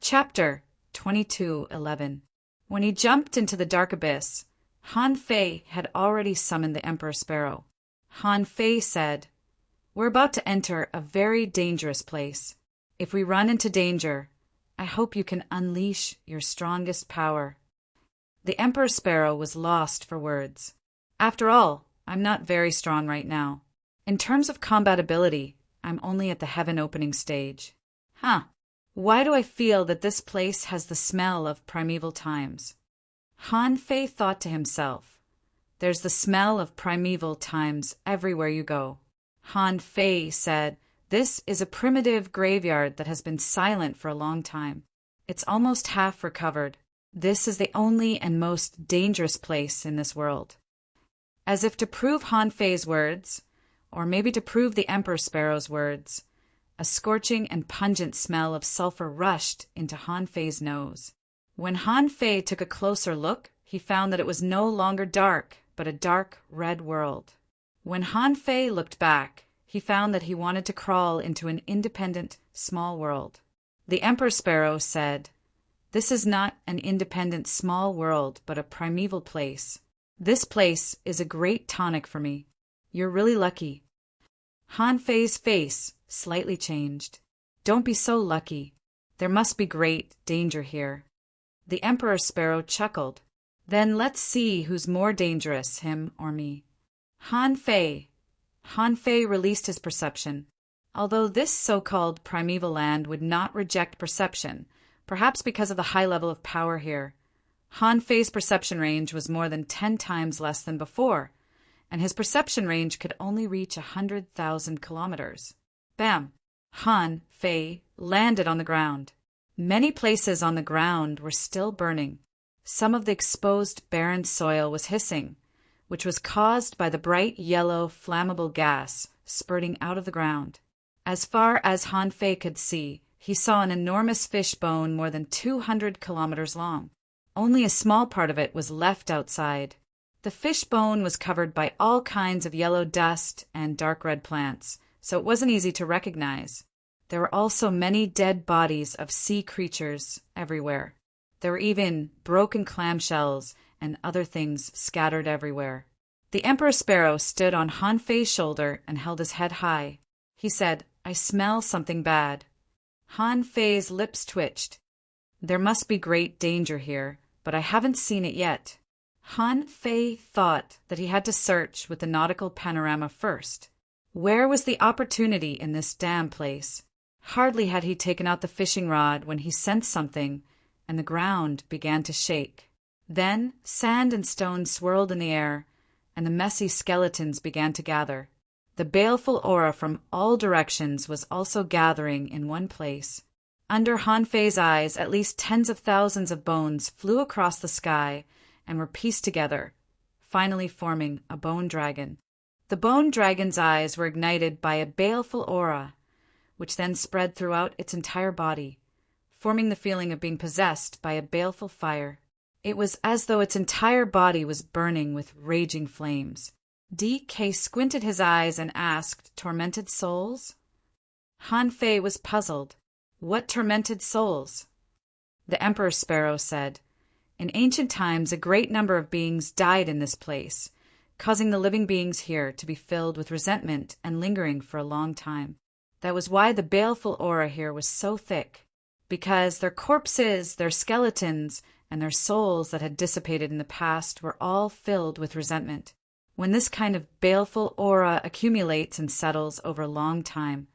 Chapter 22:11. When he jumped into the dark abyss, Han Fei had already summoned the Emperor Sparrow. Han Fei said, "We're about to enter a very dangerous place. If we run into danger, I hope you can unleash your strongest power." The Emperor Sparrow was lost for words. "After all, I'm not very strong right now. In terms of combat ability, I'm only at the heaven opening stage. Why do I feel that this place has the smell of primeval times?" Han Fei thought to himself, "There's the smell of primeval times everywhere you go." Han Fei said, "This is a primitive graveyard that has been silent for a long time. It's almost half recovered. This is the only and most dangerous place in this world." As if to prove Han Fei's words, or maybe to prove the Emperor Sparrow's words, a scorching and pungent smell of sulfur rushed into Han Fei's nose. When Han Fei took a closer look, he found that it was no longer dark, but a dark red world. When Han Fei looked back, he found that he wanted to crawl into an independent, small world. The Emperor Sparrow said, "This is not an independent, small world, but a primeval place. This place is a great tonic for me. You're really lucky." Han Fei's face slightly changed. "Don't be so lucky. There must be great danger here." The Emperor Sparrow chuckled. "Then let's see who's more dangerous, him or me." Han Fei released his perception. Although this so-called primeval land would not reject perception, perhaps because of the high level of power here, Han Fei's perception range was more than 10 times less than before, and his perception range could only reach 100,000 kilometers. Bam! Han Fei landed on the ground. Many places on the ground were still burning. Some of the exposed barren soil was hissing, which was caused by the bright yellow flammable gas spurting out of the ground. As far as Han Fei could see, he saw an enormous fish bone more than 200 kilometers long. Only a small part of it was left outside. The fish bone was covered by all kinds of yellow dust and dark red plants, so it wasn't easy to recognize. There were also many dead bodies of sea creatures everywhere. There were even broken clamshells and other things scattered everywhere. The Emperor Sparrow stood on Han Fei's shoulder and held his head high. He said, "I smell something bad." Han Fei's lips twitched. "There must be great danger here, but I haven't seen it yet." Han Fei thought that he had to search with the nautical panorama first. Where was the opportunity in this damn place? Hardly had he taken out the fishing rod when he sensed something, and the ground began to shake. Then sand and stones swirled in the air, and the messy skeletons began to gather. The baleful aura from all directions was also gathering in one place. Under Han Fei's eyes, at least tens of thousands of bones flew across the sky and were pieced together, finally forming a bone dragon. The bone dragon's eyes were ignited by a baleful aura, which then spread throughout its entire body, forming the feeling of being possessed by a baleful fire. It was as though its entire body was burning with raging flames. DK squinted his eyes and asked, "Tormented souls?" Han Fei was puzzled. "What tormented souls?" The Emperor Sparrow said, "In ancient times, a great number of beings died in this place, causing the living beings here to be filled with resentment and lingering for a long time. That was why the baleful aura here was so thick, because their corpses, their skeletons, and their souls that had dissipated in the past were all filled with resentment. When this kind of baleful aura accumulates and settles over a long time,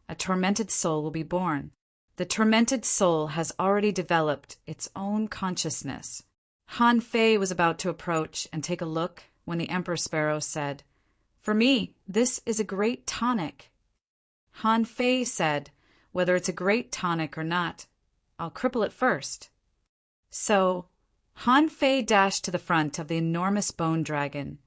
a tormented soul will be born. The tormented soul has already developed its own consciousness." Han Fei was about to approach and take a look when the Emperor Sparrow said, "For me, this is a great tonic." Han Fei said, "Whether it's a great tonic or not, I'll cripple it first." So Han Fei dashed to the front of the enormous bone dragon,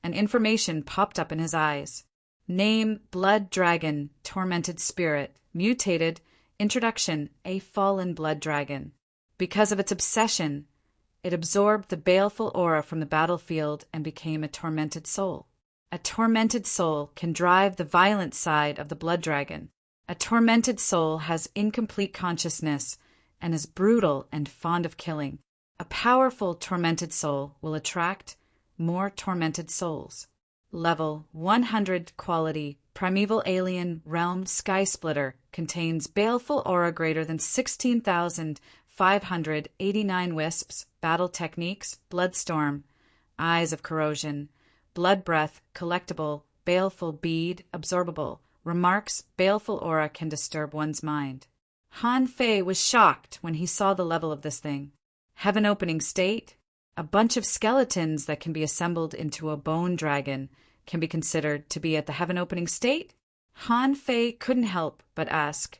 and information popped up in his eyes. Name, blood dragon, tormented spirit, mutated, introduction, a fallen blood dragon. Because of its obsession, it absorbed the baleful aura from the battlefield and became a tormented soul. A tormented soul can drive the violent side of the blood dragon. A tormented soul has incomplete consciousness and is brutal and fond of killing. A powerful tormented soul will attract more tormented souls. Level 100 quality Primeval Alien Realm Sky Splitter contains baleful aura greater than 16,589 wisps, battle techniques, bloodstorm, eyes of corrosion, blood breath, collectible, baleful bead, absorbable. Remarks, baleful aura can disturb one's mind. Han Fei was shocked when he saw the level of this thing. Heaven opening state? A bunch of skeletons that can be assembled into a bone dragon can be considered to be at the heaven opening state? Han Fei couldn't help but ask,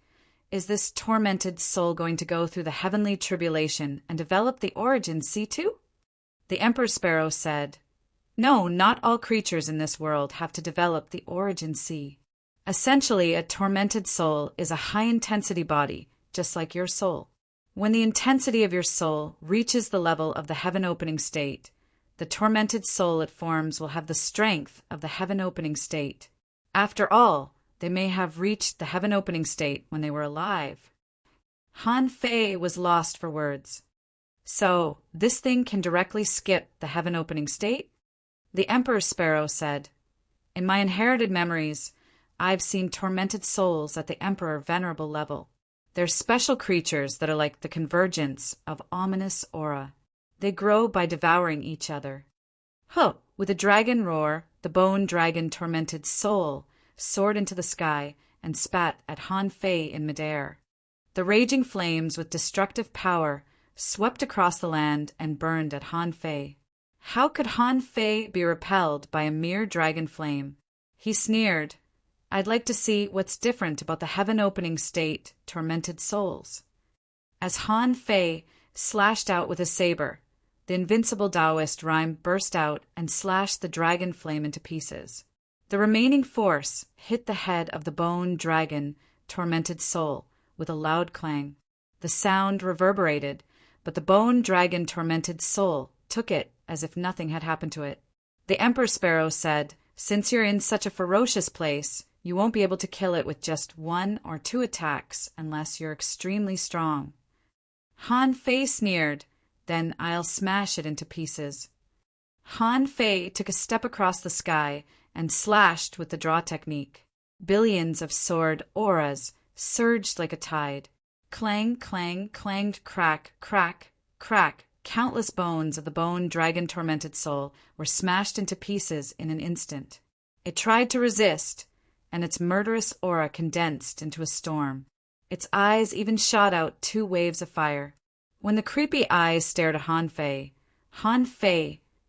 is this tormented soul going to go through the heavenly tribulation and develop the origin sea too? The Emperor Sparrow said, no, not all creatures in this world have to develop the origin sea. Essentially, a tormented soul is a high-intensity body, just like your soul. When the intensity of your soul reaches the level of the heaven-opening state, the tormented soul it forms will have the strength of the heaven-opening state. After all, they may have reached the heaven-opening state when they were alive. Han Fei was lost for words. So, this thing can directly skip the heaven-opening state? The Emperor Sparrow said, in my inherited memories, I've seen tormented souls at the Emperor Venerable level. They're special creatures that are like the convergence of ominous aura. They grow by devouring each other. Huh! With a dragon roar, the bone dragon tormented soul soared into the sky and spat at Han Fei in midair. The raging flames with destructive power swept across the land and burned at Han Fei. How could Han Fei be repelled by a mere dragon flame? He sneered, I'd like to see what's different about the heaven-opening state tormented souls. As Han Fei slashed out with a saber, the invincible Taoist rhyme burst out and slashed the dragon flame into pieces. The remaining force hit the head of the bone dragon tormented soul with a loud clang. The sound reverberated, but the bone dragon tormented soul took it as if nothing had happened to it. The Emperor Sparrow said, since you're in such a ferocious place, you won't be able to kill it with just 1 or 2 attacks unless you're extremely strong. Han Fei sneered, then I'll smash it into pieces. Han Fei took a step across the sky and slashed with the draw technique. Billions of sword auras surged like a tide. Clang, clang, clanged, crack, crack, crack. Countless bones of the bone dragon-tormented soul were smashed into pieces in an instant. It tried to resist, and its murderous aura condensed into a storm. Its eyes even shot out 2 waves of fire. When the creepy eyes stared at Han Fei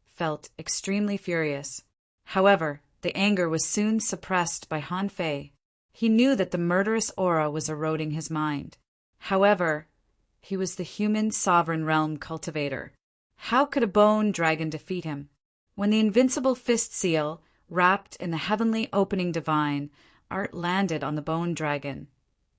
felt extremely furious. However, the anger was soon suppressed by Han Fei. He knew that the murderous aura was eroding his mind. However, he was the human sovereign realm cultivator. How could a bone dragon defeat him? When the invincible fist seal, wrapped in the heavenly opening divine, art landed on the bone dragon,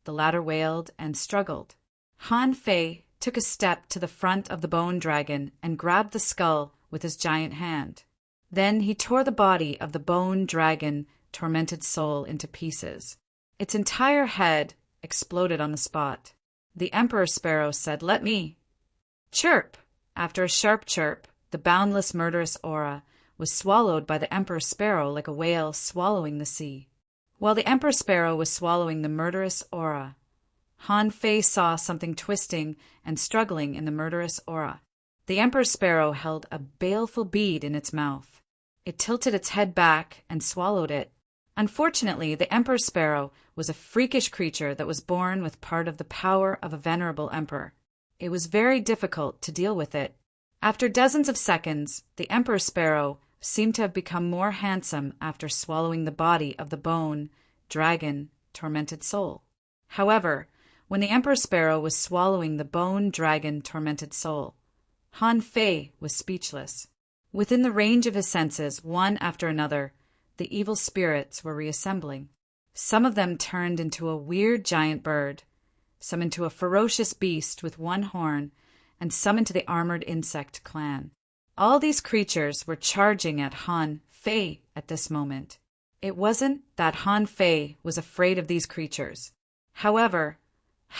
the latter wailed and struggled. Han Fei took a step to the front of the bone dragon and grabbed the skull with his giant hand. Then he tore the body of the bone dragon tormented soul into pieces. Its entire head exploded on the spot. The Emperor Sparrow said, let me. Chirp! After a sharp chirp, the boundless murderous aura was swallowed by the Emperor Sparrow like a whale swallowing the sea. While the Emperor Sparrow was swallowing the murderous aura, Han Fei saw something twisting and struggling in the murderous aura. The Emperor Sparrow held a baleful bead in its mouth. It tilted its head back and swallowed it. Unfortunately, the Emperor Sparrow was a freakish creature that was born with part of the power of a venerable emperor. It was very difficult to deal with it. After dozens of seconds, the Emperor Sparrow seemed to have become more handsome after swallowing the body of the bone, dragon, tormented soul. However, when the Emperor Sparrow was swallowing the bone, dragon, tormented soul, Han Fei was speechless. Within the range of his senses, one after another, the evil spirits were reassembling. Some of them turned into a weird giant bird, some into a ferocious beast with 1 horn, and some into the armored insect clan. All these creatures were charging at Han Fei at this moment. It wasn't that Han Fei was afraid of these creatures. However,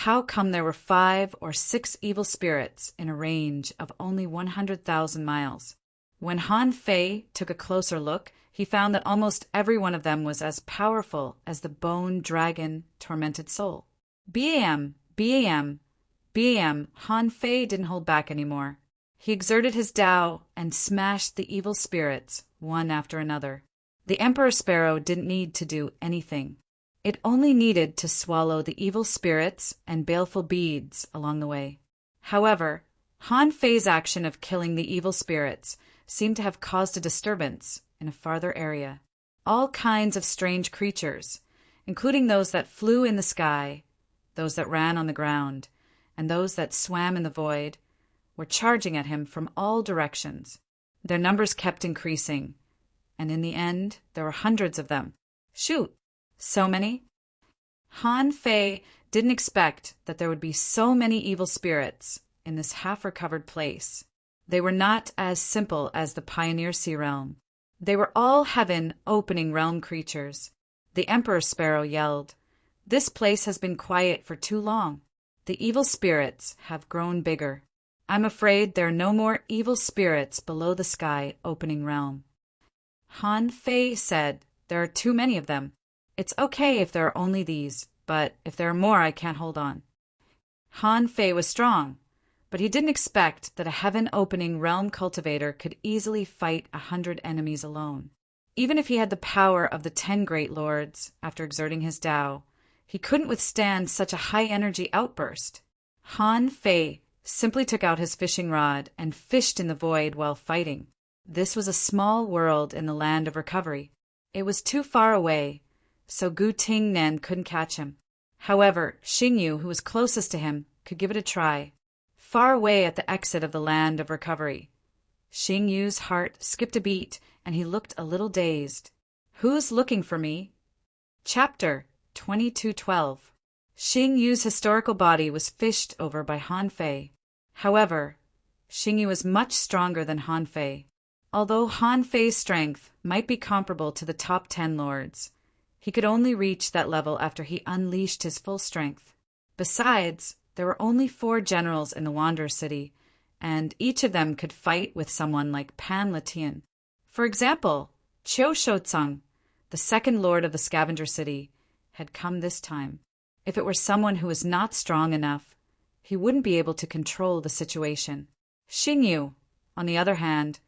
How come there were 5 or 6 evil spirits in a range of only 100,000 miles? When Han Fei took a closer look, he found that almost every one of them was as powerful as the bone dragon tormented soul. BAM, BAM, BAM, Han Fei didn't hold back anymore. He exerted his Tao and smashed the evil spirits, one after another. The Emperor Sparrow didn't need to do anything. It only needed to swallow the evil spirits and baleful beads along the way. However, Han Fei's action of killing the evil spirits seemed to have caused a disturbance in a farther area. All kinds of strange creatures, including those that flew in the sky, those that ran on the ground, and those that swam in the void, were charging at him from all directions. Their numbers kept increasing, and in the end there were hundreds of them. Shoot! So many? Han Fei didn't expect that there would be so many evil spirits in this half-recovered place. They were not as simple as the Pioneer Sea realm. They were all heaven-opening realm creatures. The Emperor Sparrow yelled, "This place has been quiet for too long. The evil spirits have grown bigger. I'm afraid there are no more evil spirits below the sky-opening realm." Han Fei said, "There are too many of them. It's okay if there are only these, but if there are more, I can't hold on." Han Fei was strong, but he didn't expect that a heaven-opening realm cultivator could easily fight 100 enemies alone. Even if he had the power of the 10 great lords, after exerting his Tao, he couldn't withstand such a high-energy outburst. Han Fei simply took out his fishing rod and fished in the void while fighting. This was a small world in the land of recovery. It was too far away, so Gu Tingnen couldn't catch him. However, Xingyu, who was closest to him, could give it a try. Far away at the exit of the land of recovery, Xingyu's heart skipped a beat and he looked a little dazed. "Who's looking for me?" Chapter 2212. Xingyu's historical body was fished over by Han Fei. However, Xingyu was much stronger than Han Fei. Although Han Fei's strength might be comparable to the top 10 lords, he could only reach that level after he unleashed his full strength. Besides, there were only 4 generals in the Wanderer City, and each of them could fight with someone like Pan Latian. For example, Qiu Shoutsung, the second lord of the Scavenger City, had come this time. If it were someone who was not strong enough, he wouldn't be able to control the situation. Xingyu, on the other hand,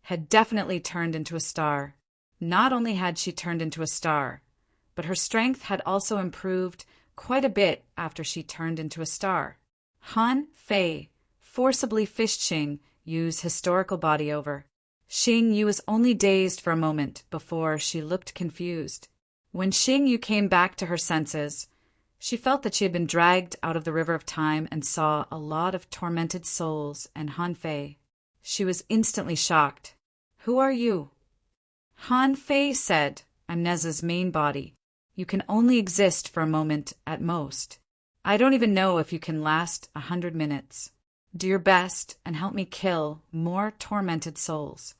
had definitely turned into a star. Not only had she turned into a star, but her strength had also improved quite a bit after she turned into a star. Han Fei forcibly fished Xingyu's historical body over. Xingyu was only dazed for a moment before she looked confused. When Xingyu came back to her senses, she felt that she had been dragged out of the river of time and saw a lot of tormented souls and Han Fei. She was instantly shocked. "Who are you?" Han Fei said, "I'm Neza's main body. You can only exist for a moment at most. I don't even know if you can last 100 minutes. Do your best and help me kill more tormented souls."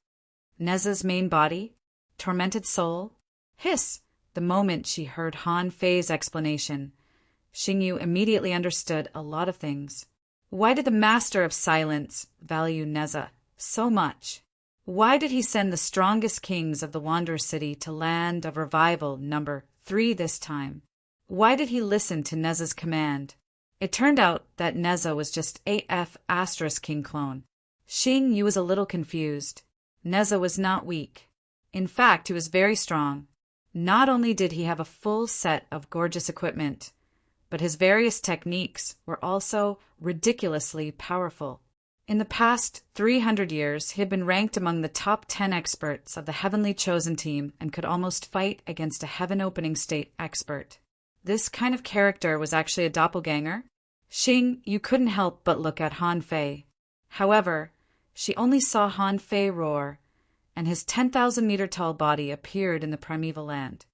Neza's main body? Tormented soul? Hiss! The moment she heard Han Fei's explanation, Xingyu immediately understood a lot of things. Why did the Master of Silence value Neza so much? Why did he send the strongest kings of the Wanderer City to land of revival number 3 this time? Why did he listen to Neza's command? It turned out that Neza was just AF * king clone. Xingyu was a little confused. Neza was not weak. In fact, he was very strong. Not only did he have a full set of gorgeous equipment, but his various techniques were also ridiculously powerful. In the past 300 years, he had been ranked among the top 10 experts of the Heavenly Chosen Team and could almost fight against a heaven-opening state expert. This kind of character was actually a doppelganger. Xingyu couldn't help but look at Han Fei. However, she only saw Han Fei roar, and his 10,000-meter-tall body appeared in the primeval land.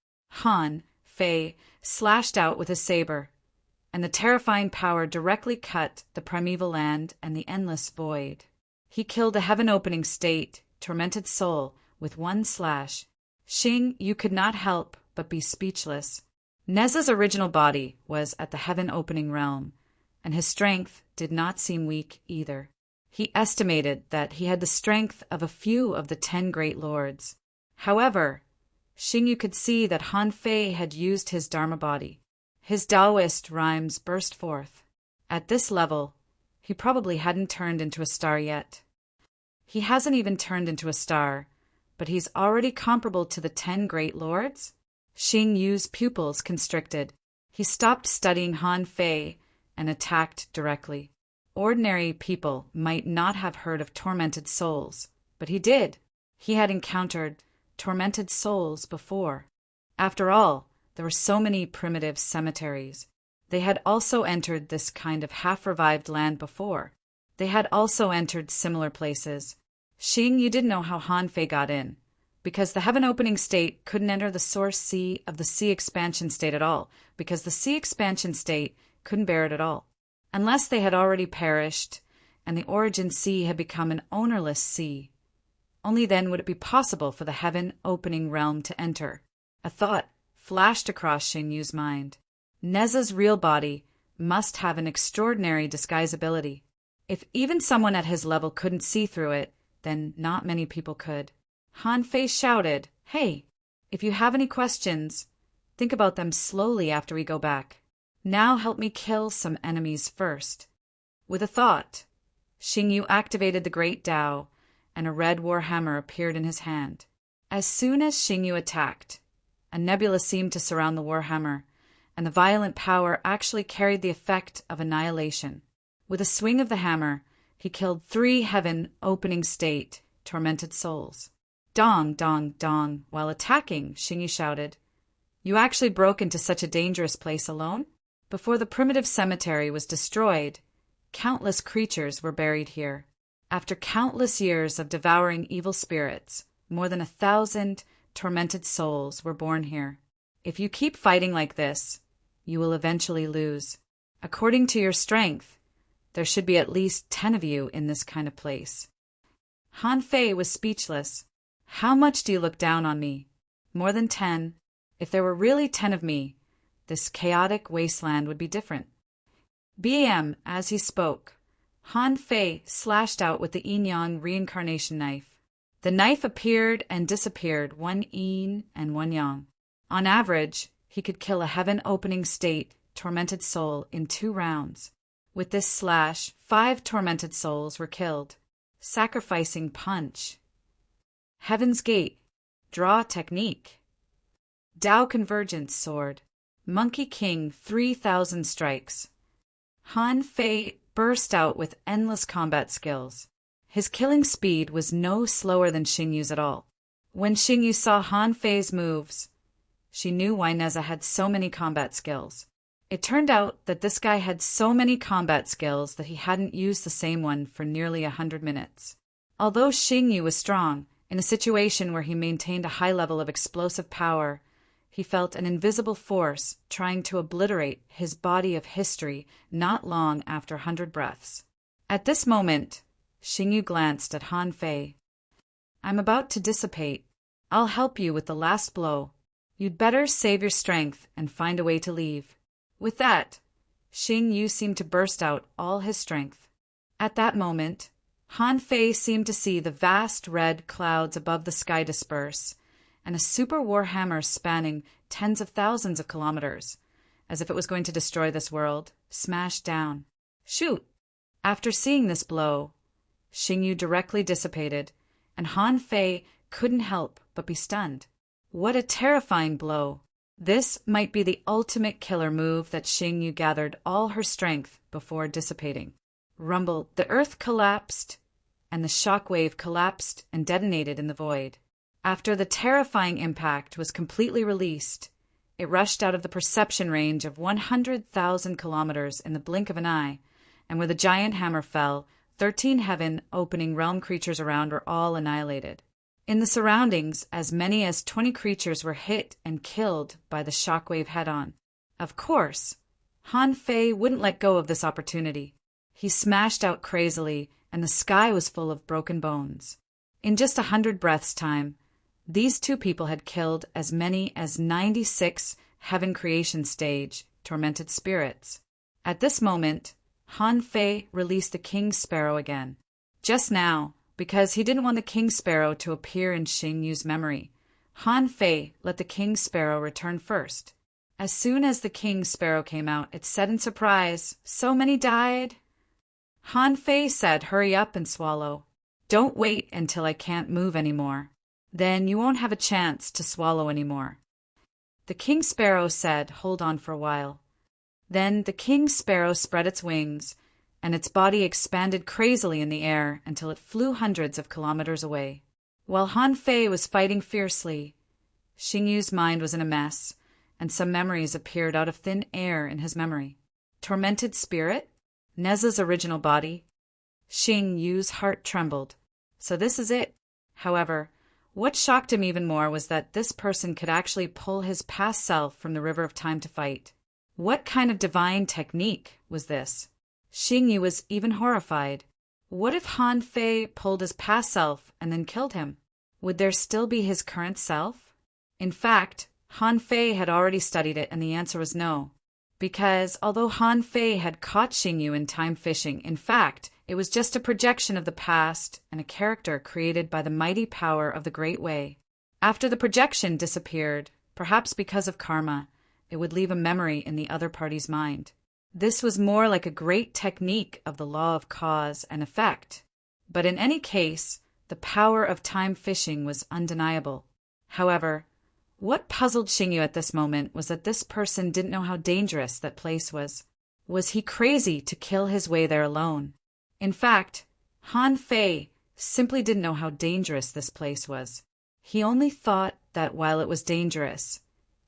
Han Fei slashed out with his saber, and the terrifying power directly cut the primeval land and the endless void. He killed a heaven-opening state, tormented soul, with one slash. Xingyu could not help but be speechless. Neza's original body was at the heaven-opening realm, and his strength did not seem weak either. He estimated that he had the strength of a few of the 10 great lords. However, Xingyu could see that Han Fei had used his Dharma body. His Taoist rhymes burst forth. At this level, he probably hadn't turned into a star yet. He hasn't even turned into a star, but he's already comparable to the 10 great lords? Xingyu's pupils constricted. He stopped studying Han Fei and attacked directly. Ordinary people might not have heard of tormented souls, but he did. He had encountered tormented souls before. After all, there were so many primitive cemeteries. They had also entered this kind of half-revived land before. They had also entered similar places. Xingyu didn't know how Han Fei got in, because the heaven-opening state couldn't enter the source sea of the sea expansion state at all, because the sea expansion state couldn't bear it at all. Unless they had already perished, and the origin sea had become an ownerless sea. Only then would it be possible for the heaven-opening realm to enter. A thought flashed across Xingyu's mind. Neza's real body must have an extraordinary disguisability. If even someone at his level couldn't see through it, then not many people could. Han Fei shouted, "Hey, if you have any questions, think about them slowly after we go back. Now help me kill some enemies first." With a thought, Xingyu activated the Great Tao, and a red war hammer appeared in his hand. As soon as Xingyu attacked, a nebula seemed to surround the war hammer, and the violent power actually carried the effect of annihilation. With a swing of the hammer, he killed 3 heaven-opening state tormented souls. "Dong, dong, dong." While attacking, Xingyu shouted, "You actually broke into such a dangerous place alone?" Before the primitive cemetery was destroyed, countless creatures were buried here. After countless years of devouring evil spirits, more than 1,000 tormented souls were born here. If you keep fighting like this, you will eventually lose. According to your strength, there should be at least 10 of you in this kind of place. Han Fei was speechless. "How much do you look down on me?" "More than 10. If there were really 10 of me, this chaotic wasteland would be different." BM, as he spoke, Han Fei slashed out with the yin-yang reincarnation knife. The knife appeared and disappeared, one yin and one yang. On average, he could kill a heaven-opening state tormented soul in 2 rounds. With this slash, 5 tormented souls were killed. Sacrificing punch. Heaven's Gate. Draw technique. Tao Convergence Sword. Monkey King 3,000 strikes. Han Fei burst out with endless combat skills. His killing speed was no slower than Xingyu's at all. When Xingyu saw Han Fei's moves, she knew why Neza had so many combat skills. It turned out that this guy had so many combat skills that he hadn't used the same one for nearly 100 minutes. Although Xingyu was strong, in a situation where he maintained a high level of explosive power, he felt an invisible force trying to obliterate his body of history not long after 100 breaths. At this moment, Xingyu glanced at Han Fei. "I'm about to dissipate. I'll help you with the last blow. You'd better save your strength and find a way to leave." With that, Xingyu seemed to burst out all his strength. At that moment, Han Fei seemed to see the vast red clouds above the sky disperse, and a super war hammer spanning tens of thousands of kilometers, as if it was going to destroy this world, smashed down. Shoot! After seeing this blow, Xingyu directly dissipated, and Han Fei couldn't help but be stunned. What a terrifying blow! This might be the ultimate killer move that Xingyu gathered all her strength before dissipating. Rumble, the earth collapsed, and the shockwave collapsed and detonated in the void. After the terrifying impact was completely released, it rushed out of the perception range of 100,000 kilometers in the blink of an eye, and where the giant hammer fell, 13 heaven-opening realm creatures around were all annihilated. In the surroundings, as many as 20 creatures were hit and killed by the shockwave head-on. Of course, Han Fei wouldn't let go of this opportunity. He smashed out crazily, and the sky was full of broken bones. In just 100 breaths' time, these 2 people had killed as many as 96 heaven creation stage tormented spirits. At this moment, Han Fei released the king sparrow again. Just now, because he didn't want the king sparrow to appear in Xing Yu's memory, Han Fei let the king sparrow return first. As soon as the king sparrow came out, it said in surprise, "So many died?" Han Fei said, "Hurry up and swallow. Don't wait until I can't move anymore. Then you won't have a chance to swallow anymore." The king sparrow said, "Hold on for a while." Then the king sparrow spread its wings, and its body expanded crazily in the air until it flew hundreds of kilometers away. While Han Fei was fighting fiercely, Xing Yu's mind was in a mess, and some memories appeared out of thin air in his memory. Tormented spirit? Neza's original body? Xing Yu's heart trembled. So this is it. However, what shocked him even more was that this person could actually pull his past self from the river of time to fight. What kind of divine technique was this? Xing Yu was even horrified. What if Han Fei pulled his past self and then killed him? Would there still be his current self? In fact, Han Fei had already studied it, and the answer was no. Because although Han Fei had caught Xing Yu in time fishing, in fact, it was just a projection of the past and a character created by the mighty power of the Great Way. After the projection disappeared, perhaps because of karma, it would leave a memory in the other party's mind. This was more like a great technique of the law of cause and effect. But in any case, the power of time fishing was undeniable. However, what puzzled Xing Yu at this moment was that this person didn't know how dangerous that place was. Was he crazy to kill his way there alone? In fact, Han Fei simply didn't know how dangerous this place was. He only thought that while it was dangerous,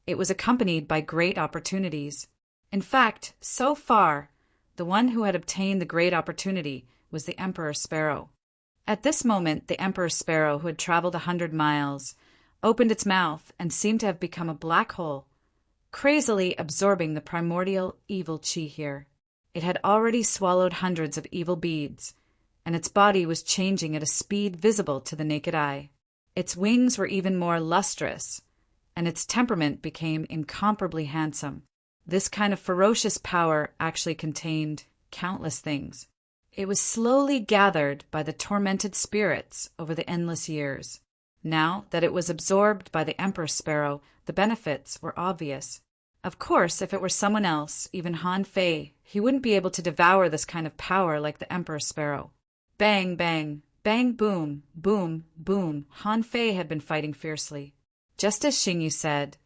it was accompanied by great opportunities. In fact, so far, the one who had obtained the great opportunity was the Emperor Sparrow. At this moment, the Emperor Sparrow, who had traveled 100 miles, opened its mouth and seemed to have become a black hole, crazily absorbing the primordial evil qi here. It had already swallowed hundreds of evil beads, and its body was changing at a speed visible to the naked eye. Its wings were even more lustrous, and its temperament became incomparably handsome. This kind of ferocious power actually contained countless things. It was slowly gathered by the tormented spirits over the endless years. Now that it was absorbed by the Emperor Sparrow, the benefits were obvious. Of course, if it were someone else, even Han Fei, he wouldn't be able to devour this kind of power like the Emperor Sparrow. Bang, bang, bang, boom, boom, boom, Han Fei had been fighting fiercely. Just as Xing Yu said,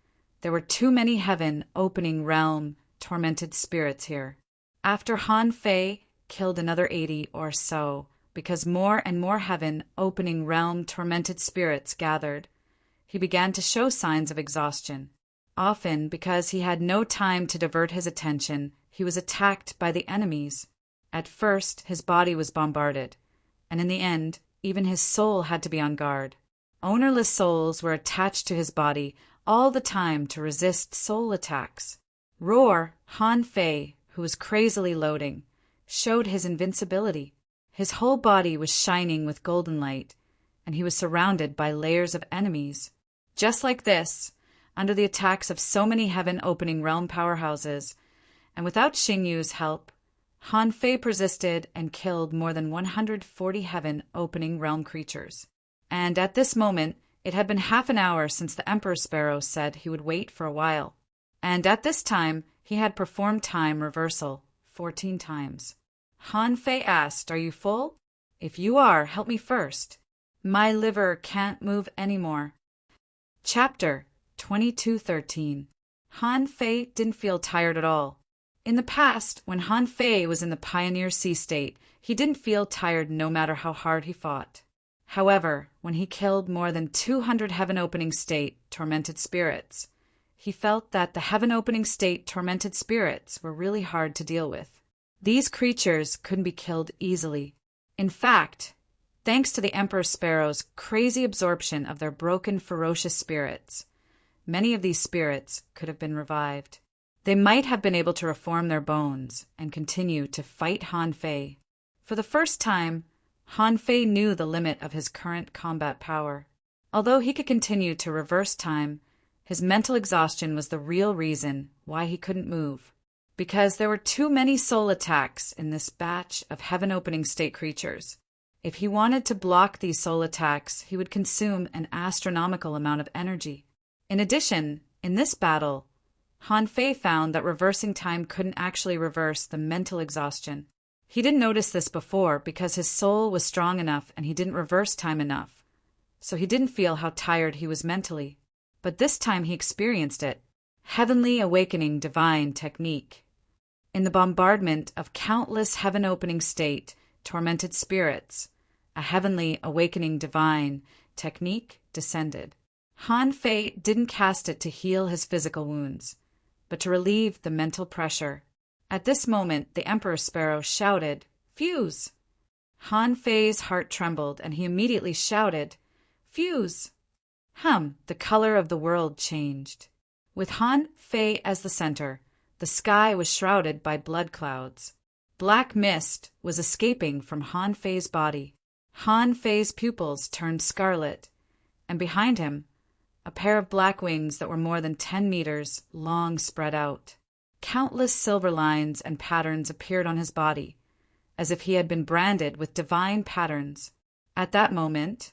there were too many heaven opening realm tormented spirits here. After Han Fei killed another 80 or so, because more and more heaven opening realm tormented spirits gathered, he began to show signs of exhaustion. Often, because he had no time to divert his attention, he was attacked by the enemies. At first, his body was bombarded, and in the end, even his soul had to be on guard. Ownerless souls were attached to his body all the time to resist soul attacks. Roar, Han Fei, who was crazily loading, showed his invincibility. His whole body was shining with golden light, and he was surrounded by layers of enemies. Just like this, under the attacks of so many heaven-opening realm powerhouses, and without Xing Yu's help, Han Fei persisted and killed more than 140 heaven-opening realm creatures. And at this moment, it had been half an hour since the Emperor Sparrow said he would wait for a while. And at this time, he had performed time reversal 14 times. Han Fei asked, "Are you full? If you are, help me first. My liver can't move anymore." Chapter 22:13. Han Fei didn't feel tired at all. In the past, when Han Fei was in the Pioneer Sea state, he didn't feel tired no matter how hard he fought. However, when he killed more than 200 heaven-opening state tormented spirits, he felt that the heaven-opening state tormented spirits were really hard to deal with. These creatures couldn't be killed easily. In fact, thanks to the Emperor Sparrow's crazy absorption of their broken, ferocious spirits, many of these spirits could have been revived. They might have been able to reform their bones and continue to fight Han Fei. For the first time, Han Fei knew the limit of his current combat power. Although he could continue to reverse time, his mental exhaustion was the real reason why he couldn't move. because there were too many soul attacks in this batch of heaven-opening state creatures. If he wanted to block these soul attacks, he would consume an astronomical amount of energy. In addition, in this battle, Han Fei found that reversing time couldn't actually reverse the mental exhaustion. He didn't notice this before because his soul was strong enough and he didn't reverse time enough, so he didn't feel how tired he was mentally. But this time he experienced it. Heavenly Awakening Divine Technique. In the bombardment of countless heaven-opening state, tormented spirits, a heavenly awakening divine technique descended. Han Fei didn't cast it to heal his physical wounds, but to relieve the mental pressure. At this moment, the Emperor Sparrow shouted, "Fuse!" Han Fei's heart trembled, and he immediately shouted, "Fuse!" The color of the world changed. With Han Fei as the center, the sky was shrouded by blood clouds. Black mist was escaping from Han Fei's body. Han Fei's pupils turned scarlet, and behind him, a pair of black wings that were more than 10 meters long spread out. Countless silver lines and patterns appeared on his body, as if he had been branded with divine patterns. At that moment,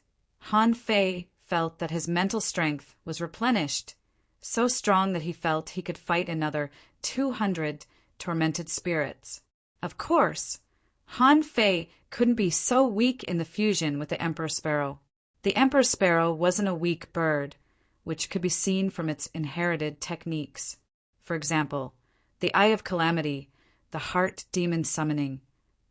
Han Fei felt that his mental strength was replenished, so strong that he felt he could fight another 200 tormented spirits. Of course, Han Fei couldn't be so weak in the fusion with the Emperor Sparrow. The Emperor Sparrow wasn't a weak bird, which could be seen from its inherited techniques. For example, the Eye of Calamity, the Heart Demon Summoning,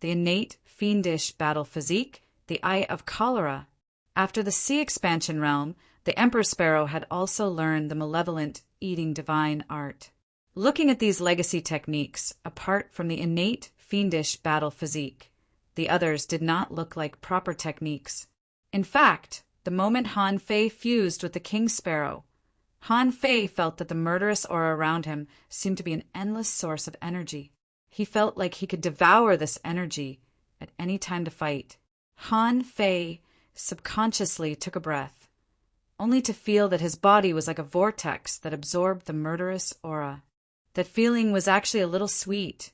the innate fiendish battle physique, the Eye of Cholera. After the Sea Expansion Realm, the Emperor Sparrow had also learned the malevolent eating divine art. Looking at these legacy techniques, apart from the innate fiendish battle physique, the others did not look like proper techniques. In fact, the moment Han Fei fused with the King Sparrow, Han Fei felt that the murderous aura around him seemed to be an endless source of energy. He felt like he could devour this energy at any time to fight. Han Fei subconsciously took a breath, only to feel that his body was like a vortex that absorbed the murderous aura. That feeling was actually a little sweet,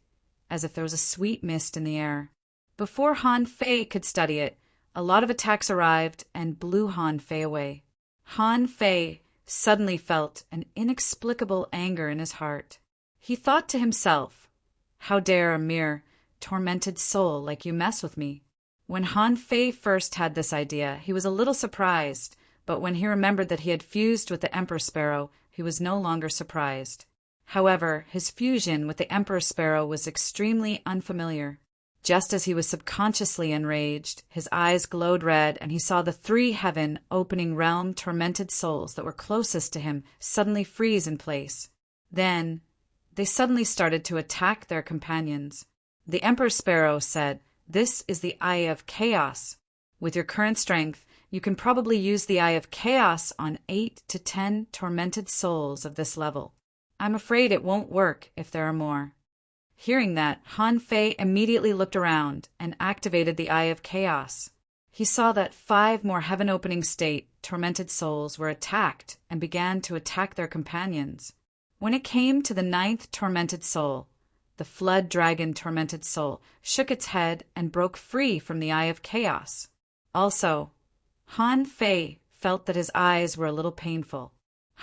as if there was a sweet mist in the air. Before Han Fei could study it, a lot of attacks arrived and blew Han Fei away. Han Fei suddenly felt an inexplicable anger in his heart. He thought to himself, "How dare a mere tormented soul like you mess with me?" When Han Fei first had this idea, he was a little surprised, but when he remembered that he had fused with the Emperor Sparrow, he was no longer surprised. However, his fusion with the Emperor Sparrow was extremely unfamiliar. Just as he was subconsciously enraged, his eyes glowed red, and he saw the 3 heaven-opening realm tormented souls that were closest to him suddenly freeze in place. Then, they suddenly started to attack their companions. The Emperor Sparrow said, "This is the Eye of Chaos. With your current strength, you can probably use the Eye of Chaos on 8 to 10 tormented souls of this level. I'm afraid it won't work if there are more." Hearing that, Han Fei immediately looked around and activated the Eye of Chaos. He saw that 5 more heaven-opening state tormented souls were attacked and began to attack their companions. When it came to the 9th tormented soul, the Flood Dragon tormented soul shook its head and broke free from the Eye of Chaos. Also, Han Fei felt that his eyes were a little painful.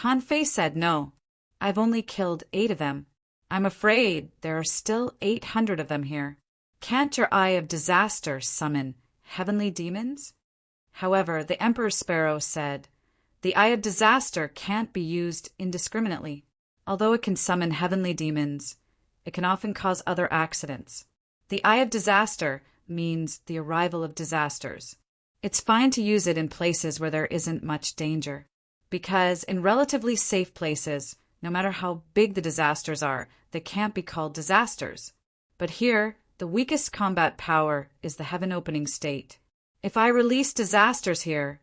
Han Fei said, "No, I've only killed 8 of them. I'm afraid there are still 800 of them here. Can't your Eye of Disaster summon heavenly demons?" However, the Emperor Sparrow said, "The Eye of Disaster can't be used indiscriminately. Although it can summon heavenly demons, it can often cause other accidents. The Eye of Disaster means the arrival of disasters. It's fine to use it in places where there isn't much danger, because in relatively safe places, no matter how big the disasters are, they can't be called disasters. But here, the weakest combat power is the heaven-opening state. If I release disasters here,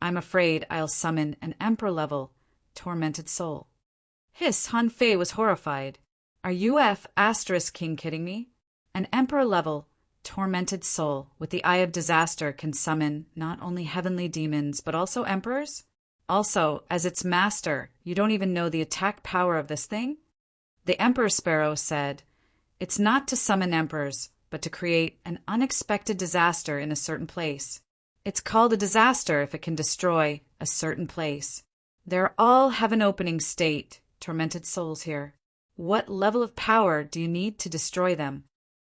I'm afraid I'll summon an Emperor-level tormented soul." Hiss, Han Fei was horrified. "Are you King kidding me? An Emperor-level tormented soul with the Eye of Disaster can summon not only heavenly demons, but also emperors? Also, as its master, you don't even know the attack power of this thing?" The Emperor Sparrow said, It's not to summon emperors, but to create an unexpected disaster in a certain place. It's called a disaster if it can destroy a certain place. They're all heaven-opening state, tormented souls here. What level of power do you need to destroy them?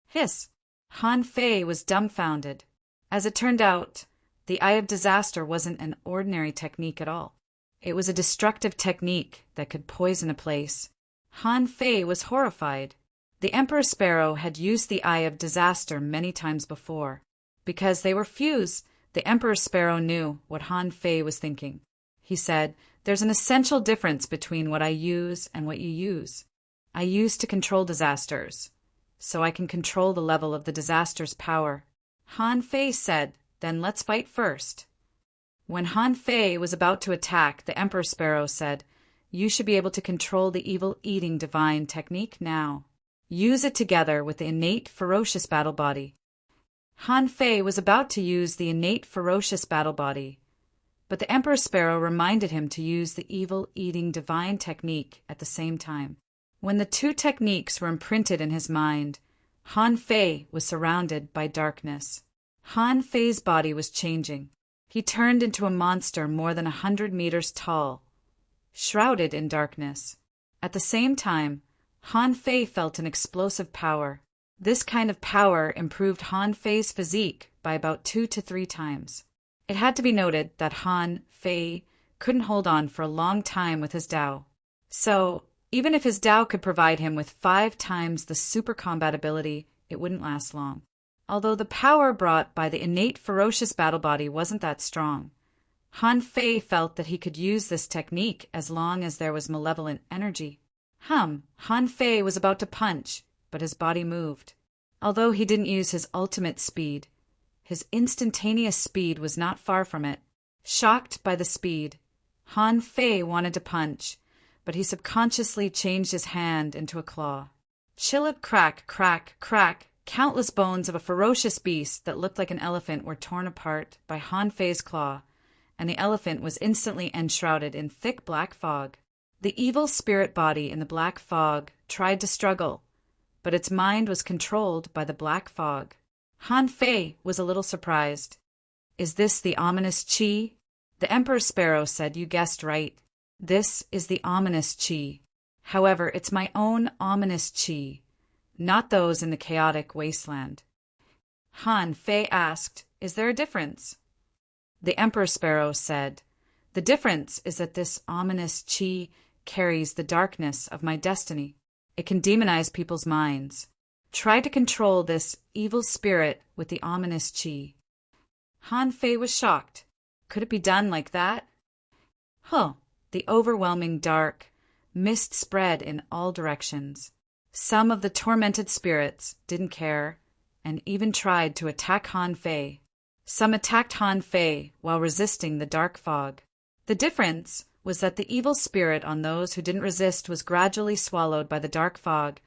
Hiss! Han Fei was dumbfounded. As it turned out, the Eye of Disaster wasn't an ordinary technique at all. It was a destructive technique that could poison a place. Han Fei was horrified. The Emperor Sparrow had used the Eye of Disaster many times before. Because they were fused, the Emperor Sparrow knew what Han Fei was thinking. He said, "There's an essential difference between what I use and what you use. I use to control disasters, so I can control the level of the disaster's power." Han Fei said, "Then let's fight first." When Han Fei was about to attack, the Emperor Sparrow said, "You should be able to control the evil eating divine technique now. Use it together with the innate ferocious battle body." Han Fei was about to use the innate ferocious battle body, but the Emperor Sparrow reminded him to use the evil eating divine technique at the same time. When the two techniques were imprinted in his mind, Han Fei was surrounded by darkness. Han Fei's body was changing. He turned into a monster more than 100 meters tall, shrouded in darkness. At the same time, Han Fei felt an explosive power. This kind of power improved Han Fei's physique by about 2 to 3 times. It had to be noted that Han Fei couldn't hold on for a long time with his Dao. So, even if his Dao could provide him with 5 times the super combat ability, it wouldn't last long. Although the power brought by the innate ferocious battle body wasn't that strong, Han Fei felt that he could use this technique as long as there was malevolent energy. Han Fei was about to punch, but his body moved. Although he didn't use his ultimate speed, his instantaneous speed was not far from it. Shocked by the speed, Han Fei wanted to punch, but he subconsciously changed his hand into a claw. Chillip crack, crack, crack, countless bones of a ferocious beast that looked like an elephant were torn apart by Han Fei's claw, and the elephant was instantly enshrouded in thick black fog. The evil spirit body in the black fog tried to struggle, but its mind was controlled by the black fog. Han Fei was a little surprised. "Is this the ominous Qi?" The Emperor Sparrow said, "You guessed right. This is the ominous Qi. However, it's my own ominous Qi, not those in the chaotic wasteland." Han Fei asked, "Is there a difference?" The Emperor Sparrow said, "The difference is that this ominous Qi carries the darkness of my destiny. It can demonize people's minds. Try to control this evil spirit with the ominous Qi." Han Fei was shocked. Could it be done like that? The overwhelming dark mist spread in all directions. Some of the tormented spirits didn't care and even tried to attack Han Fei. Some attacked Han Fei while resisting the dark fog. The difference was that the evil spirit on those who didn't resist was gradually swallowed by the dark fog,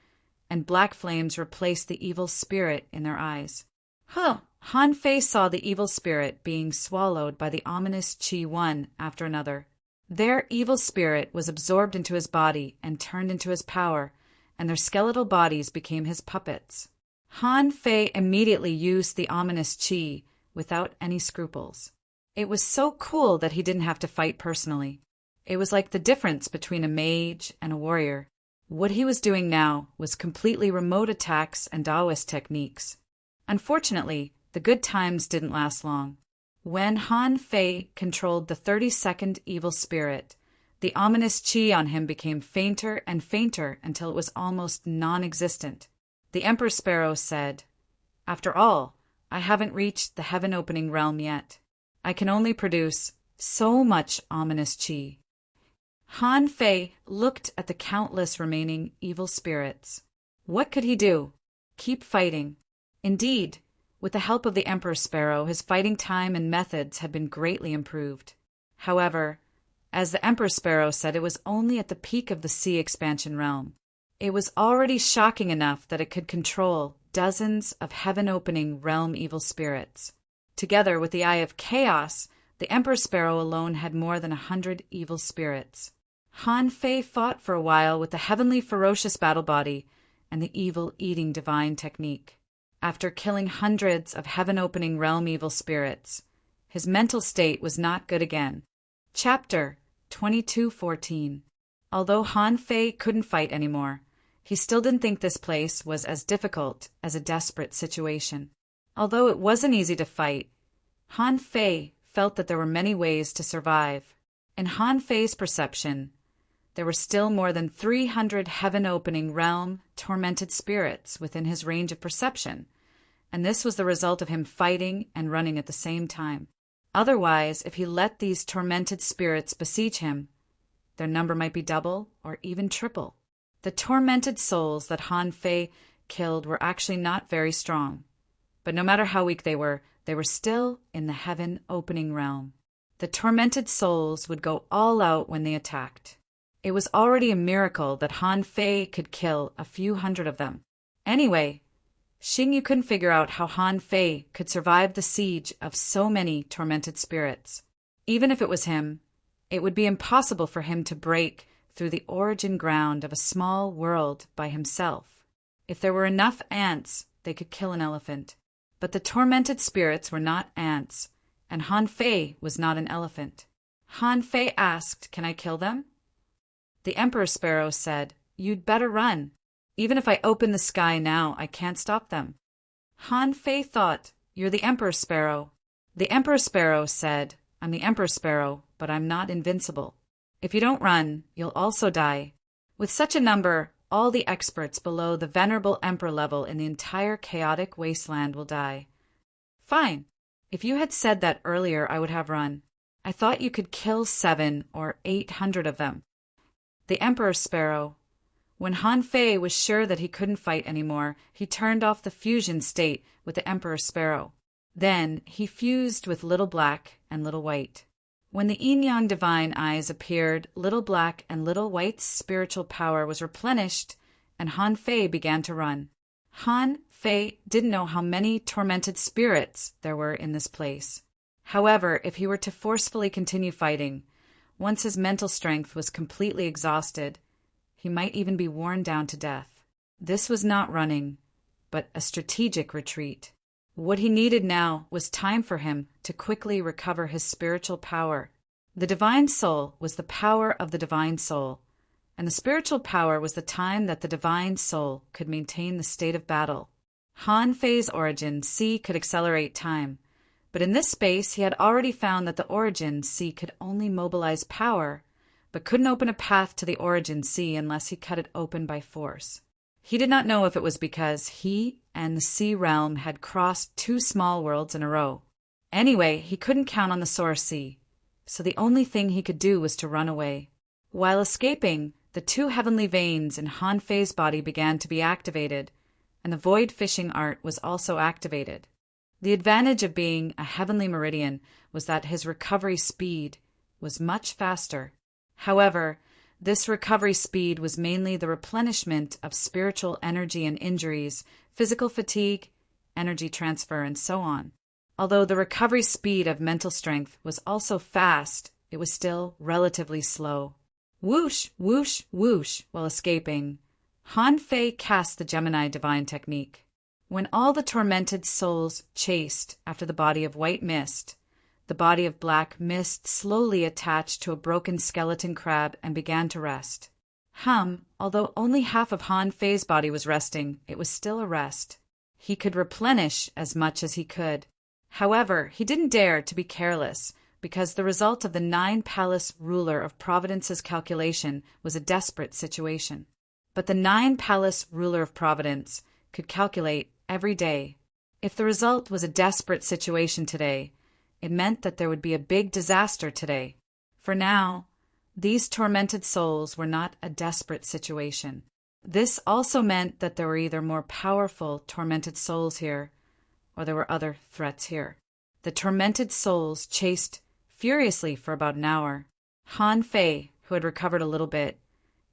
and black flames replaced the evil spirit in their eyes. Han Fei saw the evil spirit being swallowed by the ominous Qi one after another. Their evil spirit was absorbed into his body and turned into his power, and their skeletal bodies became his puppets. Han Fei immediately used the ominous Qi without any scruples. It was so cool that he didn't have to fight personally. It was like the difference between a mage and a warrior. What he was doing now was completely remote attacks and Taoist techniques. Unfortunately, the good times didn't last long. When Han Fei controlled the 32nd evil spirit, the ominous Qi on him became fainter and fainter until it was almost non-existent. The Emperor Sparrow said, "After all, I haven't reached the heaven-opening realm yet. I can only produce so much ominous Qi." Han Fei looked at the countless remaining evil spirits. What could he do? Keep fighting. Indeed, with the help of the Emperor Sparrow, his fighting time and methods had been greatly improved. However, as the Emperor Sparrow said, it was only at the peak of the sea expansion realm. It was already shocking enough that it could control dozens of heaven-opening realm evil spirits. Together with the Eye of Chaos, the Emperor Sparrow alone had more than 100 evil spirits. Han Fei fought for a while with the heavenly ferocious battle body, and the evil-eating divine technique. After killing hundreds of heaven-opening realm evil spirits, his mental state was not good again. Chapter 22:14. Although Han Fei couldn't fight anymore, he still didn't think this place was as difficult as a desperate situation. Although it wasn't easy to fight, Han Fei felt that there were many ways to survive. In Han Fei's perception, there were still more than 300 heaven-opening realm tormented spirits within his range of perception, and this was the result of him fighting and running at the same time. Otherwise, if he let these tormented spirits besiege him, their number might be double or even triple. The tormented souls that Han Fei killed were actually not very strong, but no matter how weak they were still in the heaven-opening realm. The tormented souls would go all out when they attacked. It was already a miracle that Han Fei could kill a few hundred of them. Anyway, Xingyu couldn't figure out how Han Fei could survive the siege of so many tormented spirits. Even if it was him, it would be impossible for him to break through the origin ground of a small world by himself. If there were enough ants, they could kill an elephant. But the tormented spirits were not ants, and Han Fei was not an elephant. Han Fei asked, "Can I kill them?" The Emperor Sparrow said, "You'd better run. Even if I open the sky now, I can't stop them." Han Fei thought, "You're the Emperor Sparrow." The Emperor Sparrow said, "I'm the Emperor Sparrow, but I'm not invincible. If you don't run, you'll also die. With such a number, all the experts below the venerable Emperor level in the entire chaotic wasteland will die." "Fine. If you had said that earlier, I would have run. I thought you could kill 700 or 800 of them." The Emperor Sparrow. When Han Fei was sure that he couldn't fight anymore, he turned off the fusion state with the Emperor Sparrow. Then he fused with Little Black and Little White. When the Yin-Yang Divine Eyes appeared, Little Black and Little White's spiritual power was replenished, and Han Fei began to run. Han Fei didn't know how many tormented spirits there were in this place. However, if he were to forcefully continue fighting, once his mental strength was completely exhausted, he might even be worn down to death. This was not running, but a strategic retreat. What he needed now was time for him to quickly recover his spiritual power. The Divine Soul was the power of the Divine Soul, and the spiritual power was the time that the Divine Soul could maintain the state of battle. Han Fei's origin, C, could accelerate time, but in this space he had already found that the origin, C, could only mobilize power, but couldn't open a path to the origin, C, unless he cut it open by force. He did not know if it was because he and the C realm had crossed 2 small worlds in a row. Anyway, he couldn't count on the source C, so the only thing he could do was to run away. While escaping, the 2 heavenly veins in Han Fei's body began to be activated, and the void fishing art was also activated. The advantage of being a heavenly meridian was that his recovery speed was much faster. However, this recovery speed was mainly the replenishment of spiritual energy and injuries, physical fatigue, energy transfer, and so on. Although the recovery speed of mental strength was also fast, it was still relatively slow. Whoosh, whoosh, whoosh, while escaping, Han Fei cast the Gemini divine technique. When all the tormented souls chased after the body of white mist, the body of black mist slowly attached to a broken skeleton crab and began to rest. Although only half of Han Fei's body was resting, it was still a rest. He could replenish as much as he could. However, he didn't dare to be careless, because the result of the 9-palace ruler of Providence's calculation was a desperate situation. But the 9-palace ruler of Providence could calculate every day. If the result was a desperate situation today, it meant that there would be a big disaster today. For now, these tormented souls were not a desperate situation. This also meant that there were either more powerful tormented souls here, or there were other threats here. The tormented souls chased furiously for about an hour. Han Fei, who had recovered a little bit,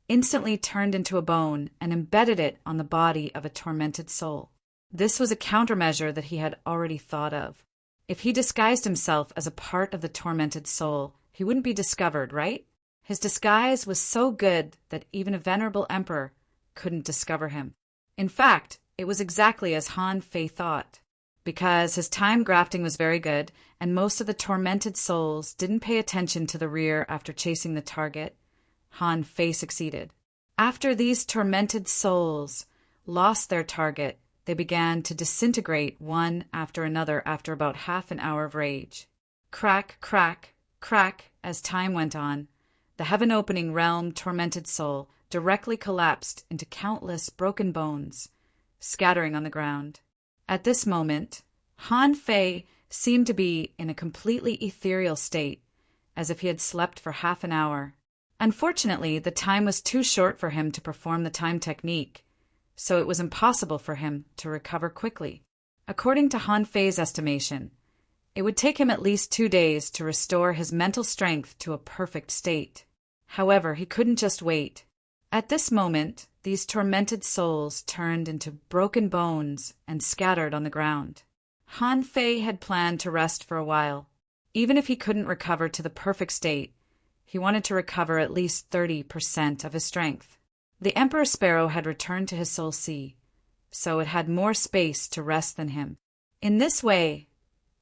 instantly turned into a bone and embedded it on the body of a tormented soul. This was a countermeasure that he had already thought of. If he disguised himself as a part of the tormented soul, he wouldn't be discovered, right? His disguise was so good that even a venerable emperor couldn't discover him. In fact, it was exactly as Han Fei thought. Because his time grafting was very good, and most of the tormented souls didn't pay attention to the rear after chasing the target, Han Fei succeeded. After these tormented souls lost their target, they began to disintegrate one after another after about half an hour of rage. Crack, crack, crack, as time went on, the heaven-opening realm tormented soul directly collapsed into countless broken bones, scattering on the ground. At this moment, Han Fei seemed to be in a completely ethereal state, as if he had slept for half an hour. Unfortunately, the time was too short for him to perform the time technique, so it was impossible for him to recover quickly. According to Han Fei's estimation, it would take him at least 2 days to restore his mental strength to a perfect state. However, he couldn't just wait. At this moment, these tormented souls turned into broken bones and scattered on the ground. Han Fei had planned to rest for a while. Even if he couldn't recover to the perfect state, he wanted to recover at least 30% of his strength. The Emperor Sparrow had returned to his soul sea, so it had more space to rest than him. In this way,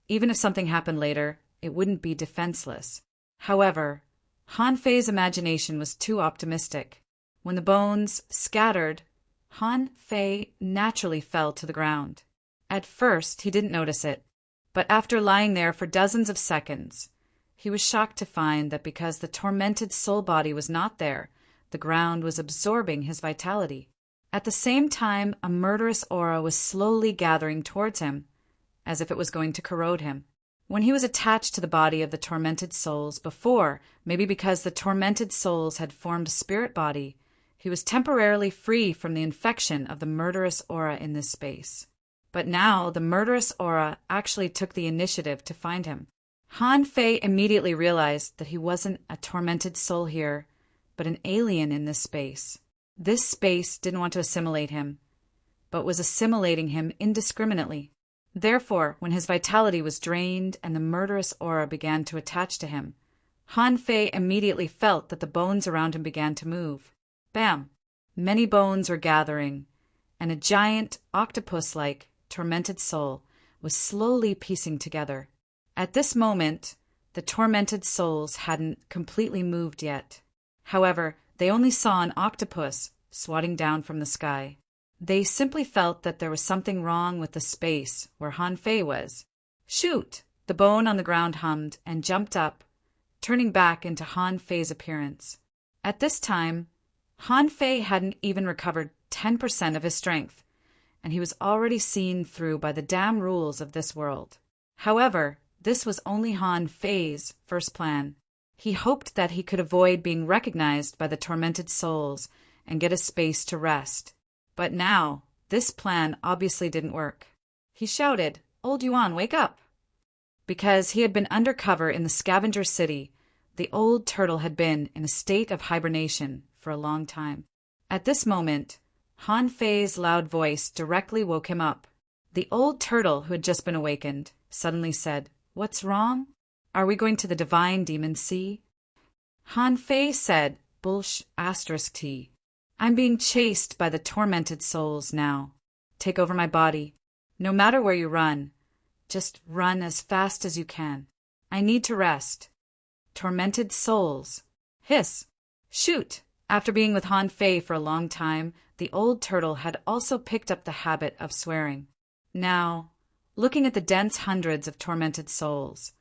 even if something happened later, it wouldn't be defenseless. However, Han Fei's imagination was too optimistic. When the bones scattered, Han Fei naturally fell to the ground. At first, he didn't notice it, but after lying there for dozens of seconds, he was shocked to find that because the tormented soul body was not there, the ground was absorbing his vitality. At the same time, a murderous aura was slowly gathering towards him, as if it was going to corrode him. When he was attached to the body of the tormented souls before, maybe because the tormented souls had formed a spirit body, he was temporarily free from the infection of the murderous aura in this space. But now the murderous aura actually took the initiative to find him. Han Fei immediately realized that he wasn't a tormented soul here, but an alien in this space. This space didn't want to assimilate him, but was assimilating him indiscriminately. Therefore, when his vitality was drained and the murderous aura began to attach to him, Han Fei immediately felt that the bones around him began to move. Bam! Many bones were gathering, and a giant, octopus-like, tormented soul was slowly piecing together. At this moment, the tormented souls hadn't completely moved yet. However, they only saw an octopus swatting down from the sky. They simply felt that there was something wrong with the space where Han Fei was. Shoot! The bone on the ground hummed and jumped up, turning back into Han Fei's appearance. At this time, Han Fei hadn't even recovered 10% of his strength, and he was already seen through by the damn rules of this world. However, this was only Han Fei's first plan. He hoped that he could avoid being recognized by the tormented souls and get a space to rest. But now, this plan obviously didn't work. He shouted, "Old Yuan, wake up!" Because he had been undercover in the scavenger city, the old turtle had been in a state of hibernation for a long time. At this moment, Han Fei's loud voice directly woke him up. The old turtle, who had just been awakened, suddenly said, "What's wrong? Are we going to the divine demon sea?" Han Fei said, "T. I'm being chased by the tormented souls now. Take over my body. No matter where you run, just run as fast as you can. I need to rest. Tormented souls. Hiss. Shoot!" After being with Han Fei for a long time, the old turtle had also picked up the habit of swearing. Now, looking at the dense hundreds of tormented souls,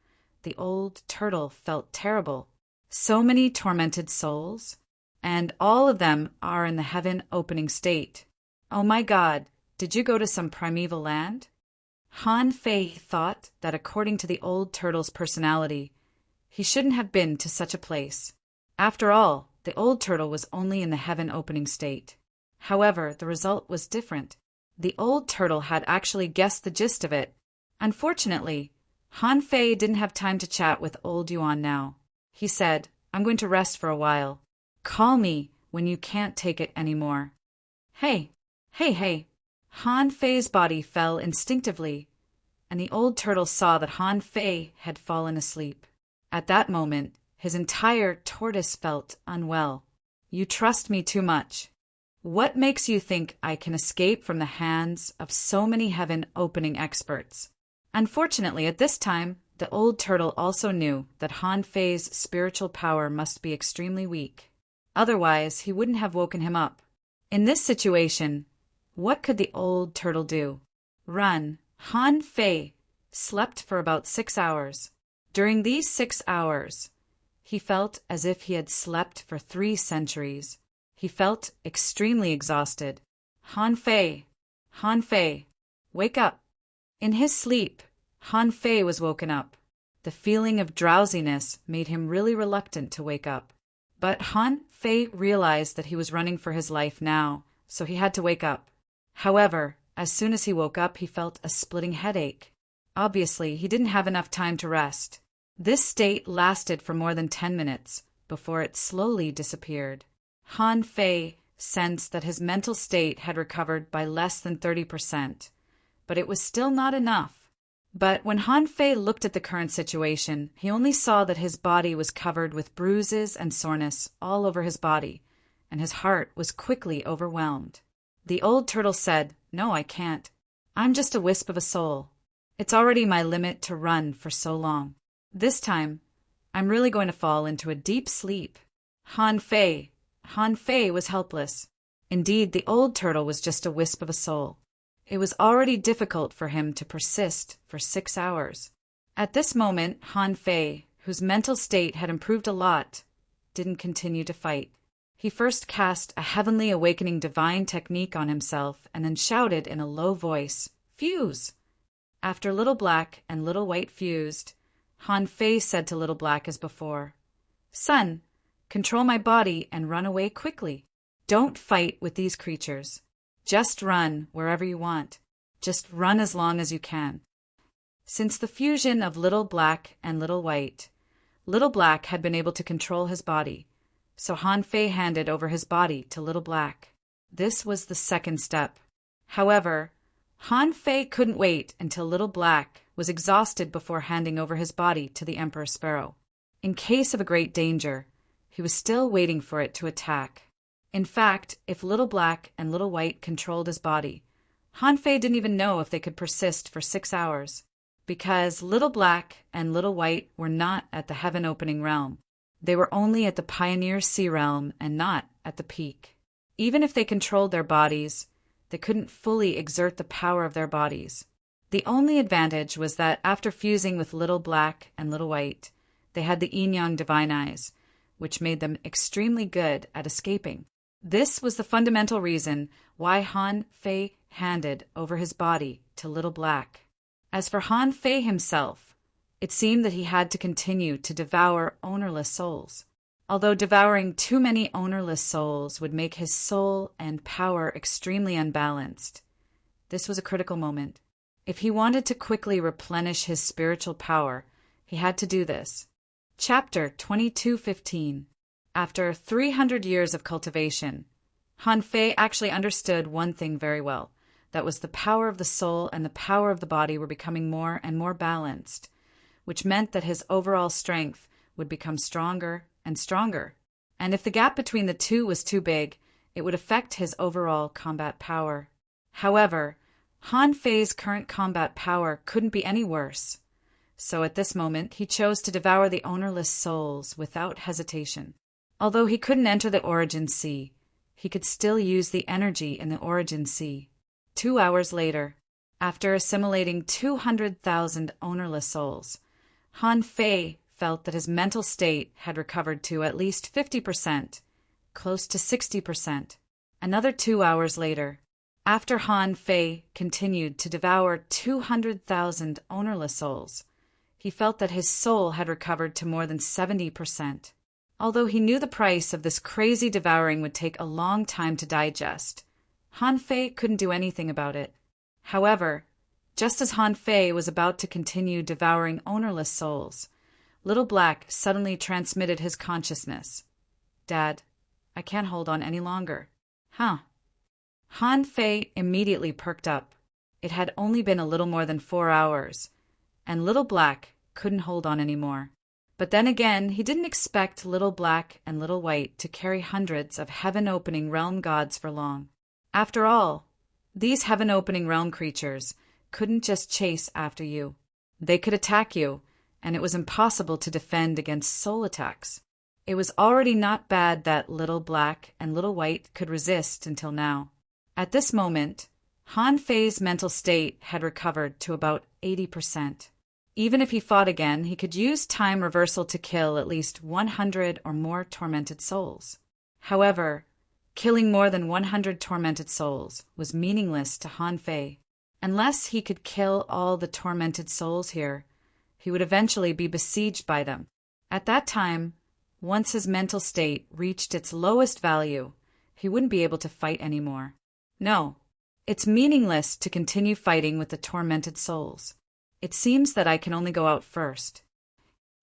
the old turtle felt terrible. So many tormented souls, and all of them are in the heaven-opening state. Oh my God, did you go to some primeval land? Han Fei thought that according to the old turtle's personality, he shouldn't have been to such a place. After all, the old turtle was only in the heaven-opening state. However, the result was different. The old turtle had actually guessed the gist of it. Unfortunately, Han Fei didn't have time to chat with old Yuan now. He said, "I'm going to rest for a while. Call me when you can't take it anymore." Hey! Han Fei's body fell instinctively, and the old turtle saw that Han Fei had fallen asleep. At that moment, his entire tortoise felt unwell. "You trust me too much. What makes you think I can escape from the hands of so many heaven-opening experts? Unfortunately, at this time, the old turtle also knew that Han Fei's spiritual power must be extremely weak. Otherwise, he wouldn't have woken him up. In this situation, what could the old turtle do? Run. Han Fei slept for about 6 hours. During these 6 hours, he felt as if he had slept for 3 centuries. He felt extremely exhausted. Han Fei, wake up. In his sleep, Han Fei was woken up. The feeling of drowsiness made him really reluctant to wake up. But Han Fei realized that he was running for his life now, so he had to wake up. However, as soon as he woke up, he felt a splitting headache. Obviously, he didn't have enough time to rest. This state lasted for more than 10 minutes before it slowly disappeared. Han Fei sensed that his mental state had recovered by less than 30%, but it was still not enough. But when Han Fei looked at the current situation, he only saw that his body was covered with bruises and soreness all over his body, and his heart was quickly overwhelmed. The old turtle said, "No, I can't. I'm just a wisp of a soul. It's already my limit to run for so long. This time, I'm really going to fall into a deep sleep." Han Fei was helpless. Indeed, the old turtle was just a wisp of a soul. It was already difficult for him to persist for 6 hours. At this moment, Han Fei, whose mental state had improved a lot, didn't continue to fight. He first cast a heavenly awakening divine technique on himself and then shouted in a low voice, "Fuse!" After Little Black and Little White fused, Han Fei said to Little Black as before, "Sun, control my body and run away quickly. Don't fight with these creatures. Just run wherever you want. Just run as long as you can." Since the fusion of Little Black and Little White, Little Black had been able to control his body, so Han Fei handed over his body to Little Black. This was the second step. However, Han Fei couldn't wait until Little Black was exhausted before handing over his body to the Emperor Sparrow. In case of a great danger, he was still waiting for it to attack. In fact, if Little Black and Little White controlled his body, Han Fei didn't even know if they could persist for 6 hours, because Little Black and Little White were not at the heaven-opening realm. They were only at the Pioneer Sea realm and not at the peak. Even if they controlled their bodies, they couldn't fully exert the power of their bodies. The only advantage was that after fusing with Little Black and Little White, they had the Yin-Yang Divine Eyes, which made them extremely good at escaping. This was the fundamental reason why Han Fei handed over his body to Little Black. As for Han Fei himself, it seemed that he had to continue to devour ownerless souls. Although devouring too many ownerless souls would make his soul and power extremely unbalanced, this was a critical moment. If he wanted to quickly replenish his spiritual power, he had to do this. Chapter 22:15. After 300 years of cultivation, Han Fei actually understood one thing very well. That was the power of the soul and the power of the body were becoming more and more balanced, which meant that his overall strength would become stronger and stronger. And if the gap between the two was too big, it would affect his overall combat power. However, Han Fei's current combat power couldn't be any worse. So at this moment, he chose to devour the ownerless souls without hesitation. Although he couldn't enter the Origin Sea, he could still use the energy in the Origin Sea. 2 hours later, after assimilating 200,000 ownerless souls, Han Fei felt that his mental state had recovered to at least 50%, close to 60%. Another 2 hours later, after Han Fei continued to devour 200,000 ownerless souls, he felt that his soul had recovered to more than 70%. Although he knew the price of this crazy devouring would take a long time to digest, Han Fei couldn't do anything about it. However, just as Han Fei was about to continue devouring ownerless souls, Little Black suddenly transmitted his consciousness. "Dad, I can't hold on any longer." "Huh?" Han Fei immediately perked up. It had only been a little more than 4 hours, and Little Black couldn't hold on anymore. But then again, he didn't expect Little Black and Little White to carry hundreds of heaven-opening realm gods for long. After all, these heaven-opening realm creatures couldn't just chase after you. They could attack you, and it was impossible to defend against soul attacks. It was already not bad that Little Black and Little White could resist until now. At this moment, Han Fei's mental state had recovered to about 80%. Even if he fought again, he could use time reversal to kill at least 100 or more tormented souls. However, killing more than 100 tormented souls was meaningless to Han Fei. Unless he could kill all the tormented souls here, he would eventually be besieged by them. At that time, once his mental state reached its lowest value, he wouldn't be able to fight anymore. No, it's meaningless to continue fighting with the tormented souls. It seems that I can only go out first.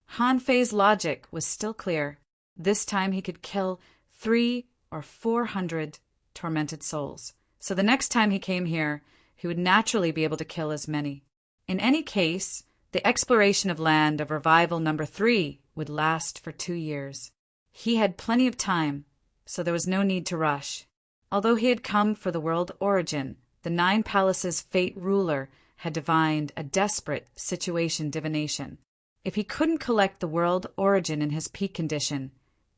Han Fei's logic was still clear. This time he could kill 300 or 400 tormented souls. So the next time he came here, he would naturally be able to kill as many. In any case, the exploration of land of revival number 3 would last for 2 years. He had plenty of time, so there was no need to rush. Although he had come for the world origin, the 9 Palaces' fate ruler had divined a desperate situation divination. If he couldn't collect the world origin in his peak condition,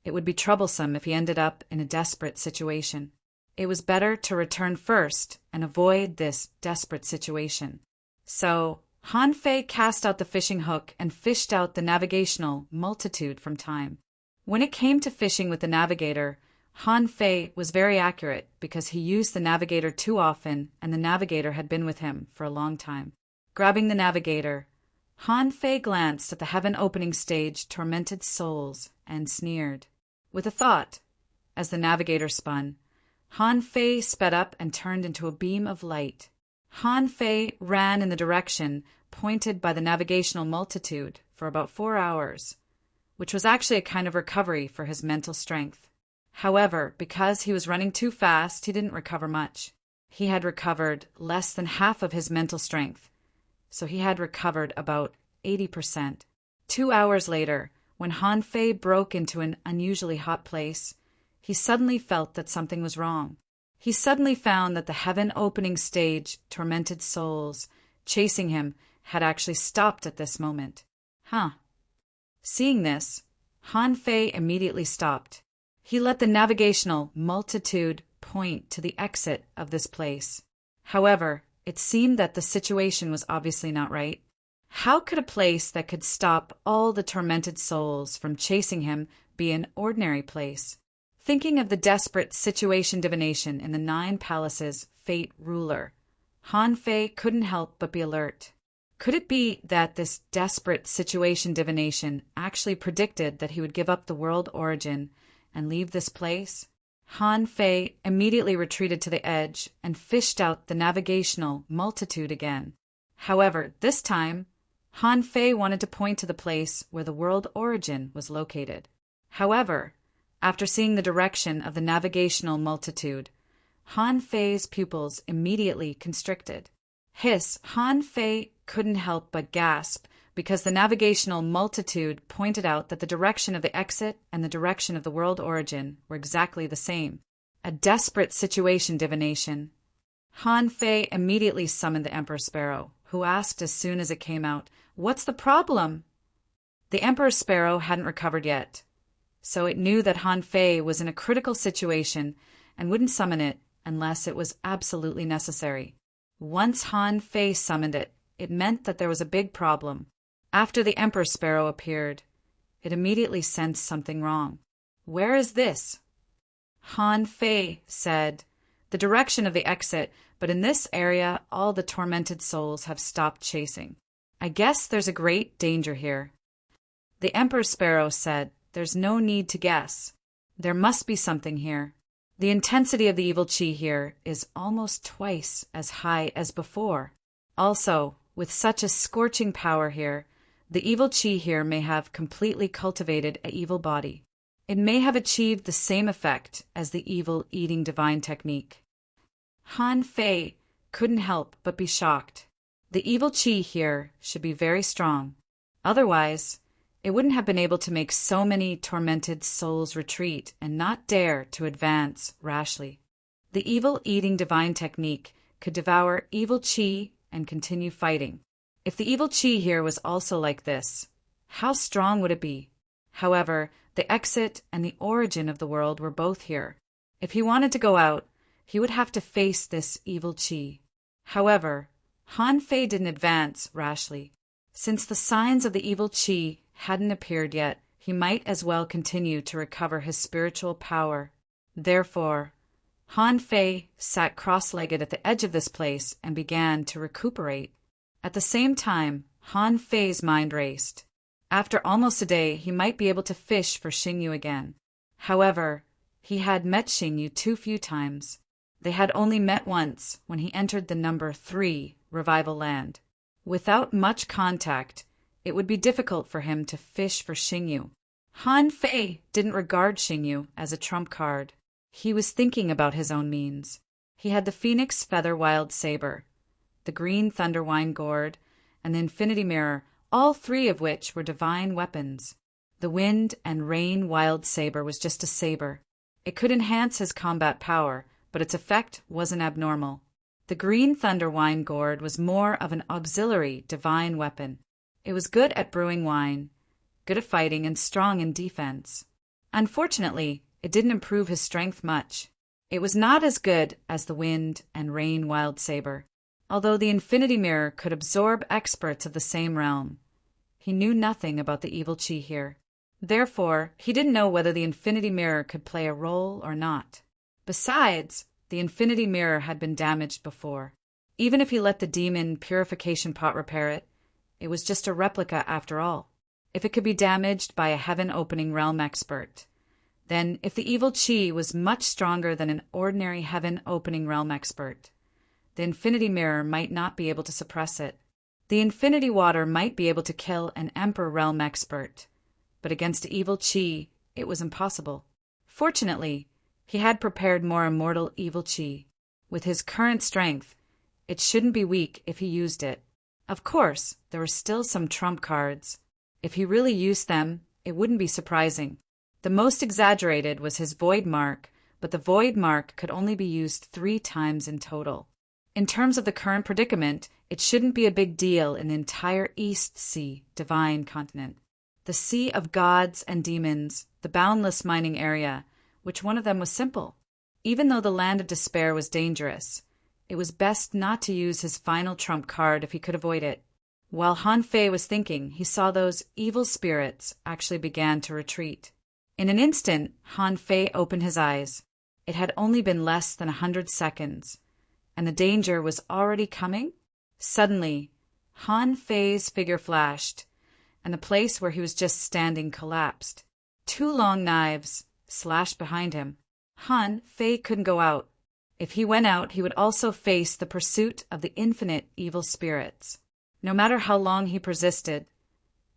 it would be troublesome if he ended up in a desperate situation. It was better to return first and avoid this desperate situation. So, Han Fei cast out the fishing hook and fished out the navigational multitude from time. When it came to fishing with the navigator, Han Fei was very accurate because he used the navigator too often and the navigator had been with him for a long time. Grabbing the navigator, Han Fei glanced at the heaven-opening stage tormented souls and sneered. With a thought, as the navigator spun, Han Fei sped up and turned into a beam of light. Han Fei ran in the direction pointed by the navigational multitude for about 4 hours, which was actually a kind of recovery for his mental strength. However, because he was running too fast, he didn't recover much. He had recovered less than half of his mental strength, so he had recovered about 80%. 2 hours later, when Han Fei broke into an unusually hot place, he suddenly felt that something was wrong. He suddenly found that the heaven-opening stage tormented souls chasing him had actually stopped at this moment. Seeing this, Han Fei immediately stopped. He let the navigational multitude point to the exit of this place. However, it seemed that the situation was obviously not right. How could a place that could stop all the tormented souls from chasing him be an ordinary place? Thinking of the desperate situation divination in the 9 Palaces' fate ruler, Han Fei couldn't help but be alert. Could it be that this desperate situation divination actually predicted that he would give up the world origin and leave this place? Han Fei immediately retreated to the edge and fished out the navigational multitude again. However, this time, Han Fei wanted to point to the place where the world origin was located. However, after seeing the direction of the navigational multitude, Han Fei's pupils immediately constricted. Han Fei couldn't help but gasp because the navigational multitude pointed out that the direction of the exit and the direction of the world origin were exactly the same. A desperate situation divination. Han Fei immediately summoned the Emperor Sparrow, who asked as soon as it came out, "What's the problem?" The Emperor Sparrow hadn't recovered yet, so it knew that Han Fei was in a critical situation and wouldn't summon it unless it was absolutely necessary. Once Han Fei summoned it, it meant that there was a big problem. After the Emperor Sparrow appeared, it immediately sensed something wrong. "Where is this?" Han Fei said, "The direction of the exit, but in this area all the tormented souls have stopped chasing. I guess there's a great danger here." The Emperor Sparrow said, "There's no need to guess. There must be something here. The intensity of the evil chi here is almost twice as high as before. Also, with such a scorching power here, the evil chi here may have completely cultivated an evil body. It may have achieved the same effect as the evil eating divine technique." Han Fei couldn't help but be shocked. The evil chi here should be very strong. Otherwise, it wouldn't have been able to make so many tormented souls retreat and not dare to advance rashly. The evil eating divine technique could devour evil chi and continue fighting. If the evil chi here was also like this, how strong would it be? However, the exit and the origin of the world were both here. If he wanted to go out, he would have to face this evil chi. However, Han Fei didn't advance rashly. Since the signs of the evil chi hadn't appeared yet, he might as well continue to recover his spiritual power. Therefore, Han Fei sat cross-legged at the edge of this place and began to recuperate. At the same time, Han Fei's mind raced. After almost a day, he might be able to fish for Xingyu again. However, he had met Xingyu too few times. They had only met once when he entered the number 3 Revival Land. Without much contact, it would be difficult for him to fish for Xingyu. Han Fei didn't regard Xingyu as a trump card. He was thinking about his own means. He had the Phoenix Feather Wild Saber, the Green Thunderwine Gourd, and the Infinity Mirror, all 3 of which were divine weapons. The Wind and Rain Wild Saber was just a saber. It could enhance his combat power, but its effect wasn't abnormal. The Green Thunderwine Gourd was more of an auxiliary divine weapon. It was good at brewing wine, good at fighting, and strong in defense. Unfortunately, it didn't improve his strength much. It was not as good as the Wind and Rain Wild Saber. Although the Infinity Mirror could absorb experts of the same realm, he knew nothing about the evil chi here. Therefore, he didn't know whether the Infinity Mirror could play a role or not. Besides, the Infinity Mirror had been damaged before. Even if he let the demon purification pot repair it, it was just a replica after all. If it could be damaged by a heaven-opening realm expert, then if the evil chi was much stronger than an ordinary heaven-opening realm expert, the Infinity Mirror might not be able to suppress it. The Infinity Water might be able to kill an Emperor realm expert, but against evil chi, it was impossible. Fortunately, he had prepared more immortal evil chi. With his current strength, it shouldn't be weak if he used it. Of course, there were still some trump cards. If he really used them, it wouldn't be surprising. The most exaggerated was his Void Mark, but the Void Mark could only be used 3 times in total. In terms of the current predicament, it shouldn't be a big deal in the entire East Sea divine continent. The sea of gods and demons, the boundless mining area, which one of them was simple? Even though the Land of Despair was dangerous, it was best not to use his final trump card if he could avoid it. While Han Fei was thinking, he saw those evil spirits actually began to retreat. In an instant, Han Fei opened his eyes. It had only been less than 100 seconds, and the danger was already coming? Suddenly, Han Fei's figure flashed, and the place where he was just standing collapsed. 2 long knives slashed behind him. Han Fei couldn't go out. If he went out, he would also face the pursuit of the infinite evil spirits. No matter how long he persisted,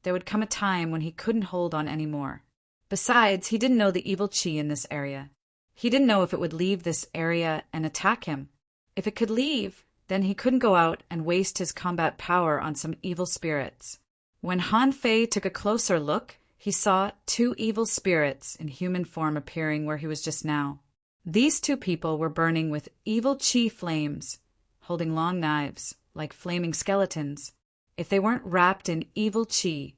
there would come a time when he couldn't hold on anymore. Besides, he didn't know the evil chi in this area. He didn't know if it would leave this area and attack him. If it could leave, then he couldn't go out and waste his combat power on some evil spirits. When Han Fei took a closer look, he saw 2 evil spirits in human form appearing where he was just now. These 2 people were burning with evil chi flames, holding long knives, like flaming skeletons. If they weren't wrapped in evil chi,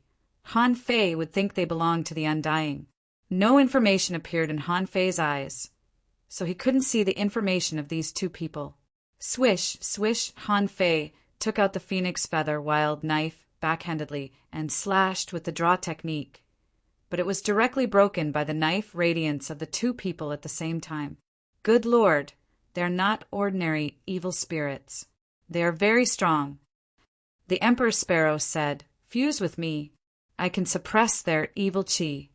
Han Fei would think they belonged to the Undying. No information appeared in Han Fei's eyes, so he couldn't see the information of these 2 people. Swish, swish, Han Fei took out the Phoenix Feather Wild knife backhandedly and slashed with the draw technique. But it was directly broken by the knife radiance of the 2 people at the same time. Good Lord, they are not ordinary evil spirits. They are very strong. The Emperor Sparrow said, "Fuse with me. I can suppress their evil chi."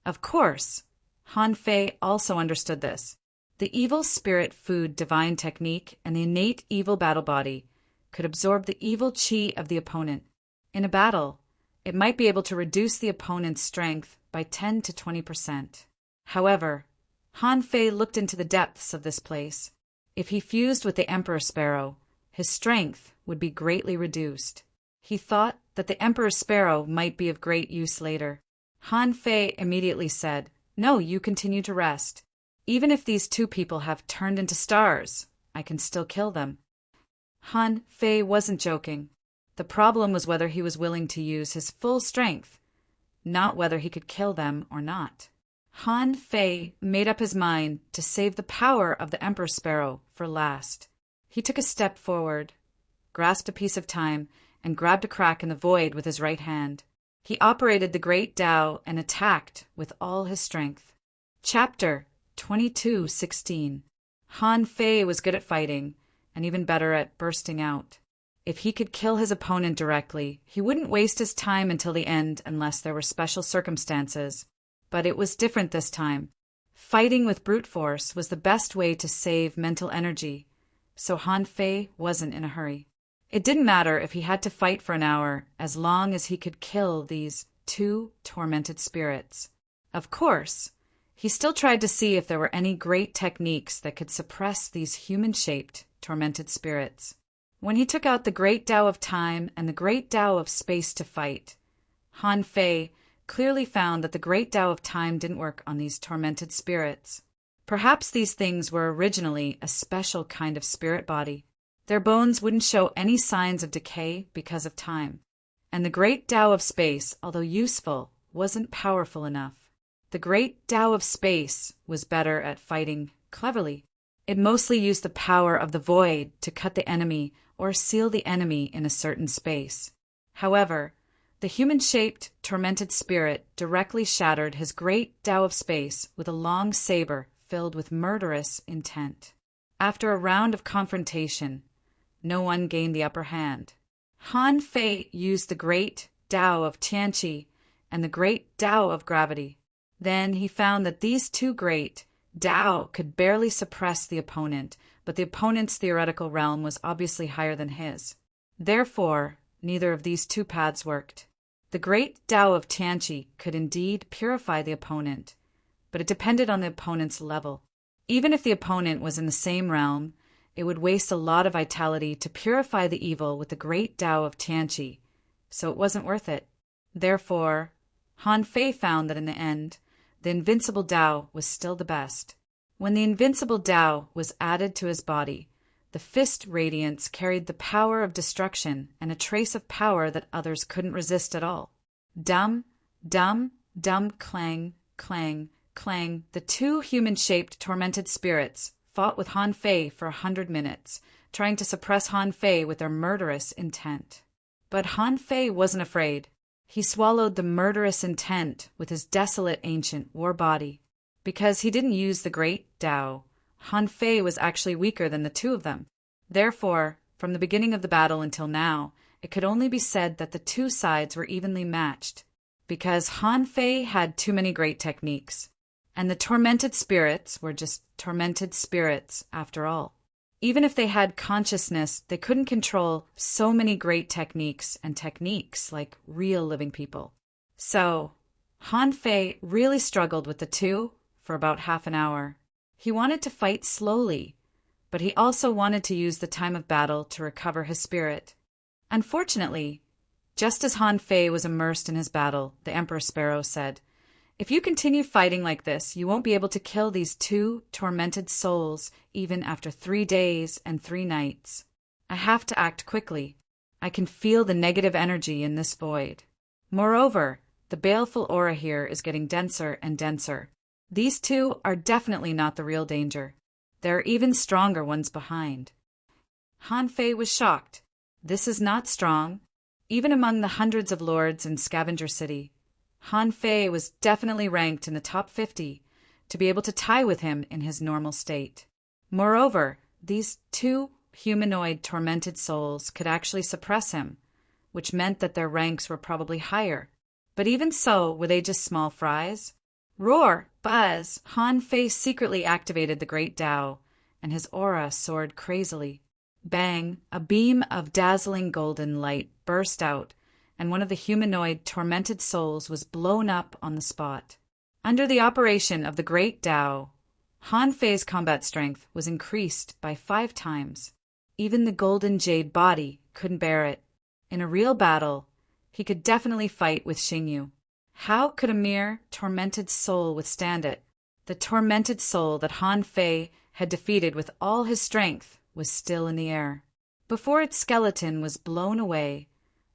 Of course, Han Fei also understood this. The evil spirit food divine technique and the innate evil battle body could absorb the evil chi of the opponent. In a battle, it might be able to reduce the opponent's strength by 10 to 20%. However, Han Fei looked into the depths of this place. If he fused with the Emperor Sparrow, his strength would be greatly reduced. He thought that the Emperor's sparrow might be of great use later. Han Fei immediately said, "No, you continue to rest. Even if these two people have turned into stars, I can still kill them." Han Fei wasn't joking. The problem was whether he was willing to use his full strength, not whether he could kill them or not. Han Fei made up his mind to save the power of the Emperor Sparrow for last. He took a step forward, grasped a piece of time, and grabbed a crack in the void with his right hand. He operated the great Tao and attacked with all his strength. Chapter 22:16. Han Fei was good at fighting, and even better at bursting out. If he could kill his opponent directly, he wouldn't waste his time until the end unless there were special circumstances. But it was different this time. Fighting with brute force was the best way to save mental energy, so Han Fei wasn't in a hurry. It didn't matter if he had to fight for an hour, as long as he could kill these two tormented spirits. Of course, he still tried to see if there were any great techniques that could suppress these human-shaped, tormented spirits. When he took out the great Tao of time and the great Tao of space to fight, Han Fei clearly found that the great Tao of time didn't work on these tormented spirits. Perhaps these things were originally a special kind of spirit body. Their bones wouldn't show any signs of decay because of time. And the great Tao of space, although useful, wasn't powerful enough. The great Tao of space was better at fighting cleverly. It mostly used the power of the void to cut the enemy or seal the enemy in a certain space. However, the human-shaped, tormented spirit directly shattered his great Tao of space with a long saber filled with murderous intent. After a round of confrontation, no one gained the upper hand. Han Fei used the great Tao of Tianqi and the great Tao of gravity. Then he found that these two great Tao could barely suppress the opponent, but the opponent's theoretical realm was obviously higher than his. Therefore, neither of these two paths worked. The great Tao of Tianqi could indeed purify the opponent, but it depended on the opponent's level. Even if the opponent was in the same realm, it would waste a lot of vitality to purify the evil with the great Tao of Tianqi, so it wasn't worth it. Therefore, Han Fei found that in the end, the invincible Tao was still the best. When the invincible Tao was added to his body, the fist radiance carried the power of destruction and a trace of power that others couldn't resist at all. Dum, dum, dum, clang, clang, clang, the two human-shaped tormented spirits fought with Han Fei for 100 minutes, trying to suppress Han Fei with their murderous intent. But Han Fei wasn't afraid. He swallowed the murderous intent with his desolate ancient war body. Because he didn't use the great Tao, Han Fei was actually weaker than the two of them. Therefore, from the beginning of the battle until now, it could only be said that the two sides were evenly matched, because Han Fei had too many great techniques, and the tormented spirits were just tormented spirits after all. Even if they had consciousness, they couldn't control so many great techniques like real living people. So, Han Fei really struggled with the two for about half an hour. He wanted to fight slowly, but he also wanted to use the time of battle to recover his spirit. Unfortunately, just as Han Fei was immersed in his battle, the Emperor Sparrow said, "If you continue fighting like this, you won't be able to kill these two tormented souls even after 3 days and 3 nights. I have to act quickly. I can feel the negative energy in this void. Moreover, the baleful aura here is getting denser and denser. These two are definitely not the real danger. There are even stronger ones behind." Han Fei was shocked. This is not strong. Even among the hundreds of lords in Scavenger City, Han Fei was definitely ranked in the top 50 to be able to tie with him in his normal state. Moreover, these two humanoid tormented souls could actually suppress him, which meant that their ranks were probably higher. But even so, were they just small fries? Roar! Buzz! Han Fei secretly activated the great Tao, and his aura soared crazily. Bang! A beam of dazzling golden light burst out, and one of the humanoid tormented souls was blown up on the spot. Under the operation of the great Tao, Han Fei's combat strength was increased by 5 times. Even the golden jade body couldn't bear it. In a real battle, He could definitely fight with Xingyu. How could a mere tormented soul withstand it? The tormented soul that Han Fei had defeated with all his strength was still in the air. Before its skeleton was blown away,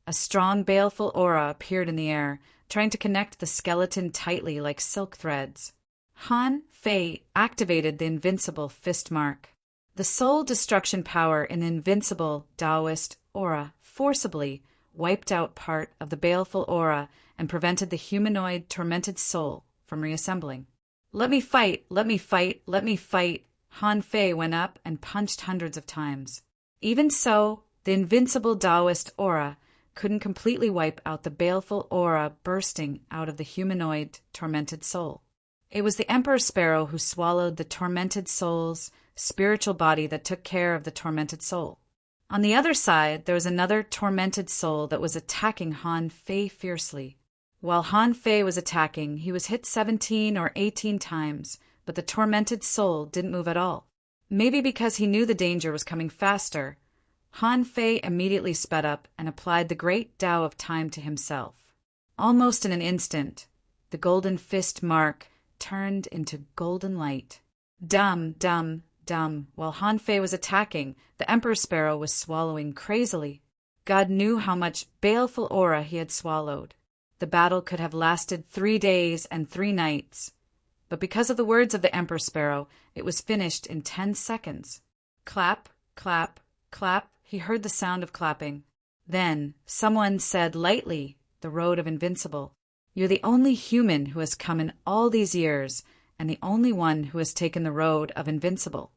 a strong, baleful aura appeared in the air, trying to connect the skeleton tightly like silk threads. Han Fei activated the invincible fist mark. The soul destruction power in the invincible Taoist aura forcibly wiped out part of the baleful aura and prevented the humanoid tormented soul from reassembling. Let me fight, let me fight, let me fight. Han Fei went up and punched hundreds of times. Even so, the invincible Taoist aura couldn't completely wipe out the baleful aura bursting out of the humanoid tormented soul. It was the Emperor Sparrow who swallowed the tormented soul's spiritual body that took care of the tormented soul. On the other side, there was another tormented soul that was attacking Han Fei fiercely. While Han Fei was attacking, he was hit 17 or 18 times, but the tormented soul didn't move at all. Maybe because he knew the danger was coming faster, Han Fei immediately sped up and applied the great Tao of time to himself. Almost in an instant, the golden fist mark turned into golden light. Dum, dum, dum. While Han Fei was attacking, the Emperor Sparrow was swallowing crazily. God knew how much baleful aura he had swallowed. The battle could have lasted 3 days and 3 nights. But because of the words of the Emperor Sparrow, it was finished in 10 seconds. Clap, clap, clap. He heard the sound of clapping. Then someone said lightly, "The road of invincible. You're the only human who has come in all these years, and the only one who has taken the road of invincible."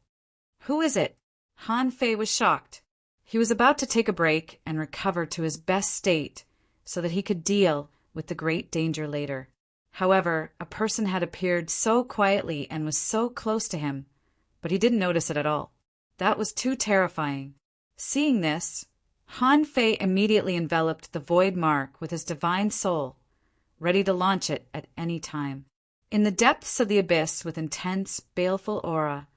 Who is it? Han Fei was shocked. He was about to take a break and recover to his best state so that he could deal with the great danger later. However, a person had appeared so quietly and was so close to him, but he didn't notice it at all. That was too terrifying. Seeing this, Han Fei immediately enveloped the void mark with his divine soul, ready to launch it at any time. In the depths of the abyss with intense, baleful aura,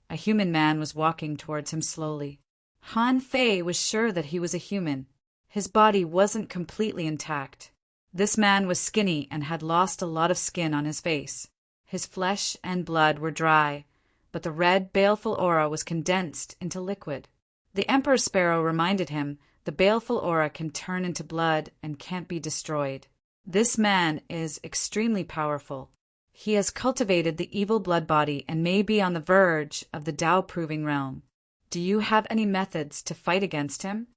a human man was walking towards him slowly. Han Fei was sure that he was a human. His body wasn't completely intact. This man was skinny and had lost a lot of skin on his face. His flesh and blood were dry, but the red, baleful aura was condensed into liquid. The Emperor Sparrow reminded him the baleful aura can turn into blood and can't be destroyed. This man is extremely powerful. He has cultivated the evil blood body and may be on the verge of the Tao-proving realm. Do you have any methods to fight against him?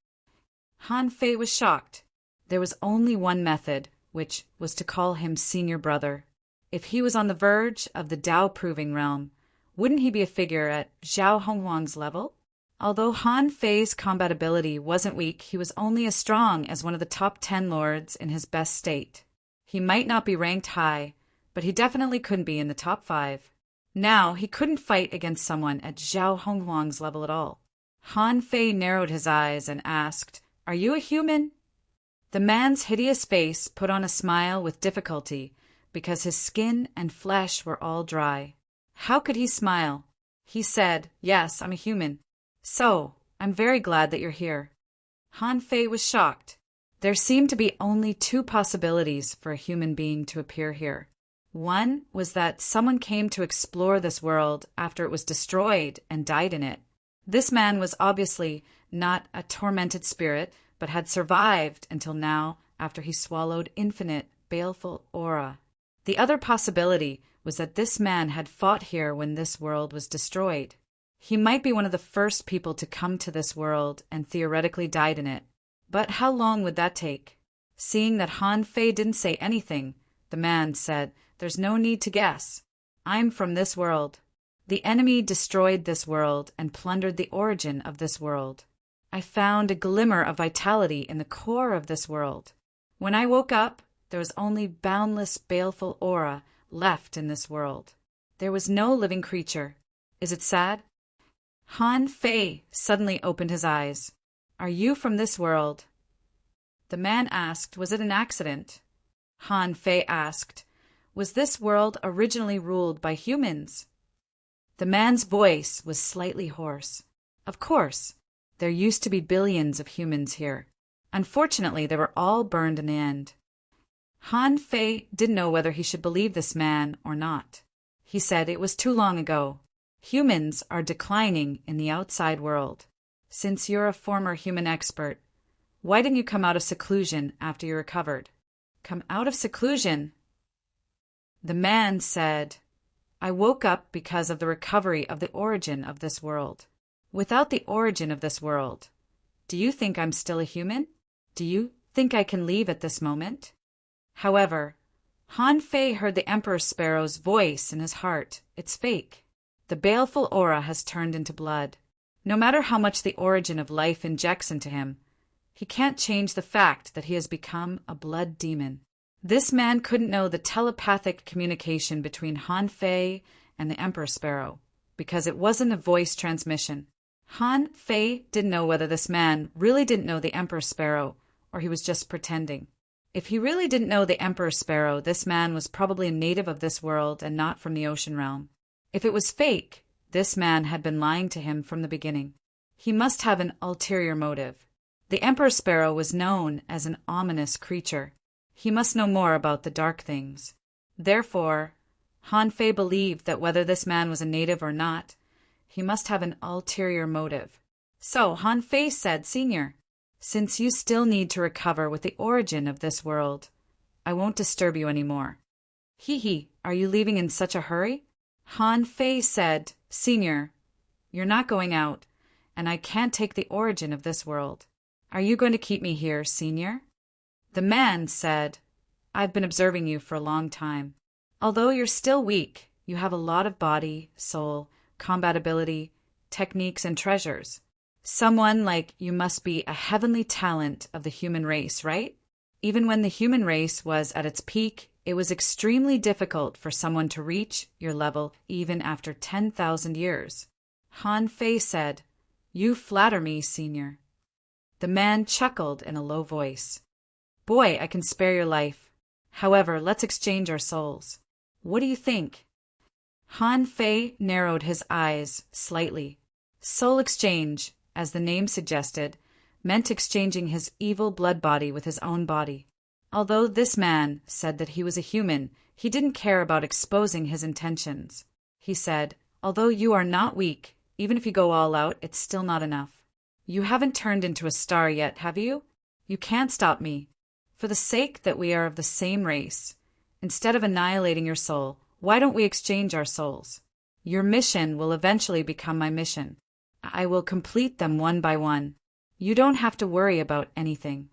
Han Fei was shocked. There was only one method, which was to call him senior brother. If he was on the verge of the Tao-proving realm, wouldn't he be a figure at Zhao Hongwang's level? Although Han Fei's combat ability wasn't weak, he was only as strong as one of the top 10 lords in his best state. He might not be ranked high, but he definitely couldn't be in the top 5. Now, he couldn't fight against someone at Zhao Hongwang's level at all. Han Fei narrowed his eyes and asked, "Are you a human?" The man's hideous face put on a smile with difficulty because his skin and flesh were all dry. How could he smile? He said, "Yes, I'm a human." "So, I'm very glad that you're here." Han Fei was shocked. There seemed to be only 2 possibilities for a human being to appear here. One was that someone came to explore this world after it was destroyed and died in it. This man was obviously not a tormented spirit, but had survived until now after he swallowed infinite, baleful aura. The other possibility was that this man had fought here when this world was destroyed. He might be one of the first people to come to this world and theoretically died in it. But how long would that take? Seeing that Han Fei didn't say anything, the man said, "There's no need to guess. I'm from this world. The enemy destroyed this world and plundered the origin of this world. I found a glimmer of vitality in the core of this world. When I woke up, there was only boundless, baleful aura left in this world. There was no living creature. Is it sad?" Han Fei suddenly opened his eyes. "Are you from this world?" The man asked, "Was it an accident?" Han Fei asked, "Was this world originally ruled by humans?" The man's voice was slightly hoarse. "Of course. There used to be billions of humans here. Unfortunately, they were all burned in the end. Han Fei didn't know whether he should believe this man or not. He said it was too long ago. Humans are declining in the outside world. Since you're a former human expert, why didn't you come out of seclusion after you recovered? Come out of seclusion? The man said, I woke up because of the recovery of the origin of this world. Without the origin of this world, do you think I'm still a human? Do you think I can leave at this moment? However, Han Fei heard the Emperor Sparrow's voice in his heart. It's fake. The baleful aura has turned into blood. No matter how much the origin of life injects into him, he can't change the fact that he has become a blood demon. This man couldn't know the telepathic communication between Han Fei and the Emperor Sparrow, because it wasn't a voice transmission. Han Fei didn't know whether this man really didn't know the Emperor Sparrow, or he was just pretending. If he really didn't know the Emperor Sparrow, this man was probably a native of this world and not from the ocean realm. If it was fake, this man had been lying to him from the beginning. He must have an ulterior motive. The Emperor Sparrow was known as an ominous creature. He must know more about the dark things. Therefore, Han Fei believed that whether this man was a native or not, he must have an ulterior motive. So Han Fei said, Senior, since you still need to recover with the origin of this world, I won't disturb you anymore. Hee, are you leaving in such a hurry? Han Fei said, Senior, you're not going out, and I can't take the origin of this world. Are you going to keep me here, Senior? The man said, I've been observing you for a long time. Although you're still weak, you have a lot of body, soul, combat ability, techniques, and treasures. Someone like you must be a heavenly talent of the human race, right? Even when the human race was at its peak, it was extremely difficult for someone to reach your level even after 10,000 years. Han Fei said, You flatter me, Senior. The man chuckled in a low voice. Boy, I can spare your life. However, let's exchange our souls. What do you think? Han Fei narrowed his eyes slightly. Soul exchange, as the name suggested, meant exchanging his evil blood body with his own body. Although this man said that he was a human, he didn't care about exposing his intentions. He said, Although you are not weak, even if you go all out, it's still not enough. You haven't turned into a star yet, have you? You can't stop me. For the sake that we are of the same race, instead of annihilating your soul, why don't we exchange our souls? Your mission will eventually become my mission. I will complete them one by one. You don't have to worry about anything.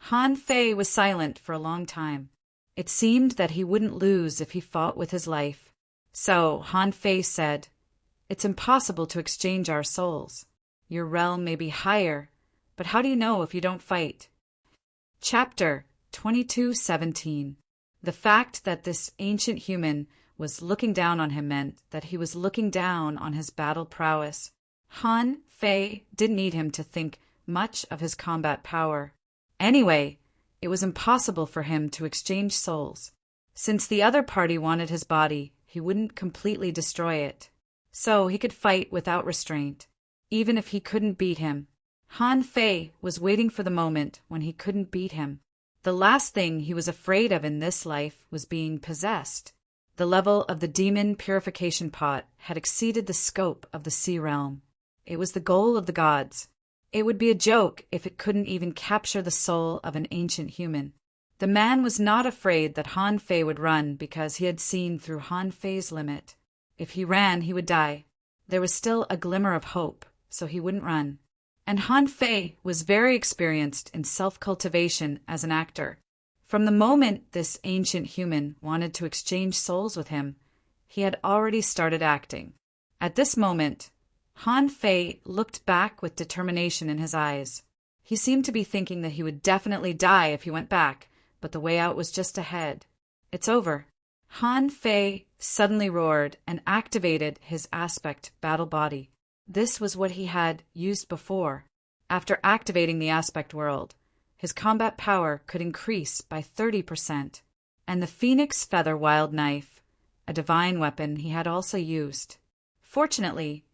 Han Fei was silent for a long time. It seemed that he wouldn't lose if he fought with his life. So Han Fei said, It's impossible to exchange our souls. Your realm may be higher, but how do you know if you don't fight? Chapter 22:17. The fact that this ancient human was looking down on him meant that he was looking down on his battle prowess. Han Fei didn't need him to think much of his combat power. Anyway, it was impossible for him to exchange souls. Since the other party wanted his body, he wouldn't completely destroy it. So he could fight without restraint, even if he couldn't beat him. Han Fei was waiting for the moment when he couldn't beat him. The last thing he was afraid of in this life was being possessed. The level of the demon purification pot had exceeded the scope of the sea realm. It was the goal of the gods. It would be a joke if it couldn't even capture the soul of an ancient human. The man was not afraid that Han Fei would run because he had seen through Han Fei's limit. If he ran, he would die. There was still a glimmer of hope, so he wouldn't run. And Han Fei was very experienced in self-cultivation as an actor. From the moment this ancient human wanted to exchange souls with him, he had already started acting. At this moment, Han Fei looked back with determination in his eyes. He seemed to be thinking that he would definitely die if he went back, but the way out was just ahead. It's over. Han Fei suddenly roared and activated his aspect battle body. This was what he had used before. After activating the aspect world, his combat power could increase by 30%, and the Phoenix Feather Wild Knife, a divine weapon, he had also used. Fortunately,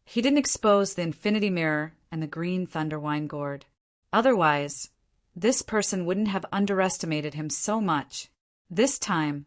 he didn't expose the Infinity Mirror and the Green Thunder Wine Gourd. Otherwise, this person wouldn't have underestimated him so much. This time,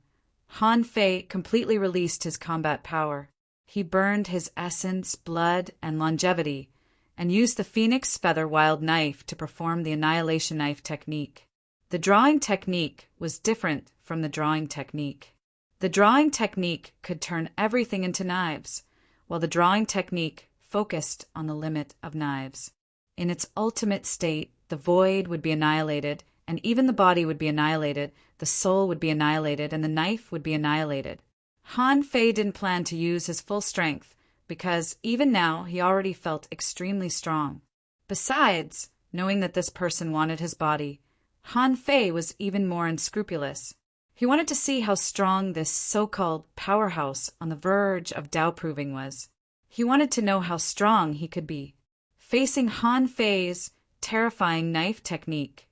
Han Fei completely released his combat power. He burned his essence, blood, and longevity, and used the phoenix feather wild knife to perform the annihilation knife technique. The drawing technique was different from the drawing technique. The drawing technique could turn everything into knives, while the drawing technique focused on the limit of knives. In its ultimate state, the void would be annihilated, and even the body would be annihilated, the soul would be annihilated, and the knife would be annihilated. Han Fei didn't plan to use his full strength, because even now he already felt extremely strong. Besides, knowing that this person wanted his body, Han Fei was even more unscrupulous. He wanted to see how strong this so-called powerhouse on the verge of Tao proving was. He wanted to know how strong he could be. Facing Han Fei's terrifying knife technique,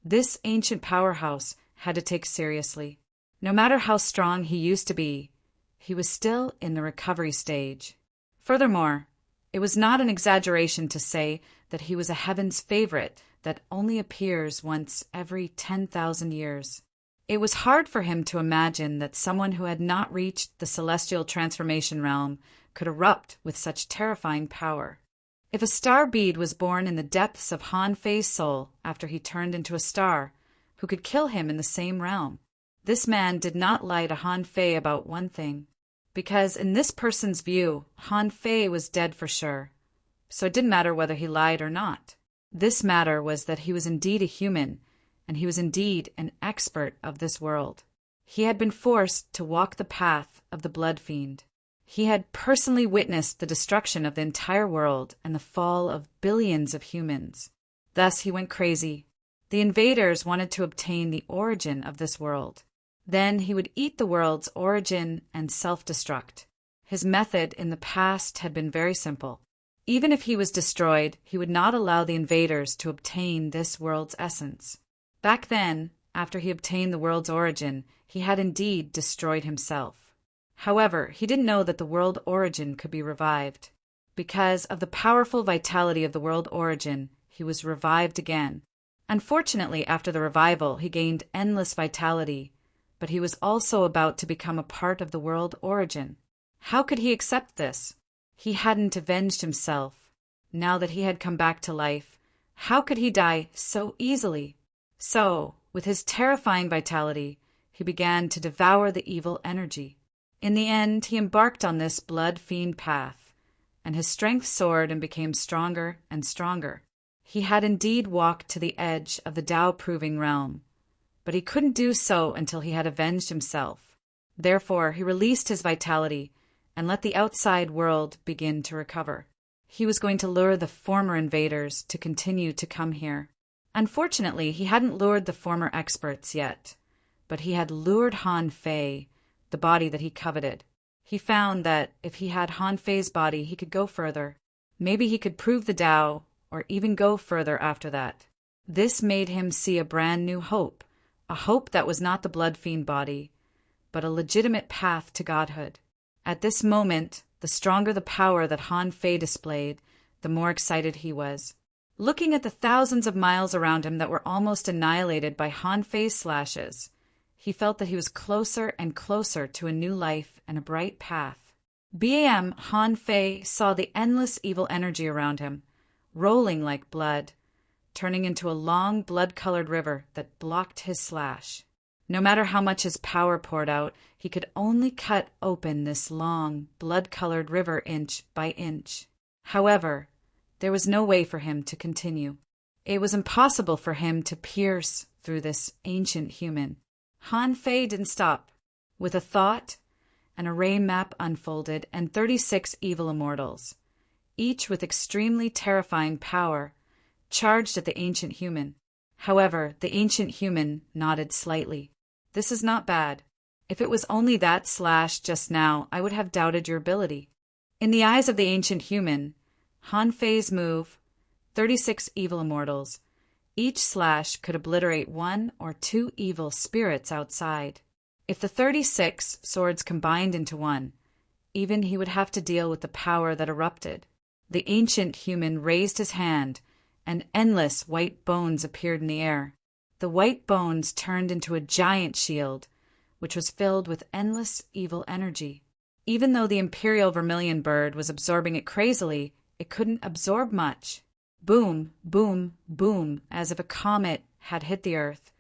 this ancient powerhouse had to take seriously. No matter how strong he used to be, he was still in the recovery stage. Furthermore, it was not an exaggeration to say that he was a heaven's favorite that only appears once every 10,000 years. It was hard for him to imagine that someone who had not reached the celestial transformation realm could erupt with such terrifying power. If a star bead was born in the depths of Han Fei's soul after he turned into a star, who could kill him in the same realm? This man did not lie to Han Fei about one thing, because in this person's view, Han Fei was dead for sure, so it didn't matter whether he lied or not. This matter was that he was indeed a human, and he was indeed an expert of this world. He had been forced to walk the path of the blood fiend. He had personally witnessed the destruction of the entire world and the fall of billions of humans. Thus he went crazy. The invaders wanted to obtain the origin of this world. Then he would eat the world's origin and self-destruct. His method in the past had been very simple. Even if he was destroyed, he would not allow the invaders to obtain this world's essence. Back then, after he obtained the world's origin, he had indeed destroyed himself. However, he didn't know that the world origin could be revived. Because of the powerful vitality of the world origin, he was revived again. Unfortunately, after the revival, he gained endless vitality, but he was also about to become a part of the world origin. How could he accept this? He hadn't avenged himself. Now that he had come back to life, how could he die so easily? So, with his terrifying vitality, he began to devour the evil energy. In the end, he embarked on this blood fiend path, and his strength soared and became stronger and stronger. He had indeed walked to the edge of the Tao-proving realm, but he couldn't do so until he had avenged himself. Therefore, he released his vitality and let the outside world begin to recover. He was going to lure the former invaders to continue to come here. Unfortunately, he hadn't lured the former experts yet, but he had lured Han Fei, the body that he coveted. He found that if he had Han Fei's body, he could go further. Maybe he could prove the Tao, or even go further after that. This made him see a brand new hope, a hope that was not the blood fiend body, but a legitimate path to godhood. At this moment, the stronger the power that Han Fei displayed, the more excited he was. Looking at the thousands of miles around him that were almost annihilated by Han Fei's slashes, he felt that he was closer and closer to a new life and a bright path. BAM, Han Fei saw the endless evil energy around him, rolling like blood, turning into a long blood-colored river that blocked his slash. No matter how much his power poured out, he could only cut open this long, blood-colored river inch by inch. However, there was no way for him to continue. It was impossible for him to pierce through this ancient human. Han Fei didn't stop. With a thought, an array map unfolded and 36 evil immortals, each with extremely terrifying power, charged at the ancient human. However, the ancient human nodded slightly. This is not bad. If it was only that slash just now, I would have doubted your ability. In the eyes of the ancient human, Han Fei's move, 36 evil immortals, each slash could obliterate 1 or 2 evil spirits outside. If the 36 swords combined into one, even he would have to deal with the power that erupted. The ancient human raised his hand, and endless white bones appeared in the air. the white bones turned into a giant shield, which was filled with endless evil energy. Even though the imperial vermilion bird was absorbing it crazily, it couldn't absorb much. Boom, boom, boom, as if a comet had hit the earth.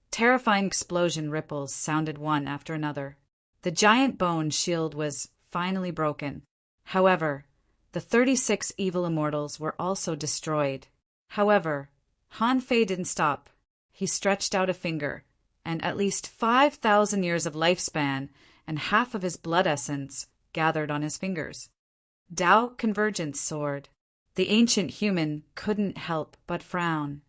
Terrifying explosion ripples sounded one after another. The giant bone shield was finally broken. However, the 36 evil immortals were also destroyed. However, Han Fei didn't stop. He stretched out a finger, and at least 5,000 years of lifespan and half of his blood essence gathered on his fingers. Tao Convergence Sword. The ancient human couldn't help but frown.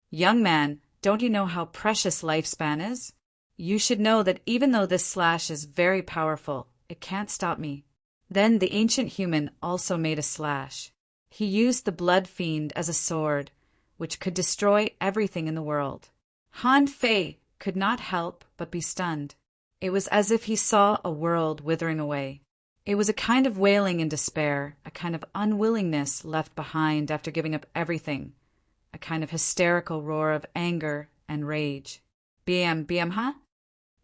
Young man, don't you know how precious lifespan is? You should know that even though this slash is very powerful, it can't stop me. Then the ancient human also made a slash. He used the blood fiend as a sword, which could destroy everything in the world. Han Fei could not help but be stunned. It was as if he saw a world withering away. It was a kind of wailing in despair, a kind of unwillingness left behind after giving up everything, a kind of hysterical roar of anger and rage. BM, huh?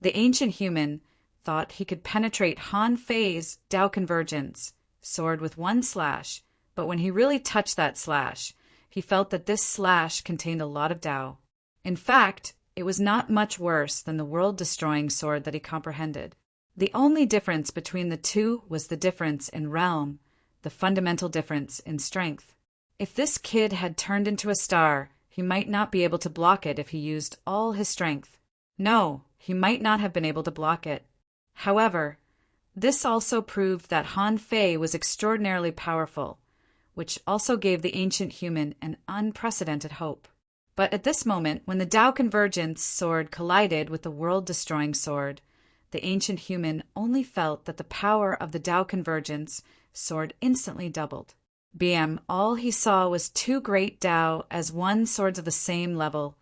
The ancient human thought he could penetrate Han Fei's Tao Convergence sword with one slash, but when he really touched that slash, he felt that this slash contained a lot of Tao. In fact, it was not much worse than the world-destroying sword that he comprehended. The only difference between the two was the difference in realm, the fundamental difference in strength. If this kid had turned into a star, he might not be able to block it if he used all his strength. No, he might not have been able to block it. However, this also proved that Han Fei was extraordinarily powerful, which also gave the ancient human an unprecedented hope. But at this moment, when the Tao Convergence sword collided with the world-destroying sword, the ancient human only felt that the power of the Tao Convergence sword instantly doubled. BM, all he saw was two great Tao as one swords of the same level,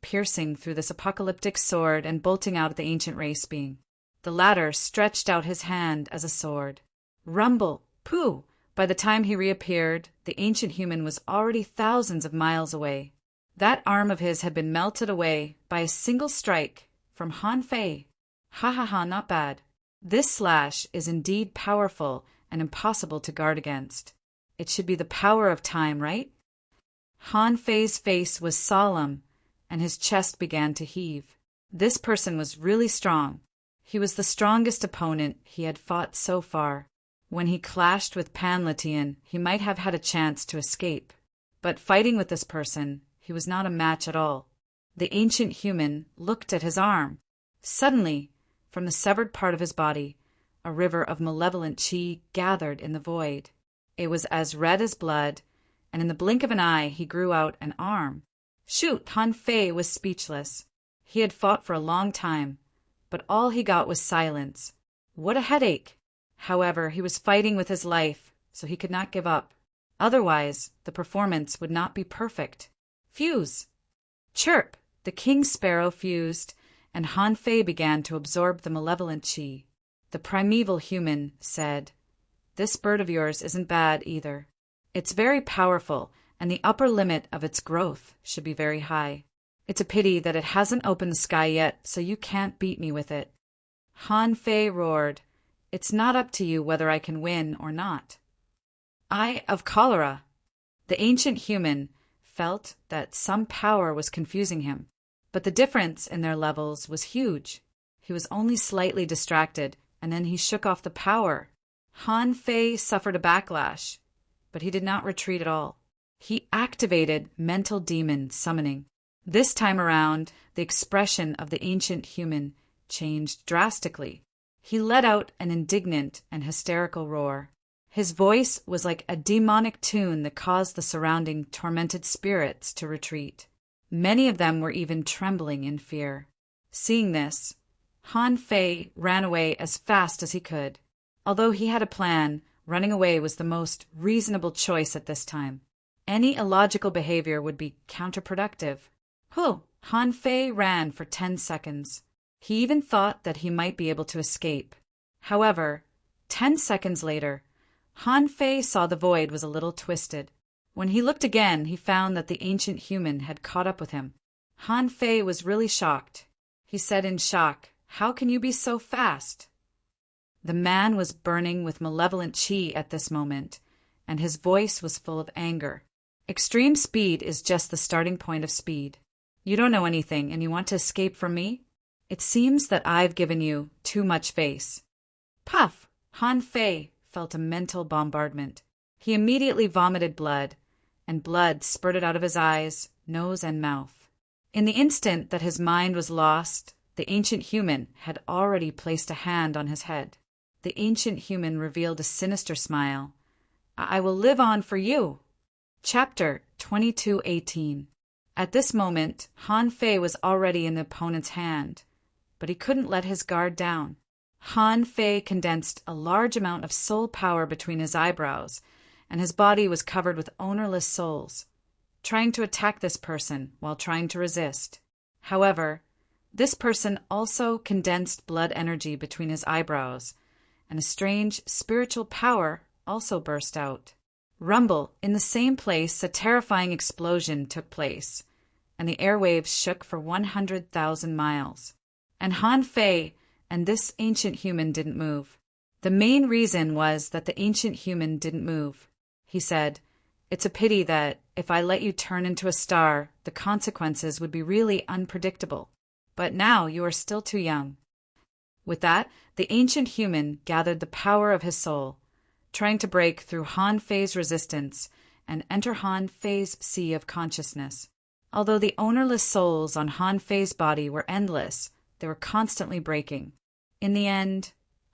piercing through this apocalyptic sword and bolting out at the ancient race being. The latter stretched out his hand as a sword. Rumble! Pooh! By the time he reappeared, the ancient human was already thousands of miles away. That arm of his had been melted away by a single strike from Han Fei. Ha ha ha, not bad. This slash is indeed powerful and impossible to guard against. It should be the power of time, right? Han Fei's face was solemn, and his chest began to heave. This person was really strong. He was the strongest opponent he had fought so far. When he clashed with Pan Latian, he might have had a chance to escape. But fighting with this person, he was not a match at all. The ancient human looked at his arm. Suddenly, from the severed part of his body, a river of malevolent chi gathered in the void. It was as red as blood, and in the blink of an eye he grew out an arm. Shoot! Han Fei was speechless. He had fought for a long time, but all he got was silence. What a headache! However, he was fighting with his life, so he could not give up. Otherwise, the performance would not be perfect. Fuse! Chirp! The king sparrow fused, and Han Fei began to absorb the malevolent chi. The primeval human said, "This bird of yours isn't bad either. It's very powerful, and the upper limit of its growth should be very high. It's a pity that it hasn't opened the sky yet, so you can't beat me with it." Han Fei roared, "It's not up to you whether I can win or not." Eye of cholera! The ancient human felt that some power was confusing him, but the difference in their levels was huge. He was only slightly distracted, and then he shook off the power. Han Fei suffered a backlash, but he did not retreat at all. He activated mental demon summoning. This time around, the expression of the ancient human changed drastically. He let out an indignant and hysterical roar. His voice was like a demonic tune that caused the surrounding tormented spirits to retreat. Many of them were even trembling in fear. Seeing this, Han Fei ran away as fast as he could. Although he had a plan, running away was the most reasonable choice at this time. Any illogical behavior would be counterproductive. Han Fei ran for 10 seconds. He even thought that he might be able to escape. However, 10 seconds later, Han Fei saw the void was a little twisted. When he looked again, he found that the ancient human had caught up with him. Han Fei was really shocked. He said in shock, "How can you be so fast?" The man was burning with malevolent qi at this moment, and his voice was full of anger. "Extreme speed is just the starting point of speed. You don't know anything and you want to escape from me? It seems that I've given you too much face." Puff! Han Fei felt a mental bombardment. He immediately vomited blood, and blood spurted out of his eyes, nose, and mouth. In the instant that his mind was lost, the ancient human had already placed a hand on his head. The ancient human revealed a sinister smile. "I will live on for you." Chapter 22:18. At this moment, Han Fei was already in the opponent's hand, but he couldn't let his guard down. Han Fei condensed a large amount of soul power between his eyebrows, and his body was covered with ownerless souls, trying to attack this person while trying to resist. However, this person also condensed blood energy between his eyebrows, and a strange spiritual power also burst out. Rumble! In the same place, a terrifying explosion took place, and the airwaves shook for 100,000 miles. And Han Fei and this ancient human didn't move. The main reason was that the ancient human didn't move. He said, "It's a pity that, if I let you turn into a star, the consequences would be really unpredictable. But now you are still too young." With that, the ancient human gathered the power of his soul, trying to break through Han Fei's resistance and enter Han Fei's sea of consciousness. Although the ownerless souls on Han Fei's body were endless, they were constantly breaking. In the end,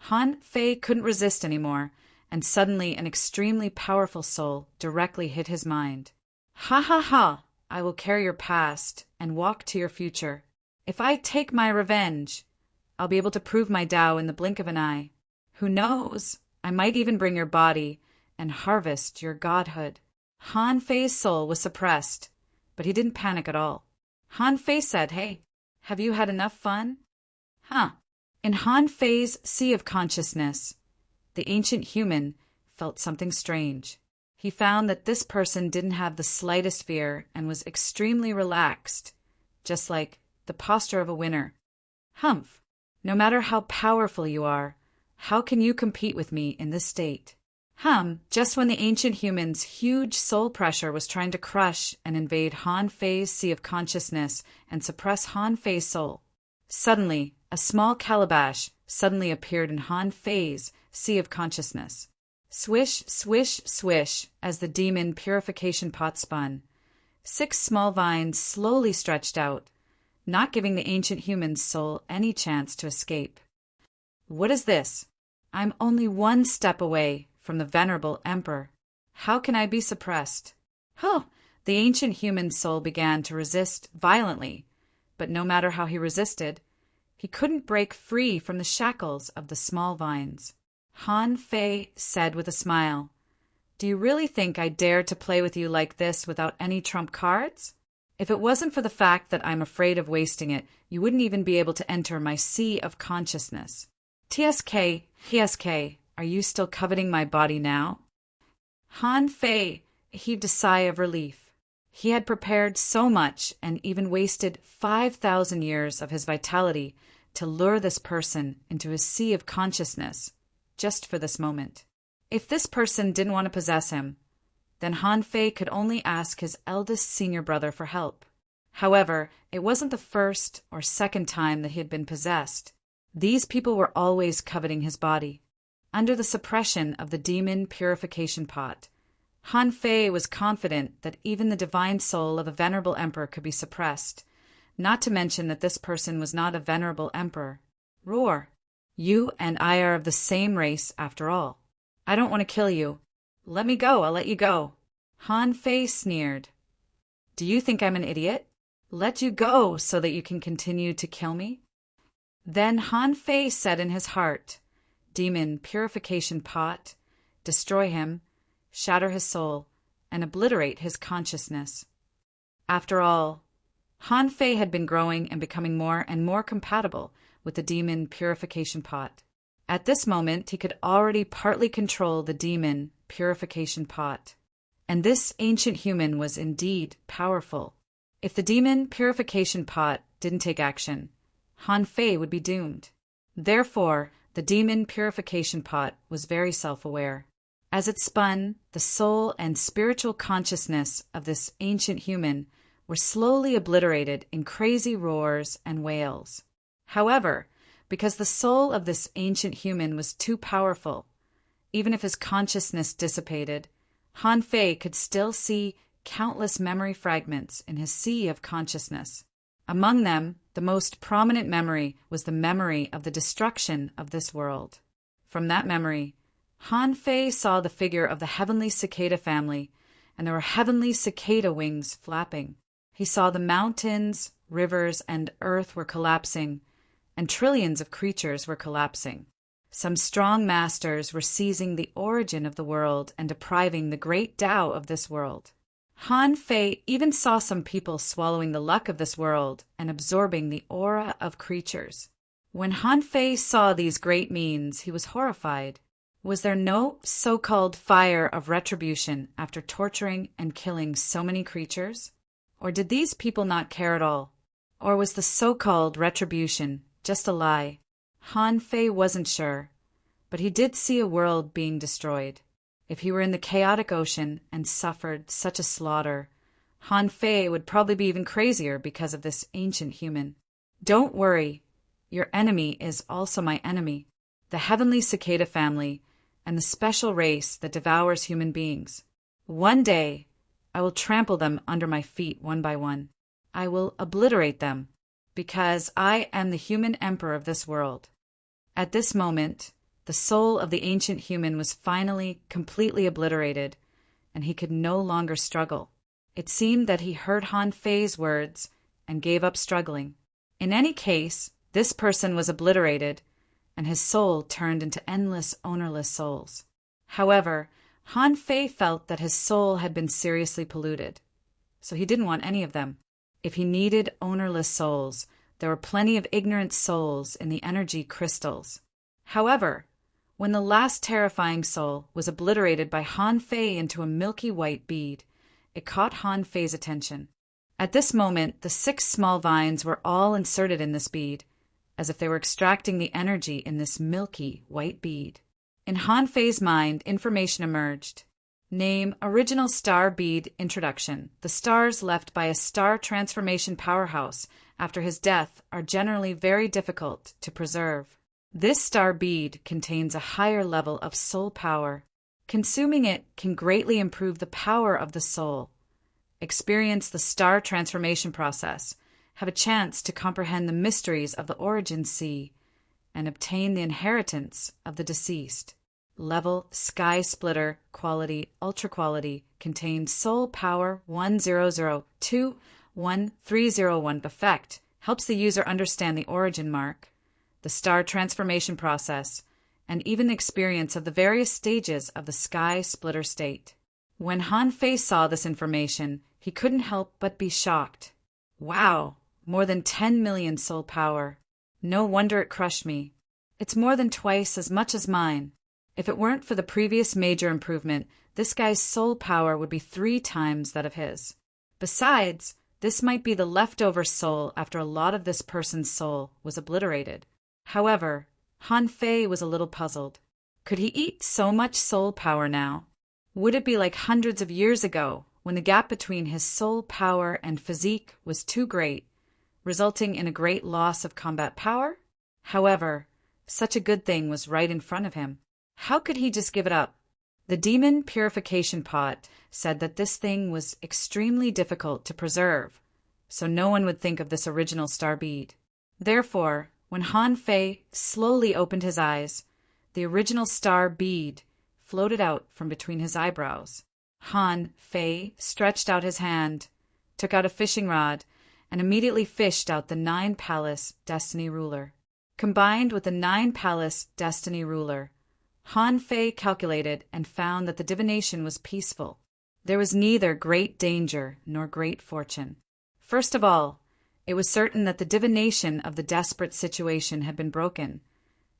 Han Fei couldn't resist anymore, and suddenly an extremely powerful soul directly hit his mind. "Ha ha ha! I will carry your past and walk to your future. If I take my revenge, I'll be able to prove my Tao in the blink of an eye. Who knows? I might even bring your body and harvest your godhood." Han Fei's soul was suppressed, but he didn't panic at all. Han Fei said, "Hey, have you had enough fun?" Huh. In Han Fei's sea of consciousness, the ancient human felt something strange. He found that this person didn't have the slightest fear and was extremely relaxed, just like the posture of a winner. Humph! No matter how powerful you are, how can you compete with me in this state? Just when the ancient human's huge soul pressure was trying to crush and invade Han Fei's sea of consciousness and suppress Han Fei's soul, suddenly a small calabash suddenly appeared in Han Fei's sea of consciousness. Swish, swish, swish, as the demon purification pot spun. 6 small vines slowly stretched out, not giving the ancient human's soul any chance to escape. What is this? I'm only 1 step away from the venerable emperor. How can I be suppressed? The ancient human soul began to resist violently, but no matter how he resisted, he couldn't break free from the shackles of the small vines. Han Fei said with a smile, "Do you really think I dare to play with you like this without any trump cards? If it wasn't for the fact that I'm afraid of wasting it, you wouldn't even be able to enter my sea of consciousness. TSK, are you still coveting my body now?" Han Fei heaved a sigh of relief. He had prepared so much and even wasted 5,000 years of his vitality to lure this person into his sea of consciousness, just for this moment. If this person didn't want to possess him, then Han Fei could only ask his eldest senior brother for help. However, it wasn't the first or second time that he had been possessed. These people were always coveting his body. Under the suppression of the demon purification pot, Han Fei was confident that even the divine soul of a venerable emperor could be suppressed, not to mention that this person was not a venerable emperor. Roar! You and I are of the same race after all. I don't want to kill you. Let me go, I'll let you go. Han Fei sneered. Do you think I'm an idiot? Let you go so that you can continue to kill me? Then Han Fei said in his heart, "Demon purification pot, destroy him, shatter his soul, and obliterate his consciousness." After all, Han Fei had been growing and becoming more and more compatible with the demon purification pot. At this moment, he could already partly control the demon purification pot. And this ancient human was indeed powerful. If the demon purification pot didn't take action, Han Fei would be doomed. Therefore, the demon purification pot was very self-aware. As it spun, the soul and spiritual consciousness of this ancient human were slowly obliterated in crazy roars and wails. However, because the soul of this ancient human was too powerful, even if his consciousness dissipated, Han Fei could still see countless memory fragments in his sea of consciousness. Among them, the most prominent memory was the memory of the destruction of this world. From that memory, Han Fei saw the figure of the heavenly cicada family, and there were heavenly cicada wings flapping. He saw the mountains, rivers, and earth were collapsing, and trillions of creatures were collapsing. Some strong masters were seizing the origin of the world and depriving the great Tao of this world. Han Fei even saw some people swallowing the luck of this world and absorbing the aura of creatures. When Han Fei saw these great means, he was horrified. Was there no so-called fire of retribution after torturing and killing so many creatures? Or did these people not care at all? Or was the so-called retribution just a lie? Han Fei wasn't sure, but he did see a world being destroyed. If he were in the chaotic ocean and suffered such a slaughter, Han Fei would probably be even crazier because of this ancient human. Don't worry, your enemy is also my enemy, the heavenly cicada family, and the special race that devours human beings. One day, I will trample them under my feet one by one. I will obliterate them, because I am the human emperor of this world. At this moment, the soul of the ancient human was finally completely obliterated, and he could no longer struggle. It seemed that he heard Han Fei's words and gave up struggling. In any case, this person was obliterated, and his soul turned into endless, ownerless souls. However, Han Fei felt that his soul had been seriously polluted, so he didn't want any of them. If he needed ownerless souls, there were plenty of ignorant souls in the energy crystals. However, when the last terrifying soul was obliterated by Han Fei into a milky white bead, it caught Han Fei's attention. At this moment, the 6 small vines were all inserted in this bead, as if they were extracting the energy in this milky white bead. In Han Fei's mind, information emerged. Name original star bead introduction. The stars left by a star transformation powerhouse after his death are generally very difficult to preserve. This star bead contains a higher level of soul power. Consuming it can greatly improve the power of the soul. Experience the star transformation process, have a chance to comprehend the mysteries of the origin sea, and obtain the inheritance of the deceased. Level Sky Splitter Quality Ultra Quality contains Soul Power 1002-1301 effect. Helps the user understand the origin mark, the star transformation process, and even the experience of the various stages of the Sky Splitter state. When Han Fei saw this information, he couldn't help but be shocked. Wow! More than 10 million soul power. No wonder it crushed me. It's more than twice as much as mine. If it weren't for the previous major improvement, this guy's soul power would be 3 times that of his. Besides, this might be the leftover soul after a lot of this person's soul was obliterated. However, Han Fei was a little puzzled. Could he eat so much soul power now? Would it be like hundreds of years ago, when the gap between his soul power and physique was too great, resulting in a great loss of combat power? However, such a good thing was right in front of him. How could he just give it up? The demon purification pot said that this thing was extremely difficult to preserve, so no one would think of this original star bead. Therefore, when Han Fei slowly opened his eyes, the original star bead floated out from between his eyebrows. Han Fei stretched out his hand, took out a fishing rod, and immediately fished out the 9-palace destiny ruler. Combined with the 9-palace destiny ruler, Han Fei calculated and found that the divination was peaceful. There was neither great danger nor great fortune. First of all, it was certain that the divination of the desperate situation had been broken,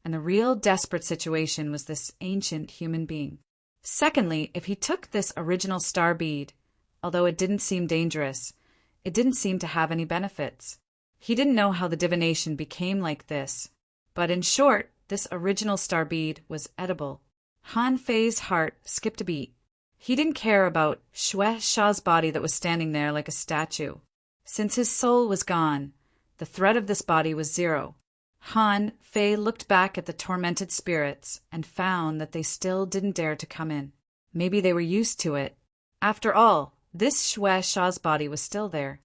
and the real desperate situation was this ancient human being. Secondly, if he took this original star bead, although it didn't seem dangerous, It didn't seem to have any benefits. He didn't know how the divination became like this. But in short, this original star bead was edible. Han Fei's heart skipped a beat. He didn't care about Xue Sha's body that was standing there like a statue. Since his soul was gone, the threat of this body was zero. Han Fei looked back at the tormented spirits and found that they still didn't dare to come in. Maybe they were used to it. After all, this Xue Sha's body was still there.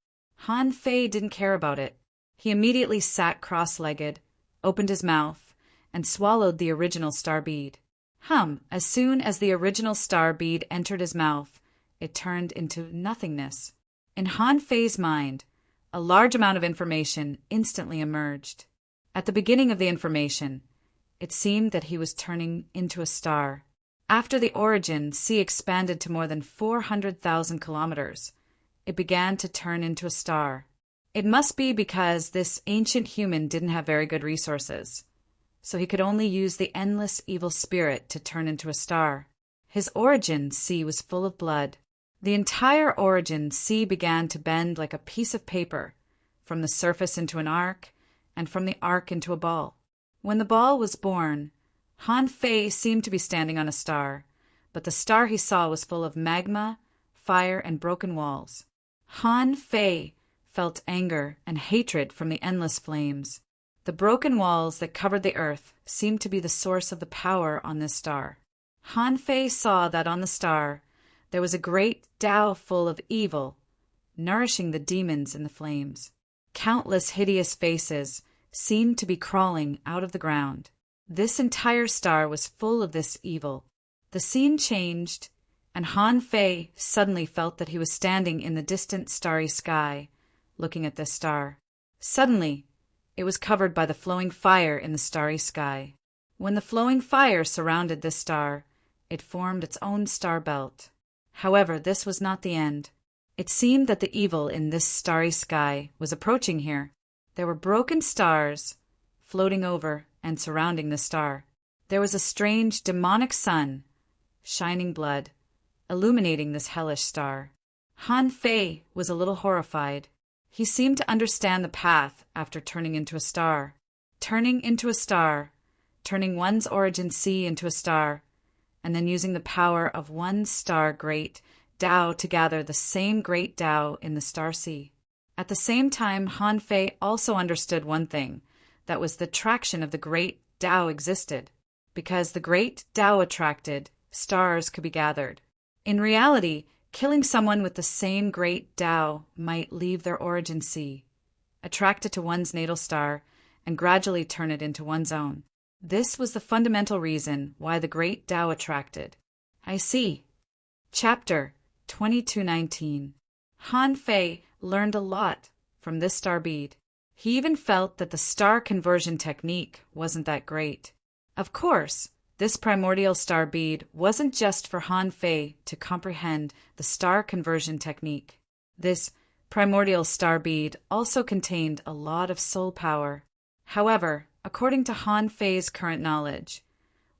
Han Fei didn't care about it. He immediately sat cross-legged, opened his mouth, and swallowed the original star bead. As soon as the original star bead entered his mouth, it turned into nothingness. In Han Fei's mind, a large amount of information instantly emerged. At the beginning of the information, it seemed that he was turning into a star. After the origin sea expanded to more than 400,000 kilometers, it began to turn into a star. It must be because this ancient human didn't have very good resources, so he could only use the endless evil spirit to turn into a star. His origin sea was full of blood. The entire origin sea began to bend like a piece of paper, from the surface into an arc, and from the arc into a ball. When the ball was born, Han Fei seemed to be standing on a star, but the star he saw was full of magma, fire, and broken walls. Han Fei felt anger and hatred from the endless flames. The broken walls that covered the earth seemed to be the source of the power on this star. Han Fei saw that on the star there was a great Tao full of evil, nourishing the demons in the flames. Countless hideous faces seemed to be crawling out of the ground. This entire star was full of this evil. The scene changed, and Han Fei suddenly felt that he was standing in the distant starry sky, looking at this star. Suddenly, it was covered by the flowing fire in the starry sky. When the flowing fire surrounded this star, it formed its own star belt. However, this was not the end. It seemed that the evil in this starry sky was approaching here. There were broken stars floating over and surrounding the star. There was a strange demonic sun, shining blood, illuminating this hellish star. Han Fei was a little horrified. He seemed to understand the path after turning into a star. Turning into a star, turning one's origin sea into a star, and then using the power of one star great Tao to gather the same great Tao in the star sea. At the same time, Han Fei also understood one thing, that was the attraction of the great Tao existed. Because the great Tao attracted, stars could be gathered. In reality, killing someone with the same great Tao might leave their origin sea, attract it to one's natal star, and gradually turn it into one's own. This was the fundamental reason why the great Tao attracted. I see. Chapter 2219. Han Fei learned a lot from this star bead. He even felt that the star conversion technique wasn't that great. Of course, this primordial star bead wasn't just for Han Fei to comprehend the star conversion technique. This primordial star bead also contained a lot of soul power. However, according to Han Fei's current knowledge,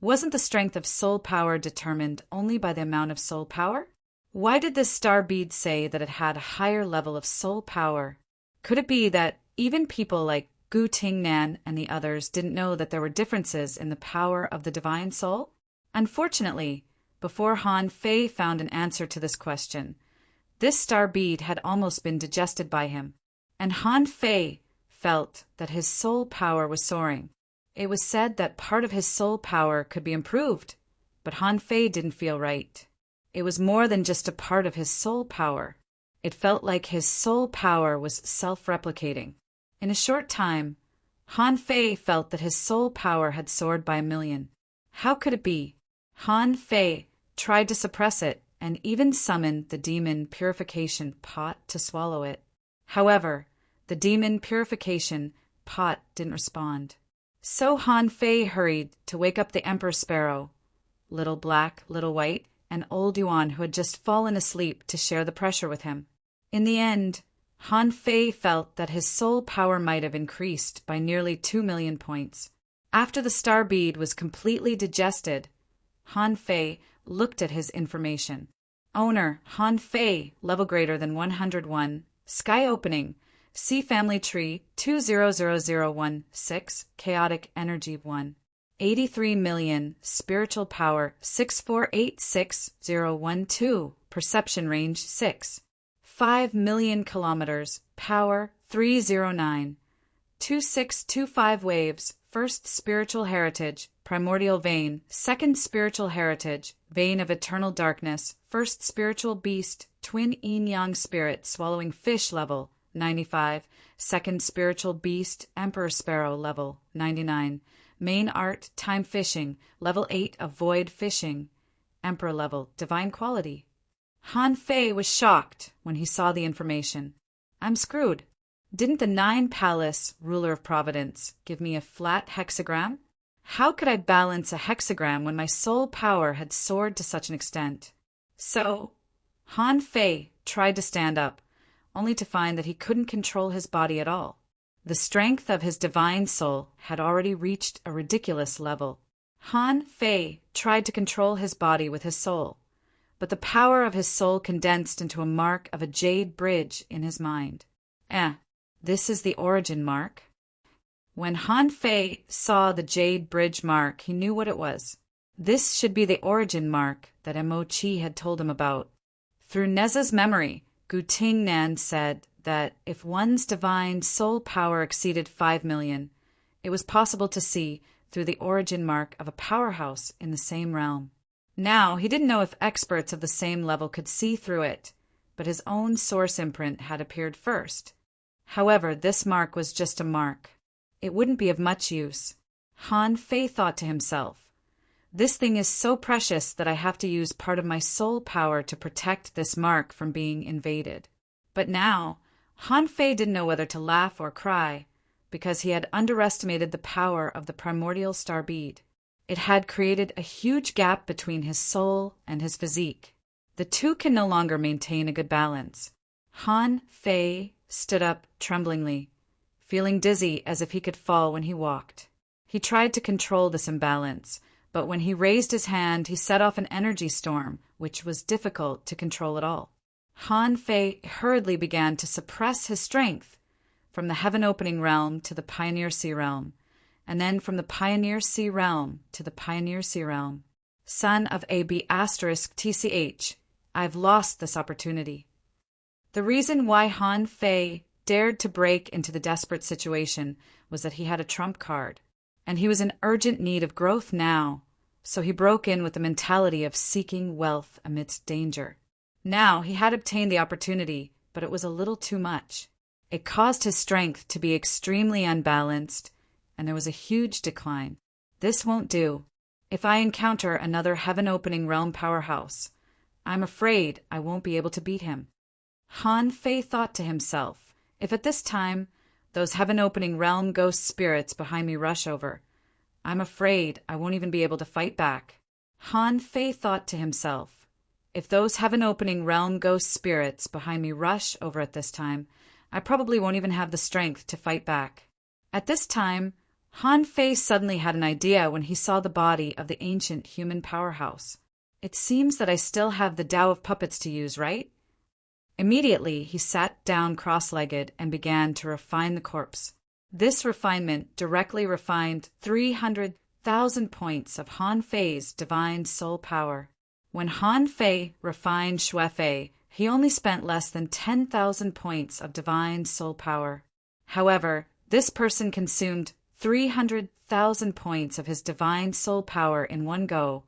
wasn't the strength of soul power determined only by the amount of soul power? Why did this star bead say that it had a higher level of soul power? Could it be that even people like Gu Tingnan and the others didn't know that there were differences in the power of the divine soul? Unfortunately, before Han Fei found an answer to this question, this star bead had almost been digested by him, and Han Fei felt that his soul power was soaring. It was said that part of his soul power could be improved, but Han Fei didn't feel right. It was more than just a part of his soul power. It felt like his soul power was self-replicating. In a short time, Han Fei felt that his soul power had soared by 1,000,000. How could it be? Han Fei tried to suppress it and even summoned the demon purification pot to swallow it. However, the demon purification pot didn't respond. So Han Fei hurried to wake up the Emperor Sparrow, Little Black, Little White, and Old Yuan, who had just fallen asleep, to share the pressure with him. In the end, Han Fei felt that his soul power might have increased by nearly 2,000,000 points. After the star bead was completely digested, Han Fei looked at his information. Owner, Han Fei, level greater than 101, Sky opening. See family tree 200016, chaotic energy 1. 83 million, spiritual power 6486012, perception range 6. 5 million kilometers, power 309. 2625 waves, first spiritual heritage, primordial vein, second spiritual heritage, vein of eternal darkness, first spiritual beast, twin yin-yang spirit swallowing fish level, 95, second spiritual beast, emperor sparrow level, 99, main art, time fishing, level 8 of void fishing, emperor level, divine quality. Han Fei was shocked when he saw the information. I'm screwed. Didn't the 9 Palace, ruler of providence, give me a flat hexagram? How could I balance a hexagram when my soul power had soared to such an extent? So, Han Fei tried to stand up, only to find that he couldn't control his body at all. The strength of his divine soul had already reached a ridiculous level. Han Fei tried to control his body with his soul, but the power of his soul condensed into a mark of a jade bridge in his mind. This is the origin mark. When Han Fei saw the jade bridge mark, he knew what it was. This should be the origin mark that Mo Chi had told him about. Through Neza's memory, Gu Tingnan said that if one's divine soul power exceeded 5 million, it was possible to see through the origin mark of a powerhouse in the same realm. Now, he didn't know if experts of the same level could see through it, but his own source imprint had appeared first. However, this mark was just a mark. It wouldn't be of much use. Han Fei thought to himself, this thing is so precious that I have to use part of my soul power to protect this mark from being invaded. But now, Han Fei didn't know whether to laugh or cry, because he had underestimated the power of the primordial star bead. It had created a huge gap between his soul and his physique. The two can no longer maintain a good balance. Han Fei stood up tremblingly, feeling dizzy as if he could fall when he walked. He tried to control this imbalance, but when he raised his hand, he set off an energy storm, which was difficult to control at all. Han Fei hurriedly began to suppress his strength from the heaven-opening realm to the Pioneer Sea realm, and then from the Pioneer Sea realm to the Pioneer Sea realm. Son of AB** TCH, I've lost this opportunity. The reason why Han Fei dared to break into the desperate situation was that he had a trump card, and he was in urgent need of growth now, so he broke in with the mentality of seeking wealth amidst danger. Now he had obtained the opportunity, but it was a little too much. It caused his strength to be extremely unbalanced, and there was a huge decline. This won't do. If I encounter another heaven-opening realm powerhouse, I'm afraid I won't be able to beat him. Han Fei thought to himself, if at this time those heaven-opening realm ghost spirits behind me rush over, I'm afraid I won't even be able to fight back. Han Fei thought to himself, if those heaven-opening realm ghost spirits behind me rush over at this time, I probably won't even have the strength to fight back. At this time, Han Fei suddenly had an idea when he saw the body of the ancient human powerhouse. It seems that I still have the Tao of Puppets to use, right? Immediately, he sat down cross-legged and began to refine the corpse. This refinement directly refined 300,000 points of Han Fei's divine soul power. When Han Fei refined Xue Fei, he only spent less than 10,000 points of divine soul power. However, this person consumed 300,000 points of his divine soul power in one go,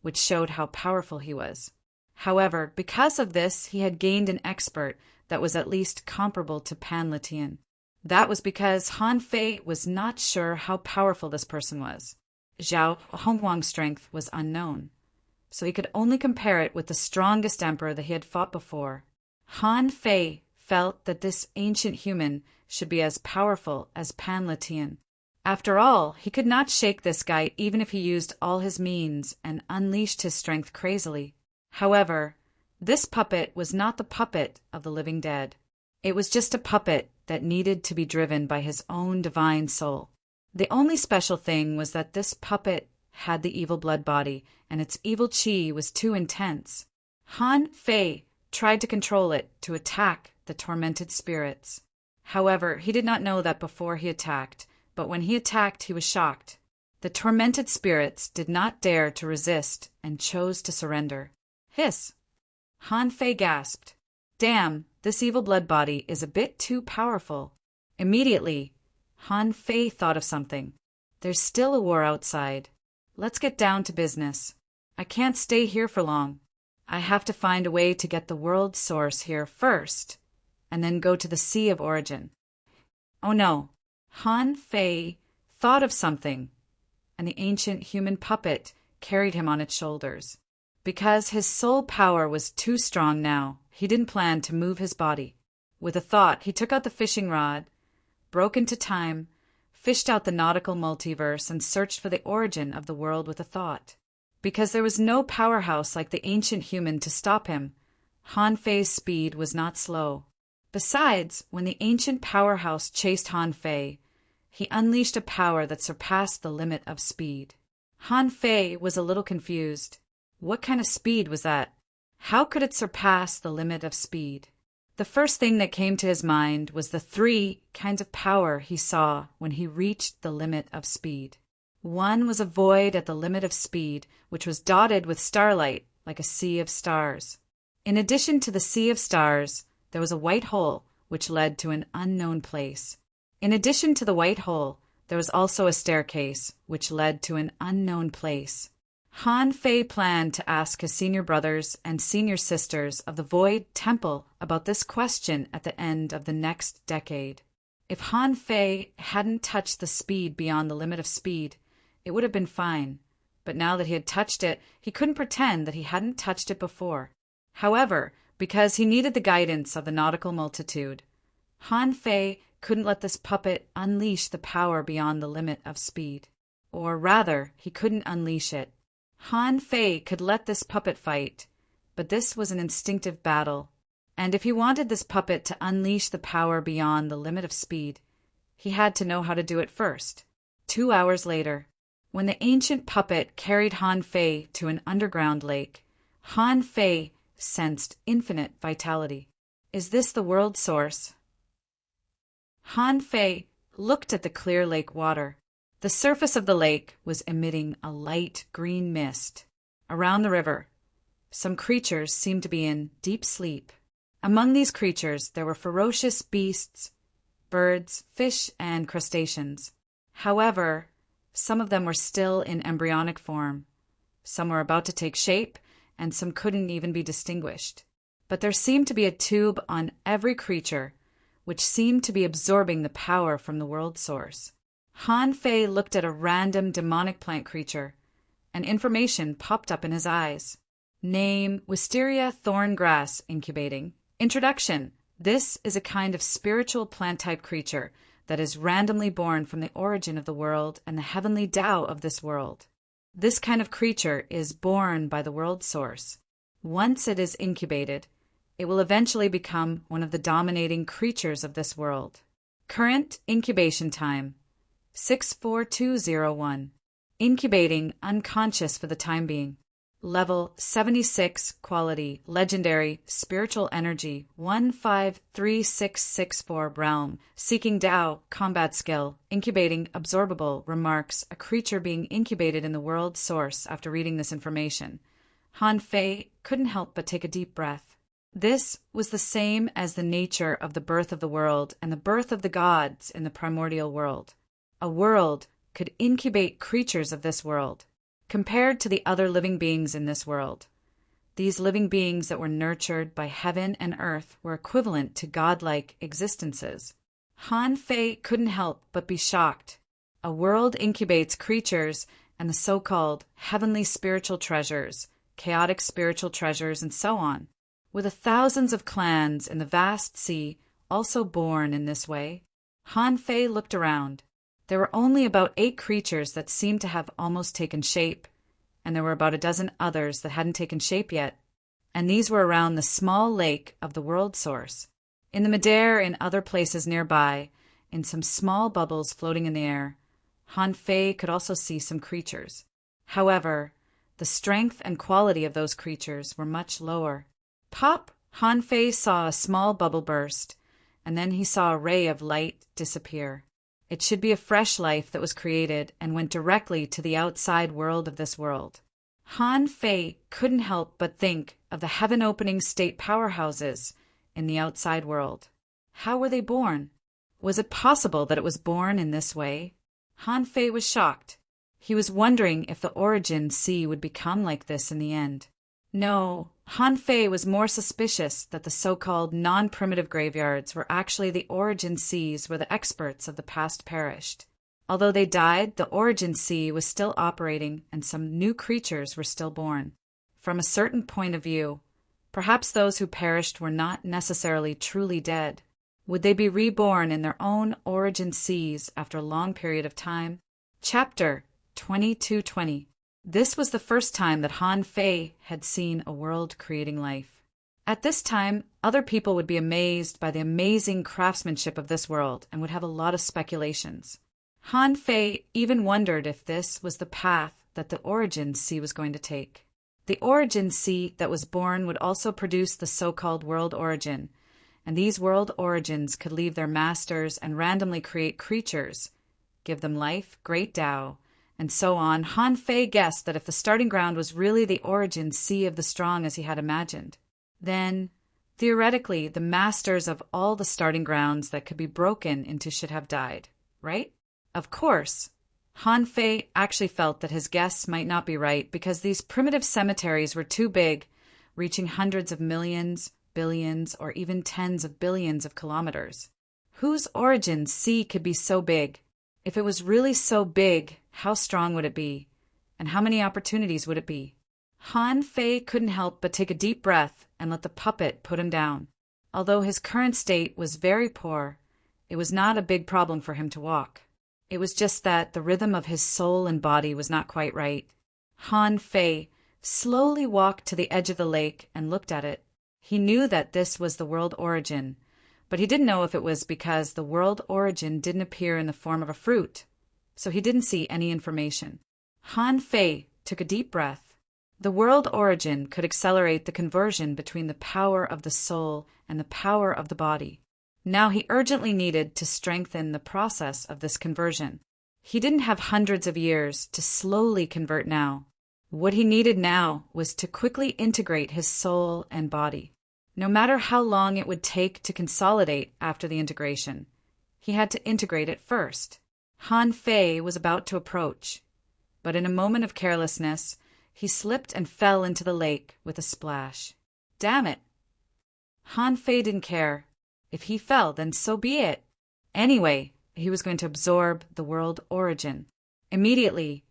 which showed how powerful he was. However, because of this, he had gained an expert that was at least comparable to Pan Litian. That was because Han Fei was not sure how powerful this person was. Zhao Hongwang's strength was unknown, so he could only compare it with the strongest emperor that he had fought before. Han Fei felt that this ancient human should be as powerful as Pan Litian. After all, he could not shake this guy even if he used all his means and unleashed his strength crazily. However, this puppet was not the puppet of the living dead. It was just a puppet that needed to be driven by his own divine soul. The only special thing was that this puppet had the evil blood body, and its evil qi was too intense. Han Fei tried to control it to attack the tormented spirits. However, he did not know that before he attacked, but when he attacked he was shocked. The tormented spirits did not dare to resist and chose to surrender. Hiss! Han Fei gasped. Damn, this evil blood body is a bit too powerful. Immediately, Han Fei thought of something. There's still a war outside. Let's get down to business. I can't stay here for long. I have to find a way to get the world source here first, and then go to the Sea of Origin. Oh no, Han Fei thought of something, and the ancient human puppet carried him on its shoulders. Because his soul power was too strong now, he didn't plan to move his body. With a thought, he took out the fishing rod, broke into time, fished out the nautical multiverse, and searched for the origin of the world with a thought. Because there was no powerhouse like the ancient human to stop him, Han Fei's speed was not slow. Besides, when the ancient powerhouse chased Han Fei, he unleashed a power that surpassed the limit of speed. Han Fei was a little confused. What kind of speed was that? How could it surpass the limit of speed? The first thing that came to his mind was the 3 kinds of power he saw when he reached the limit of speed. One was a void at the limit of speed, which was dotted with starlight like a sea of stars. In addition to the sea of stars, there was a white hole which led to an unknown place. In addition to the white hole, there was also a staircase which led to an unknown place. Han Fei planned to ask his senior brothers and senior sisters of the Void Temple about this question at the end of the next decade. If Han Fei hadn't touched the speed beyond the limit of speed, it would have been fine. But now that he had touched it, he couldn't pretend that he hadn't touched it before. However, because he needed the guidance of the nautical multitude, Han Fei couldn't let this puppet unleash the power beyond the limit of speed. Or rather, he couldn't unleash it. Han Fei could let this puppet fight, but this was an instinctive battle, and if he wanted this puppet to unleash the power beyond the limit of speed, he had to know how to do it first. 2 hours later, when the ancient puppet carried Han Fei to an underground lake, Han Fei sensed infinite vitality. Is this the world source? Han Fei looked at the clear lake water. The surface of the lake was emitting a light green mist. Around the river, some creatures seemed to be in deep sleep. Among these creatures there were ferocious beasts, birds, fish, and crustaceans. However, some of them were still in embryonic form. Some were about to take shape, and some couldn't even be distinguished. But there seemed to be a tube on every creature, which seemed to be absorbing the power from the world source. Han Fei looked at a random demonic plant creature, and information popped up in his eyes. Name: Wisteria thorn grass incubating. Introduction: this is a kind of spiritual plant-type creature that is randomly born from the origin of the world and the heavenly Tao of this world. This kind of creature is born by the world source. Once it is incubated, it will eventually become one of the dominating creatures of this world. Current incubation time: 64201. Incubating unconscious for the time being. Level 76, quality, legendary, spiritual energy, 153664 realm, seeking Tao, combat skill, incubating, absorbable, remarks, a creature being incubated in the world source after reading this information. Han Fei couldn't help but take a deep breath. This was the same as the nature of the birth of the world and the birth of the gods in the primordial world. A world could incubate creatures of this world. Compared to the other living beings in this world, these living beings that were nurtured by heaven and earth were equivalent to godlike existences. Han Fei couldn't help but be shocked. A world incubates creatures and the so-called heavenly spiritual treasures, chaotic spiritual treasures, and so on, with the thousands of clans in the vast sea also born in this way. Han Fei looked around. There were only about 8 creatures that seemed to have almost taken shape, and there were about a dozen others that hadn't taken shape yet, and these were around the small lake of the world source. In the Midair and other places nearby, in some small bubbles floating in the air, Han Fei could also see some creatures. However, the strength and quality of those creatures were much lower. Pop Han Fei saw a small bubble burst, and then he saw a ray of light disappear. It should be a fresh life that was created and went directly to the outside world of this world. Han Fei couldn't help but think of the heaven-opening state powerhouses in the outside world. How were they born? Was it possible that it was born in this way? Han Fei was shocked. He was wondering if the Origin Sea would become like this in the end. No, Han Fei was more suspicious that the so-called non-primitive graveyards were actually the Origin Seas where the experts of the past perished. Although they died, the Origin Sea was still operating and some new creatures were still born. From a certain point of view, perhaps those who perished were not necessarily truly dead. Would they be reborn in their own Origin Seas after a long period of time? Chapter 2220. This was the first time that Han Fei had seen a world creating life. At this time, other people would be amazed by the amazing craftsmanship of this world and would have a lot of speculations. Han Fei even wondered if this was the path that the Origin Sea was going to take. The Origin Sea that was born would also produce the so-called World Origin, and these World Origins could leave their masters and randomly create creatures, give them life, great Tao, and so on. Han Fei guessed that if the starting ground was really the Origin Sea of the Strong as he had imagined, then, theoretically, the masters of all the starting grounds that could be broken into should have died, right? Of course, Han Fei actually felt that his guess might not be right because these primitive cemeteries were too big, reaching hundreds of millions, billions, or even tens of billions of kilometers. Whose Origin Sea could be so big? If it was really so big, how strong would it be? And how many opportunities would it be? Han Fei couldn't help but take a deep breath and let the puppet put him down. Although his current state was very poor, it was not a big problem for him to walk. It was just that the rhythm of his soul and body was not quite right. Han Fei slowly walked to the edge of the lake and looked at it. He knew that this was the World Origin, but he didn't know if it was because the World Origin didn't appear in the form of a fruit, so he didn't see any information. Han Fei took a deep breath. The World Origin could accelerate the conversion between the power of the soul and the power of the body. Now he urgently needed to strengthen the process of this conversion. He didn't have hundreds of years to slowly convert now. What he needed now was to quickly integrate his soul and body. No matter how long it would take to consolidate after the integration, he had to integrate it first. Han Fei was about to approach, but in a moment of carelessness, he slipped and fell into the lake with a splash. Damn it! Han Fei didn't care. If he fell, then so be it. Anyway, he was going to absorb the World Origin. Immediately,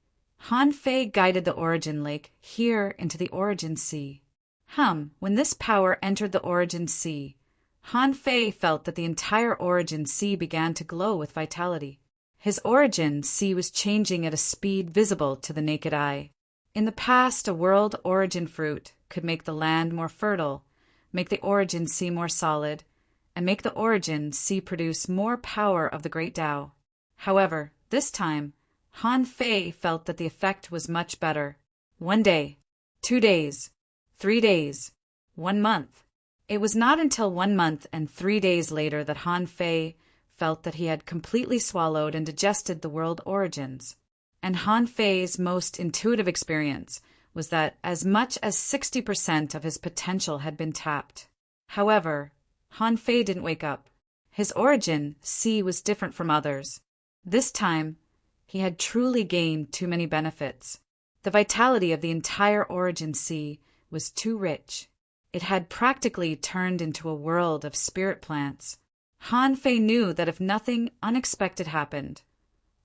Han Fei guided the Origin Lake here into the Origin Sea. When this power entered the Origin Sea, Han Fei felt that the entire Origin Sea began to glow with vitality. His Origin Sea was changing at a speed visible to the naked eye. In the past, a World Origin fruit could make the land more fertile, make the Origin Sea more solid, and make the Origin Sea produce more power of the Great Tao. However, this time, Han Fei felt that the effect was much better. 1 day, 2 days, 3 days, 1 month. It was not until 1 month and 3 days later that Han Fei felt that he had completely swallowed and digested the World Origins. And Han Fei's most intuitive experience was that as much as 60% of his potential had been tapped. However, Han Fei didn't wake up. His Origin Sea was different from others. This time, he had truly gained too many benefits. The vitality of the entire Origin Sea was too rich. It had practically turned into a world of spirit plants. Han Fei knew that if nothing unexpected happened,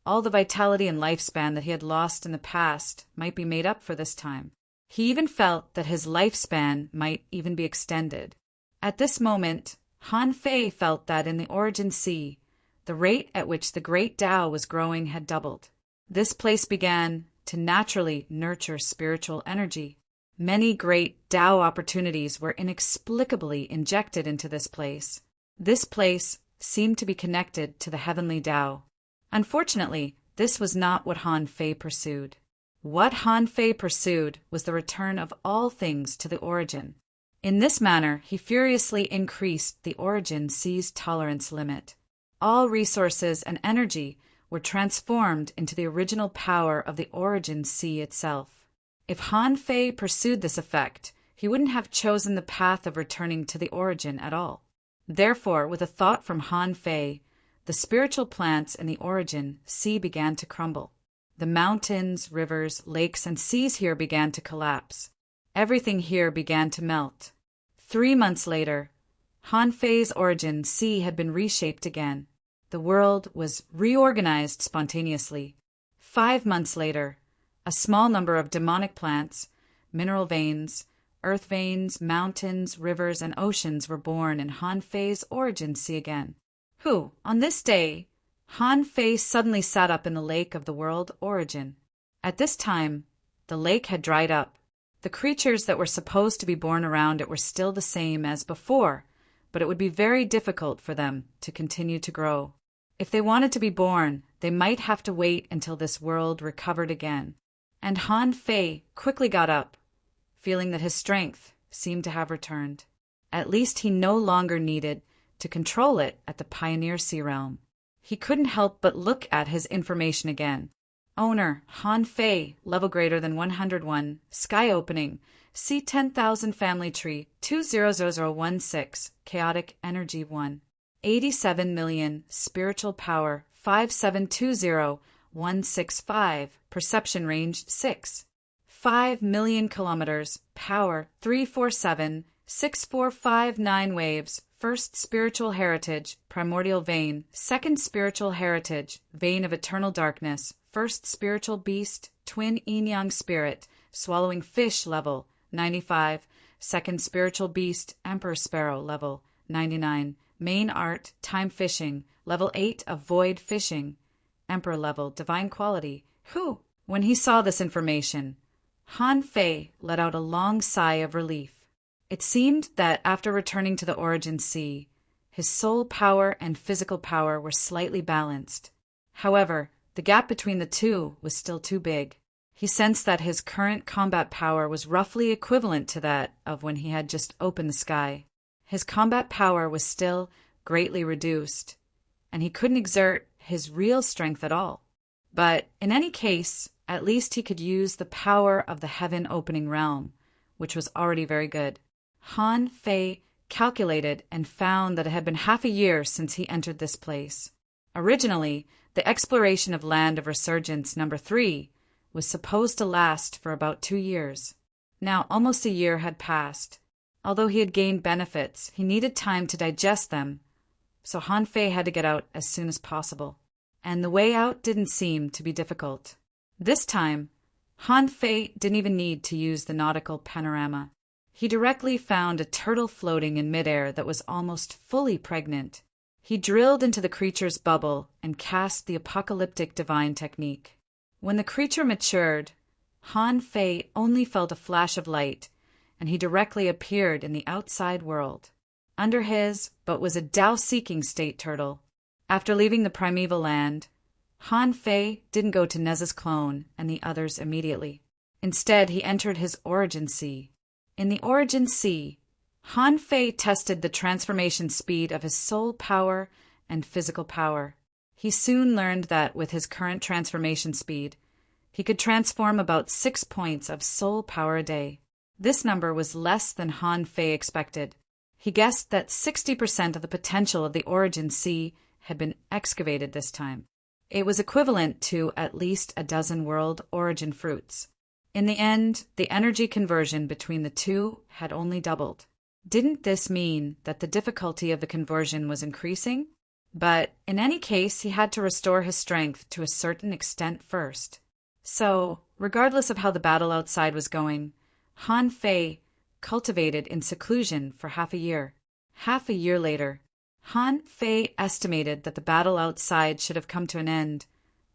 all the vitality and lifespan that he had lost in the past might be made up for this time. He even felt that his lifespan might even be extended. At this moment, Han Fei felt that in the Origin Sea, the rate at which the Great Tao was growing had doubled. This place began to naturally nurture spiritual energy. Many great Tao opportunities were inexplicably injected into this place. This place seemed to be connected to the heavenly Tao. Unfortunately, this was not what Han Fei pursued. What Han Fei pursued was the return of all things to the origin. In this manner, he furiously increased the Origin Sea's tolerance limit. All resources and energy were transformed into the original power of the Origin Sea itself. If Han Fei pursued this effect, he wouldn't have chosen the path of returning to the origin at all. Therefore, with a thought from Han Fei, the spiritual plants in the Origin Sea began to crumble. The mountains, rivers, lakes, and seas here began to collapse. Everything here began to melt. 3 months later, Han Fei's Origin Sea had been reshaped again. The world was reorganized spontaneously. 5 months later, a small number of demonic plants, mineral veins, earth veins, mountains, rivers, and oceans were born in Han Fei's Origin Sea again. On this day, Han Fei suddenly sat up in the lake of the world Origin. At this time, the lake had dried up. The creatures that were supposed to be born around it were still the same as before, but it would be very difficult for them to continue to grow. If they wanted to be born, they might have to wait until this world recovered again. And Han Fei quickly got up, feeling that his strength seemed to have returned. At least he no longer needed to control it at the Pioneer Sea realm. He couldn't help but look at his information again. Owner, Han Fei, level greater than 101, sky opening, C10,000 family tree, 200016, chaotic energy 1, 87 million, spiritual power, 5720165, perception range 6, 5 million kilometers, power 3476459 waves, first spiritual heritage, primordial vein, second spiritual heritage, vein of eternal darkness, first spiritual beast, twin yin-yang spirit, swallowing fish level 95, second spiritual beast, emperor sparrow level 99, main art, time fishing, level 8 of void fishing, emperor level, divine quality. When he saw this information, Han Fei let out a long sigh of relief. It seemed that after returning to the Origin Sea, his soul power and physical power were slightly balanced. However, the gap between the two was still too big. He sensed that his current combat power was roughly equivalent to that of when he had just opened the sky. His combat power was still greatly reduced, and he couldn't exert his real strength at all. But in any case, at least he could use the power of the heaven-opening realm, which was already very good. Han Fei calculated and found that it had been half a year since he entered this place. Originally, the exploration of Land of Resurgence No. 3 was supposed to last for about 2 years. Now almost a year had passed. Although he had gained benefits, he needed time to digest them, so Han Fei had to get out as soon as possible. And the way out didn't seem to be difficult. This time, Han Fei didn't even need to use the nautical panorama. He directly found a turtle floating in midair that was almost fully pregnant. He drilled into the creature's bubble and cast the apocalyptic divine technique. When the creature matured, Han Fei only felt a flash of light, and he directly appeared in the outside world. Under his, but was a Tao-seeking state turtle. After leaving the primeval land, Han Fei didn't go to Nez's clone and the others immediately. Instead, he entered his Origin Sea. In the Origin Sea, Han Fei tested the transformation speed of his soul power and physical power. He soon learned that with his current transformation speed, he could transform about 6 points of soul power a day. This number was less than Han Fei expected. He guessed that 60% of the potential of the Origin Sea had been excavated this time. It was equivalent to at least a dozen world origin fruits. In the end, the energy conversion between the two had only doubled. Didn't this mean that the difficulty of the conversion was increasing? But in any case, he had to restore his strength to a certain extent first. So, regardless of how the battle outside was going, Han Fei cultivated in seclusion for half a year. Half a year later, Han Fei estimated that the battle outside should have come to an end,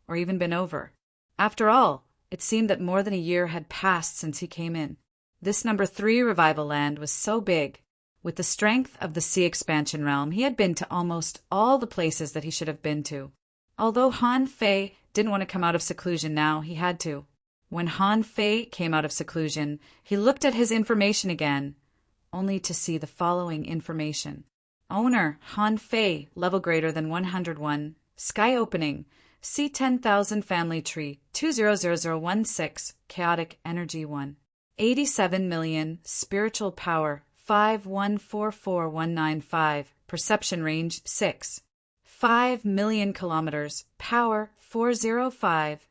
or even been over. After all, it seemed that more than a year had passed since he came in. This No. 3 revival land was so big. With the strength of the sea expansion realm, he had been to almost all the places that he should have been to. Although Han Fei didn't want to come out of seclusion now, he had to. When Han Fei came out of seclusion, he looked at his information again, only to see the following information. Owner, Han Fei, level greater than 101. Sky opening. C10,000 family tree, 200016, chaotic energy 1. 87 million, spiritual power, 5144195, perception range 6. 5 million kilometers, power 405.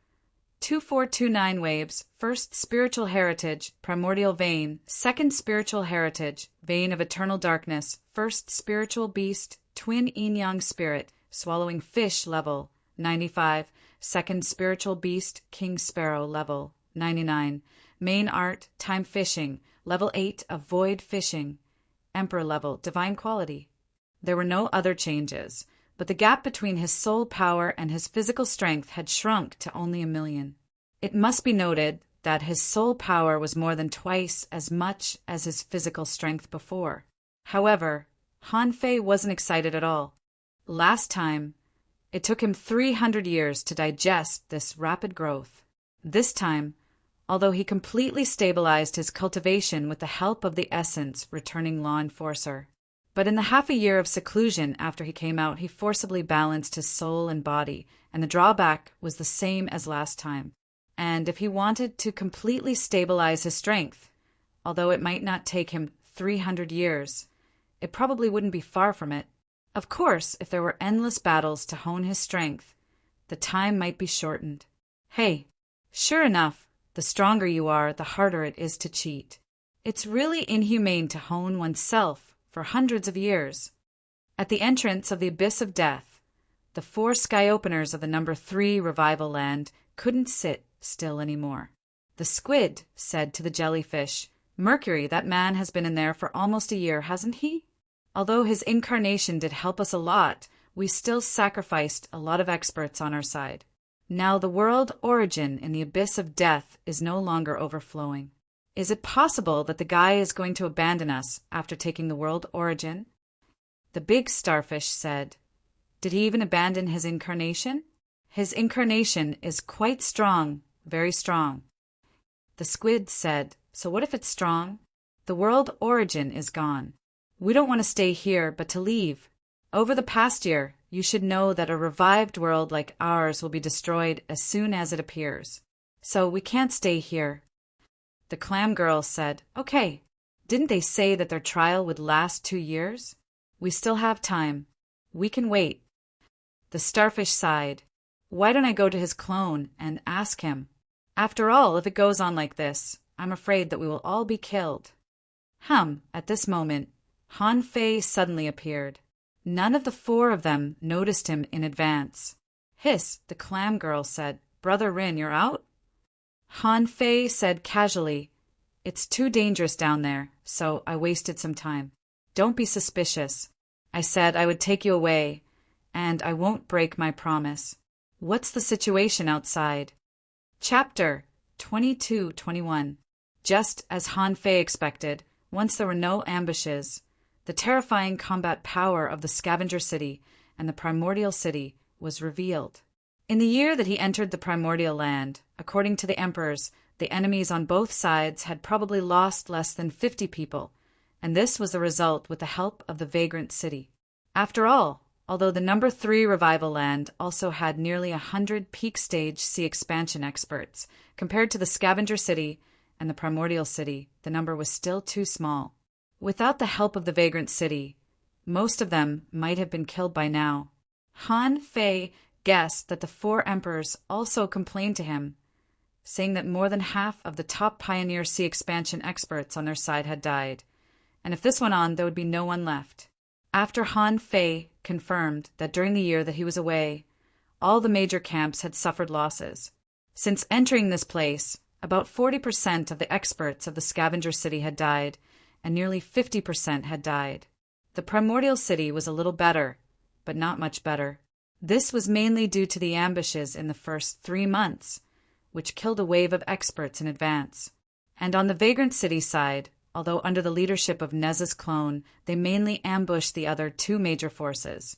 2429 waves, first spiritual heritage, primordial vein, second spiritual heritage, vein of eternal darkness, first spiritual beast, twin yin-yang spirit, swallowing fish level, 95, second spiritual beast, king sparrow level, 99, main art, time fishing, level 8 of void fishing, emperor level, divine quality. There were no other changes, but the gap between his soul power and his physical strength had shrunk to only 1 million. It must be noted that his soul power was more than twice as much as his physical strength before. However, Han Fei wasn't excited at all. Last time, it took him 300 years to digest this rapid growth. This time, although he completely stabilized his cultivation with the help of the essence returning law enforcer. But in the half a year of seclusion after he came out, he forcibly balanced his soul and body, and the drawback was the same as last time. And if he wanted to completely stabilize his strength, although it might not take him 300 years, it probably wouldn't be far from it. Of course, if there were endless battles to hone his strength, the time might be shortened. Hey, sure enough, the stronger you are, the harder it is to cheat. It's really inhumane to hone oneself for hundreds of years. At the entrance of the abyss of death, the 4 sky openers of the number 3 revival land couldn't sit still anymore. The squid said to the jellyfish, "Mercury, that man has been in there for almost a year, hasn't he? Although his incarnation did help us a lot, we still sacrificed a lot of experts on our side. Now the world origin in the abyss of death is no longer overflowing. Is it possible that the guy is going to abandon us after taking the world origin?" The big starfish said, "Did he even abandon his incarnation? His incarnation is quite strong, very strong." The squid said, "So what if it's strong? The world origin is gone. We don't want to stay here, but to leave. Over the past year, you should know that a revived world like ours will be destroyed as soon as it appears. So we can't stay here." The clam girl said, "Okay, didn't they say that their trial would last 2 years? We still have time. We can wait." The starfish sighed. "Why don't I go to his clone and ask him? After all, if it goes on like this, I'm afraid that we will all be killed." At this moment, Han Fei suddenly appeared. None of the 4 of them noticed him in advance. "Hiss," the clam girl said, "Brother Rin, you're out?" Han Fei said casually, "It's too dangerous down there, so I wasted some time. Don't be suspicious. I said I would take you away, and I won't break my promise. What's the situation outside?" Chapter 22-21. Just as Han Fei expected, once there were no ambushes, the terrifying combat power of the Scavenger City and the Primordial City was revealed. In the year that he entered the Primordial Land, according to the emperors, the enemies on both sides had probably lost less than 50 people, and this was the result with the help of the Vagrant City. After all, although the number 3 revival land also had nearly 100 peak stage sea expansion experts, compared to the Scavenger City and the Primordial City, the number was still too small. Without the help of the Vagrant City, most of them might have been killed by now. Han Fei guessed that the 4 emperors also complained to him, saying that more than half of the top pioneer sea expansion experts on their side had died, and if this went on, there would be no one left. After Han Fei confirmed that during the year that he was away, all the major camps had suffered losses. Since entering this place, about 40% of the experts of the Scavenger City had died, and nearly 50% had died. The Primordial City was a little better, but not much better. This was mainly due to the ambushes in the first 3 months, which killed a wave of experts in advance. And on the Vagrant City side, although under the leadership of Nez's clone, they mainly ambushed the other 2 major forces,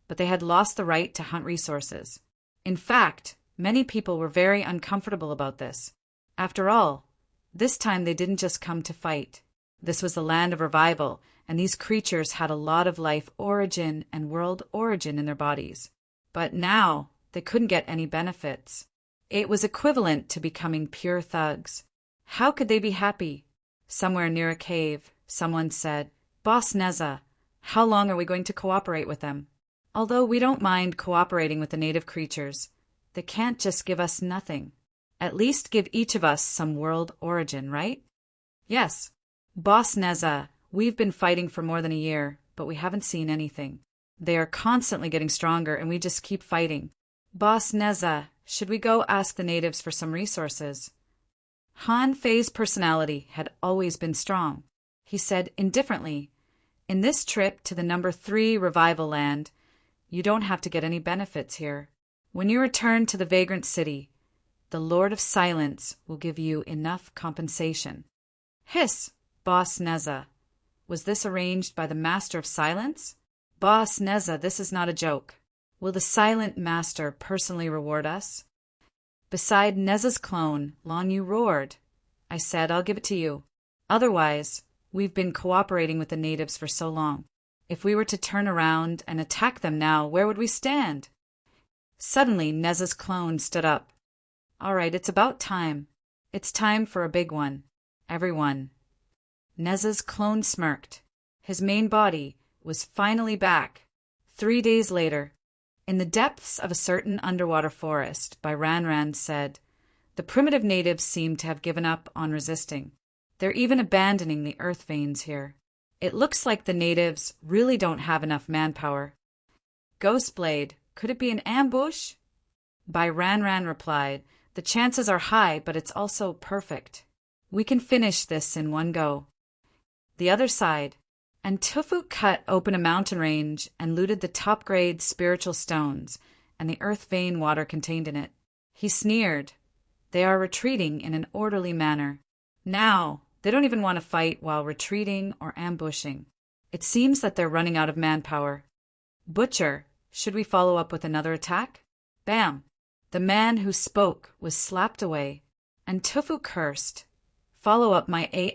but they had lost the right to hunt resources. In fact, many people were very uncomfortable about this. After all, this time they didn't just come to fight. This was the land of revival, and these creatures had a lot of life origin and world origin in their bodies. But now they couldn't get any benefits. It was equivalent to becoming pure thugs. How could they be happy? Somewhere near a cave, someone said, "Boss Neza, how long are we going to cooperate with them? Although we don't mind cooperating with the native creatures, they can't just give us nothing. At least give each of us some world origin, right?" "Yes. Boss Neza, we've been fighting for more than a year, but we haven't seen anything. They are constantly getting stronger and we just keep fighting. Boss Neza, should we go ask the natives for some resources?" Han Fei's personality had always been strong. He said indifferently, "In this trip to the number 3 revival land, you don't have to get any benefits here. When you return to the vagrant city, the Lord of Silence will give you enough compensation." "Hiss, Boss Neza. Was this arranged by the Master of Silence?" "Boss Neza, this is not a joke. Will the Silent Master personally reward us?" "Beside Neza's clone, Long Yu roared. I said, I'll give it to you. Otherwise, we've been cooperating with the natives for so long. If we were to turn around and attack them now, where would we stand?" Suddenly, Neza's clone stood up. "All right, it's about time. It's time for a big one. Everyone." Neza's clone smirked. His main body was finally back. 3 days later, in the depths of a certain underwater forest, by Ranran said, "The primitive natives seem to have given up on resisting. They're even abandoning the earth veins here. It looks like the natives really don't have enough manpower." "Ghostblade, could it be an ambush?" By Ranran replied, "The chances are high, but it's also perfect. We can finish this in one go." The other side, and Tufu cut open a mountain range and looted the top-grade spiritual stones and the earth vein water contained in it. He sneered. "They are retreating in an orderly manner. Now, they don't even want to fight while retreating or ambushing. It seems that they're running out of manpower. Butcher, should we follow up with another attack?" Bam! The man who spoke was slapped away, and Tufu cursed. "Follow up my A**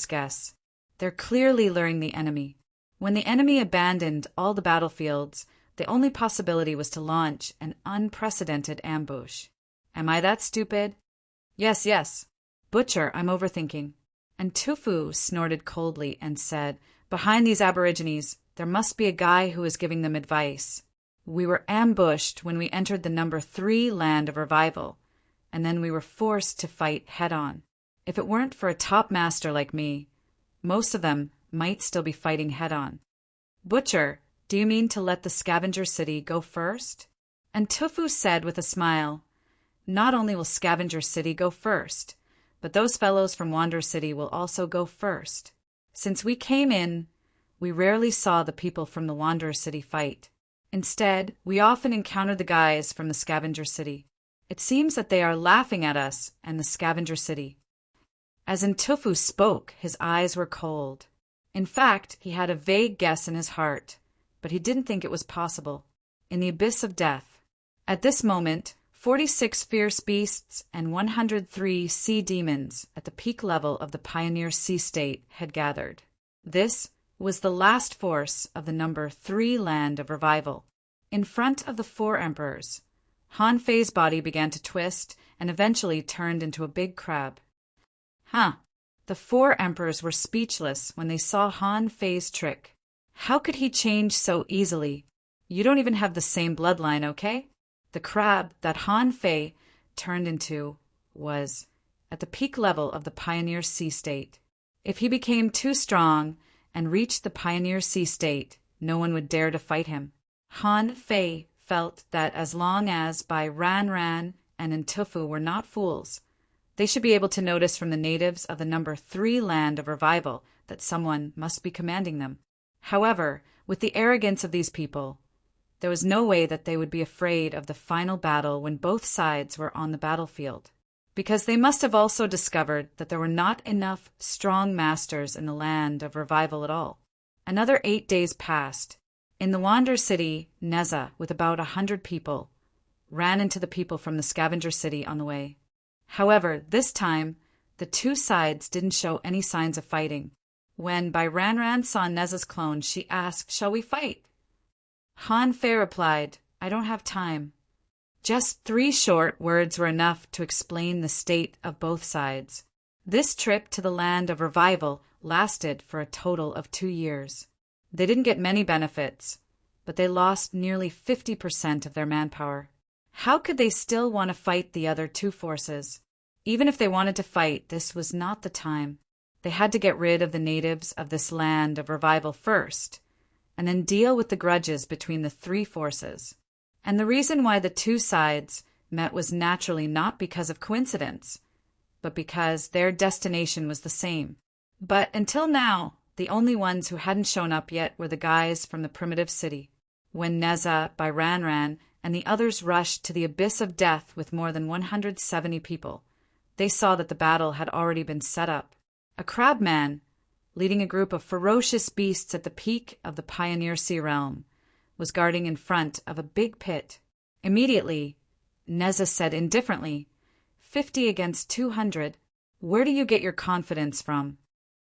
guess. They're clearly luring the enemy. When the enemy abandoned all the battlefields, the only possibility was to launch an unprecedented ambush. Am I that stupid?" Yes. "Butcher, I'm overthinking." And Tufu snorted coldly and said, "Behind these aborigines, there must be a guy who is giving them advice. We were ambushed when we entered the number 3 land of revival, and then we were forced to fight head-on. If it weren't for a top master like me, most of them might still be fighting head-on." "Butcher, do you mean to let the Scavenger City go first?" And Tufu said with a smile, "Not only will Scavenger City go first, but those fellows from Wander City will also go first. Since we came in, we rarely saw the people from the Wanderer City fight. Instead, we often encountered the guys from the Scavenger City. It seems that they are laughing at us and the Scavenger City." As Ntufu spoke, his eyes were cold. In fact, he had a vague guess in his heart, but he didn't think it was possible. In the abyss of death. At this moment, 46 fierce beasts and 103 sea demons at the peak level of the Pioneer Sea State had gathered. This was the last force of the number 3 land of revival. In front of the 4 emperors, Han Fei's body began to twist and eventually turned into a big crab. The 4 emperors were speechless when they saw Han Fei's trick. How could he change so easily? You don't even have the same bloodline, okay? The crab that Han Fei turned into was at the peak level of the Pioneer Sea State. If he became too strong and reached the Pioneer Sea State, no one would dare to fight him. Han Fei felt that as long as Bai Ranran and Ntufu were not fools, they should be able to notice from the natives of the number 3 land of revival that someone must be commanding them. However, with the arrogance of these people, there was no way that they would be afraid of the final battle when both sides were on the battlefield, because they must have also discovered that there were not enough strong masters in the land of revival at all. Another 8 days passed. In the Wander City, Neza, with about 100 people, ran into the people from the Scavenger City on the way. However, this time, the 2 sides didn't show any signs of fighting. When Bai Ran Ran saw Neza's clone, she asked, "Shall we fight?" Han Fei replied, "I don't have time." Just 3 short words were enough to explain the state of both sides. This trip to the land of revival lasted for a total of 2 years. They didn't get many benefits, but they lost nearly 50% of their manpower. How could they still want to fight the other 2 forces? Even if they wanted to fight, this was not the time. They had to get rid of the natives of this land of revival first, and then deal with the grudges between the 3 forces. And the reason why the 2 sides met was naturally not because of coincidence, but because their destination was the same. But until now, the only ones who hadn't shown up yet were the guys from the primitive city. When Neza, Bai Ran Ran, and the others rushed to the abyss of death with more than 170 people, they saw that the battle had already been set up. A crabman, leading a group of ferocious beasts at the peak of the Pioneer Sea realm, was guarding in front of a big pit. Immediately, Neza said indifferently, 50 against 200. Where do you get your confidence from?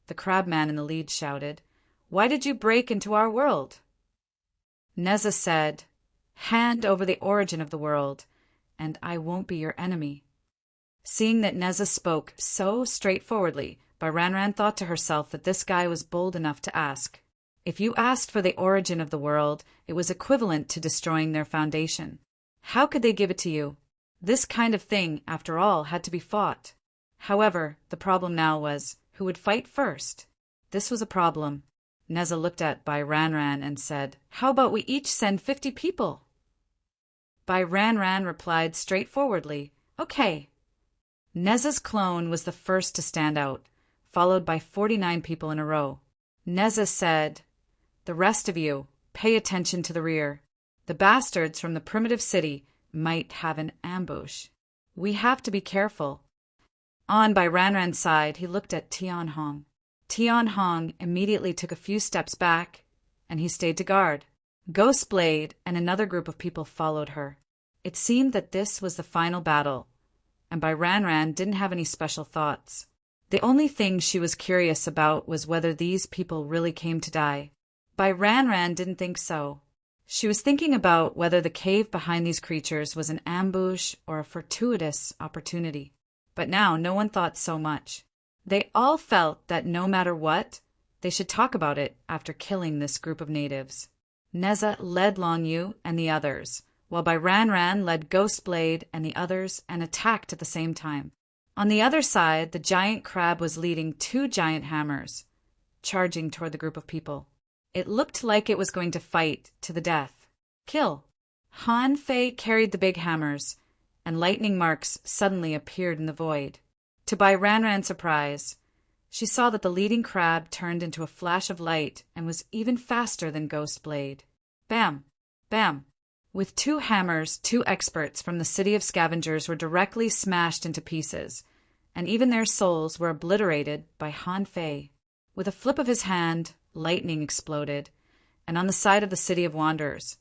The crabman in the lead shouted, Why did you break into our world? Neza said, Hand over the origin of the world, and I won't be your enemy. Seeing that Neza spoke so straightforwardly, Bai Ran Ran thought to herself that this guy was bold enough to ask. If you asked for the origin of the world, it was equivalent to destroying their foundation. How could they give it to you? This kind of thing, after all, had to be fought. However, the problem now was, who would fight first? This was a problem. Neza looked at Bai Ran Ran and said, How about we each send 50 people? Bai Ran Ran replied straightforwardly, Okay. Neza's clone was the first to stand out, followed by 49 people in a row. Neza said, The rest of you, pay attention to the rear. The bastards from the primitive city might have an ambush. We have to be careful. On Bai Ran Ran's side, he looked at Tian Hong. Tian Hong immediately took a few steps back, and he stayed to guard. Ghostblade and another group of people followed her. It seemed that this was the final battle, and Bai Ran Ran didn't have any special thoughts. The only thing she was curious about was whether these people really came to die. Bai Ran Ran didn't think so. She was thinking about whether the cave behind these creatures was an ambush or a fortuitous opportunity. But now no one thought so much. They all felt that no matter what, they should talk about it after killing this group of natives. Neza led Long Yu and the others, while Bai Ran Ran led Ghostblade and the others and attacked at the same time. On the other side, the giant crab was leading 2 giant hammers, charging toward the group of people. It looked like it was going to fight to the death. Kill. Han Fei carried the big hammers, and lightning marks suddenly appeared in the void. To Bai Ran Ran's surprise, she saw that the leading crab turned into a flash of light and was even faster than Ghostblade. Bam! Bam! With 2 hammers, 2 experts from the City of Scavengers were directly smashed into pieces, and even their souls were obliterated by Han Fei. With a flip of his hand, lightning exploded, and on the side of the City of Wanderers,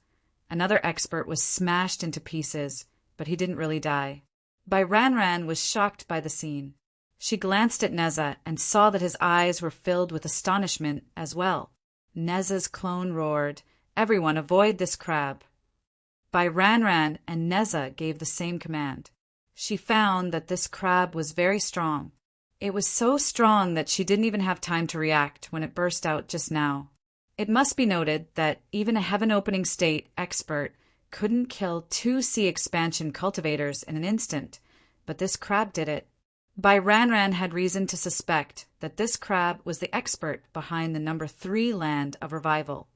another expert was smashed into pieces, but he didn't really die. Bai Ran Ran was shocked by the scene. She glanced at Neza and saw that his eyes were filled with astonishment as well. Neza's clone roared, Everyone avoid this crab. Bai Ran Ran and Neza gave the same command. She found that this crab was very strong. It was so strong that she didn't even have time to react when it burst out just now. It must be noted that even a heaven-opening state expert couldn't kill 2 sea expansion cultivators in an instant, but this crab did it. Bai Ran Ran had reason to suspect that this crab was the expert behind the number 3 land of revival.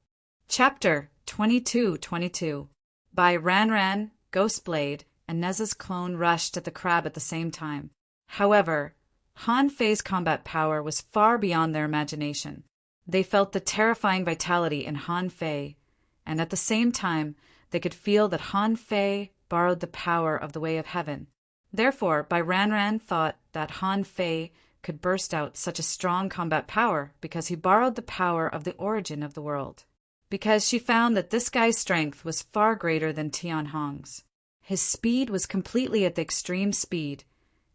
Chapter 22:22. Bai Ran Ran, Ghostblade, and Neza's clone rushed at the crab at the same time. However, Han Fei's combat power was far beyond their imagination. They felt the terrifying vitality in Han Fei, and at the same time, they could feel that Han Fei borrowed the power of the Way of Heaven. Therefore, Bai Ran Ran thought that Han Fei could burst out such a strong combat power because he borrowed the power of the origin of the world. Because she found that this guy's strength was far greater than Tian Hong's. His speed was completely at the extreme speed,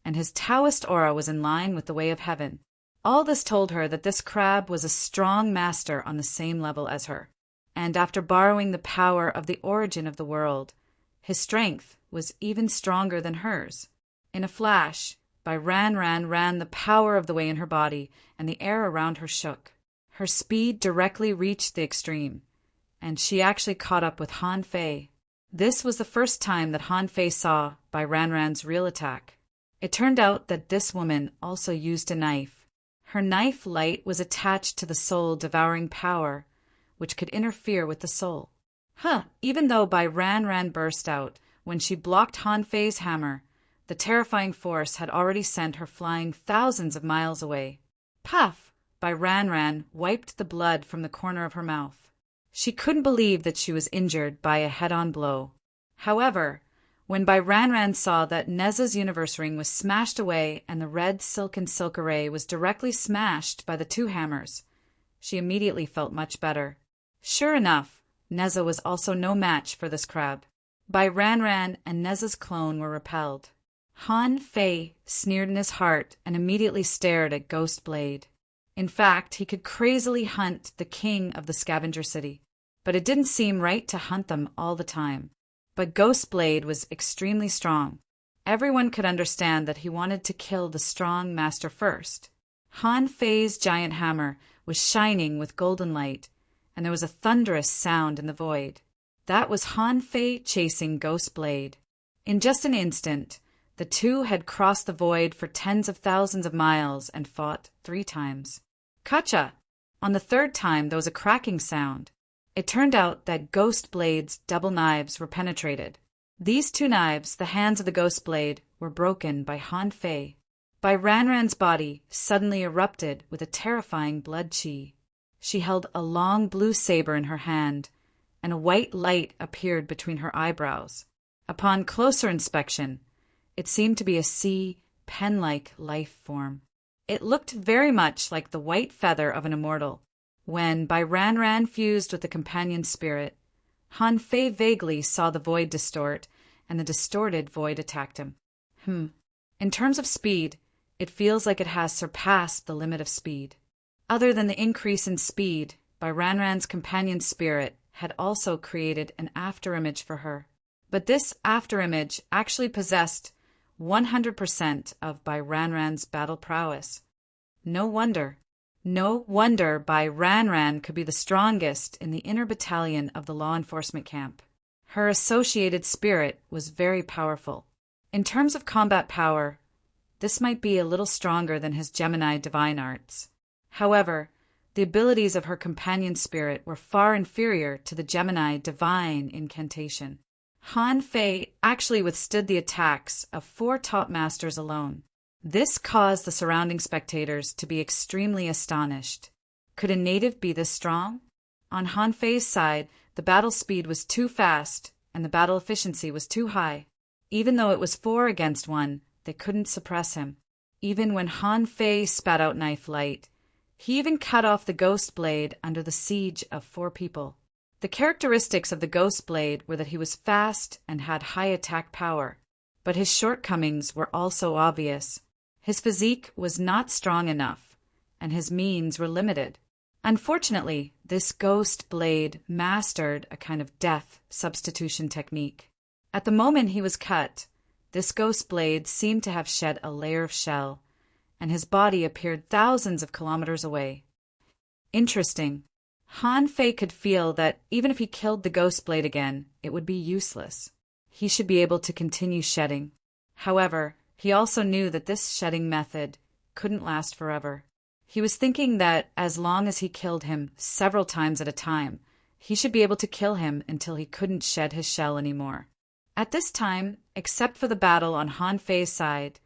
and his Taoist aura was in line with the Way of Heaven. All this told her that this crab was a strong master on the same level as her, and after borrowing the power of the origin of the world, his strength was even stronger than hers. In a flash, Ran ran the power of the way in her body, and the air around her shook. Her speed directly reached the extreme, and she actually caught up with Han Fei. This was the first time that Han Fei saw Ran's real attack. It turned out that this woman also used a knife. Her knife light was attached to the soul-devouring power, which could interfere with the soul. Even though Ran burst out when she blocked Han Fei's hammer, the terrifying force had already sent her flying thousands of miles away. Puff! Ran wiped the blood from the corner of her mouth. She couldn't believe that she was injured by a head-on blow. However, when Ran saw that Nezha's universe ring was smashed away and the red silken silk array was directly smashed by the two hammers, she immediately felt much better. Sure enough, Nezha was also no match for this crab. Ran and Nezha's clone were repelled. Han Fei sneered in his heart and immediately stared at Ghost Blade. In fact, he could crazily hunt the king of the scavenger city, but it didn't seem right to hunt them all the time. But Ghost Blade was extremely strong. Everyone could understand that he wanted to kill the strong master first. Han Fei's giant hammer was shining with golden light, and there was a thunderous sound in the void. That was Han Fei chasing Ghost Blade. In just an instant, the two had crossed the void for tens of thousands of miles and fought 3 times. Kacha! On the 3rd time, there was a cracking sound. It turned out that Ghost Blade's double knives were penetrated. These 2 knives, the hands of the Ghost Blade, were broken by Han Fei. Ran's body suddenly erupted with a terrifying blood chi. She held a long blue saber in her hand, and a white light appeared between her eyebrows. Upon closer inspection, it seemed to be a sea, pen-like life form. It looked very much like the white feather of an immortal. When Ran fused with the companion spirit, Han Fei vaguely saw the void distort, and the distorted void attacked him. In terms of speed, it feels like it has surpassed the limit of speed. Other than the increase in speed, Ran's companion spirit had also created an afterimage for her. But this afterimage actually possessed 100% of Ran's battle prowess. No wonder Ran could be the strongest in the inner battalion of the law enforcement camp. Her associated spirit was very powerful. In terms of combat power, this might be a little stronger than his Gemini divine arts. However, the abilities of her companion spirit were far inferior to the Gemini divine incantation. Han Fei actually withstood the attacks of 4 top masters alone. This caused the surrounding spectators to be extremely astonished. Could a native be this strong? On Han Fei's side, the battle speed was too fast and the battle efficiency was too high. Even though it was 4 against 1, they couldn't suppress him. Even when Han Fei spat out knife light, he even cut off the Ghost Blade under the siege of 4 people. The characteristics of the Ghost Blade were that he was fast and had high attack power, but his shortcomings were also obvious. His physique was not strong enough, and his means were limited. Unfortunately, this Ghost Blade mastered a kind of death substitution technique. At the moment he was cut, this Ghost Blade seemed to have shed a layer of shell, and his body appeared thousands of kilometers away. Interesting. Han Fei could feel that even if he killed the Ghost Blade again, it would be useless. He should be able to continue shedding. However, he also knew that this shedding method couldn't last forever. He was thinking that as long as he killed him several times at a time, he should be able to kill him until he couldn't shed his shell anymore. At this time, except for the battle on Han Fei's side,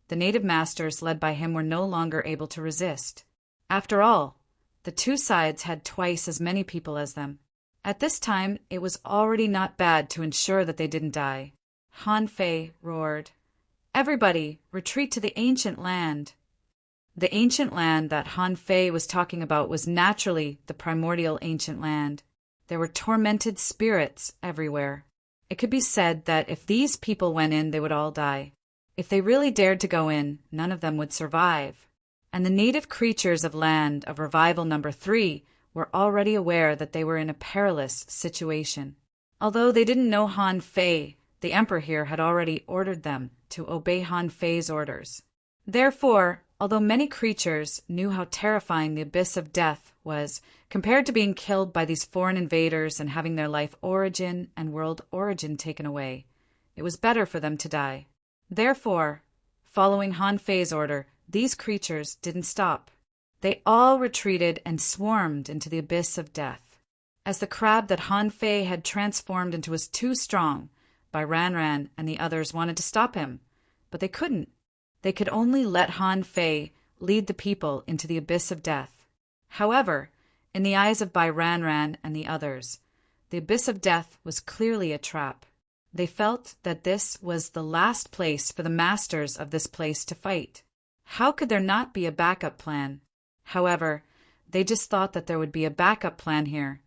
the native masters led by him were no longer able to resist. After all, the 2 sides had twice as many people as them. At this time, it was already not bad to ensure that they didn't die. Han Fei roared, "Everybody, retreat to the ancient land." The ancient land that Han Fei was talking about was naturally the primordial ancient land. There were tormented spirits everywhere. It could be said that if these people went in, they would all die. If they really dared to go in, none of them would survive. and the native creatures of land of revival number 3 were already aware that they were in a perilous situation. Although they didn't know Han Fei, the emperor here had already ordered them to obey Han Fei's orders. Therefore, although many creatures knew how terrifying the abyss of death was compared to being killed by these foreign invaders and having their life origin and world origin taken away, it was better for them to die. Therefore, following Han Fei's order, these creatures didn't stop. They all retreated and swarmed into the abyss of death. As the crab that Han Fei had transformed into was too strong, Bai Ran and the others wanted to stop him, but they couldn't. They could only let Han Fei lead the people into the abyss of death. However, in the eyes of Bai Ran and the others, the abyss of death was clearly a trap. They felt that this was the last place for the masters of this place to fight. How could there not be a backup plan? However, they just thought that there would be a backup plan here,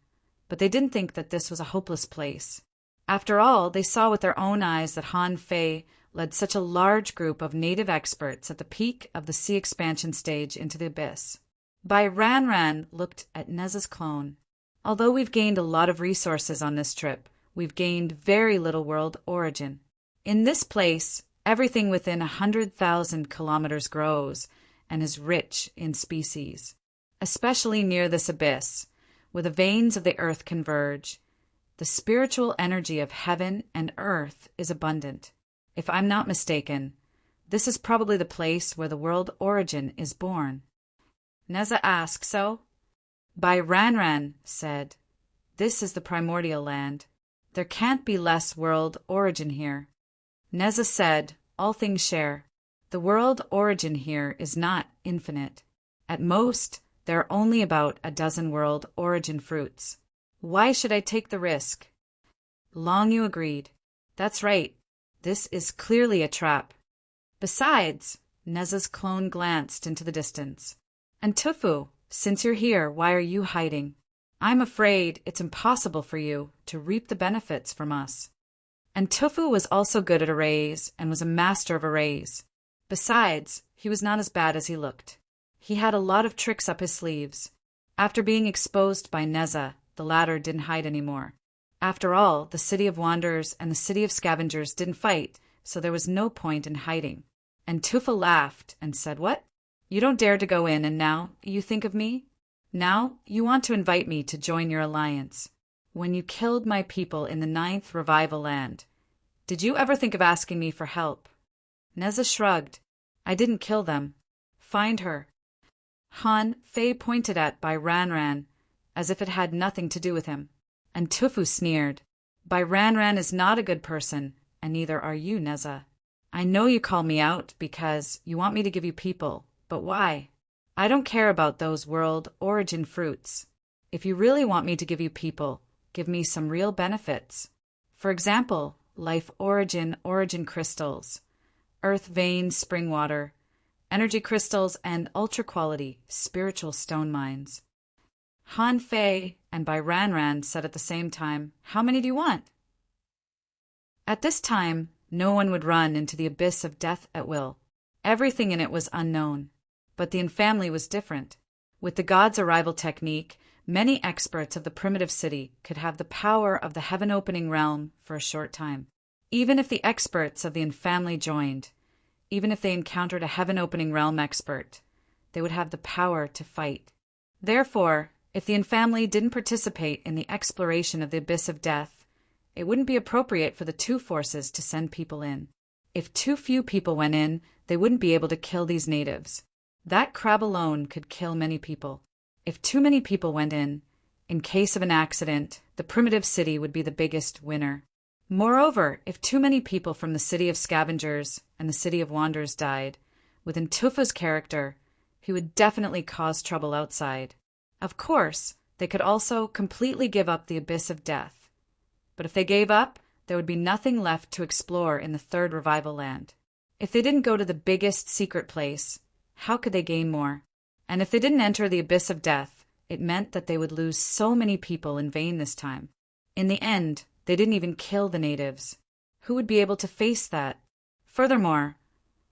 but they didn't think that this was a hopeless place. After all, they saw with their own eyes that Han Fei led such a large group of native experts at the peak of the sea expansion stage into the abyss. Bai Ran looked at Neza's clone. Although we've gained a lot of resources on this trip, we've gained very little world origin. In this place, everything within 100,000 kilometers grows and is rich in species. Especially near this abyss, where the veins of the earth converge, the spiritual energy of heaven and earth is abundant. If I'm not mistaken, this is probably the place where the world origin is born. Neza asked, so? Bai Ran said, this is the primordial land. There can't be less world origin here. Neza said, all things share. The world origin here is not infinite. At most, there are only about a dozen world origin fruits. Why should I take the risk? Long Yu agreed. That's right. This is clearly a trap. Besides, Neza's clone glanced into the distance. And Tufu, since you're here, why are you hiding? I'm afraid it's impossible for you to reap the benefits from us. And Tufu was also good at arrays and was a master of arrays. Besides, he was not as bad as he looked. He had a lot of tricks up his sleeves. After being exposed by Neza, the latter didn't hide anymore. After all, the City of Wanderers and the City of Scavengers didn't fight, so there was no point in hiding. And Tufa laughed and said, what? You don't dare to go in, and now you think of me? Now you want to invite me to join your alliance. When you killed my people in the 9th Revival Land, did you ever think of asking me for help? Neza shrugged. I didn't kill them. Find her. Han Fei pointed at Bai Ran as if it had nothing to do with him. And Tufu sneered. Bai Ran is not a good person, and neither are you, Neza. I know you call me out because you want me to give you people, but why? I don't care about those world origin fruits. If you really want me to give you people, give me some real benefits. For example, life origin crystals, earth vein spring water, energy crystals, and ultra-quality spiritual stone mines. Han Fei and Bai Ran said at the same time, how many do you want? At this time, no one would run into the abyss of death at will. Everything in it was unknown. But the infamily was different. With the God's arrival technique, many experts of the primitive city could have the power of the heaven-opening realm for a short time. Even if the experts of the infamily joined, even if they encountered a heaven-opening realm expert, they would have the power to fight. Therefore, if the infamily didn't participate in the exploration of the abyss of death, it wouldn't be appropriate for the two forces to send people in. If too few people went in, they wouldn't be able to kill these natives. That crab alone could kill many people. If too many people went in case of an accident, the primitive city would be the biggest winner. Moreover, if too many people from the City of Scavengers and the City of Wanderers died, within Tufa's character, he would definitely cause trouble outside. Of course, they could also completely give up the abyss of death. But if they gave up, there would be nothing left to explore in the 3rd Revival Land. If they didn't go to the biggest secret place, how could they gain more? And if they didn't enter the abyss of death, it meant that they would lose so many people in vain this time. In the end, they didn't even kill the natives. Who would be able to face that? Furthermore,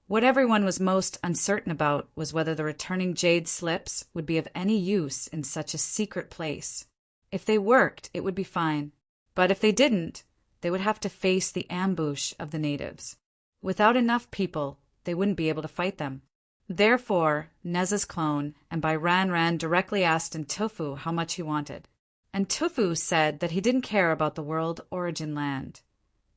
What everyone was most uncertain about was whether the returning jade slips would be of any use in such a secret place. If they worked, it would be fine. But if they didn't, they would have to face the ambush of the natives. Without enough people, they wouldn't be able to fight them. Therefore, Neza's clone and Ran directly asked Ntufu how much he wanted. Ntufu said that he didn't care about the world origin land.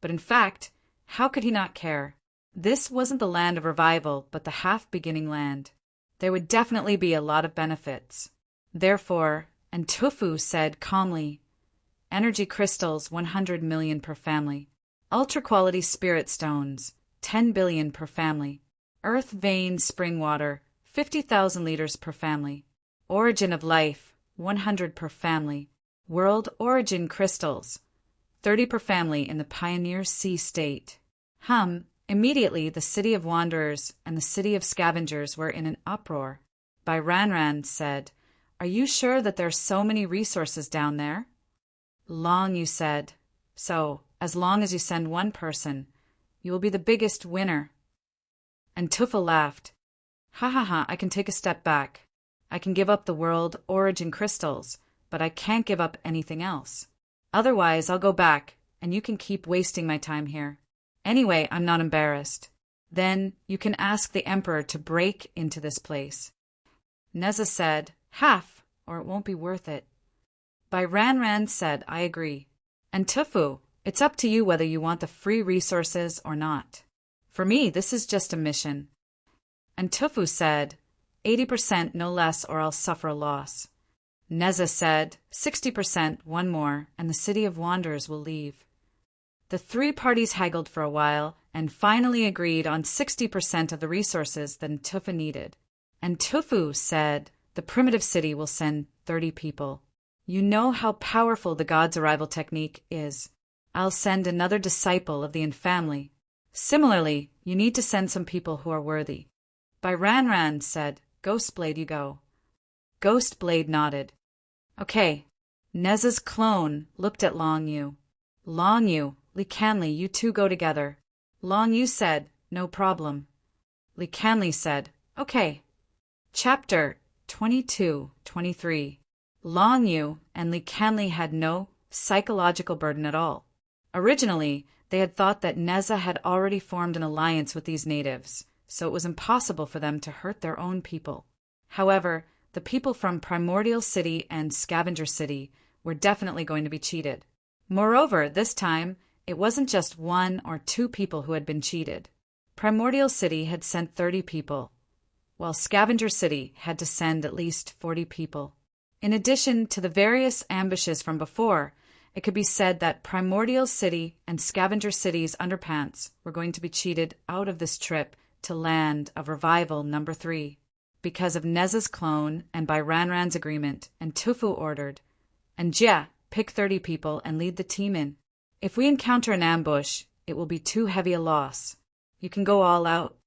But in fact, how could he not care? This wasn't the land of revival, but the half-beginning land. There would definitely be a lot of benefits. Therefore, Ntufu said calmly, energy crystals 100 million per family. Ultra-quality spirit stones 10 billion per family. Earth vein spring water 50,000 liters per family. Origin of life 100 per family. World origin crystals 30 per family in the Pioneer Sea state. Immediately the city of wanderers and the city of scavengers were in an uproar. Ran said, "Are you sure that there are so many resources down there?" Long Yu said, "So, as long as you send one person, you will be the biggest winner." And Tufa laughed. "Ha, I can take a step back. I can give up the world origin crystals, but I can't give up anything else. Otherwise, I'll go back, and you can keep wasting my time here. Anyway, I'm not embarrassed. Then you can ask the Emperor to break into this place." Neza said, "Half, or it won't be worth it." Ran said, "I agree." And Tufu, it's up to you whether you want the free resources or not. For me, this is just a mission. And Tufu said, 80% no less or I'll suffer a loss. Neza said, 60%, one more, and the city of wanderers will leave. The three parties haggled for a while and finally agreed on 60% of the resources that Ntufu needed. And Tufu said, the primitive city will send 30 people. You know how powerful the god's arrival technique is. I'll send another disciple of the infamily. Similarly, you need to send some people who are worthy. Ran said, Ghostblade, you go. Ghostblade nodded. Okay. Neza's clone looked at Long Yu. Long Yu, Li Canli, you two go together. Long Yu said, no problem. Li Canli said, okay. Chapter 22-23. Long Yu and Li Canli had no psychological burden at all. Originally, they had thought that Neza had already formed an alliance with these natives, so it was impossible for them to hurt their own people. However, the people from Primordial City and Scavenger City were definitely going to be cheated. Moreover, this time, it wasn't just 1 or 2 people who had been cheated. Primordial City had sent 30 people, while Scavenger City had to send at least 40 people. In addition to the various ambushes from before, it could be said that Primordial City and Scavenger City's underpants were going to be cheated out of this trip to Land of Revival number 3, because of Neza's clone and by Ran's agreement, and Tufu ordered, and Jia, pick 30 people and lead the team in. If we encounter an ambush, it will be too heavy a loss. You can go all out.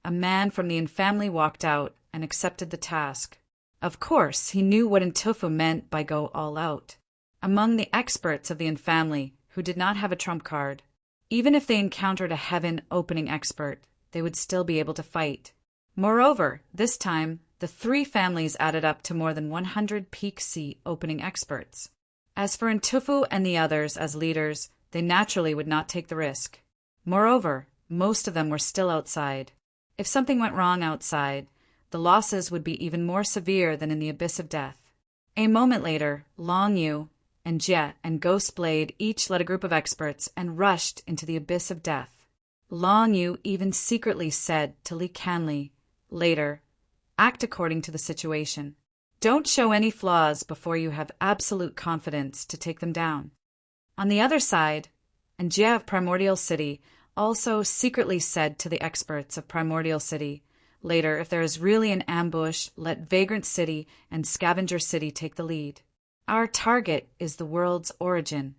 A man from the infamily walked out and accepted the task. Of course, he knew what Ntufu meant by go all out. Among the experts of the infamily who did not have a trump card, even if they encountered a heaven-opening expert, they would still be able to fight. Moreover, this time, the 3 families added up to more than 100 peak sea opening experts. As for Ntufu and the others as leaders, they naturally would not take the risk. Moreover, most of them were still outside. If something went wrong outside, the losses would be even more severe than in the abyss of death. A moment later, Long Yu and Jia and Ghostblade each led a group of experts and rushed into the abyss of death. Long Yu even secretly said to Li Canli, later, act according to the situation. Don't show any flaws before you have absolute confidence to take them down. On the other side, and Jia of Primordial City also secretly said to the experts of Primordial City, later, if there is really an ambush, let Vagrant City and Scavenger City take the lead. Our target is the world's origin.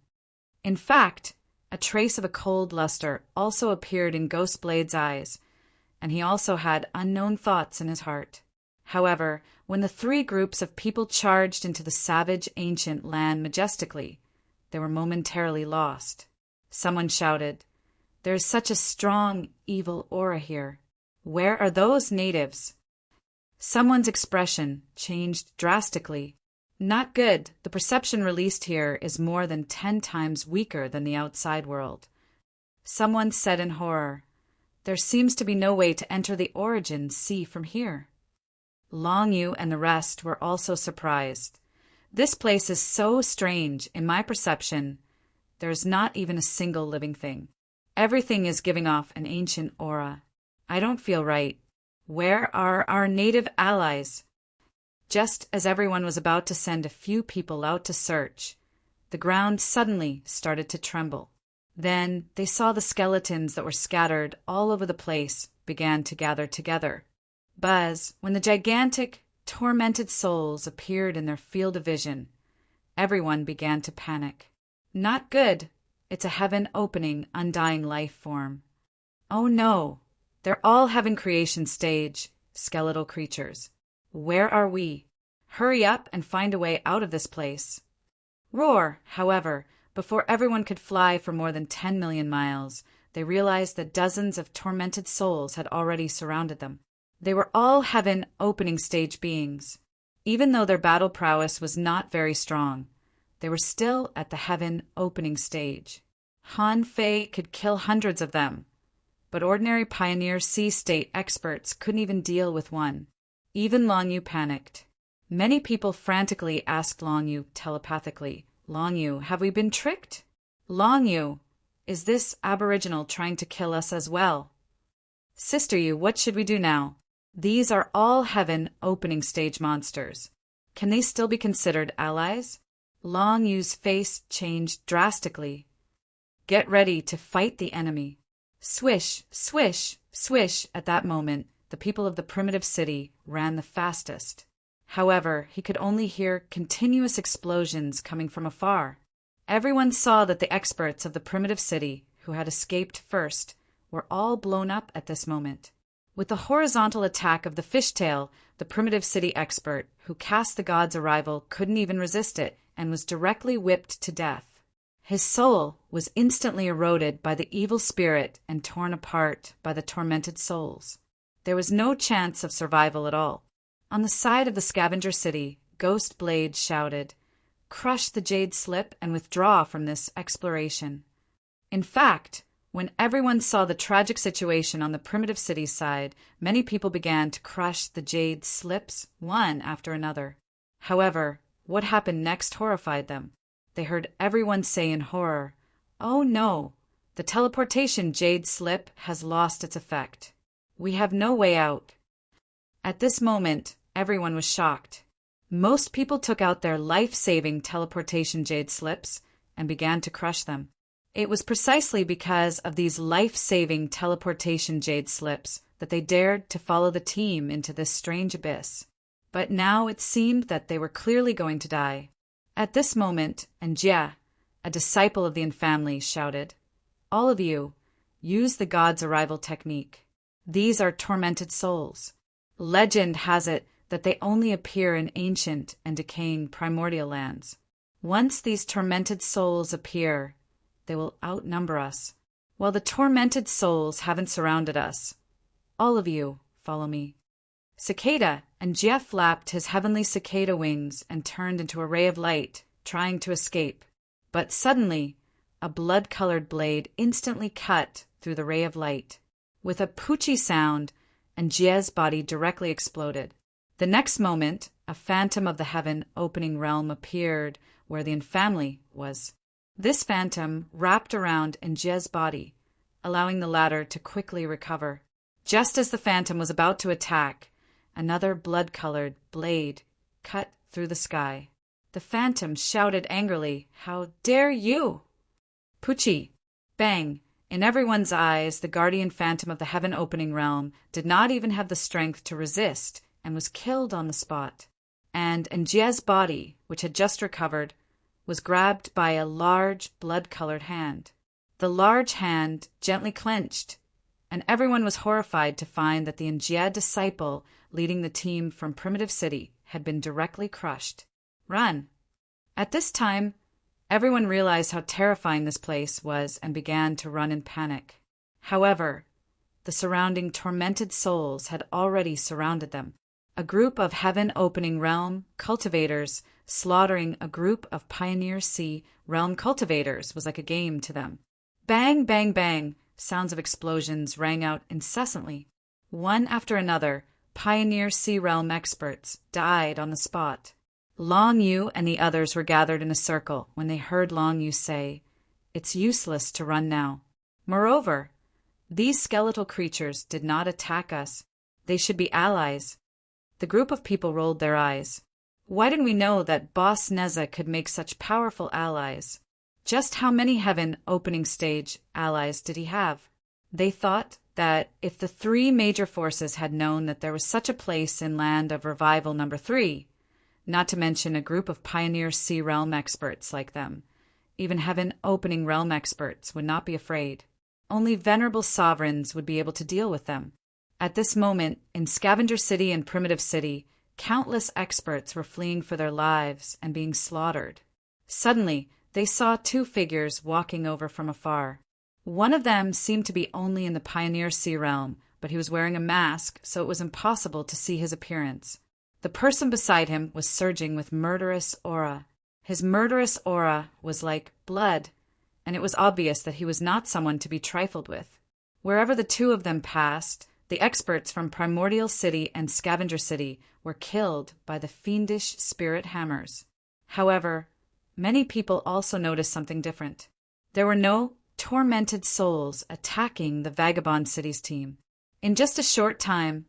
In fact, a trace of a cold luster also appeared in Ghostblade's eyes, and he also had unknown thoughts in his heart. However, when the 3 groups of people charged into the savage ancient land majestically, they were momentarily lost. Someone shouted, "There is such a strong, evil aura here." Where are those natives? Someone's expression changed drastically. Not good. The perception released here is more than 10 times weaker than the outside world. Someone said in horror, "There seems to be no way to enter the Origin Sea from here." Long Yu and the rest were also surprised. This place is so strange. In my perception, there is not even a single living thing. Everything is giving off an ancient aura. I don't feel right. Where are our native allies? Just as everyone was about to send a few people out to search, the ground suddenly started to tremble. Then they saw the skeletons that were scattered all over the place began to gather together. Buzz, when the gigantic, tormented souls appeared in their field of vision, everyone began to panic. Not good. It's a heaven-opening, undying life form. Oh no, they're all heaven creation stage, skeletal creatures. Where are we? Hurry up and find a way out of this place. Roar, however, before everyone could fly for more than 10 million miles, they realized that dozens of tormented souls had already surrounded them. They were all heaven opening stage beings. Even though their battle prowess was not very strong, they were still at the heaven opening stage. Han Fei could kill hundreds of them, but ordinary Pioneer Sea State experts couldn't even deal with one. Even Long Yu panicked. Many people frantically asked Long Yu telepathically, "Long Yu, have we been tricked? Long Yu, is this aboriginal trying to kill us as well? Sister Yu, what should we do now? These are all heaven opening stage monsters. Can they still be considered allies?" Long Yu's face changed drastically. "Get ready to fight the enemy." Swish, swish, swish. At that moment, the people of the primitive city ran the fastest. However, he could only hear continuous explosions coming from afar. Everyone saw that the experts of the primitive city, who had escaped first, were all blown up at this moment. With the horizontal attack of the fishtail, the primitive city expert, who cast the god's arrival, couldn't even resist it and was directly whipped to death. His soul was instantly eroded by the evil spirit and torn apart by the tormented souls. There was no chance of survival at all. On the side of the scavenger city, Ghost Blade shouted, "Crush the jade slip and withdraw from this exploration." In fact, when everyone saw the tragic situation on the primitive city side, many people began to crush the jade slips one after another. However, what happened next horrified them. They heard everyone say in horror, "Oh no, the teleportation jade slip has lost its effect. We have no way out." At this moment, everyone was shocked. Most people took out their life-saving teleportation jade slips and began to crush them. It was precisely because of these life-saving teleportation jade slips that they dared to follow the team into this strange abyss. But now it seemed that they were clearly going to die. At this moment, Njia, a disciple of the infamily, shouted, "All of you, use the god's arrival technique. These are tormented souls. Legend has it that they only appear in ancient and decaying primordial lands. Once these tormented souls appear, they will outnumber us. While the tormented souls haven't surrounded us, all of you, follow me." Cicada, and Jeff flapped his heavenly cicada wings and turned into a ray of light, trying to escape. But suddenly, a blood-colored blade instantly cut through the ray of light. With a poochie sound, Njie's body directly exploded. The next moment, a phantom of the heaven opening realm appeared where the infamily was. This phantom wrapped around Njie's body, allowing the latter to quickly recover. Just as the phantom was about to attack, another blood-colored blade cut through the sky. The phantom shouted angrily, "How dare you!" Poochie! Bang! In everyone's eyes, the guardian phantom of the heaven-opening realm did not even have the strength to resist and was killed on the spot. And Njie's body, which had just recovered, was grabbed by a large blood-colored hand. The large hand gently clenched, and everyone was horrified to find that the Njie disciple leading the team from Primitive City had been directly crushed. Run! At this time, everyone realized how terrifying this place was and began to run in panic. However, the surrounding tormented souls had already surrounded them. A group of heaven-opening realm cultivators slaughtering a group of Pioneer Sea realm cultivators was like a game to them. Bang, bang, bang, sounds of explosions rang out incessantly. One after another, Pioneer Sea realm experts died on the spot. Long Yu and the others were gathered in a circle when they heard Long Yu say, "It's useless to run now." Moreover, these skeletal creatures did not attack us. They should be allies. The group of people rolled their eyes. Why didn't we know that Boss Neza could make such powerful allies? Just how many heaven opening stage allies did he have? They thought that if the three major forces had known that there was such a place in Land of Revival number 3, not to mention a group of Pioneer Sea realm experts like them, even heaven opening realm experts would not be afraid. Only venerable sovereigns would be able to deal with them. At this moment, in Scavenger City and Primitive City, countless experts were fleeing for their lives and being slaughtered. Suddenly, they saw two figures walking over from afar. One of them seemed to be only in the Pioneer Sea realm, but he was wearing a mask, so it was impossible to see his appearance. The person beside him was surging with murderous aura. His murderous aura was like blood, and it was obvious that he was not someone to be trifled with. Wherever the two of them passed, the experts from Primordial City and Scavenger City were killed by the fiendish spirit hammers. However, many people also noticed something different. There were no tormented souls attacking the Vagabond City's team. In just a short time,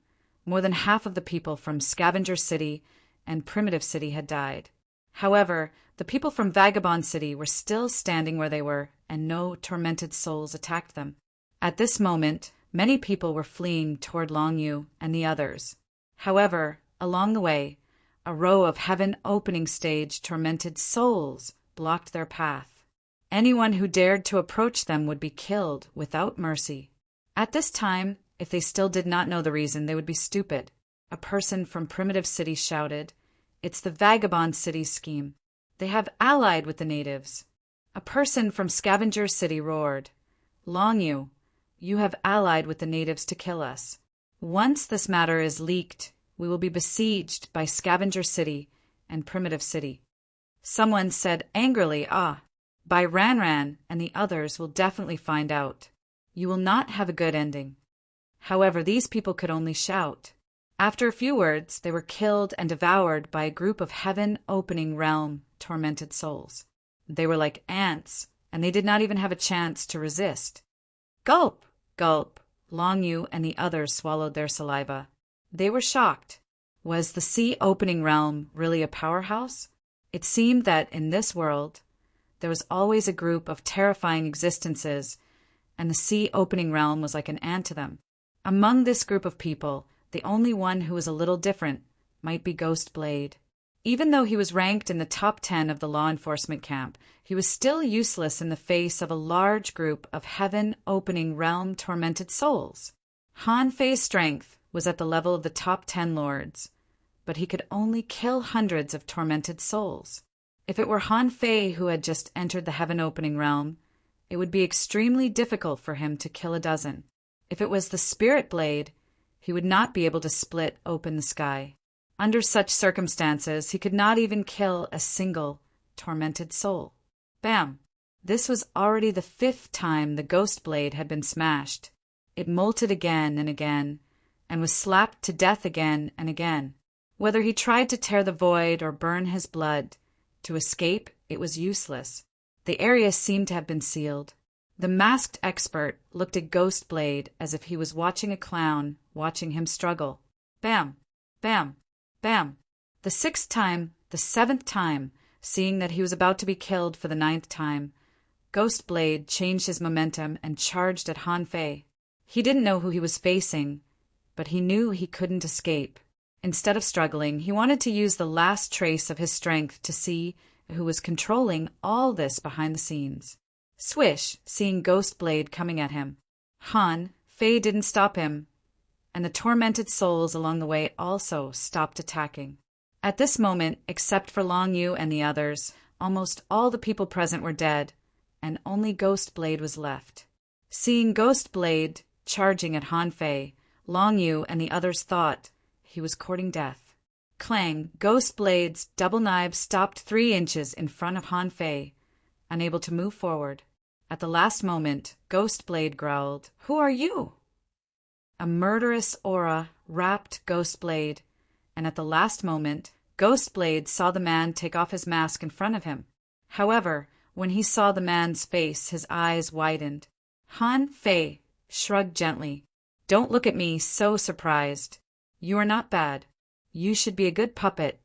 more than half of the people from Scavenger City and Primitive City had died. However, the people from Vagabond City were still standing where they were, and no tormented souls attacked them. At this moment, many people were fleeing toward Long Yu and the others. However, along the way, a row of heaven-opening stage tormented souls blocked their path. Anyone who dared to approach them would be killed without mercy. At this time, if they still did not know the reason, they would be stupid. A person from Primitive City shouted, "It's the Vagabond City scheme. They have allied with the natives." A person from Scavenger City roared, "Long Yu, you have allied with the natives to kill us. Once this matter is leaked, we will be besieged by Scavenger City and Primitive City." Someone said angrily, "By Ranran and the others will definitely find out. You will not have a good ending." However, these people could only shout. After a few words, they were killed and devoured by a group of heaven-opening realm tormented souls. They were like ants, and they did not even have a chance to resist. Gulp! Gulp! Long Yu and the others swallowed their saliva. They were shocked. Was the sea-opening realm really a powerhouse? It seemed that in this world, there was always a group of terrifying existences, and the sea-opening realm was like an ant to them. Among this group of people, the only one who was a little different might be Ghost Blade. Even though he was ranked in the top 10 of the law enforcement camp, he was still useless in the face of a large group of heaven-opening realm tormented souls. Han Fei's strength was at the level of the top 10 lords, but he could only kill hundreds of tormented souls. If it were Han Fei who had just entered the heaven-opening realm, it would be extremely difficult for him to kill a dozen. If it was the Spirit Blade, he would not be able to split open the sky. Under such circumstances, he could not even kill a single tormented soul. Bam! This was already the 5th time the Ghost Blade had been smashed. It molted again and again, and was slapped to death again and again. Whether he tried to tear the void or burn his blood, to escape, it was useless. The area seemed to have been sealed. The masked expert looked at Ghost Blade as if he was watching a clown watching him struggle. Bam! Bam! Bam! The 6th time, the 7th time, seeing that he was about to be killed for the 9th time, Ghost Blade changed his momentum and charged at Han Fei. He didn't know who he was facing, but he knew he couldn't escape. Instead of struggling, he wanted to use the last trace of his strength to see who was controlling all this behind the scenes. Swish, seeing Ghost Blade coming at him. Han Fei didn't stop him, and the tormented souls along the way also stopped attacking. At this moment, except for Long Yu and the others, almost all the people present were dead, and only Ghost Blade was left. Seeing Ghost Blade charging at Han Fei. Long Yu and the others thought he was courting death. Clang! Ghost Blade's double knives stopped 3 inches in front of Han Fei, unable to move forward. At the last moment, Ghost Blade growled, "Who are you?" A murderous aura wrapped Ghost Blade, and at the last moment, Ghost Blade saw the man take off his mask in front of him. However, when he saw the man's face, his eyes widened. Han Fei shrugged gently. "Don't look at me so surprised. You are not bad. You should be a good puppet."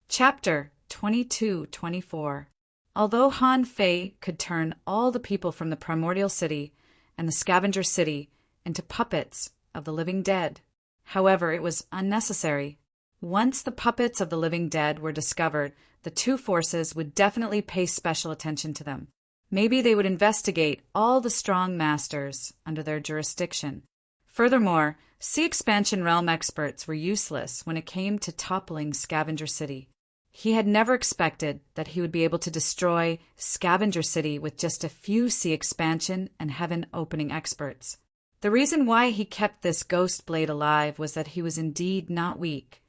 Chapter 22-24. Although Han Fei could turn all the people from the Primordial City and the Scavenger City into puppets of the living dead, however, it was unnecessary. Once the puppets of the living dead were discovered, the 2 forces would definitely pay special attention to them. Maybe they would investigate all the strong masters under their jurisdiction. Furthermore, Sea Expansion Realm experts were useless when it came to toppling Scavenger City. He had never expected that he would be able to destroy Scavenger City with just a few Sea Expansion and Heaven Opening experts. The reason why he kept this Ghost Blade alive was that he was indeed not weak,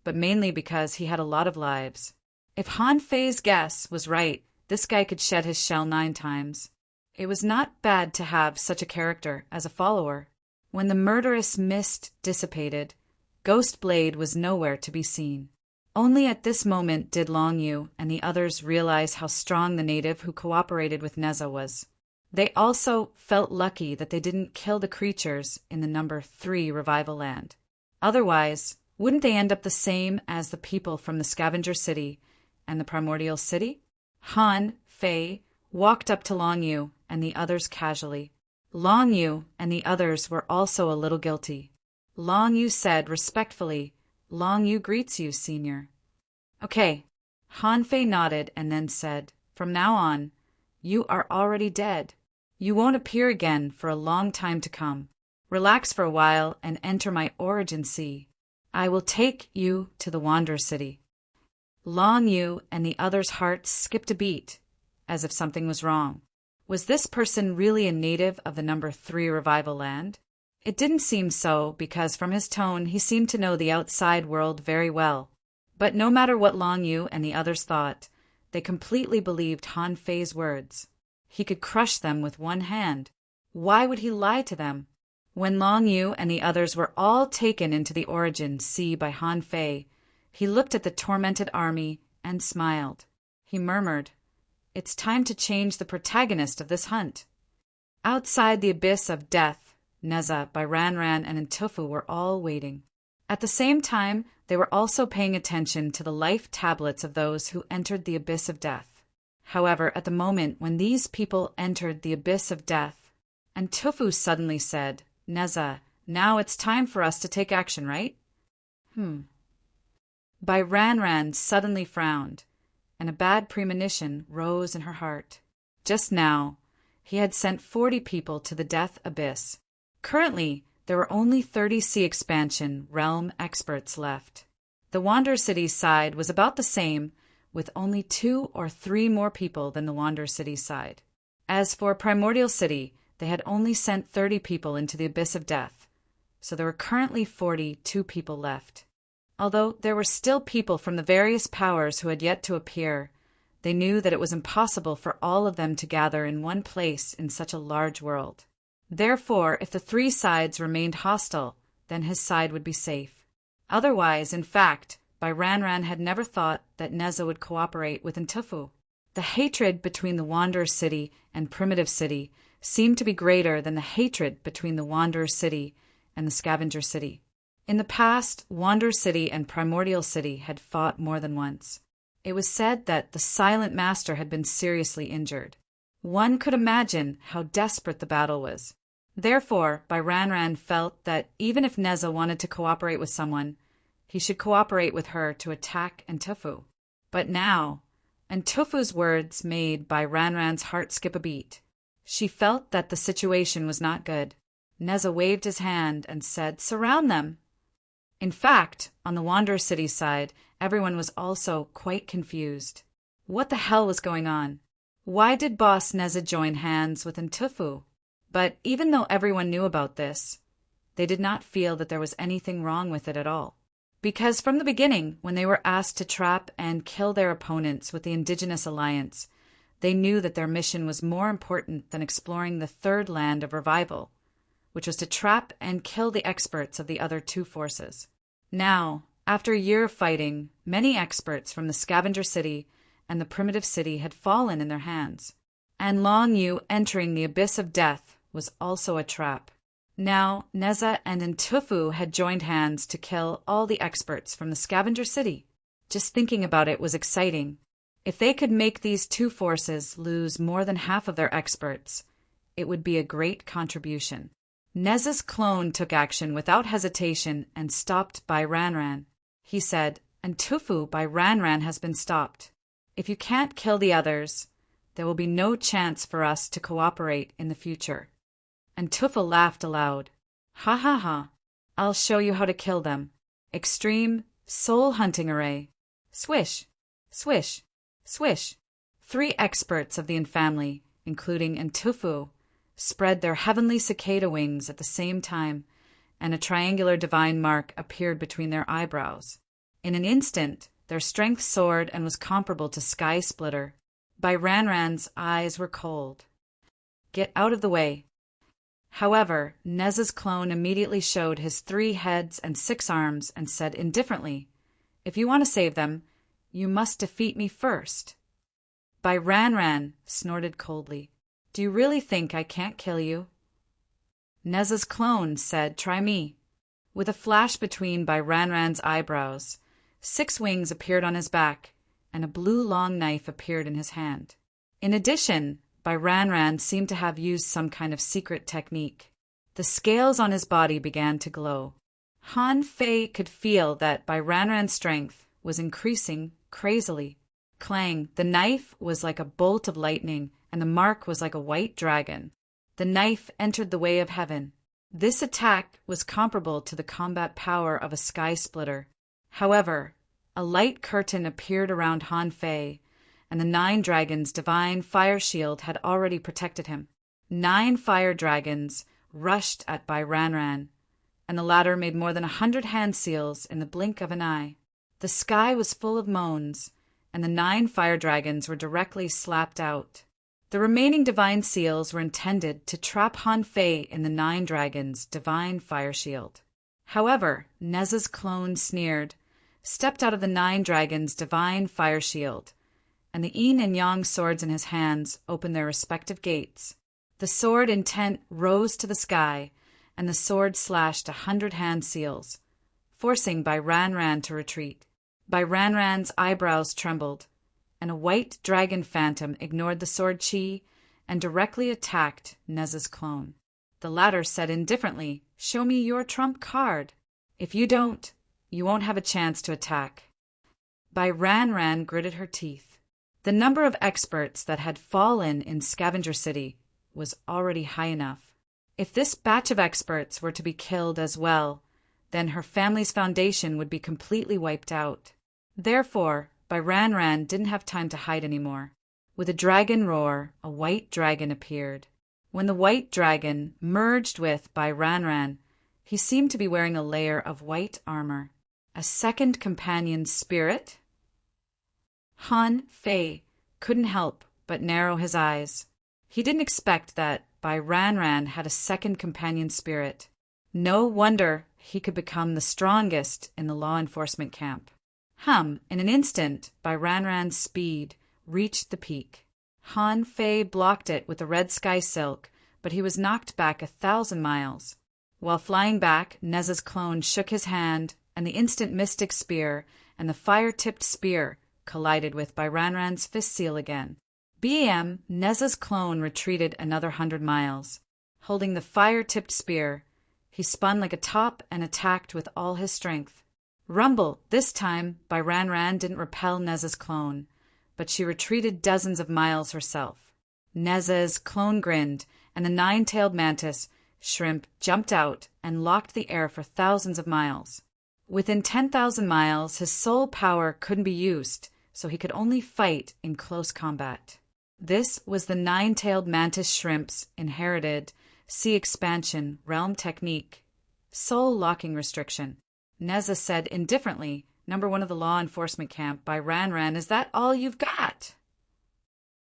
but mainly because he had a lot of lives. If Han Fei's guess was right, this guy could shed his shell 9 times. It was not bad to have such a character as a follower. When the murderous mist dissipated, Ghost Blade was nowhere to be seen. Only at this moment did Long Yu and the others realize how strong the native who cooperated with Neza was. They also felt lucky that they didn't kill the creatures in the number 3 revival land. Otherwise, wouldn't they end up the same as the people from the Scavenger City and the Primordial City? Han Fei walked up to Long Yu and the others casually. Long Yu and the others were also a little guilty. Long Yu said respectfully, "Long Yu greets you, Senior." "Okay." Han Fei nodded and then said, "From now on, you are already dead. You won't appear again for a long time to come. Relax for a while and enter my origin sea. I will take you to the Wander City." Long Yu and the others' hearts skipped a beat, as if something was wrong. Was this person really a native of the number 3 revival land? It didn't seem so, because from his tone he seemed to know the outside world very well. But no matter what Long Yu and the others thought, they completely believed Han Fei's words. He could crush them with one hand. Why would he lie to them? When Long Yu and the others were all taken into the origin sea by Han Fei, he looked at the tormented army and smiled. He murmured, "It's time to change the protagonist of this hunt." Outside the abyss of death, Neza, by Ranran and Ntufu were all waiting. At the same time, they were also paying attention to the life tablets of those who entered the abyss of death. However, at the moment when these people entered the abyss of death, Ntufu suddenly said, "Neza, now it's time for us to take action, right?" By Ranran suddenly frowned, and a bad premonition rose in her heart. Just now, he had sent 40 people to the death abyss. Currently, there were only 30 Sea Expansion realm experts left. The Wander City side was about the same, with only 2 or 3 more people than the Wander City side. As for Primordial City, they had only sent 30 people into the abyss of death, so there were currently 42 people left. Although there were still people from the various powers who had yet to appear, they knew that it was impossible for all of them to gather in one place in such a large world. Therefore, if the 3 sides remained hostile, then his side would be safe. Otherwise, in fact, Ranran had never thought that Neza would cooperate with Ntufu. The hatred between the Wanderer City and Primitive City seemed to be greater than the hatred between the Wanderer City and the Scavenger City. In the past, Wander City and Primordial City had fought more than once. It was said that the Silent Master had been seriously injured. One could imagine how desperate the battle was. Therefore, Ranran felt that even if Neza wanted to cooperate with someone, he should cooperate with her to attack Ntufu. But now, Ntufu's words made Ranran's heart skip a beat. She felt that the situation was not good. Neza waved his hand and said, "Surround them." In fact, on the Wander City side, everyone was also quite confused. What the hell was going on? Why did Boss Neza join hands with Ntufu? But even though everyone knew about this, they did not feel that there was anything wrong with it at all. Because from the beginning, when they were asked to trap and kill their opponents with the Indigenous Alliance, they knew that their mission was more important than exploring the third land of revival, which was to trap and kill the experts of the other two forces. Now, after a year of fighting, many experts from the Scavenger City and the Primitive City had fallen in their hands, and Long Yu entering the abyss of death was also a trap. Now, Neza and Ntufu had joined hands to kill all the experts from the Scavenger City. Just thinking about it was exciting. If they could make these two forces lose more than half of their experts, it would be a great contribution. Neza's clone took action without hesitation and stopped Bai Ranran. He said, "Ntufu, Bai Ranran has been stopped. If you can't kill the others, there will be no chance for us to cooperate in the future." And Tufa laughed aloud. "Ha ha ha. I'll show you how to kill them. Extreme soul hunting array. Swish, swish, swish." 3 experts of the infamily, including Ntufu, spread their heavenly cicada wings at the same time, and a triangular divine mark appeared between their eyebrows. In an instant, their strength soared and was comparable to Sky Splitter. Bai Ranran's eyes were cold. "Get out of the way." However, Neza's clone immediately showed his 3 heads and 6 arms and said indifferently, "If you want to save them, you must defeat me first." Bai Ranran snorted coldly. "Do you really think I can't kill you?" Neza's clone said, "Try me." With a flash between Bai Ranran's eyebrows, 6 wings appeared on his back, and a blue long knife appeared in his hand. In addition, Bai Ranran seemed to have used some kind of secret technique. The scales on his body began to glow. Han Fei could feel that Bai Ranran's strength was increasing crazily. Clang! The knife was like a bolt of lightning, and the mark was like a white dragon. The knife entered the way of heaven. This attack was comparable to the combat power of a Sky Splitter. However, a light curtain appeared around Han Fei, and the 9 dragons' divine fire shield had already protected him. 9 fire dragons rushed at Bai Ranran, and the latter made more than 100 hand seals in the blink of an eye. The sky was full of moans, and the 9 fire dragons were directly slapped out. The remaining divine seals were intended to trap Han Fei in the 9 dragons' divine fire shield. However, Neza's clone sneered, stepped out of the 9 dragons' divine fire shield, and the yin and yang swords in his hands opened their respective gates. The sword intent rose to the sky, and the sword slashed 100 hand seals, forcing Bai Ranran to retreat. Bai Ranran's eyebrows trembled, and a white dragon phantom ignored the sword chi and directly attacked Neza's clone. The latter said indifferently, "Show me your trump card. If you don't, you won't have a chance to attack." Bai Ranran gritted her teeth. The number of experts that had fallen in Scavenger City was already high enough. If this batch of experts were to be killed as well, then her family's foundation would be completely wiped out. Therefore, Bai Ranran didn't have time to hide anymore. With a dragon roar, a white dragon appeared. When the white dragon merged with Bai Ranran, he seemed to be wearing a layer of white armor. A second companion spirit? Han Fei couldn't help but narrow his eyes. He didn't expect that Bai Ranran had a second companion spirit. No wonder he could become the strongest in the law enforcement camp. In an instant, Bai Ranran's speed reached the peak. Han Fei blocked it with the red sky silk, but he was knocked back 1,000 miles. While flying back, Neza's clone shook his hand, and the instant mystic spear and the fire-tipped spear collided with Bai Ranran's fist seal again. Neza's clone retreated another 100 miles. Holding the fire-tipped spear, he spun like a top and attacked with all his strength. Rumble! This time, Bai Ranran didn't repel Neza's clone, but she retreated dozens of miles herself. Neza's clone grinned, and the 9-tailed mantis shrimp jumped out and locked the air for thousands of miles. Within 10,000 miles, his soul power couldn't be used, so he could only fight in close combat. This was the 9-tailed mantis shrimp's inherited sea expansion, realm technique, soul locking restriction. Neza said indifferently, number 1 of the law enforcement camp by Ranran, is that all you've got?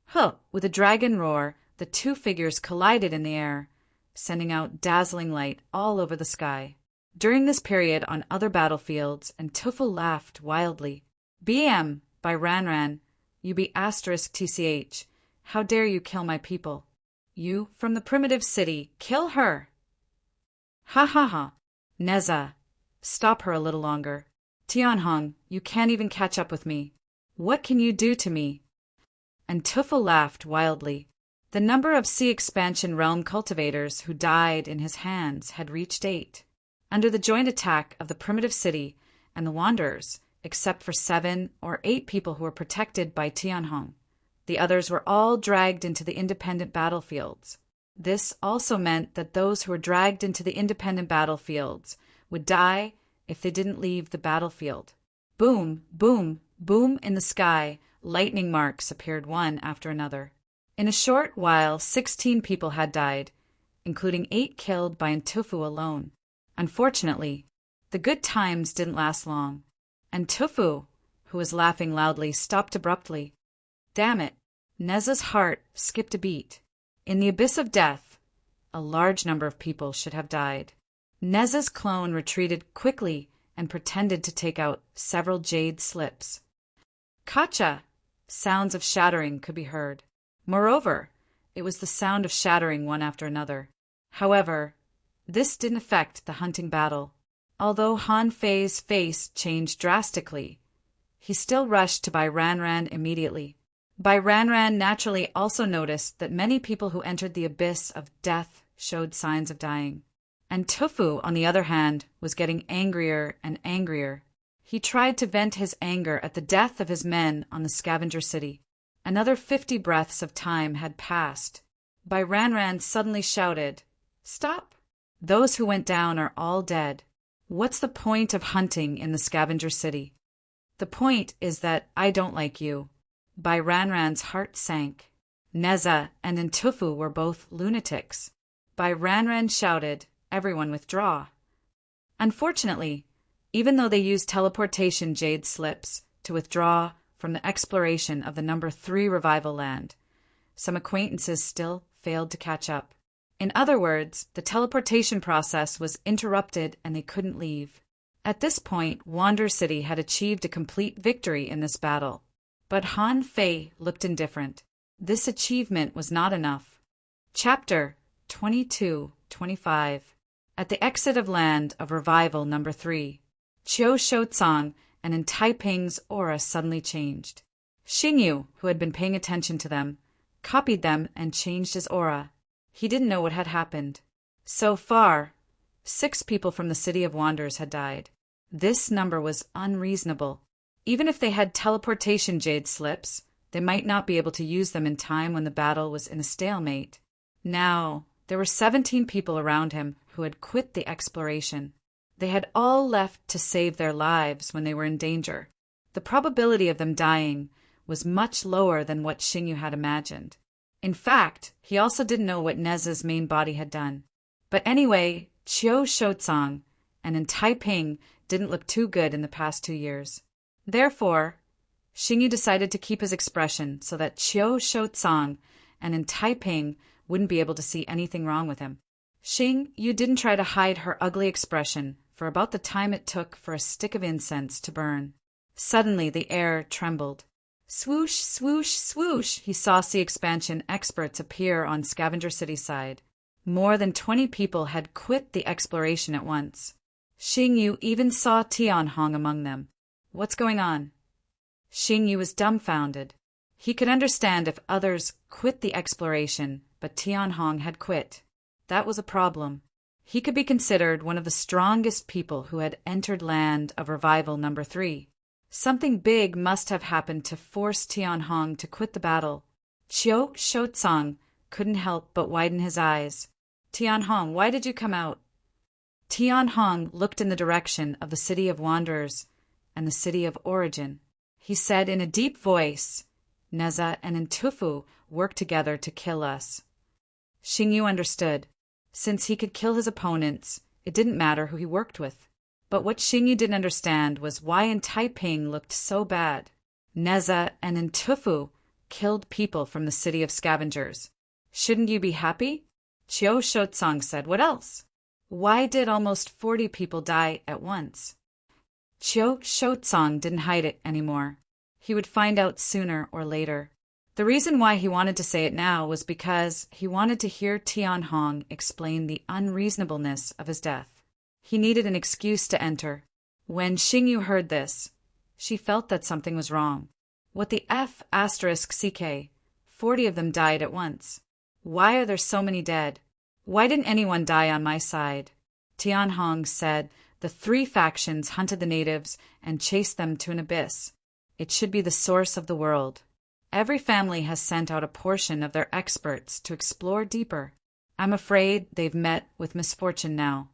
Huh! With a dragon roar, the two figures collided in the air, sending out dazzling light all over the sky. During this period on other battlefields, and Tufu laughed wildly. BM, by Ranran, you be *TCH. How dare you kill my people? You, from the primitive city, kill her! Ha ha ha! Neza, stop her a little longer. Tianhong, you can't even catch up with me. What can you do to me? And Tufu laughed wildly. The number of sea expansion realm cultivators who died in his hands had reached 8. Under the joint attack of the primitive city and the Wanderers, except for 7 or 8 people who were protected by Tianhong. The others were all dragged into the independent battlefields. This also meant that those who were dragged into the independent battlefields would die if they didn't leave the battlefield. Boom, boom, boom in the sky, lightning marks appeared one after another. In a short while, 16 people had died, including 8 killed by Ntufu alone. Unfortunately, the good times didn't last long, and Tufu, who was laughing loudly, stopped abruptly. Damn it! Neza's heart skipped a beat. In the abyss of death, a large number of people should have died. Neza's clone retreated quickly and pretended to take out several jade slips. Kacha! Sounds of shattering could be heard. Moreover, it was the sound of shattering one after another. However, this didn't affect the hunting battle. Although Han Fei's face changed drastically, he still rushed to Bai Ranran immediately. Bai Ranran naturally also noticed that many people who entered the abyss of death showed signs of dying. And Tufu, on the other hand, was getting angrier and angrier. He tried to vent his anger at the death of his men on the scavenger city. Another 50 breaths of time had passed. Bai Ranran suddenly shouted, "Stop! Those who went down are all dead. What's the point of hunting in the scavenger city? The point is that I don't like you." Bai Ranran's heart sank. Neza and Ntufu were both lunatics. Bai Ranran shouted, "Everyone withdraw." Unfortunately, even though they used teleportation jade slips to withdraw from the exploration of the number 3 revival land, some acquaintances still failed to catch up. In other words, the teleportation process was interrupted and they couldn't leave. At this point, Wander City had achieved a complete victory in this battle. But Han Fei looked indifferent. This achievement was not enough. Chapter 22-25. At the exit of land of revival number 3, Qiu Shoutsang and in Taiping's aura suddenly changed. Xingyu, who had been paying attention to them, copied them and changed his aura. He didn't know what had happened. So far, 6 people from the City of Wanderers had died. This number was unreasonable. Even if they had teleportation jade slips, they might not be able to use them in time when the battle was in a stalemate. Now, there were 17 people around him who had quit the exploration. They had all left to save their lives when they were in danger. The probability of them dying was much lower than what Xingyu had imagined. In fact, he also didn't know what Neza's main body had done. But anyway, Qiu Shoutsang and in Taiping didn't look too good in the past 2 years. Therefore, Xingyu decided to keep his expression so that Qiu Shoutsang and in Taiping wouldn't be able to see anything wrong with him. Xingyu didn't try to hide her ugly expression for about the time it took for a stick of incense to burn. Suddenly, the air trembled. Swoosh, swoosh, swoosh, he saw sea expansion experts appear on Scavenger City side. More than 20 people had quit the exploration at once. Xingyu even saw Tianhong among them. What's going on? Xingyu was dumbfounded. He could understand if others quit the exploration, but Tianhong had quit. That was a problem. He could be considered one of the strongest people who had entered land of revival number 3. Something big must have happened to force Tianhong to quit the battle. Qiu Shoutsang couldn't help but widen his eyes. Tianhong, why did you come out? Tianhong looked in the direction of the City of Wanderers and the City of Origin. He said in a deep voice, Neza and Ntufu work together to kill us. Xingyu understood. Since he could kill his opponents, it didn't matter who he worked with. But what Xingyu didn't understand was why in Taiping looked so bad. Neza and Ntufu killed people from the city of scavengers. Shouldn't you be happy? Qiu Shotsang said, what else? Why did almost 40 people die at once? Qiu Shotsang didn't hide it anymore. He would find out sooner or later. The reason why he wanted to say it now was because he wanted to hear Tianhong explain the unreasonableness of his death. He needed an excuse to enter. When Xingyu heard this, she felt that something was wrong. What the F***CK? 40 of them died at once. Why are there so many dead? Why didn't anyone die on my side? Tianhong said the 3 factions hunted the natives and chased them to an abyss. It should be the source of the world. Every family has sent out a portion of their experts to explore deeper. I'm afraid they've met with misfortune now.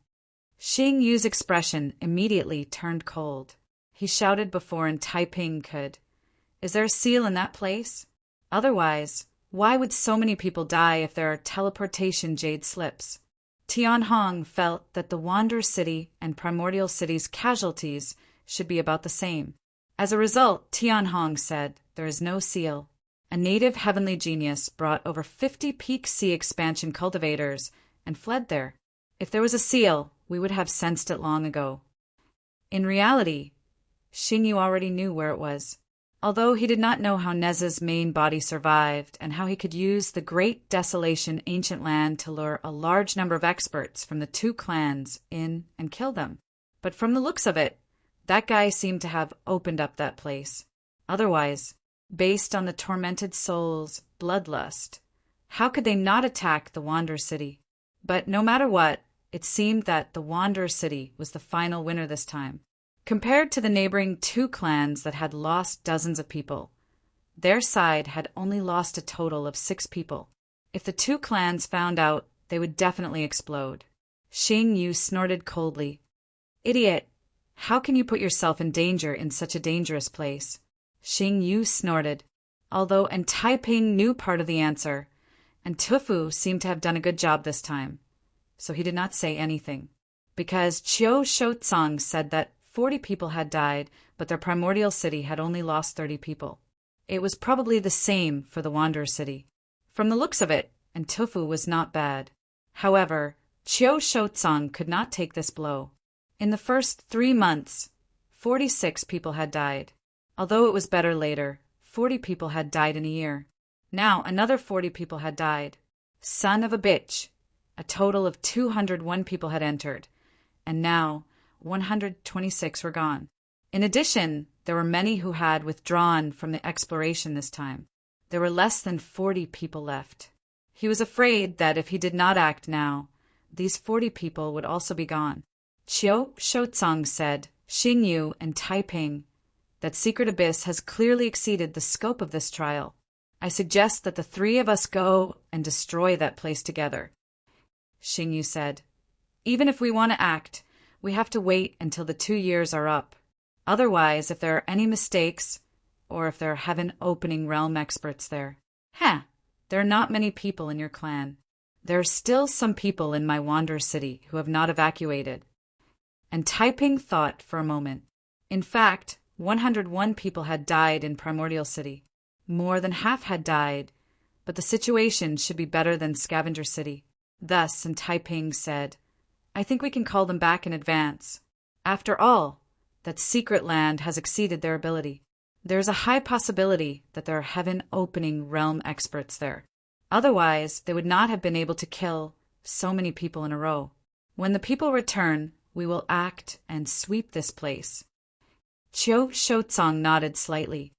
Xingyu's expression immediately turned cold. He shouted before in Taiping could. Is there a seal in that place? Otherwise, why would so many people die if there are teleportation jade slips? Tianhong felt that the Wander City and Primordial City's casualties should be about the same. As a result, Tianhong said, there is no seal. A native heavenly genius brought over 50 Peak Sea expansion cultivators and fled there. If there was a seal, we would have sensed it long ago. In reality, Xingyu already knew where it was. Although he did not know how Neza's main body survived and how he could use the Great Desolation ancient land to lure a large number of experts from the 2 clans in and kill them. But from the looks of it, that guy seemed to have opened up that place. Otherwise, based on the tormented soul's bloodlust, how could they not attack the Wander City? But no matter what, it seemed that the Wander City was the final winner this time. Compared to the neighboring 2 clans that had lost dozens of people, their side had only lost a total of 6 people. If the 2 clans found out, they would definitely explode. Xingyu snorted coldly. Idiot! How can you put yourself in danger in such a dangerous place? Xingyu snorted. Although Taiping knew part of the answer, and Tufu seemed to have done a good job this time, so he did not say anything. Because Qiu Shotsang said that 40 people had died, but their primordial city had only lost 30 people. It was probably the same for the Wanderer City. From the looks of it, Ntufu was not bad. However, Qiu Shotsang could not take this blow. In the first 3 months, 46 people had died. Although it was better later, 40 people had died in a year. Now another 40 people had died. Son of a bitch! A total of 201 people had entered, and now 126 were gone. In addition, there were many who had withdrawn from the exploration this time. There were less than 40 people left. He was afraid that if he did not act now, these 40 people would also be gone. Qiu Shotsang said, Xingyu and Taiping, that Secret Abyss has clearly exceeded the scope of this trial. I suggest that the 3 of us go and destroy that place together. Xingyu said, even if we want to act, we have to wait until the 2 years are up. Otherwise, if there are any mistakes, or if there are heaven-opening realm experts there. There are not many people in your clan. There are still some people in my Wanderer City who have not evacuated. And Taiping thought for a moment. In fact, 101 people had died in Primordial City. More than half had died, but the situation should be better than Scavenger City. Thus, Taiping said, I think we can call them back in advance. After all, that secret land has exceeded their ability. There is a high possibility that there are heaven-opening realm experts there. Otherwise, they would not have been able to kill so many people in a row. When the people return, we will act and sweep this place. Qiu Shotsang nodded slightly.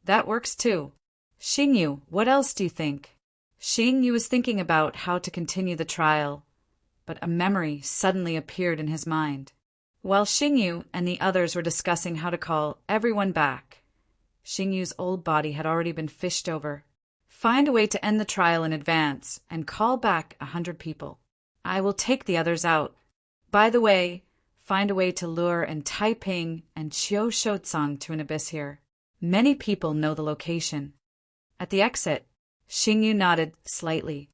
That works too. Xingyu, what else do you think? Xingyu was thinking about how to continue the trial, but a memory suddenly appeared in his mind. While Xingyu and the others were discussing how to call everyone back, Xingyu's old body had already been fished over. Find a way to end the trial in advance and call back 100 people. I will take the others out. By the way, find a way to lure Taiping and Qiu Shotsang to an abyss here. Many people know the location. At the exit, Xingyu nodded slightly.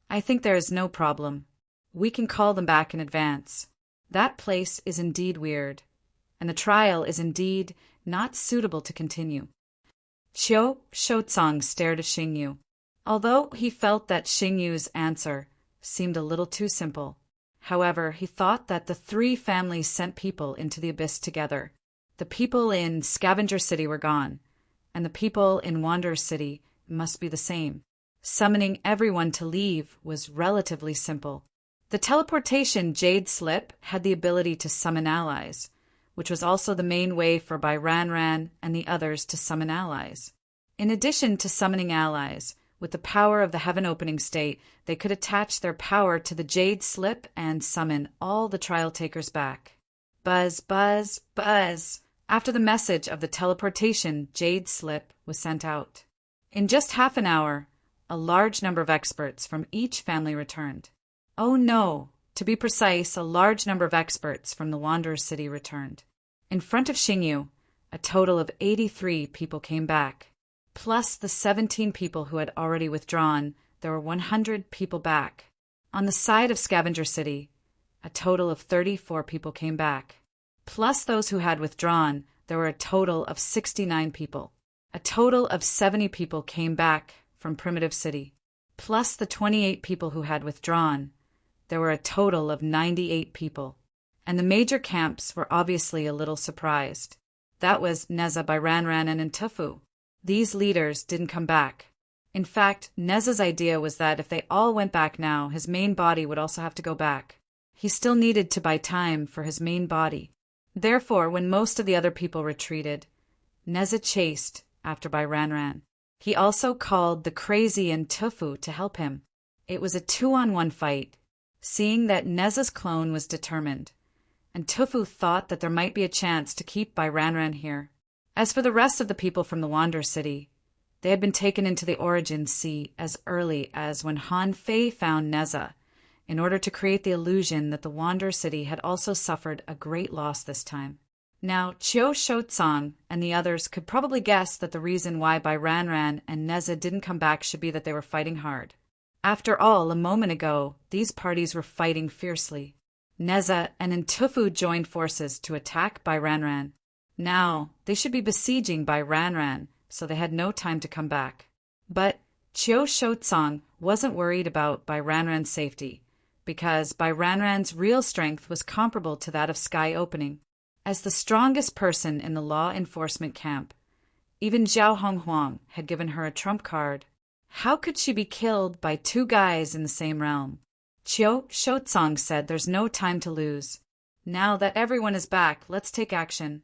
I think there is no problem. we can call them back in advance. That place is indeed weird, and the trial is indeed not suitable to continue. Qiu Shouzong stared at Xingyu. Although he felt that Xingyu's answer seemed a little too simple, however, he thought that the three families sent people into the abyss together. The people in Scavenger City were gone, and the people in Wanderer City must be the same. Summoning everyone to leave was relatively simple. The teleportation Jade Slip had the ability to summon allies, which was also the main way for Bai Ranran and the others to summon allies. In addition to summoning allies, with the power of the Heaven Opening State, they could attach their power to the Jade Slip and summon all the trial takers back. Buzz, buzz, buzz. After the message of the teleportation Jade Slip was sent out. In just half an hour, a large number of experts from each family returned. Oh no! To be precise, a large number of experts from the Wanderer City returned. In front of Xingyu, a total of 83 people came back. Plus the 17 people who had already withdrawn, there were 100 people back. On the side of Scavenger City, a total of 34 people came back. Plus those who had withdrawn, there were a total of 69 people. A total of 70 people came back from Primitive City. Plus the 28 people who had withdrawn, there were a total of 98 people. And the major camps were obviously a little surprised. That was Neza by Ranran and Ntufu. These leaders didn't come back. In fact, Neza's idea was that if they all went back now, his main body would also have to go back. He still needed to buy time for his main body. Therefore, when most of the other people retreated, Neza chased after Bai Ranran. He also called the crazy Ntufu to help him. It was a 2-on-1 fight. Seeing that Neza's clone was determined, Ntufu thought that there might be a chance to keep Bai Ranran here. As for the rest of the people from the Wanderer City, they had been taken into the Origin Sea as early as when Han Fei found Neza, in order to create the illusion that the Wanderer City had also suffered a great loss this time. Now, Qiu Shouzong and the others could probably guess that the reason why Bai Ranran and Neza didn't come back should be that they were fighting hard. After all, a moment ago, these parties were fighting fiercely. Neza and Ntufu joined forces to attack Bai Ranran. Now, they should be besieging Bai Ranran, so they had no time to come back. But Qiu Shouzong wasn't worried about Bai Ranran's safety, because Bai Ranran's real strength was comparable to that of Sky Opening. As the strongest person in the law enforcement camp, even Zhao Honghuang had given her a trump card. How could she be killed by two guys in the same realm? Qiu Shouzong said there's no time to lose. Now that everyone is back, let's take action.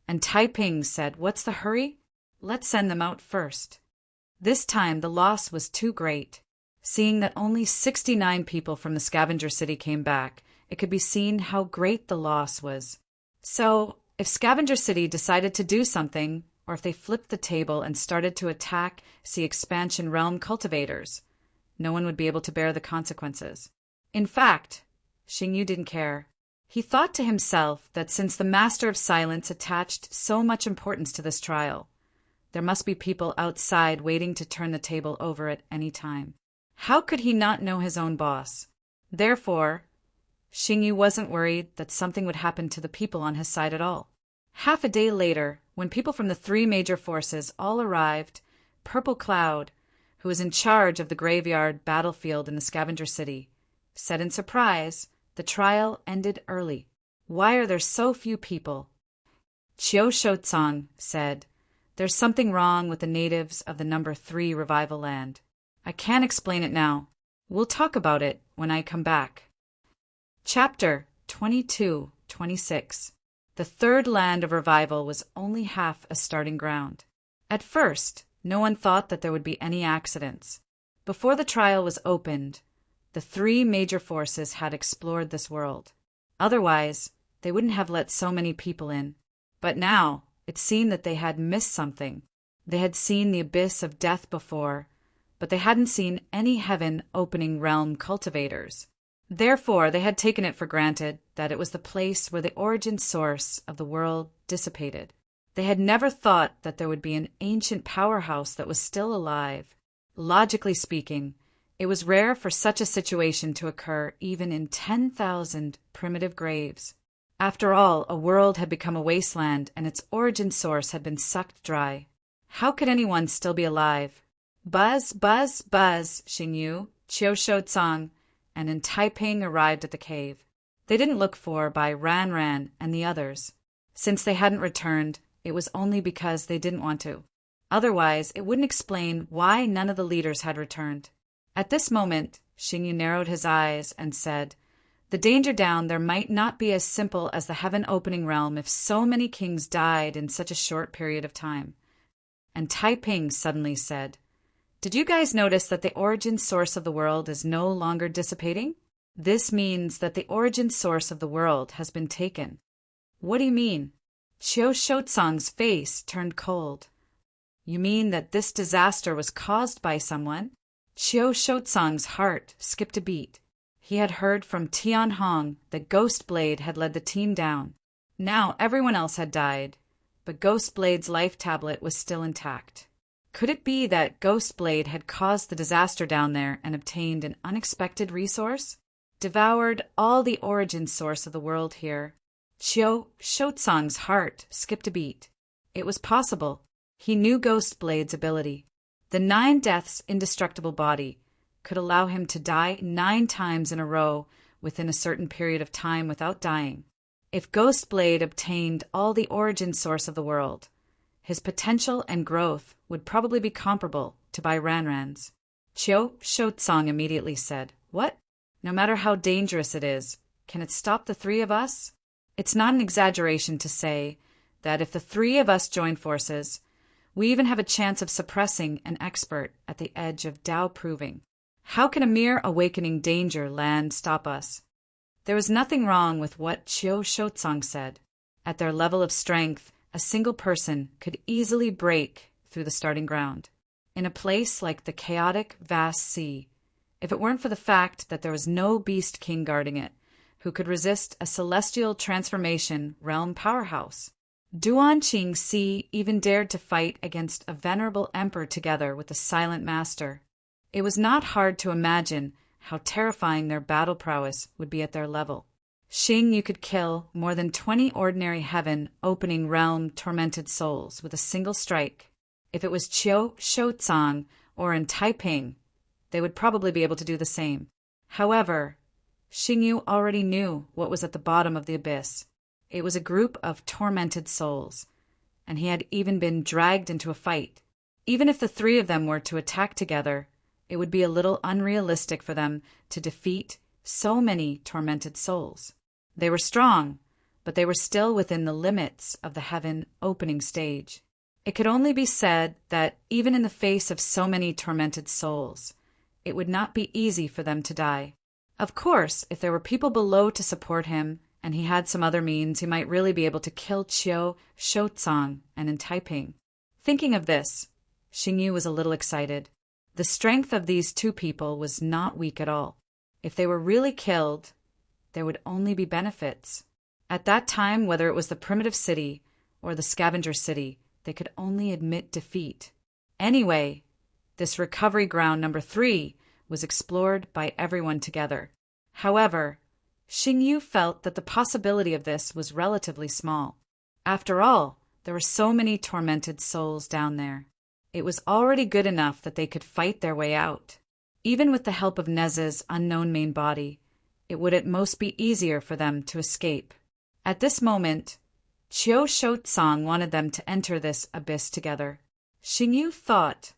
And Taiping said, what's the hurry? Let's send them out first. This time the loss was too great. Seeing that only 69 people from the Scavenger City came back, it could be seen how great the loss was. So, if Scavenger City decided to do something, or if they flipped the table and started to attack Sea Expansion Realm cultivators, no one would be able to bear the consequences. In fact, Xingyu didn't care. He thought to himself that since the Master of Silence attached so much importance to this trial, there must be people outside waiting to turn the table over at any time. How could he not know his own boss? Therefore, Xingyu wasn't worried that something would happen to the people on his side at all. Half a day later, when people from the three major forces all arrived, Purple Cloud, who was in charge of the graveyard battlefield in the Scavenger City, said in surprise, the trial ended early. Why are there so few people? Qiu Shouzong said, there's something wrong with the natives of the number 3 revival land. I can't explain it now. We'll talk about it when I come back. Chapter 22-26. The third land of revival was only half a starting ground. At first, no one thought that there would be any accidents. Before the trial was opened, the three major forces had explored this world. Otherwise, they wouldn't have let so many people in. But now, it seemed that they had missed something. They had seen the abyss of death before, but they hadn't seen any heaven opening realm cultivators. Therefore, they had taken it for granted that it was the place where the origin source of the world dissipated. They had never thought that there would be an ancient powerhouse that was still alive. Logically speaking, It was rare for such a situation to occur even in 10,000 primitive graves. After all, a world had become a wasteland and its origin source had been sucked dry. How could anyone still be alive? Buzz, buzz, buzz, Xingyu, Qiu Shoutsang, and in Taiping arrived at the cave. They didn't look for by Ran Ran and the others. Since they hadn't returned, it was only because they didn't want to. Otherwise, it wouldn't explain why none of the leaders had returned. At this moment, Xingyu narrowed his eyes and said, "The danger down there might not be as simple as the heaven-opening realm if so many kings died in such a short period of time." And Taiping suddenly said, "Did you guys notice that the origin source of the world is no longer dissipating? This means that the origin source of the world has been taken." "What do you mean?" Qiu Shoutsang's face turned cold. "You mean that this disaster was caused by someone?" Qiu Shoutsang's heart skipped a beat. He had heard from Tian Hong that Ghost Blade had led the team down. Now everyone else had died, but Ghost Blade's life tablet was still intact. Could it be that Ghost Blade had caused the disaster down there and obtained an unexpected resource? Devoured all the origin source of the world here. Qiu Shoutsang's heart skipped a beat. It was possible. He knew Ghost Blade's ability. The 9 deaths indestructible body could allow him to die 9 times in a row within a certain period of time without dying. If Ghost Blade obtained all the origin source of the world, his potential and growth would probably be comparable to Bai Ranran's. Qiu Shoutsang immediately said, "What? No matter how dangerous it is, can it stop the 3 of us? It's not an exaggeration to say that if the 3 of us join forces, we even have a chance of suppressing an expert at the edge of Dao proving. How can a mere awakening danger land stop us?" There was nothing wrong with what Qiu Shoutsang said. At their level of strength, a single person could easily break through the starting ground. In a place like the chaotic, vast sea, if it weren't for the fact that there was no beast king guarding it, who could resist a celestial transformation realm powerhouse. Duanqing Si even dared to fight against a venerable emperor together with the silent master. It was not hard to imagine how terrifying their battle prowess would be at their level. Xing, could kill more than 20 ordinary heaven-opening realm tormented souls with a single strike. If it was Qiu Shoutsang or in Taiping, they would probably be able to do the same. However, Xingyu already knew what was at the bottom of the abyss. It was a group of tormented souls, and he had even been dragged into a fight. Even if the 3 of them were to attack together, it would be a little unrealistic for them to defeat so many tormented souls. They were strong, but they were still within the limits of the heaven opening stage. It could only be said that even in the face of so many tormented souls, it would not be easy for them to die. Of course, if there were people below to support him, and he had some other means, he might really be able to kill Qiu Shoutsang and in Taiping. Thinking of this, Xingyu was a little excited. The strength of these 2 people was not weak at all. If they were really killed, there would only be benefits. At that time, whether it was the primitive city or the scavenger city, they could only admit defeat. Anyway, this recovery ground number 3 was explored by everyone together. However, Xingyu felt that the possibility of this was relatively small. After all, there were so many tormented souls down there. It was already good enough that they could fight their way out. Even with the help of Nez's unknown main body, it would at most be easier for them to escape. At this moment, Qiu Shoutsang wanted them to enter this abyss together. Xingyu thought,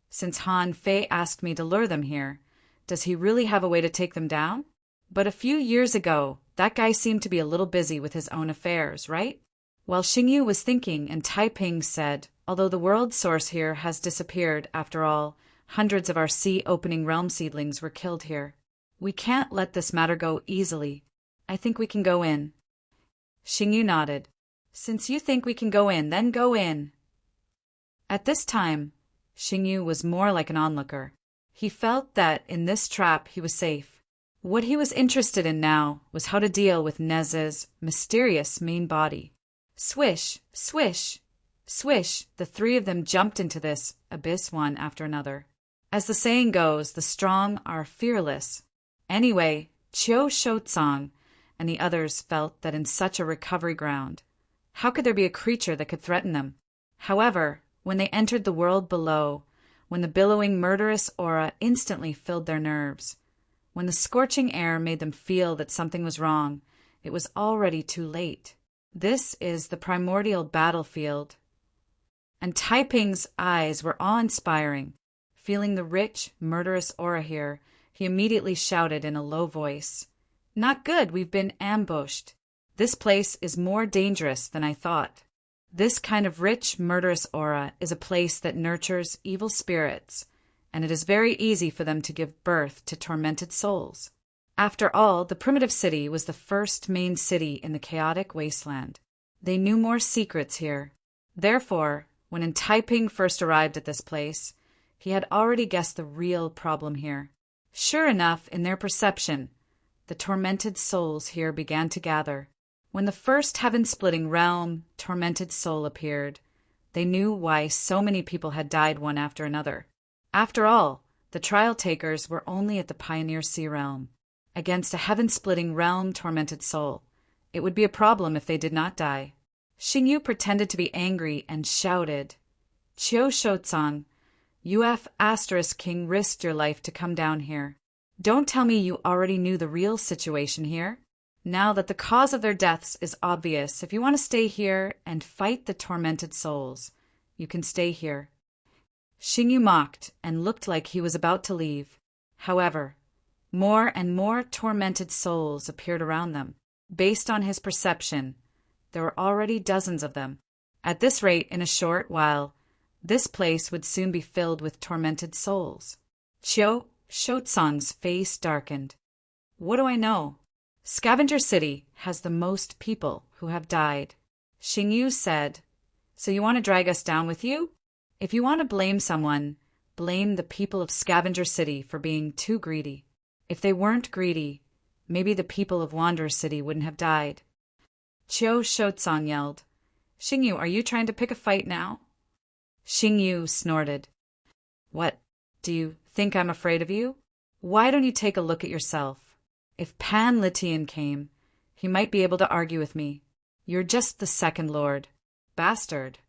since Han Fei asked me to lure them here, does he really have a way to take them down? But a few years ago, that guy seemed to be a little busy with his own affairs, right? While Xingyu was thinking, and Taiping said, although the world source here has disappeared, after all, hundreds of our sea-opening realm seedlings were killed here. We can't let this matter go easily. I think we can go in. Xingyu nodded. Since you think we can go in, then go in. At this time, Xingyu was more like an onlooker. He felt that in this trap he was safe. What he was interested in now was how to deal with Nez's mysterious main body. Swish, swish, swish, the 3 of them jumped into this abyss one after another. As the saying goes, the strong are fearless. Anyway, Chiu Shotsang and the others felt that in such a recovery ground, how could there be a creature that could threaten them? However, when they entered the world below, when the billowing murderous aura instantly filled their nerves, when the scorching air made them feel that something was wrong, it was already too late. This is the primordial battlefield. And Taiping's eyes were awe-inspiring. Feeling the rich, murderous aura here, he immediately shouted in a low voice, "Not good, we've been ambushed. This place is more dangerous than I thought." This kind of rich, murderous aura is a place that nurtures evil spirits, and it is very easy for them to give birth to tormented souls. After all, the primitive city was the first main city in the chaotic wasteland. They knew more secrets here. Therefore, when Taiping first arrived at this place, he had already guessed the real problem here. Sure enough, in their perception, the tormented souls here began to gather. When the first heaven-splitting realm, tormented soul appeared, they knew why so many people had died one after another. After all, the trial takers were only at the Pioneer Sea realm. Against a heaven-splitting realm tormented soul, it would be a problem if they did not die. Xingyu pretended to be angry and shouted, "Chiu Shotsang, UF * King risked your life to come down here. Don't tell me you already knew the real situation here. Now that the cause of their deaths is obvious, if you want to stay here and fight the tormented souls, you can stay here." Xingyu mocked and looked like he was about to leave. However, more and more tormented souls appeared around them. Based on his perception, there were already dozens of them. At this rate, in a short while, this place would soon be filled with tormented souls. Chiu Shotsang's face darkened. "What do I know? Scavenger City has the most people who have died." Xingyu said, "So you want to drag us down with you? If you want to blame someone, blame the people of Scavenger City for being too greedy. If they weren't greedy, maybe the people of Wanderer City wouldn't have died." Chiu Shotsang yelled, "Xingyu, are you trying to pick a fight now?" Xingyu snorted. "What, do you think I'm afraid of you? Why don't you take a look at yourself? If Pan Litian came, he might be able to argue with me. You're just the second lord. Bastard.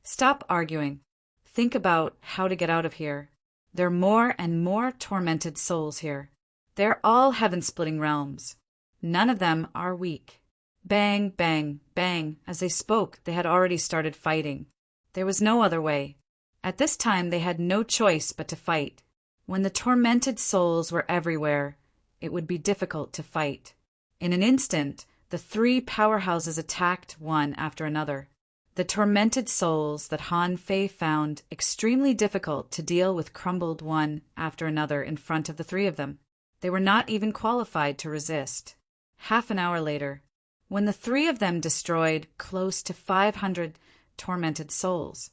Stop arguing. Think about how to get out of here. There are more and more tormented souls here. They're all heaven-splitting realms. None of them are weak." Bang, bang, bang. As they spoke, they had already started fighting. There was no other way. At this time, they had no choice but to fight. When the tormented souls were everywhere, it would be difficult to fight. In an instant, the three powerhouses attacked one after another. The tormented souls that Han Fei found extremely difficult to deal with crumbled one after another in front of the three of them. They were not even qualified to resist. Half an hour later, when the three of them destroyed close to 500 tormented souls,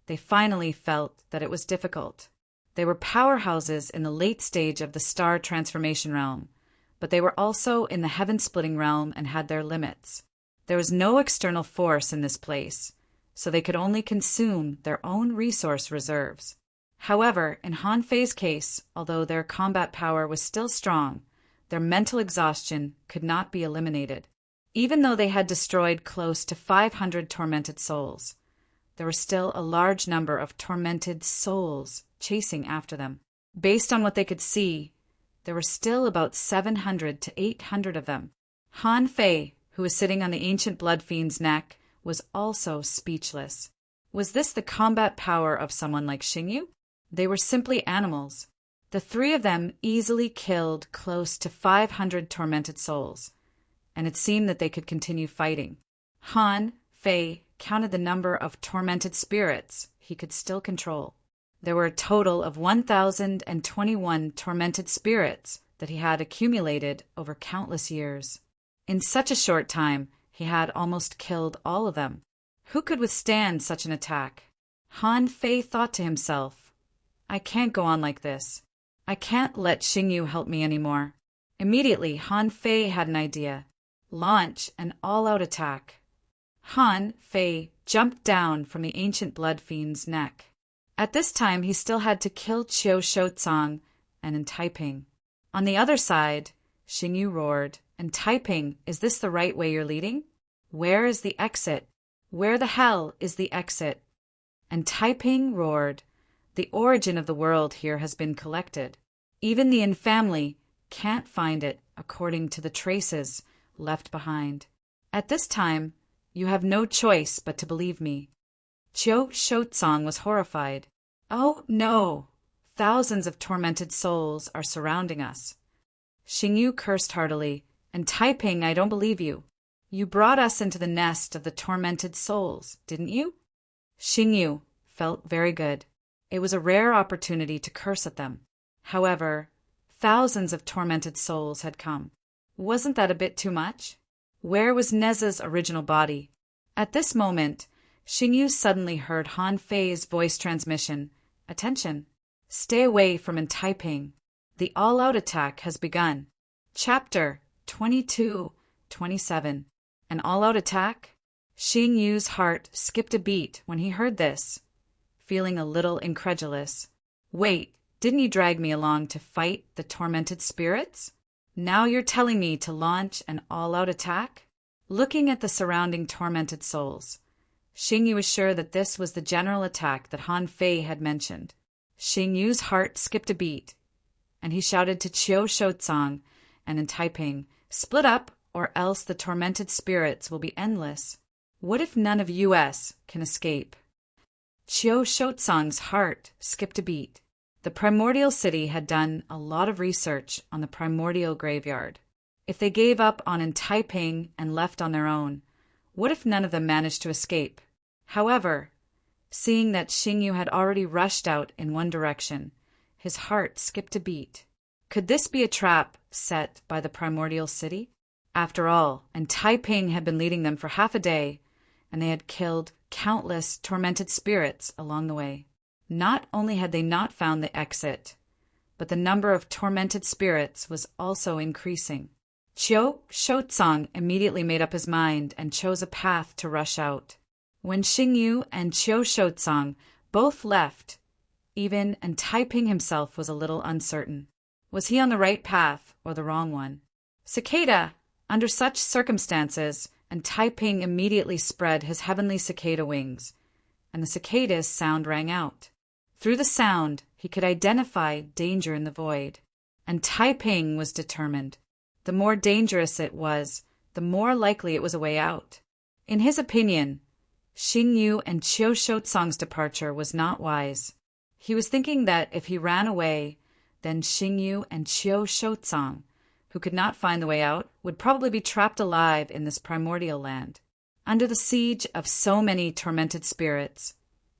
they finally felt that it was difficult. They were powerhouses in the late stage of the star transformation realm, but they were also in the heaven-splitting realm and had their limits. There was no external force in this place, so they could only consume their own resource reserves. However, in Han Fei's case, although their combat power was still strong, their mental exhaustion could not be eliminated. Even though they had destroyed close to 500 tormented souls, there were still a large number of tormented souls chasing after them. Based on what they could see, there were still about 700 to 800 of them. Han Fei, who was sitting on the ancient blood fiend's neck, was also speechless. Was this the combat power of someone like Xingyu? They were simply animals. The three of them easily killed close to 500 tormented souls, and it seemed that they could continue fighting. Han Fei counted the number of tormented spirits he could still control. There were a total of 1,021 tormented spirits that he had accumulated over countless years. In such a short time, he had almost killed all of them. Who could withstand such an attack? Han Fei thought to himself, "I can't go on like this. I can't let Xingyu help me anymore." Immediately, Han Fei had an idea. Launch an all-out attack. Han Fei jumped down from the ancient blood fiend's neck. At this time, he still had to kill Chiu Shotsang and Taiping. On the other side, Xingyu roared, "And Taiping, is this the right way you're leading? Where is the exit? Where the hell is the exit?" And Taiping roared, "The origin of the world here has been collected. Even the Yin family can't find it according to the traces left behind. At this time, you have no choice but to believe me." Chiu Shotsang was horrified. "Oh, no! Thousands of tormented souls are surrounding us." Xingyu cursed heartily, "And Taiping, I don't believe you. You brought us into the nest of the tormented souls, didn't you?" Xingyu felt very good. It was a rare opportunity to curse at them. However, thousands of tormented souls had come. Wasn't that a bit too much? Where was Neza's original body? At this moment, Xingyu suddenly heard Han Fei's voice transmission. "Attention! Stay away from Taiping. The all-out attack has begun." Chapter 22-27. An all-out attack? Xingyu's heart skipped a beat when he heard this, feeling a little incredulous. "Wait, didn't you drag me along to fight the tormented spirits? Now you're telling me to launch an all-out attack?" Looking at the surrounding tormented souls, Xingyu was sure that this was the general attack that Han Fei had mentioned. Xingyu's heart skipped a beat, and he shouted to Chiu Shotsang and Taiping, "Split up, or else the tormented spirits will be endless. What if none of us can escape?" Chiu Shotsang's heart skipped a beat. The primordial city had done a lot of research on the primordial graveyard. If they gave up on Taiping and left on their own, what if none of them managed to escape? However, seeing that Xingyu had already rushed out in one direction, his heart skipped a beat. Could this be a trap set by the primordial city? After all, Taiping had been leading them for half a day, and they had killed countless tormented spirits along the way. Not only had they not found the exit, but the number of tormented spirits was also increasing. Chiu Shotsang immediately made up his mind and chose a path to rush out. When Xingyu and Chiu Shotsang both left, even Taiping himself was a little uncertain. Was he on the right path or the wrong one? "Cicada!" Under such circumstances, Taiping immediately spread his heavenly cicada wings, and the cicada's sound rang out. Through the sound, he could identify danger in the void, and Taiping was determined. The more dangerous it was, the more likely it was a way out. In his opinion, Xingyu and Chiu Shotsang's departure was not wise. He was thinking that if he ran away, then Xingyu and Chiu Shotsang, who could not find the way out, would probably be trapped alive in this primordial land. Under the siege of so many tormented spirits,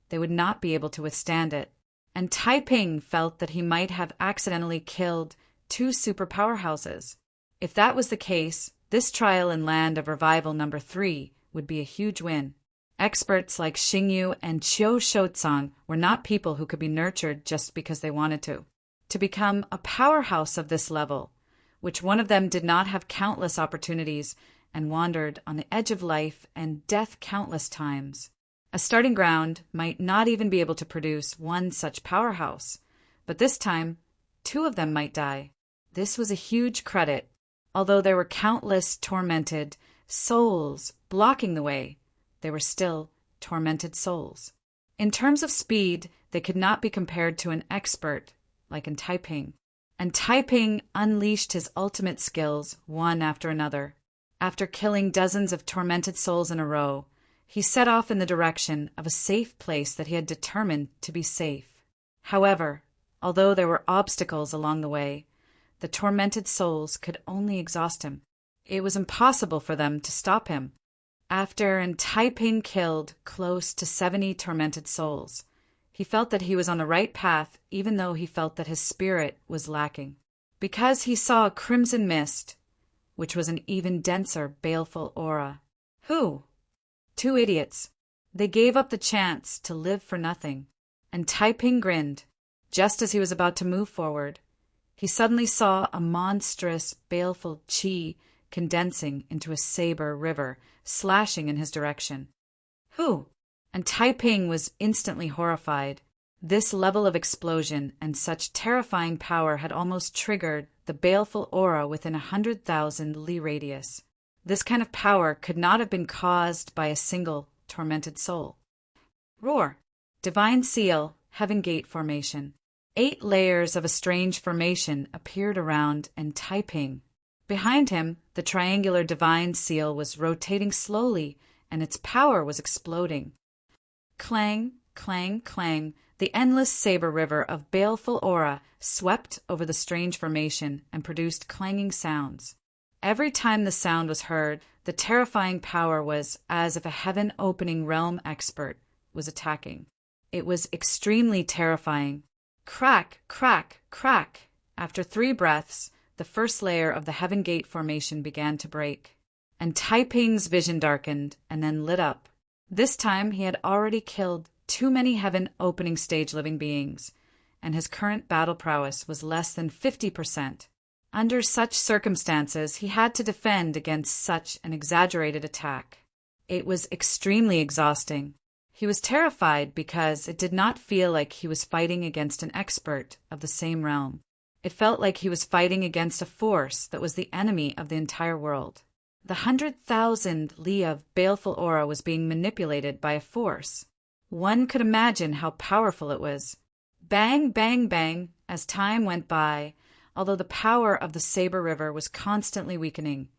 they would not be able to withstand it. And Taiping felt that he might have accidentally killed 2 super powerhouses. If that was the case, this trial in Land of Revival number 3 would be a huge win. Experts like Xingyu and Chiu Shotsang were not people who could be nurtured just because they wanted to. To become a powerhouse of this level, which one of them did not have countless opportunities and wandered on the edge of life and death countless times. A starting ground might not even be able to produce one such powerhouse, but this time, 2 of them might die. This was a huge credit. Although there were countless tormented souls blocking the way, they were still tormented souls. In terms of speed, they could not be compared to an expert like Taiping. And Taiping unleashed his ultimate skills one after another. After killing dozens of tormented souls in a row, he set off in the direction of a safe place that he had determined to be safe. However, although there were obstacles along the way, the tormented souls could only exhaust him. It was impossible for them to stop him. After Taiping killed close to 70 tormented souls, he felt that he was on the right path, even though he felt that his spirit was lacking. Because he saw a crimson mist, which was an even denser, baleful aura. Who? 2 idiots. They gave up the chance to live for nothing. And Taiping grinned. Just as he was about to move forward, he suddenly saw a monstrous, baleful qi condensing into a saber river, slashing in his direction. Who? And Taiping was instantly horrified. This level of explosion and such terrifying power had almost triggered the baleful aura within 100,000 li radius. This kind of power could not have been caused by a single tormented soul. Roar. Divine Seal, Heaven Gate Formation. 8 layers of a strange formation appeared around and Taiping. Behind him, the triangular divine seal was rotating slowly, and its power was exploding. Clang, clang, clang, the endless saber river of baleful aura swept over the strange formation and produced clanging sounds. Every time the sound was heard, the terrifying power was as if a heaven-opening realm expert was attacking. It was extremely terrifying. Crack, crack, crack. After 3 breaths, the first layer of the Heaven Gate formation began to break, and Taiping's vision darkened and then lit up. This time he had already killed too many heaven-opening stage living beings, and his current battle prowess was less than 50%. Under such circumstances, he had to defend against such an exaggerated attack. It was extremely exhausting. He was terrified because it did not feel like he was fighting against an expert of the same realm. It felt like he was fighting against a force that was the enemy of the entire world. The 100,000 li of baleful aura was being manipulated by a force. One could imagine how powerful it was. Bang, bang, bang, as time went by, although the power of the Saber River was constantly weakening.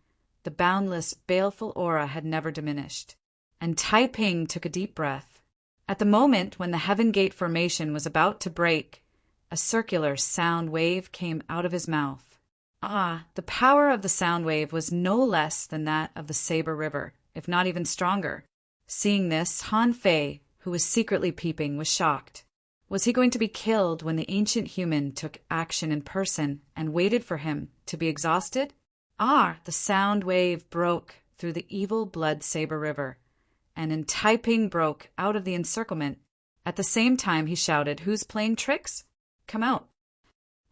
The boundless, baleful aura had never diminished. And Taiping took a deep breath. At the moment when the Heaven Gate formation was about to break, a circular sound wave came out of his mouth. The power of the sound wave was no less than that of the Saber River, if not even stronger. Seeing this, Han Fei, who was secretly peeping, was shocked. Was he going to be killed when the ancient human took action in person and waited for him to be exhausted? The sound wave broke through the evil blood Saber River, and Taiping broke out of the encirclement. At the same time he shouted, "Who's playing tricks? Come out."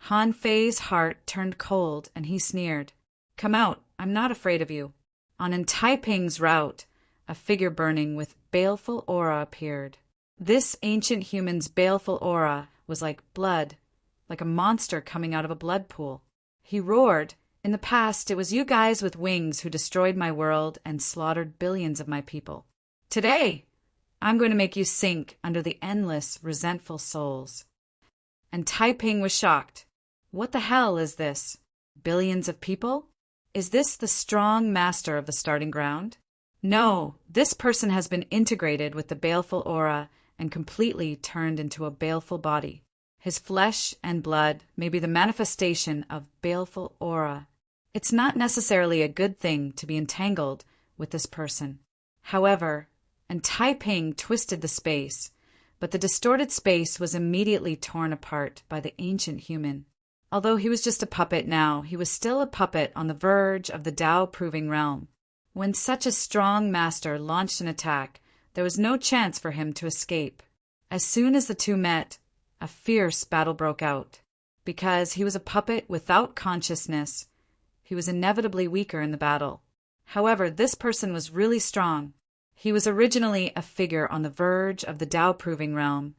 Han Fei's heart turned cold, and he sneered. "Come out, I'm not afraid of you." On Taiping's route, a figure burning with baleful aura appeared. This ancient human's baleful aura was like blood, like a monster coming out of a blood pool. He roared, "In the past, it was you guys with wings who destroyed my world and slaughtered billions of my people. Today, I'm going to make you sink under the endless, resentful souls." And Taiping was shocked. What the hell is this? Billions of people? Is this the strong master of the starting ground? No, this person has been integrated with the baleful aura and completely turned into a baleful body. His flesh and blood may be the manifestation of baleful aura. It's not necessarily a good thing to be entangled with this person. However, and Taiping twisted the space, but the distorted space was immediately torn apart by the ancient human. Although he was just a puppet now, he was still a puppet on the verge of the Tao-proving realm. When such a strong master launched an attack, there was no chance for him to escape. As soon as the two met, a fierce battle broke out. Because he was a puppet without consciousness, he was inevitably weaker in the battle. However, this person was really strong. He was originally a figure on the verge of the Tao-proving realm,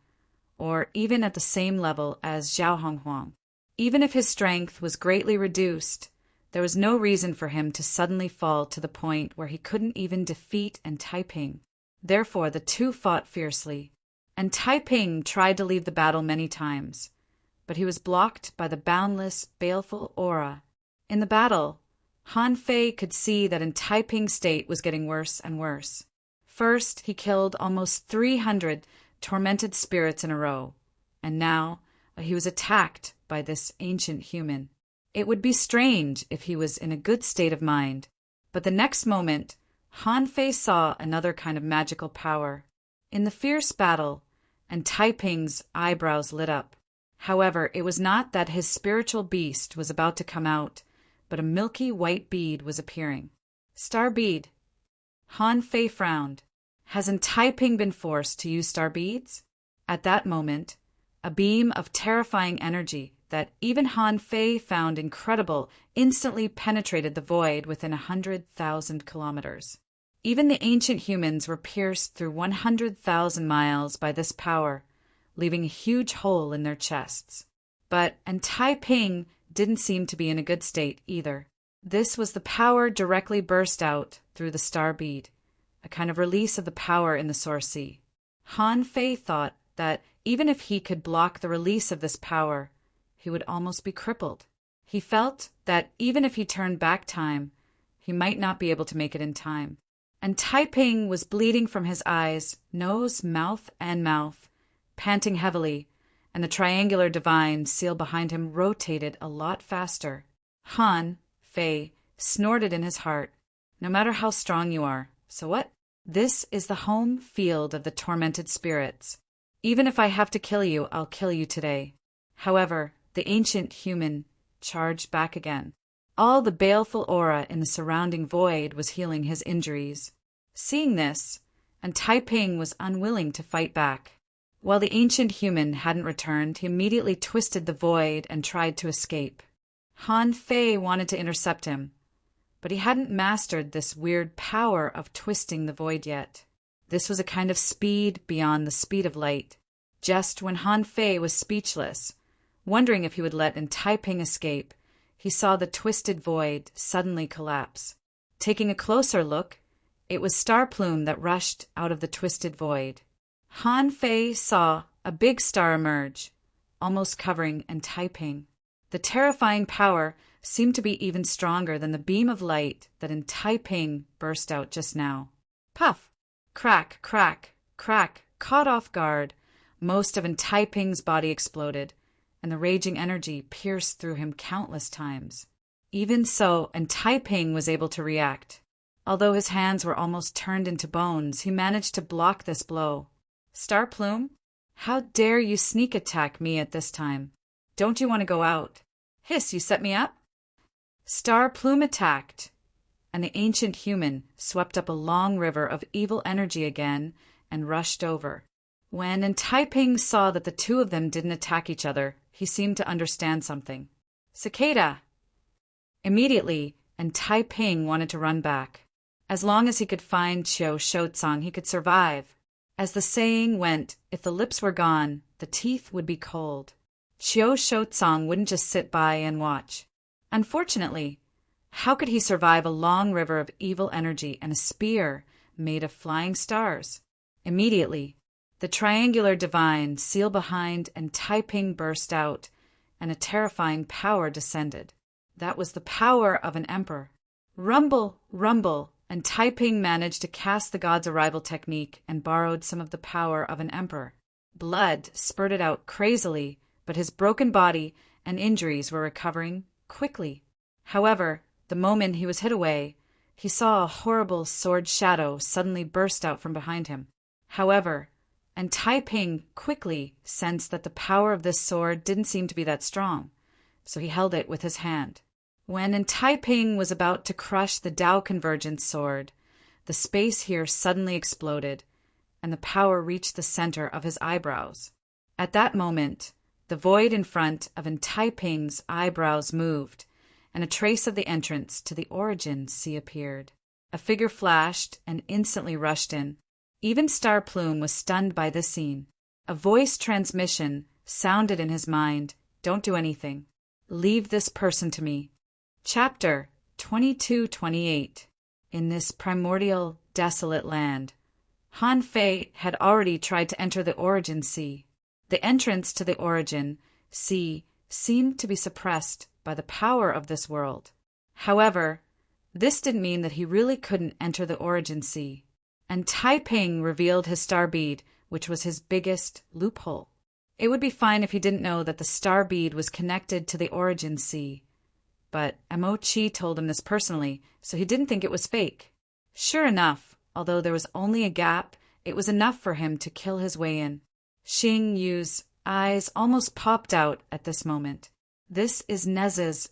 or even at the same level as Zhao Honghuang. Even if his strength was greatly reduced, there was no reason for him to suddenly fall to the point where he couldn't even defeat Taiping. Therefore, the two fought fiercely, and Taiping tried to leave the battle many times, but he was blocked by the boundless, baleful aura. In the battle, Han Fei could see that Taiping's state was getting worse and worse. First, he killed almost 300 tormented spirits in a row, and now he was attacked by this ancient human. It would be strange if he was in a good state of mind, but the next moment, Han Fei saw another kind of magical power. In the fierce battle, Taiping's eyebrows lit up. However, it was not that his spiritual beast was about to come out, but a milky white bead was appearing. Star bead. Han Fei frowned. Hasn't Taiping been forced to use star beads? At that moment, a beam of terrifying energy that even Han Fei found incredible instantly penetrated the void within 100,000 kilometers. Even the ancient humans were pierced through 100,000 miles by this power, leaving a huge hole in their chests. But Taiping didn't seem to be in a good state either. This was the power directly burst out through the star bead, a kind of release of the power in the source sea. Han Fei thought that even if he could block the release of this power, he would almost be crippled. He felt that even if he turned back time, he might not be able to make it in time. And Taiping was bleeding from his eyes, nose, mouth, panting heavily, and the triangular divine seal behind him rotated a lot faster. Han Fei snorted in his heart. No matter how strong you are, so what? This is the home field of the tormented spirits. Even if I have to kill you, I'll kill you today. However, the ancient human charged back again. All the baleful aura in the surrounding void was healing his injuries. Seeing this, and Taiping was unwilling to fight back. While the ancient human hadn't returned, he immediately twisted the void and tried to escape. Han Fei wanted to intercept him, but he hadn't mastered this weird power of twisting the void yet. This was a kind of speed beyond the speed of light. Just when Han Fei was speechless, wondering if he would let Taiping escape, he saw the twisted void suddenly collapse. Taking a closer look, it was Star Plume that rushed out of the twisted void. Han Fei saw a big star emerge, almost covering Taiping. The terrifying power seemed to be even stronger than the beam of light that Taiping burst out just now. Puff! Crack, crack, crack. Caught off guard, most of Taiping's body exploded, and the raging energy pierced through him countless times. Even so, Taiping was able to react. Although his hands were almost turned into bones, he managed to block this blow. Star Plume, how dare you sneak attack me at this time? Don't you want to go out? Hiss, you set me up? Star Plume attacked, and the ancient human swept up a long river of evil energy again and rushed over. When Taiping saw that the two of them didn't attack each other, he seemed to understand something. Cicada! Immediately, Taiping wanted to run back. As long as he could find Qiu Shotsang, he could survive. As the saying went, if the lips were gone, the teeth would be cold. Qiu Shotsang wouldn't just sit by and watch. Unfortunately, how could he survive a long river of evil energy and a spear made of flying stars? Immediately, the triangular divine seal behind Taiping burst out, and a terrifying power descended. That was the power of an emperor. Rumble, rumble, Taiping managed to cast the god's arrival technique and borrowed some of the power of an emperor. Blood spurted out crazily, but his broken body and injuries were recovering quickly. However, the moment he was hit away, he saw a horrible sword shadow suddenly burst out from behind him. However, Taiping quickly sensed that the power of this sword didn't seem to be that strong, so he held it with his hand. When Taiping was about to crush the Tao Convergence sword, the space here suddenly exploded, and the power reached the center of his eyebrows. At that moment, the void in front of Taiping's eyebrows moved, and a trace of the entrance to the origin sea appeared. A figure flashed and instantly rushed in. Even Star Plume was stunned by this scene. A voice transmission sounded in his mind, "Don't do anything. Leave this person to me." Chapter 22-28. In this primordial, desolate land, Han Fei had already tried to enter the origin sea. The entrance to the origin sea seemed to be suppressed by the power of this world. However, this didn't mean that he really couldn't enter the origin sea. Taiping revealed his star bead, which was his biggest loophole. It would be fine if he didn't know that the star bead was connected to the origin sea. But Mo Chi told him this personally, so he didn't think it was fake. Sure enough, although there was only a gap, it was enough for him to kill his way in. Xing Yu's eyes almost popped out at this moment. This is Nez's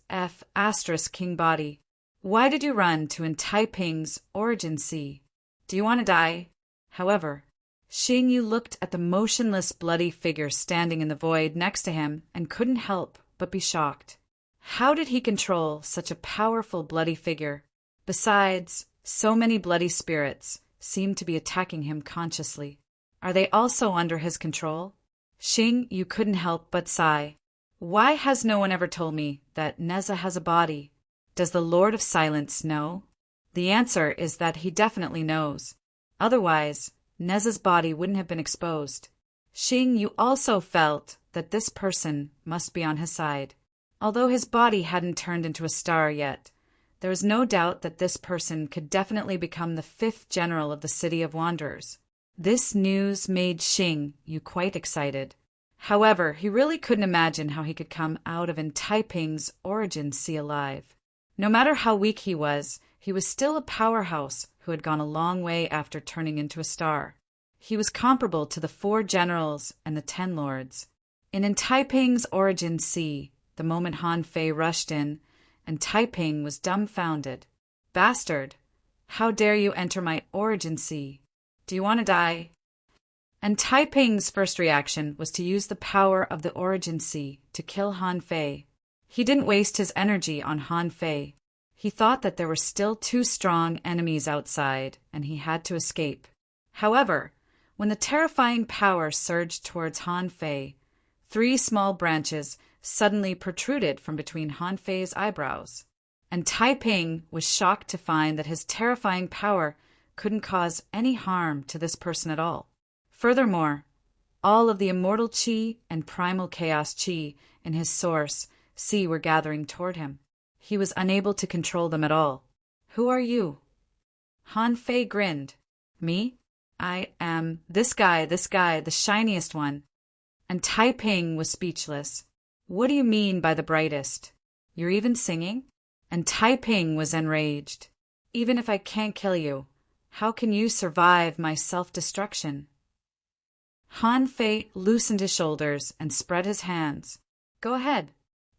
King body. Why did you run to Taiping's origin sea? Do you want to die? However, Xing Yu looked at the motionless, bloody figure standing in the void next to him and couldn't help but be shocked. How did he control such a powerful, bloody figure? Besides, so many bloody spirits seemed to be attacking him consciously. Are they also under his control? Xing Yu couldn't help but sigh. Why has no one ever told me that Neza has a body? Does the Lord of Silence know? The answer is that he definitely knows. Otherwise, Neza's body wouldn't have been exposed. Xing Yu also felt that this person must be on his side. Although his body hadn't turned into a star yet, there was no doubt that this person could definitely become the 5th general of the City of Wanderers. This news made Xing Yu quite excited. However, he really couldn't imagine how he could come out of Taiping's origin sea alive. No matter how weak he was still a powerhouse who had gone a long way after turning into a star. He was comparable to the 4 generals and the 10 lords. In Taiping's origin sea, the moment Han Fei rushed in, and Taiping was dumbfounded. Bastard! How dare you enter my origin sea? Do you want to die? And Taiping's first reaction was to use the power of the origin sea to kill Han Fei. He didn't waste his energy on Han Fei. He thought that there were still 2 strong enemies outside, and he had to escape. However, when the terrifying power surged towards Han Fei, 3 small branches suddenly protruded from between Han Fei's eyebrows. And Taiping was shocked to find that his terrifying power couldn't cause any harm to this person at all. Furthermore, all of the immortal qi and primal chaos qi in his source, C, were gathering toward him. He was unable to control them at all. Who are you? Han Fei grinned. Me? I am this guy, the shiniest one. And Taiping was speechless. What do you mean by the brightest? You're even singing? And Taiping was enraged. Even if I can't kill you, how can you survive my self-destruction? Han Fei loosened his shoulders and spread his hands. Go ahead.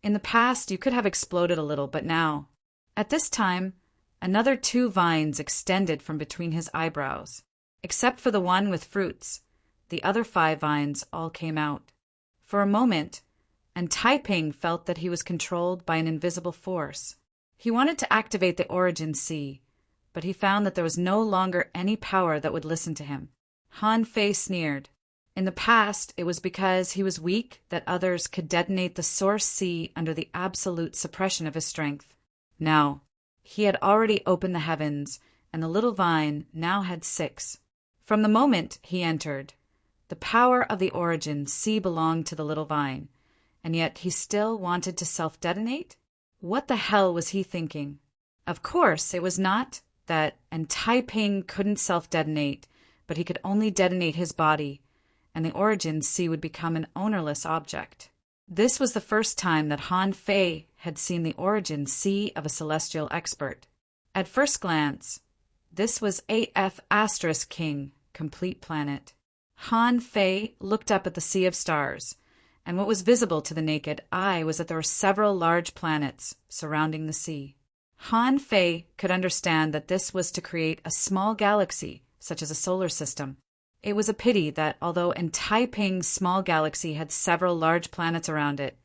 In the past, you could have exploded a little, but now. At this time, another 2 vines extended from between his eyebrows. Except for the one with fruits, the other 5 vines all came out. For a moment, and Taiping felt that he was controlled by an invisible force. He wanted to activate the origin sea, but he found that there was no longer any power that would listen to him. Han Fei sneered. In the past, it was because he was weak that others could detonate the source sea under the absolute suppression of his strength. Now, he had already opened the heavens, and the little vine now had 6. From the moment he entered, the power of the origin sea belonged to the little vine, and yet he still wanted to self-detonate? What the hell was he thinking? Of course, it was not that Taiping couldn't self-detonate, but he could only detonate his body, and the origin sea would become an ownerless object. This was the first time that Han Fei had seen the origin sea of a celestial expert. At first glance, this was AF * King, complete planet. Han Fei looked up at the sea of stars, and what was visible to the naked eye was that there were several large planets surrounding the sea. Han Fei could understand that this was to create a small galaxy, such as a solar system. It was a pity that although Taiping's small galaxy had several large planets around it,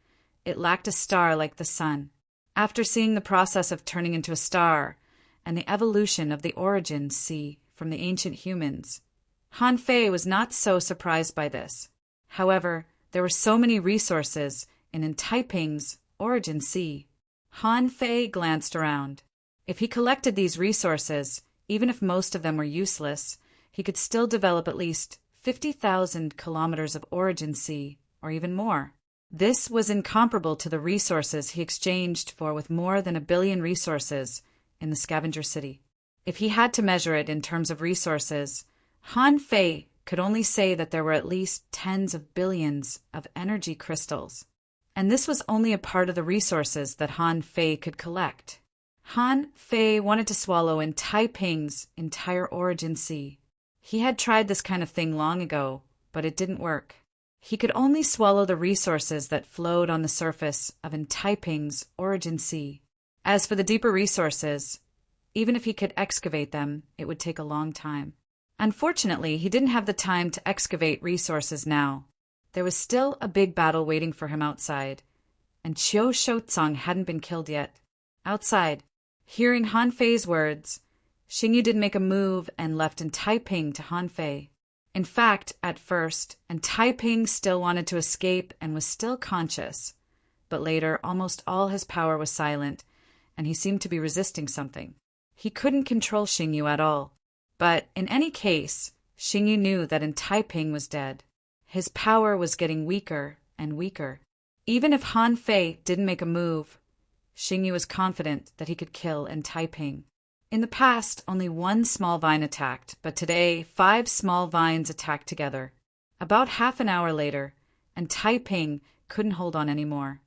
it lacked a star like the sun. After seeing the process of turning into a star and the evolution of the origin sea from the ancient humans, Han Fei was not so surprised by this. However, there were so many resources in Taiping's origin sea. Han Fei glanced around. If he collected these resources, even if most of them were useless, he could still develop at least 50,000 kilometers of origin sea, or even more. This was incomparable to the resources he exchanged for with more than 1 billion resources in the Scavenger City. If he had to measure it in terms of resources, Han Fei could only say that there were at least tens of billions of energy crystals. And this was only a part of the resources that Han Fei could collect. Han Fei wanted to swallow Taiping's entire origin sea. He had tried this kind of thing long ago, but it didn't work. He could only swallow the resources that flowed on the surface of Taiping's origin sea. As for the deeper resources, even if he could excavate them, it would take a long time. Unfortunately, he didn't have the time to excavate resources now. There was still a big battle waiting for him outside, and Qiu Shoutsong hadn't been killed yet. Outside, hearing Han Fei's words, Xing Yu did make a move and left Taiping to Han Fei. In fact, at first, and Taiping still wanted to escape and was still conscious, but later almost all his power was silent, and he seemed to be resisting something. He couldn't control Xingyu at all. But in any case, Xingyu knew that Taiping was dead. His power was getting weaker and weaker. Even if Han Fei didn't make a move, Xingyu was confident that he could kill Taiping. In the past, only one small vine attacked, but today 5 small vines attacked together. About half an hour later, Taiping couldn't hold on anymore.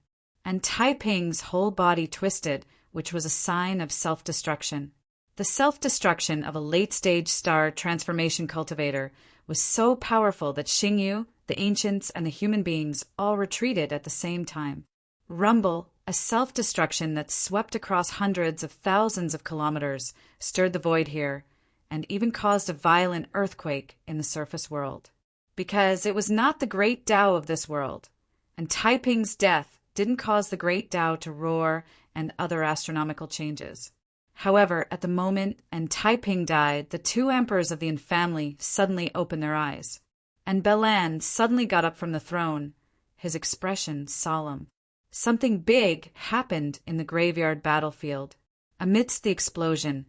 Taiping's whole body twisted, which was a sign of self-destruction. The self-destruction of a late-stage star transformation cultivator was so powerful that Xingyu, the ancients, and the human beings all retreated at the same time. Rumble, a self-destruction that swept across hundreds of thousands of kilometers, stirred the void here, and even caused a violent earthquake in the surface world. Because it was not the great Tao of this world, and Taiping's death didn't cause the great Tao to roar and other astronomical changes. However, at the moment Taiping died, the 2 emperors of the Yin family suddenly opened their eyes. And Belan suddenly got up from the throne, his expression solemn. Something big happened in the graveyard battlefield. Amidst the explosion,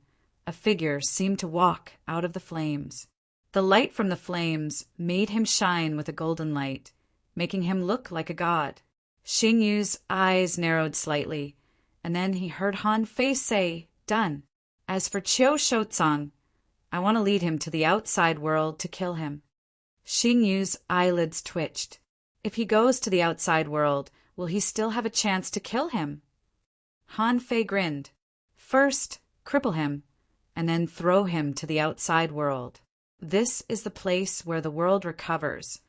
a figure seemed to walk out of the flames. The light from the flames made him shine with a golden light, making him look like a god. Xingyu's eyes narrowed slightly, and then he heard Han Fei say, "Done. As for Qiu Shouzang, I want to lead him to the outside world to kill him." Xingyu's eyelids twitched. If he goes to the outside world, will he still have a chance to kill him? Han Fei grinned. First, cripple him, and then throw him to the outside world. This is the place where the world recovers,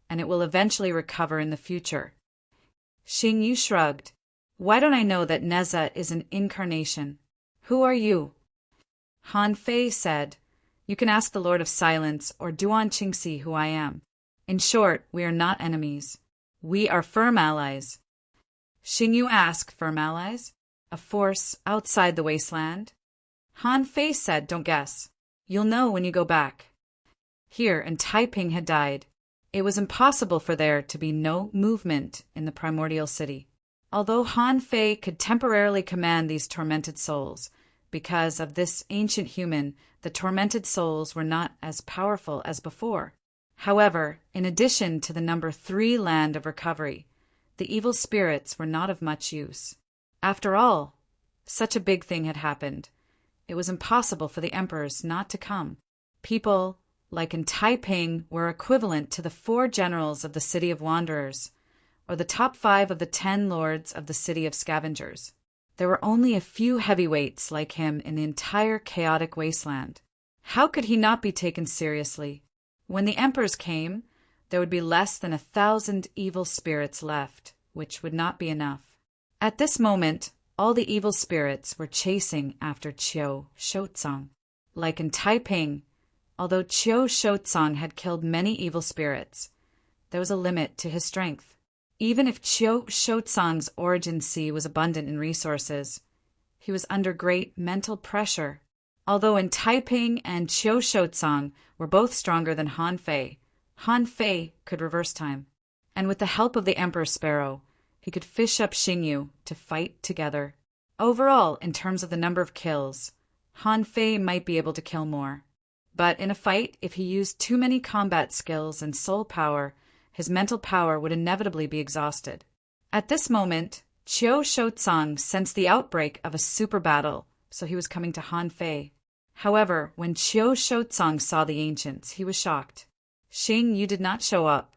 and it will eventually recover in the future. Xingyu shrugged. Why don't I know that Neza is an incarnation? Who are you? Han Fei said, You can ask the Lord of Silence or Duan Qingxi who I am. In short, we are not enemies. We are firm allies. Xingyu asked, firm allies? A force outside the wasteland? Han Fei said, Don't guess. You'll know when you go back. Here, Taiping had died. It was impossible for there to be no movement in the primordial city. Although Han Fei could temporarily command these tormented souls, because of this ancient human, the tormented souls were not as powerful as before. However, in addition to the number 3 land of recovery, the evil spirits were not of much use. After all, such a big thing had happened. It was impossible for the emperors not to come. People, like Taiping, were equivalent to the 4 generals of the City of Wanderers, or the top 5 of the 10 lords of the City of Scavengers. There were only a few heavyweights like him in the entire chaotic wasteland. How could he not be taken seriously? When the emperors came, there would be less than 1,000 evil spirits left, which would not be enough. At this moment, all the evil spirits were chasing after Qiu Shouzang. Like in Taiping, although Qiu Shouzang had killed many evil spirits, there was a limit to his strength. Even if Qiu Shouzang's origin sea was abundant in resources, he was under great mental pressure. Although in Taiping and Qiu Shouzang were both stronger than Han Fei could reverse time. And with the help of the Emperor Sparrow, he could fish up Xingyu to fight together. Overall, in terms of the number of kills, Han Fei might be able to kill more. But in a fight, if he used too many combat skills and soul power, his mental power would inevitably be exhausted. At this moment, Qiu Shouzang sensed the outbreak of a super battle, so he was coming to Han Fei. However, when Qiu Shouzang saw the ancients, he was shocked. Xingyu did not show up.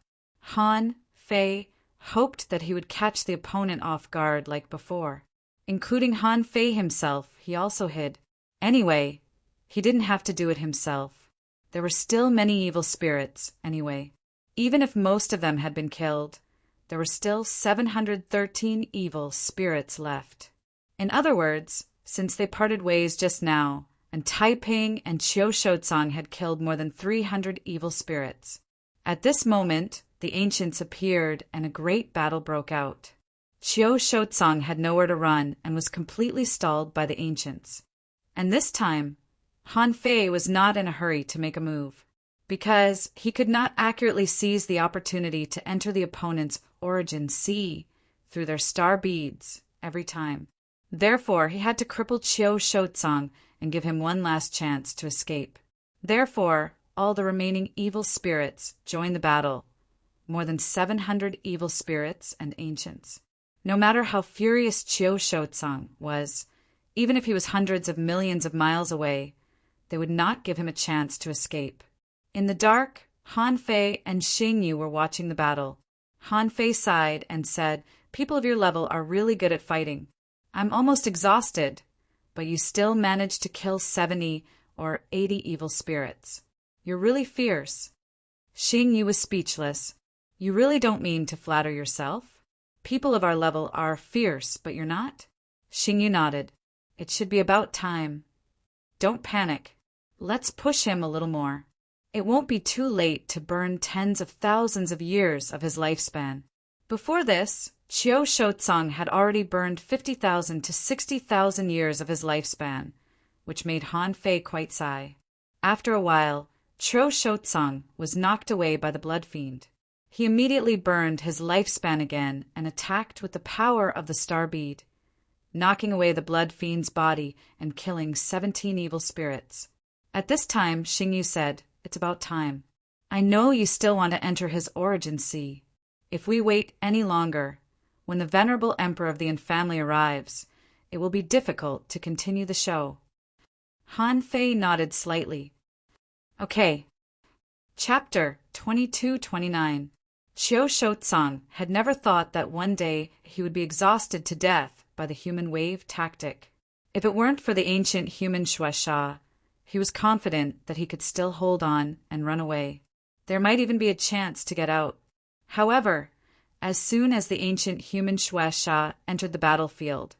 Han Fei hoped that he would catch the opponent off guard like before. Including Han Fei himself, he also hid. Anyway, he didn't have to do it himself. There were still many evil spirits, anyway. Even if most of them had been killed, there were still 713 evil spirits left. In other words, since they parted ways just now, and Taiping and Qiu Shouzang had killed more than 300 evil spirits. At this moment, the ancients appeared and a great battle broke out. Qiu Shouzang had nowhere to run and was completely stalled by the ancients. And this time, Han Fei was not in a hurry to make a move. because he could not accurately seize the opportunity to enter the opponent's origin sea through their star beads every time. Therefore, he had to cripple Chiao Shotsang and give him one last chance to escape. Therefore, all the remaining evil spirits joined the battle, more than 700 evil spirits and ancients. No matter how furious Chiao Shotsang was, even if he was hundreds of millions of miles away, they would not give him a chance to escape. In the dark, Han Fei and Xing Yu were watching the battle. Han Fei sighed and said, "People of your level are really good at fighting. I'm almost exhausted, but you still managed to kill 70 or 80 evil spirits. You're really fierce." Xing Yu was speechless. "You really don't mean to flatter yourself? People of our level are fierce, but you're not?" Xing Yu nodded. "It should be about time. Don't panic. Let's push him a little more. It won't be too late to burn tens of thousands of years of his lifespan." Before this, Chiao Shotsang had already burned 50,000 to 60,000 years of his lifespan, which made Han Fei quite sigh. After a while, Chiao Shotsang was knocked away by the Blood Fiend. He immediately burned his lifespan again and attacked with the power of the Star Bead, knocking away the Blood Fiend's body and killing 17 evil spirits. At this time, Xing Yu said, "It's about time. I know you still want to enter his origin sea. If we wait any longer, when the venerable emperor of the Yin family arrives, it will be difficult to continue the show." Han Fei nodded slightly. Okay. Chapter 22-29. Chiao Shotsang had never thought that one day he would be exhausted to death by the human wave tactic. If it weren't for the ancient human Shuai, he was confident that he could still hold on and run away. There might even be a chance to get out. However, as soon as the ancient human Shuai entered the battlefield,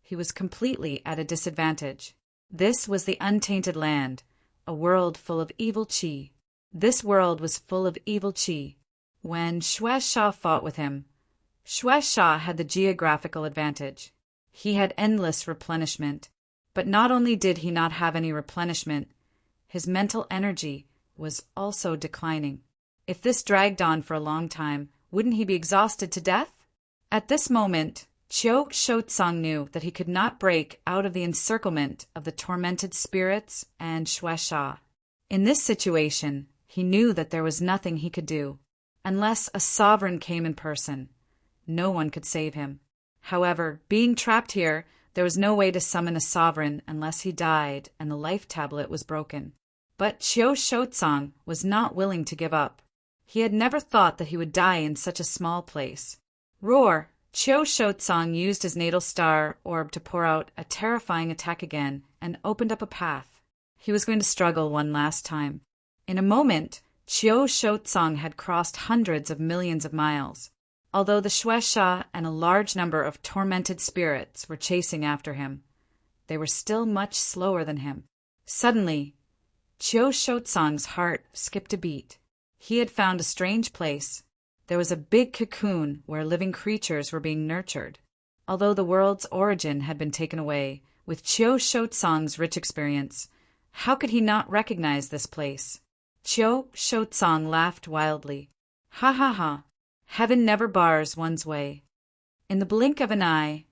he was completely at a disadvantage. This was the untainted land, a world full of evil qi. This world was full of evil qi. When Shuai fought with him, Shuai had the geographical advantage. He had endless replenishment, but not only did he not have any replenishment, his mental energy was also declining. If this dragged on for a long time, wouldn't he be exhausted to death? At this moment, Chiao Shotsang knew that he could not break out of the encirclement of the tormented spirits and Shuai. In this situation, he knew that there was nothing he could do. Unless a sovereign came in person, no one could save him. However, being trapped here, there was no way to summon a sovereign unless he died and the life tablet was broken. But Chiao Shotsang was not willing to give up. He had never thought that he would die in such a small place. Roar! Chiao Shotsang used his natal star orb to pour out a terrifying attack again and opened up a path. He was going to struggle one last time. In a moment, Chiao Shotsang had crossed hundreds of millions of miles. Although the Shuai and a large number of tormented spirits were chasing after him, they were still much slower than him. Suddenly, Chiao Shotsang's heart skipped a beat. He had found a strange place. There was a big cocoon where living creatures were being nurtured. Although the world's origin had been taken away, with Chiao Shotsang's rich experience, how could he not recognize this place? Chiao Shotsang laughed wildly. Ha ha ha! Heaven never bars one's way. In the blink of an eye,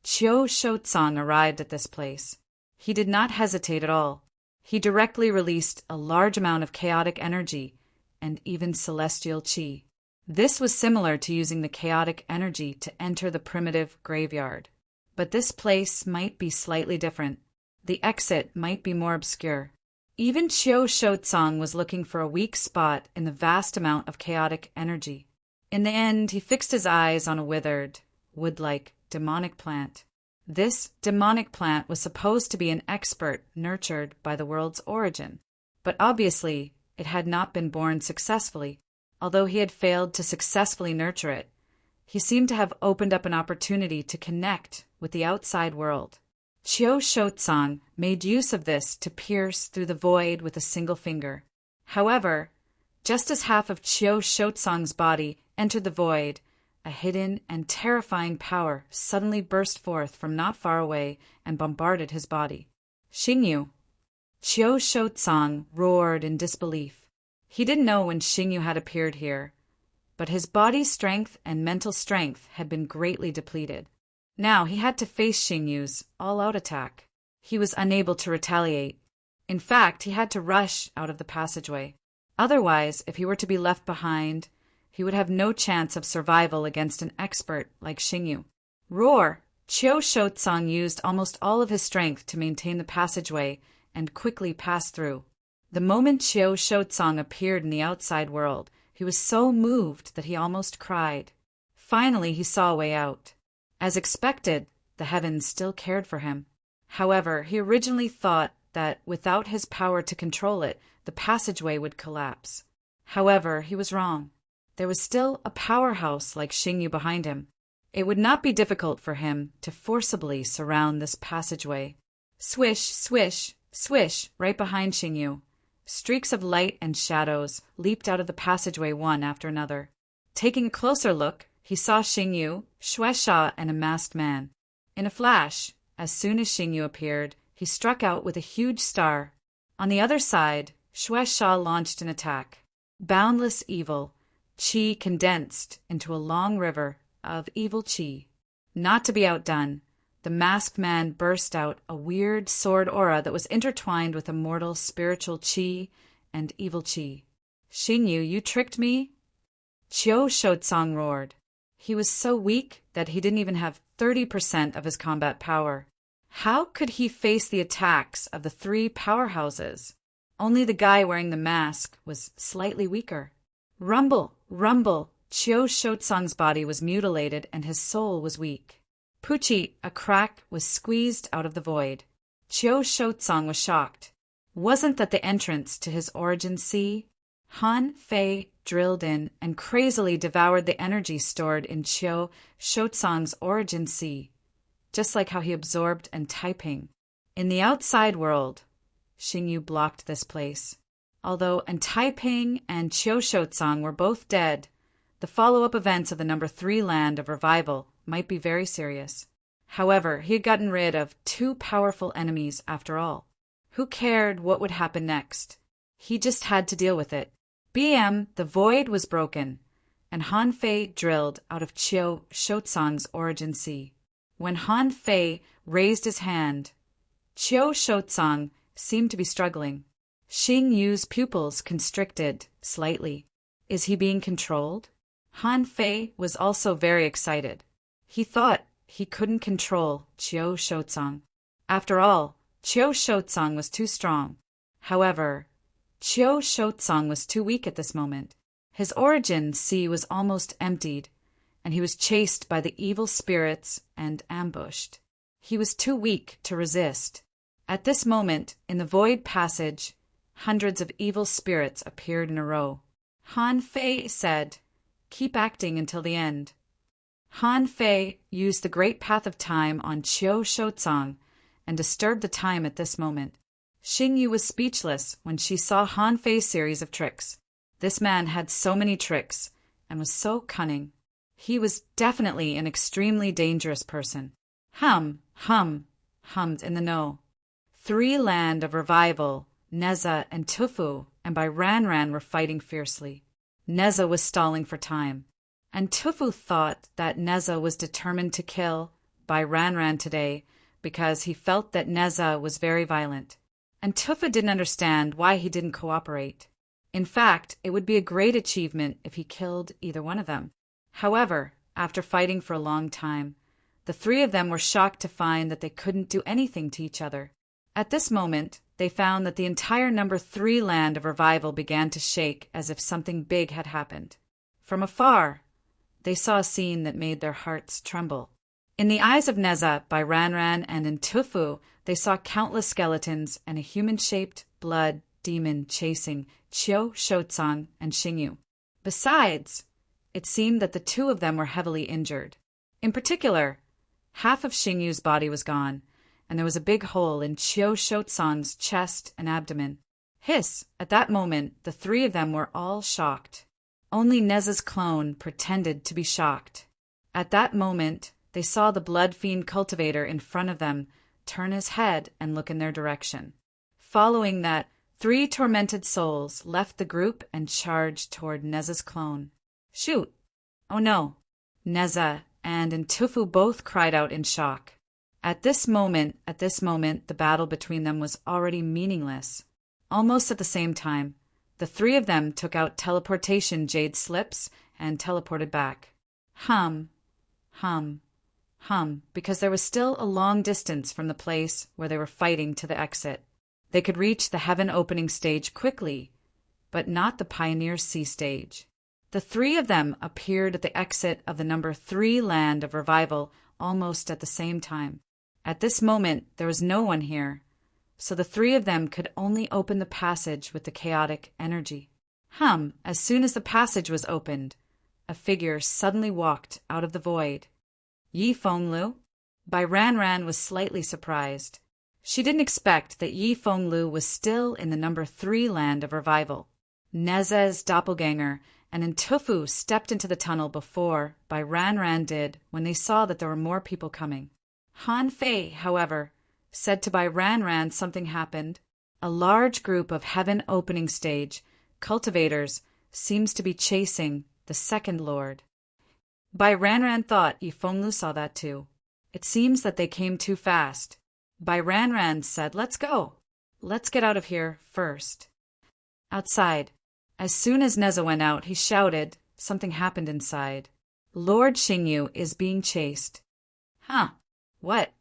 Chiao Shotsang arrived at this place. He did not hesitate at all. He directly released a large amount of chaotic energy and even celestial qi. This was similar to using the chaotic energy to enter the primitive graveyard. But this place might be slightly different. The exit might be more obscure. Even Chiao Shotsang was looking for a weak spot in the vast amount of chaotic energy. In the end, he fixed his eyes on a withered, wood-like, demonic plant. This demonic plant was supposed to be an expert nurtured by the world's origin, but obviously it had not been born successfully. Although he had failed to successfully nurture it, he seemed to have opened up an opportunity to connect with the outside world. Chiao Shotsang made use of this to pierce through the void with a single finger. However, just as half of Chiao Shotsang's body entered the void, a hidden and terrifying power suddenly burst forth from not far away and bombarded his body. Xing Yu! Chiao Shotsang roared in disbelief. He didn't know when Xingyu had appeared here, but his body's strength and mental strength had been greatly depleted. Now he had to face Xingyu's all-out attack. He was unable to retaliate. In fact, he had to rush out of the passageway. Otherwise, if he were to be left behind, he would have no chance of survival against an expert like Xingyu. Roar! Qiu Shouzang used almost all of his strength to maintain the passageway and quickly pass through. The moment Qiu Shouzang appeared in the outside world, he was so moved that he almost cried. Finally, he saw a way out. As expected, the heavens still cared for him. However, he originally thought that without his power to control it, the passageway would collapse. However, he was wrong. There was still a powerhouse like Xingyu behind him. It would not be difficult for him to forcibly surround this passageway. Swish, swish, swish, right behind Xingyu. Streaks of light and shadows leaped out of the passageway one after another. Taking a closer look, he saw Xingyu, Xuesha, and a masked man. In a flash, as soon as Xingyu appeared, he struck out with a huge star. On the other side, Xuesha launched an attack. Boundless evil, qi condensed into a long river of evil qi. Not to be outdone, the masked man burst out a weird sword aura that was intertwined with immortal spiritual qi and evil qi. Xingyu, you tricked me? Qiu Shouzang roared. He was so weak that he didn't even have 30% of his combat power. How could he face the attacks of the three powerhouses? Only the guy wearing the mask was slightly weaker. Rumble, rumble, Qiu Shouzang's body was mutilated and his soul was weak. Pucci, a crack was squeezed out of the void. Qiu Shouzang was shocked. Wasn't that the entrance to his origin sea? Han Fei drilled in and crazily devoured the energy stored in Qiu Shouzang's origin sea, just like how he absorbed Taiping. In the outside world, Xingyu blocked this place. Although Taiping and Qiu Shouzang were both dead, the follow-up events of the number 3 land of revival might be very serious. However, he had gotten rid of 2 powerful enemies after all. Who cared what would happen next? He just had to deal with it. The void was broken, and Han Fei drilled out of Qiu Shouzang's origin sea. When Han Fei raised his hand, Qiu Shouzang seemed to be struggling. Xingyu's pupils constricted slightly. Is he being controlled? Han Fei was also very excited. He thought he couldn't control Qiu Shouzang. After all, Qiu Shouzang was too strong. However, Qiu Shouzang was too weak at this moment. His origin sea was almost emptied, and he was chased by the evil spirits and ambushed. He was too weak to resist. At this moment, in the void passage, hundreds of evil spirits appeared in a row. Han Fei said, "Keep acting until the end." Han Fei used the great path of time on Qiu Shouzang and disturbed the time at this moment. Xingyu was speechless when she saw Han Fei's series of tricks. This man had so many tricks and was so cunning. He was definitely an extremely dangerous person. Hummed in the know. 3 land of revival, Neza and Tufu, and Bai Ranran were fighting fiercely. Neza was stalling for time, and Tufu thought that Neza was determined to kill Bai Ranran today because he felt that Neza was very violent. And Tufu didn't understand why he didn't cooperate. In fact, it would be a great achievement if he killed either one of them. However, after fighting for a long time, the 3 of them were shocked to find that they couldn't do anything to each other. At this moment, they found that the entire number 3 land of revival began to shake as if something big had happened. From afar, they saw a scene that made their hearts tremble. In the eyes of Neza, Bai Ranran, and in Tufu, they saw countless skeletons and a human-shaped blood demon chasing Qiu Shouzang and Xingyu. Besides, it seemed that the 2 of them were heavily injured. In particular, half of Xingyu's body was gone, and there was a big hole in Qiu Shouzang's chest and abdomen. Hiss! At that moment, the 3 of them were all shocked. Only Neza's clone pretended to be shocked. At that moment, they saw the blood fiend cultivator in front of them turn his head and look in their direction. Following that 3 tormented souls left the group and charged toward Neza's clone. Shoot! Oh no! Neza and Ntufu both cried out in shock. At this moment, the battle between them was already meaningless. Almost at the same time, the 3 of them took out teleportation jade slips and teleported back. Hum, because there was still a long distance from the place where they were fighting to the exit. They could reach the heaven opening stage quickly, but not the Pioneer Sea stage. The 3 of them appeared at the exit of the number 3 land of revival almost at the same time. At this moment, there was no one here, so the 3 of them could only open the passage with the chaotic energy. As soon as the passage was opened, a figure suddenly walked out of the void. Yi Fenglu? Bai Ranran was slightly surprised. She didn't expect that Yi Fenglu was still in the number 3 land of revival. Neza's doppelganger and Ntufu stepped into the tunnel before Bai Ranran did when they saw that there were more people coming. Han Fei, however, said to Bai Ranran something happened. A large group of heaven opening stage cultivators seems to be chasing the second lord. Bai Ranran thought Yi Fenglu saw that too. It seems that they came too fast. Bai Ranran said, "Let's go. Let's get out of here first." Outside, as soon as Neza went out, he shouted, something happened inside. Lord Xingyu is being chased. What?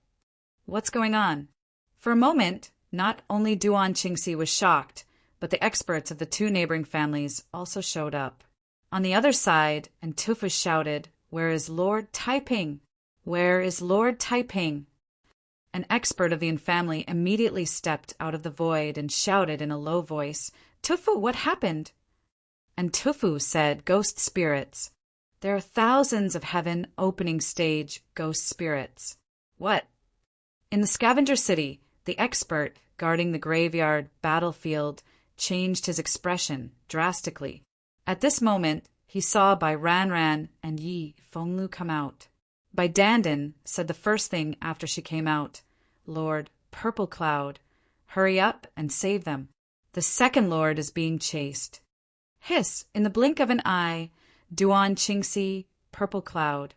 What's going on? For a moment, not only Duan Qingxi was shocked, but the experts of the 2 neighboring families also showed up. On the other side, Ntufu shouted, "Where is Lord Taiping? Where is Lord Taiping?" An expert of the family immediately stepped out of the void and shouted in a low voice, "Tufu, what happened?" And Tufu said, "Ghost spirits. There are thousands of heaven opening stage ghost spirits." What? In the scavenger city, the expert guarding the graveyard battlefield changed his expression drastically. At this moment, he saw Bai Ranran and Yi Fenglu come out. Bai Dandan said the first thing after she came out, "Lord Purple Cloud, hurry up and save them. The second lord is being chased." Hiss! In the blink of an eye, Duan Qingxi, Purple Cloud,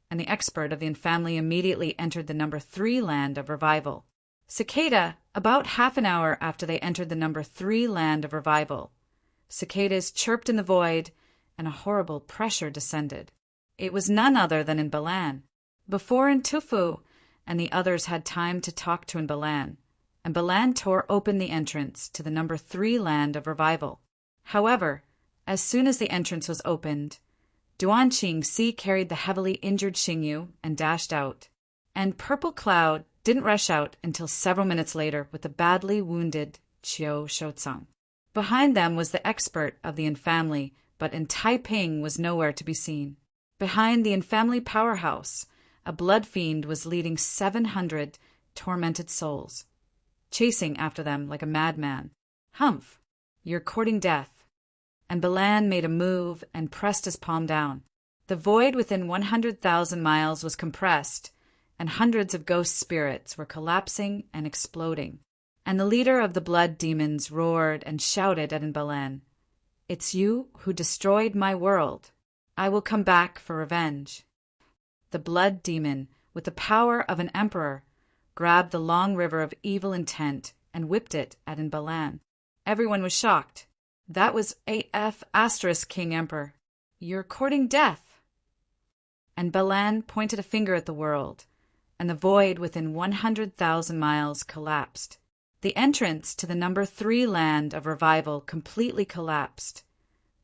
and the expert of the family immediately entered the number 3 land of revival. Cicada, about half an hour after they entered the number 3 land of revival, cicadas chirped in the void, and a horrible pressure descended. It was none other than Balan. Before Ntufu and the others had time to talk to Balan, and Balan tore open the entrance to the number 3 land of revival. However, as soon as the entrance was opened, Duan Qingxi carried the heavily injured Xingyu and dashed out, and Purple Cloud didn't rush out until several minutes later with the badly wounded Qiu Shouzang. Behind them was the expert of the family, but Taiping was nowhere to be seen. Behind the family powerhouse, a blood fiend was leading 700 tormented souls, chasing after them like a madman. "Humph, you're courting death." And Balan made a move and pressed his palm down. The void within 100,000 miles was compressed, and hundreds of ghost spirits were collapsing and exploding. And the leader of the blood demons roared and shouted at Balan, "It's you who destroyed my world. I will come back for revenge." The blood demon, with the power of an emperor, grabbed the long river of evil intent and whipped it at Balan. Everyone was shocked. That was AF * King Emperor. "You're courting death." And Balan pointed a finger at the world, and the void within 100,000 miles collapsed. The entrance to the number 3 land of revival completely collapsed,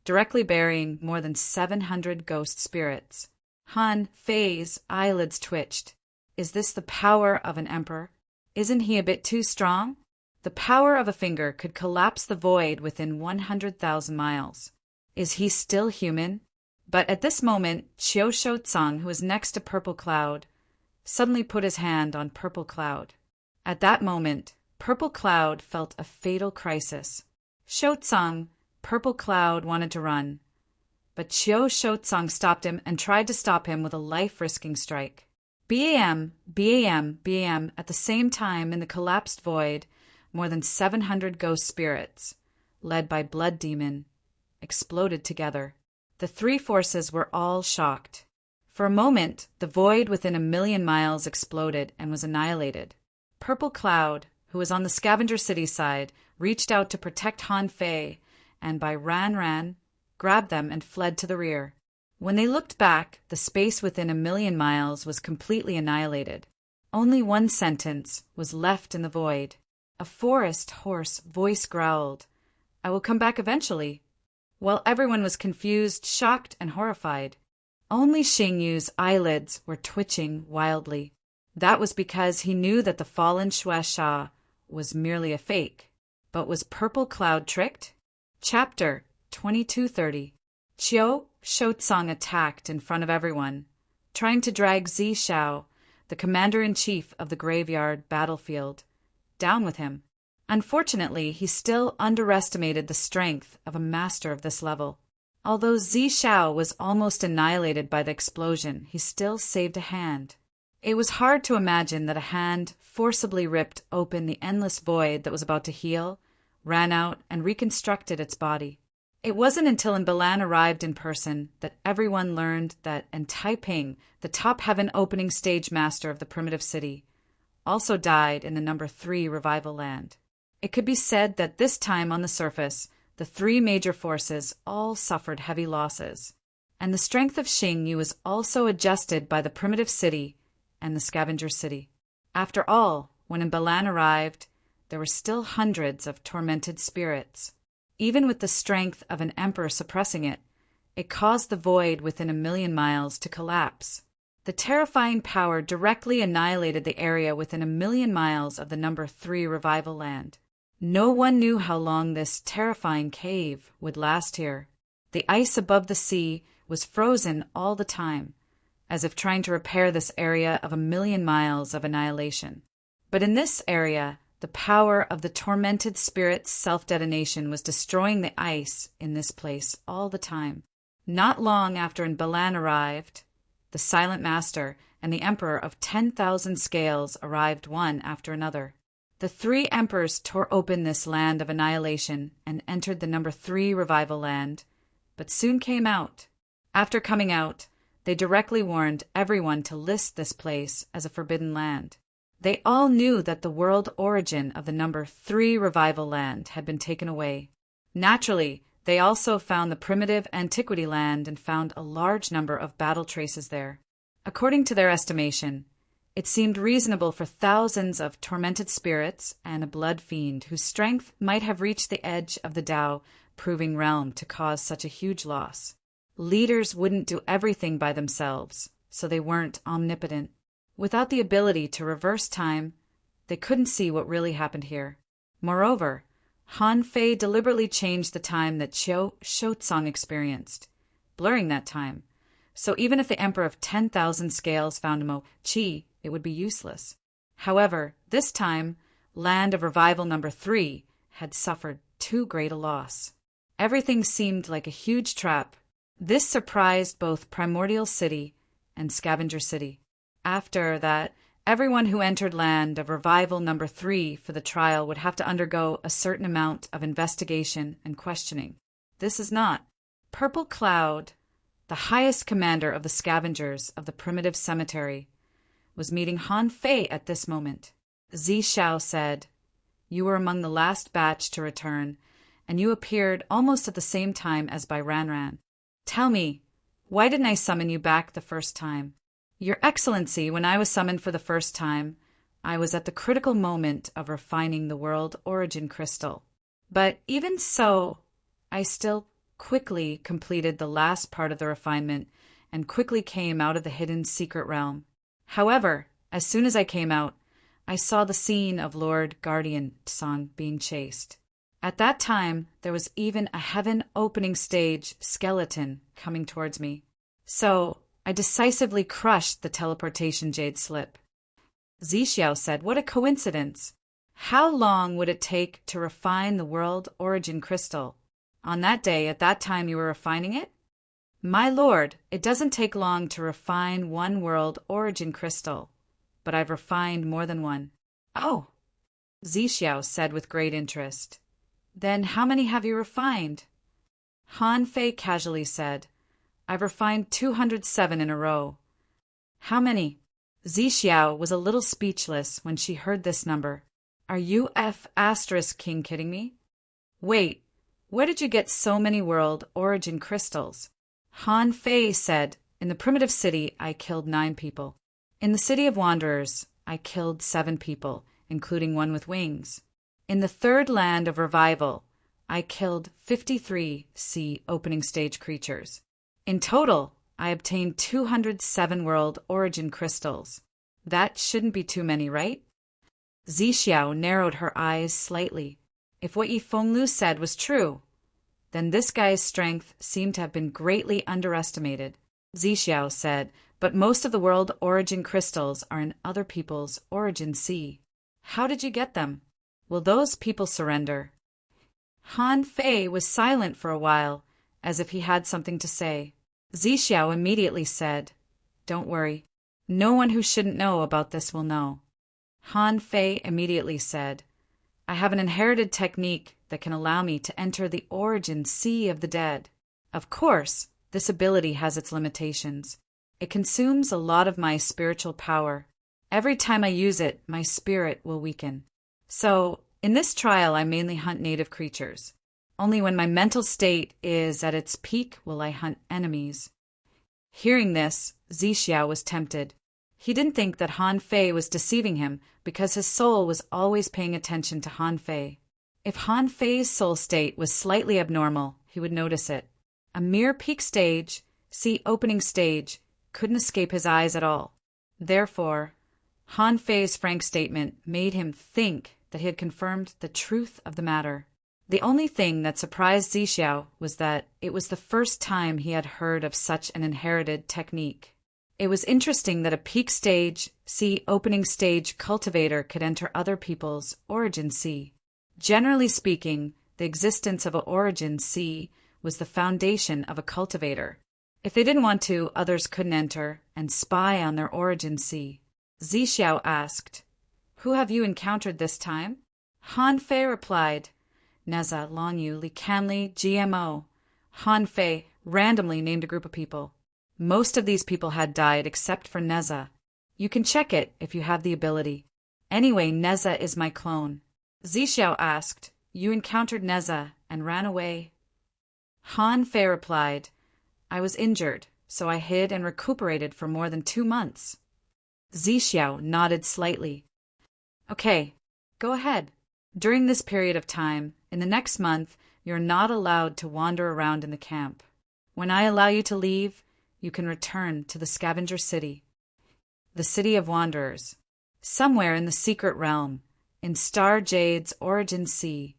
directly burying more than 700 ghost spirits. Han Fei's eyelids twitched. Is this the power of an emperor? Isn't he a bit too strong? The power of a finger could collapse the void within 100,000 miles. Is he still human? But at this moment, Qiu Shouzang, who was next to Purple Cloud, suddenly put his hand on Purple Cloud. At that moment, Purple Cloud felt a fatal crisis. Shouzang, Purple Cloud wanted to run, but Qiu Shouzang stopped him and tried to stop him with a life-risking strike. BAM, BAM, BAM, at the same time in the collapsed void, more than 700 ghost spirits, led by Blood Demon, exploded together. The three forces were all shocked. For a moment, the void within 1,000,000 miles exploded and was annihilated. Purple Cloud, who was on the Scavenger City side, reached out to protect Han Fei, and by Ran, grabbed them and fled to the rear. When they looked back, the space within 1,000,000 miles was completely annihilated. Only one sentence was left in the void. A forest hoarse voice growled, "I will come back eventually," while everyone was confused, shocked, and horrified. Only Xing Yu's eyelids were twitching wildly. That was because he knew that the fallen Shuai was merely a fake. But was Purple Cloud tricked? Chapter 2230. Qiu Shouzong attacked in front of everyone, trying to drag Zi Shao, the commander-in-chief of the graveyard battlefield, down with him. Unfortunately, he still underestimated the strength of a master of this level. Although Zi Shao was almost annihilated by the explosion, he still saved a hand. It was hard to imagine that a hand forcibly ripped open the endless void that was about to heal, ran out, and reconstructed its body. It wasn't until Balan arrived in person that everyone learned that Taiping, the top heaven opening stage master of the primitive city, also died in the number 3 revival land. It could be said that this time on the surface, the 3 major forces all suffered heavy losses, and the strength of Xing Yu was also adjusted by the primitive city and the scavenger city. After all, when Balan arrived, there were still hundreds of tormented spirits. Even with the strength of an emperor suppressing it, it caused the void within 1,000,000 miles to collapse. The terrifying power directly annihilated the area within 1,000,000 miles of the number 3 revival land. No one knew how long this terrifying cave would last here. The ice above the sea was frozen all the time, as if trying to repair this area of 1,000,000 miles of annihilation. But in this area, the power of the tormented spirit's self-detonation was destroying the ice in this place all the time. Not long after Balan arrived, the Silent Master and the Emperor of 10,000 Scales arrived one after another. The 3 emperors tore open this land of annihilation and entered the number 3 revival land, but soon came out. After coming out, they directly warned everyone to list this place as a forbidden land. They all knew that the world origin of the number 3 revival land had been taken away. Naturally, they also found the primitive antiquity land and found a large number of battle traces there. According to their estimation, it seemed reasonable for thousands of tormented spirits and a blood fiend whose strength might have reached the edge of the Tao proving realm to cause such a huge loss. Leaders wouldn't do everything by themselves, so they weren't omnipotent. Without the ability to reverse time, they couldn't see what really happened here. Moreover, Han Fei deliberately changed the time that Qiu Shouzong experienced, blurring that time. So even if the Emperor of 10,000 Scales found Mo Qi, it would be useless. However, this time, land of revival number 3 had suffered too great a loss. Everything seemed like a huge trap. This surprised both Primordial City and Scavenger City. After that, everyone who entered land of revival number 3 for the trial would have to undergo a certain amount of investigation and questioning. This is not. Purple Cloud, the highest commander of the scavengers of the primitive cemetery, was meeting Han Fei at this moment. Zi Shao said, "You were among the last batch to return, and you appeared almost at the same time as Bai Ran. Tell me, why didn't I summon you back the first time?" "Your Excellency, when I was summoned for the first time, I was at the critical moment of refining the world origin crystal. But even so, I still quickly completed the last part of the refinement and quickly came out of the hidden secret realm. However, as soon as I came out, I saw the scene of Lord Guardian Tsang being chased. At that time, there was even a heaven opening stage skeleton coming towards me. So I decisively crushed the teleportation jade slip." Zixiao said, "What a coincidence! How long would it take to refine the world origin crystal? On that day, at that time you were refining it?" "My lord, it doesn't take long to refine one world origin crystal, but I've refined more than one." "Oh!" Zixiao said with great interest. Then how many have you refined? Han Fei casually said, I've refined 207 in a row. How many? Zixiao was a little speechless when she heard this number. Are you King kidding me? Wait, where did you get so many world origin crystals? Han Fei said, in the primitive city, I killed 9 people. In the city of wanderers, I killed 7 people, including one with wings. In the third land of revival, I killed 53 sea opening stage creatures. In total, I obtained 207 world origin crystals. That shouldn't be too many, right? Zixiao narrowed her eyes slightly. If what Yi Fenglu said was true, then this guy's strength seemed to have been greatly underestimated. Zixiao said, but most of the world origin crystals are in other people's origin sea. How did you get them? Will those people surrender? Han Fei was silent for a while, as if he had something to say. Zixiao immediately said, Don't worry. No one who shouldn't know about this will know. Han Fei immediately said, I have an inherited technique that can allow me to enter the origin sea of the dead. Of course, this ability has its limitations. It consumes a lot of my spiritual power. Every time I use it, my spirit will weaken. So, in this trial, I mainly hunt native creatures. Only when my mental state is at its peak will I hunt enemies. Hearing this, Zixiao was tempted. He didn't think that Han Fei was deceiving him because his soul was always paying attention to Han Fei. If Han Fei's soul state was slightly abnormal, he would notice it. A mere peak stage, sea opening stage, couldn't escape his eyes at all. Therefore, Han Fei's frank statement made him think that he had confirmed the truth of the matter. The only thing that surprised Zixiao was that it was the first time he had heard of such an inherited technique. It was interesting that a peak stage, sea opening stage cultivator could enter other people's origin sea. Generally speaking, the existence of an origin sea was the foundation of a cultivator. If they didn't want to, others couldn't enter and spy on their origin sea. Zixiao asked, Who have you encountered this time? Han Fei replied, Neza, Lonyu, Li Canli, GMO. Han Fei randomly named a group of people. Most of these people had died except for Neza. You can check it if you have the ability. Anyway, Neza is my clone. Zixiao asked, You encountered Neza and ran away? Han Fei replied, I was injured, so I hid and recuperated for more than 2 months. Zixiao nodded slightly. Okay, go ahead. During this period of time, in the next month, you're not allowed to wander around in the camp. When I allow you to leave, you can return to the scavenger city, the city of wanderers. Somewhere in the secret realm, in Star Jade's origin sea,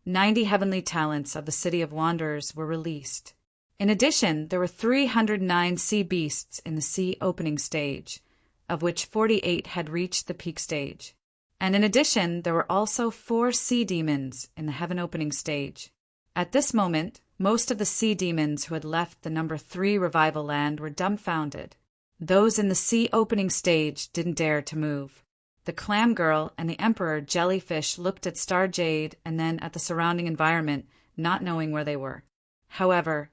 90 heavenly talents of the city of wanderers were released. In addition, there were 309 sea beasts in the sea opening stage, of which 48 had reached the peak stage. And in addition, there were also 4 sea demons in the heaven opening stage. At this moment, most of the sea demons who had left the number 3 revival land were dumbfounded. Those in the sea opening stage didn't dare to move. The clam girl and the emperor jellyfish looked at Star Jade and then at the surrounding environment, not knowing where they were. However,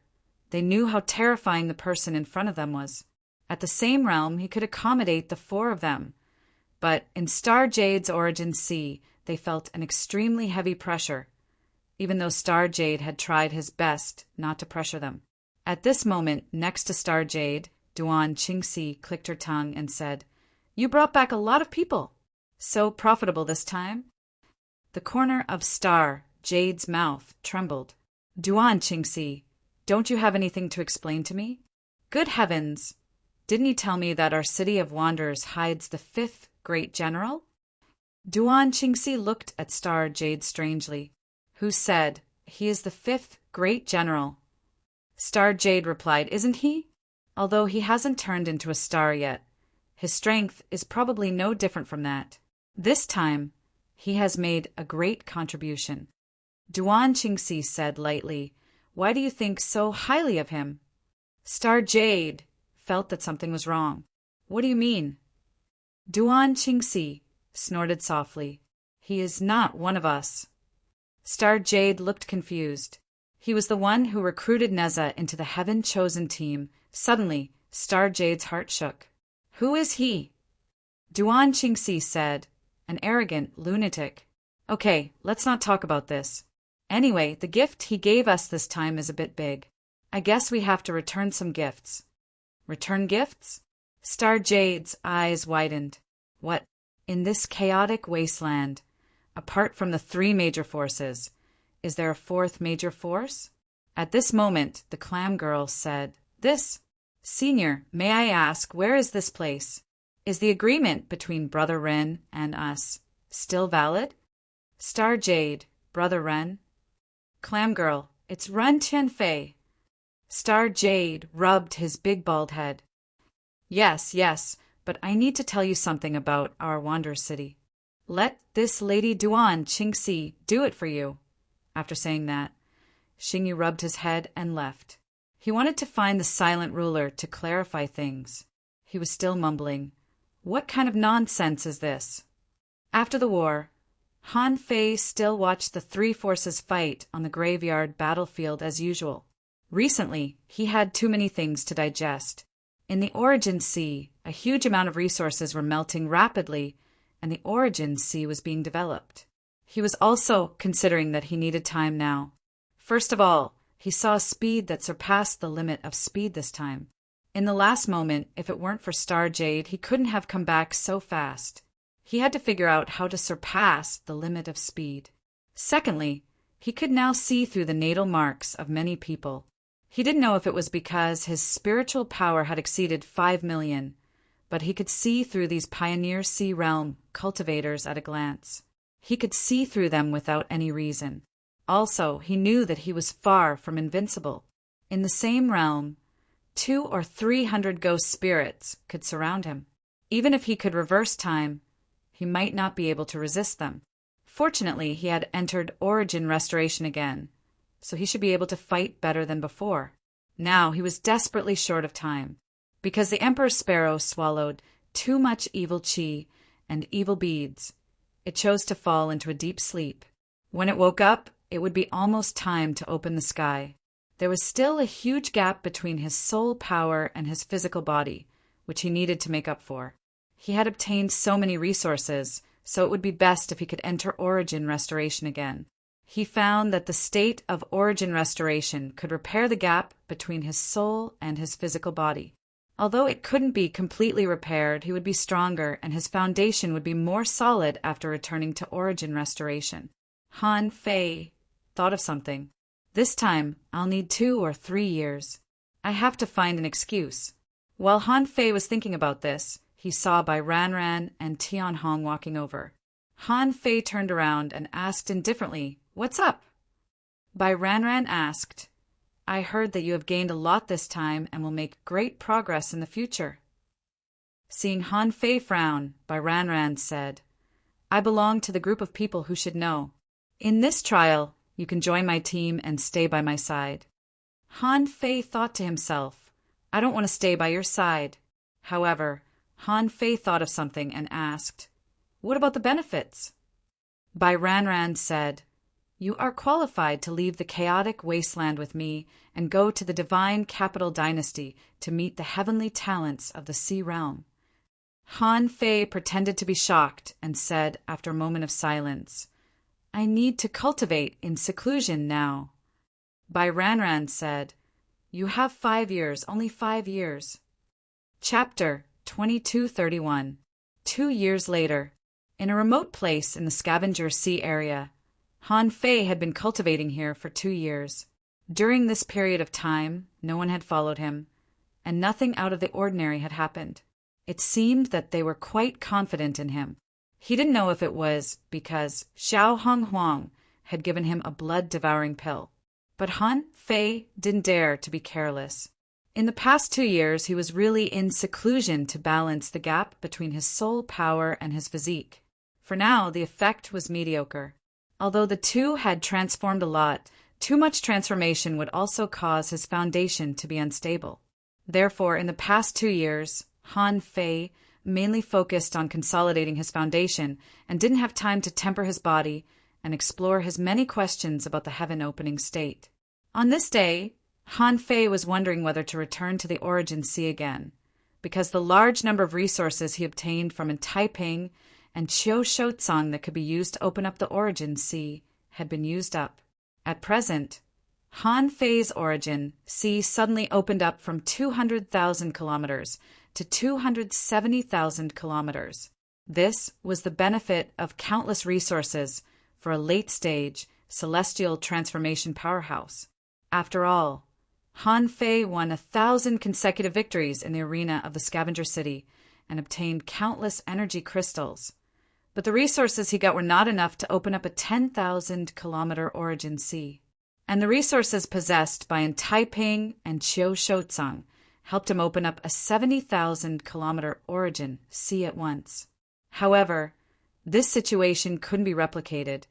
they knew how terrifying the person in front of them was. At the same realm, he could accommodate the 4 of them. But in Star Jade's origin sea, they felt an extremely heavy pressure, even though Star Jade had tried his best not to pressure them. At this moment, next to Star Jade, Duan Qingxi clicked her tongue and said, You brought back a lot of people. So profitable this time. The corner of Star Jade's mouth trembled. Duan Qingxi, don't you have anything to explain to me? Good heavens! Didn't you tell me that our city of wanderers hides the 5th great general? Duan Qingxi looked at Star Jade strangely. Who said, He is the 5th great general. Star Jade replied, Isn't he? Although he hasn't turned into a star yet. His strength is probably no different from that. This time, he has made a great contribution. Duan Qingxi said lightly, Why do you think so highly of him? Star Jade felt that something was wrong. What do you mean? Duan Qingxi snorted softly. He is not one of us. Star Jade looked confused. He was the one who recruited Neza into the heaven-chosen team. Suddenly, Star Jade's heart shook. Who is he? Duan Qingxi said, an arrogant lunatic. Okay, let's not talk about this. Anyway, the gift he gave us this time is a bit big. I guess we have to return some gifts. Return gifts? Star Jade's eyes widened. What? In this chaotic wasteland, apart from the 3 major forces, is there a 4th major force? At this moment, the clam girl said, This. Senior, may I ask, where is this place? Is the agreement between Brother Ren and us still valid? Star Jade, Brother Ren. Clam girl, it's Ren Tianfei. Star Jade rubbed his big bald head. Yes, but I need to tell you something about our Wander City. Let this Lady Duan Qingxi do it for you. After saying that, Xingyu rubbed his head and left. He wanted to find the silent ruler to clarify things. He was still mumbling. What kind of nonsense is this? After the war, Han Fei still watched the 3 forces fight on the graveyard battlefield as usual. Recently, he had too many things to digest. In the Origin Sea, a huge amount of resources were melting rapidly, and the Origin Sea was being developed. He was also considering that he needed time now. First of all, he saw a speed that surpassed the limit of speed this time. In the last moment, if it weren't for Star Jade, he couldn't have come back so fast. He had to figure out how to surpass the limit of speed. Secondly, he could now see through the natal marks of many people. He didn't know if it was because his spiritual power had exceeded 5 million, but he could see through these Pioneer Sea Realm cultivators at a glance. He could see through them without any reason. Also, he knew that he was far from invincible. In the same realm, 200 or 300 ghost spirits could surround him. Even if he could reverse time, he might not be able to resist them. Fortunately, he had entered Origin Restoration again, so he should be able to fight better than before. Now he was desperately short of time, because the Emperor Sparrow swallowed too much evil chi and evil beads. It chose to fall into a deep sleep. When it woke up, it would be almost time to open the sky. There was still a huge gap between his soul power and his physical body, which he needed to make up for. He had obtained so many resources, so it would be best if he could enter Origin Restoration again. He found that the state of Origin Restoration could repair the gap between his soul and his physical body. Although it couldn't be completely repaired, he would be stronger and his foundation would be more solid after returning to Origin Restoration. Han Fei thought of something. This time, I'll need 2 or 3 years. I have to find an excuse. While Han Fei was thinking about this, he saw Bai Ranran and Tian Hong walking over. Han Fei turned around and asked indifferently, What's up? Bai Ranran asked, I heard that you have gained a lot this time and will make great progress in the future. Seeing Han Fei frown, Bai Ranran said, I belong to the group of people who should know. In this trial, you can join my team and stay by my side. Han Fei thought to himself, I don't want to stay by your side. However, Han Fei thought of something and asked, What about the benefits? Bai Ranran said, You are qualified to leave the chaotic wasteland with me and go to the divine capital dynasty to meet the heavenly talents of the sea realm. Han Fei pretended to be shocked and said after a moment of silence, I need to cultivate in seclusion now. Bai Ranran said, You have 5 years, only 5 years. Chapter 2231. 2 years later, in a remote place in the Scavenger Sea area, Han Fei had been cultivating here for 2 years. During this period of time, no one had followed him, and nothing out of the ordinary had happened. It seemed that they were quite confident in him. He didn't know if it was because Xiao Honghuang had given him a blood-devouring pill. But Han Fei didn't dare to be careless. In the past 2 years, he was really in seclusion to balance the gap between his soul power and his physique. For now, the effect was mediocre. Although the two had transformed a lot, too much transformation would also cause his foundation to be unstable. Therefore, in the past 2 years, Han Fei mainly focused on consolidating his foundation and didn't have time to temper his body and explore his many questions about the heaven-opening state. On this day, Han Fei was wondering whether to return to the Origin Sea again, because the large number of resources he obtained from Taiping and Qiu that could be used to open up the Origin Sea had been used up. At present, Han Fei's Origin Sea suddenly opened up from 200,000 kilometers to 270,000 kilometers. This was the benefit of countless resources for a late-stage celestial transformation powerhouse. After all, Han Fei won 1,000 consecutive victories in the arena of the Scavenger City and obtained countless energy crystals. But the resources he got were not enough to open up a 10,000-kilometer Origin Sea. And the resources possessed by Taiping and Qiu helped him open up a 70,000-kilometer Origin Sea at once. However, this situation couldn't be replicated,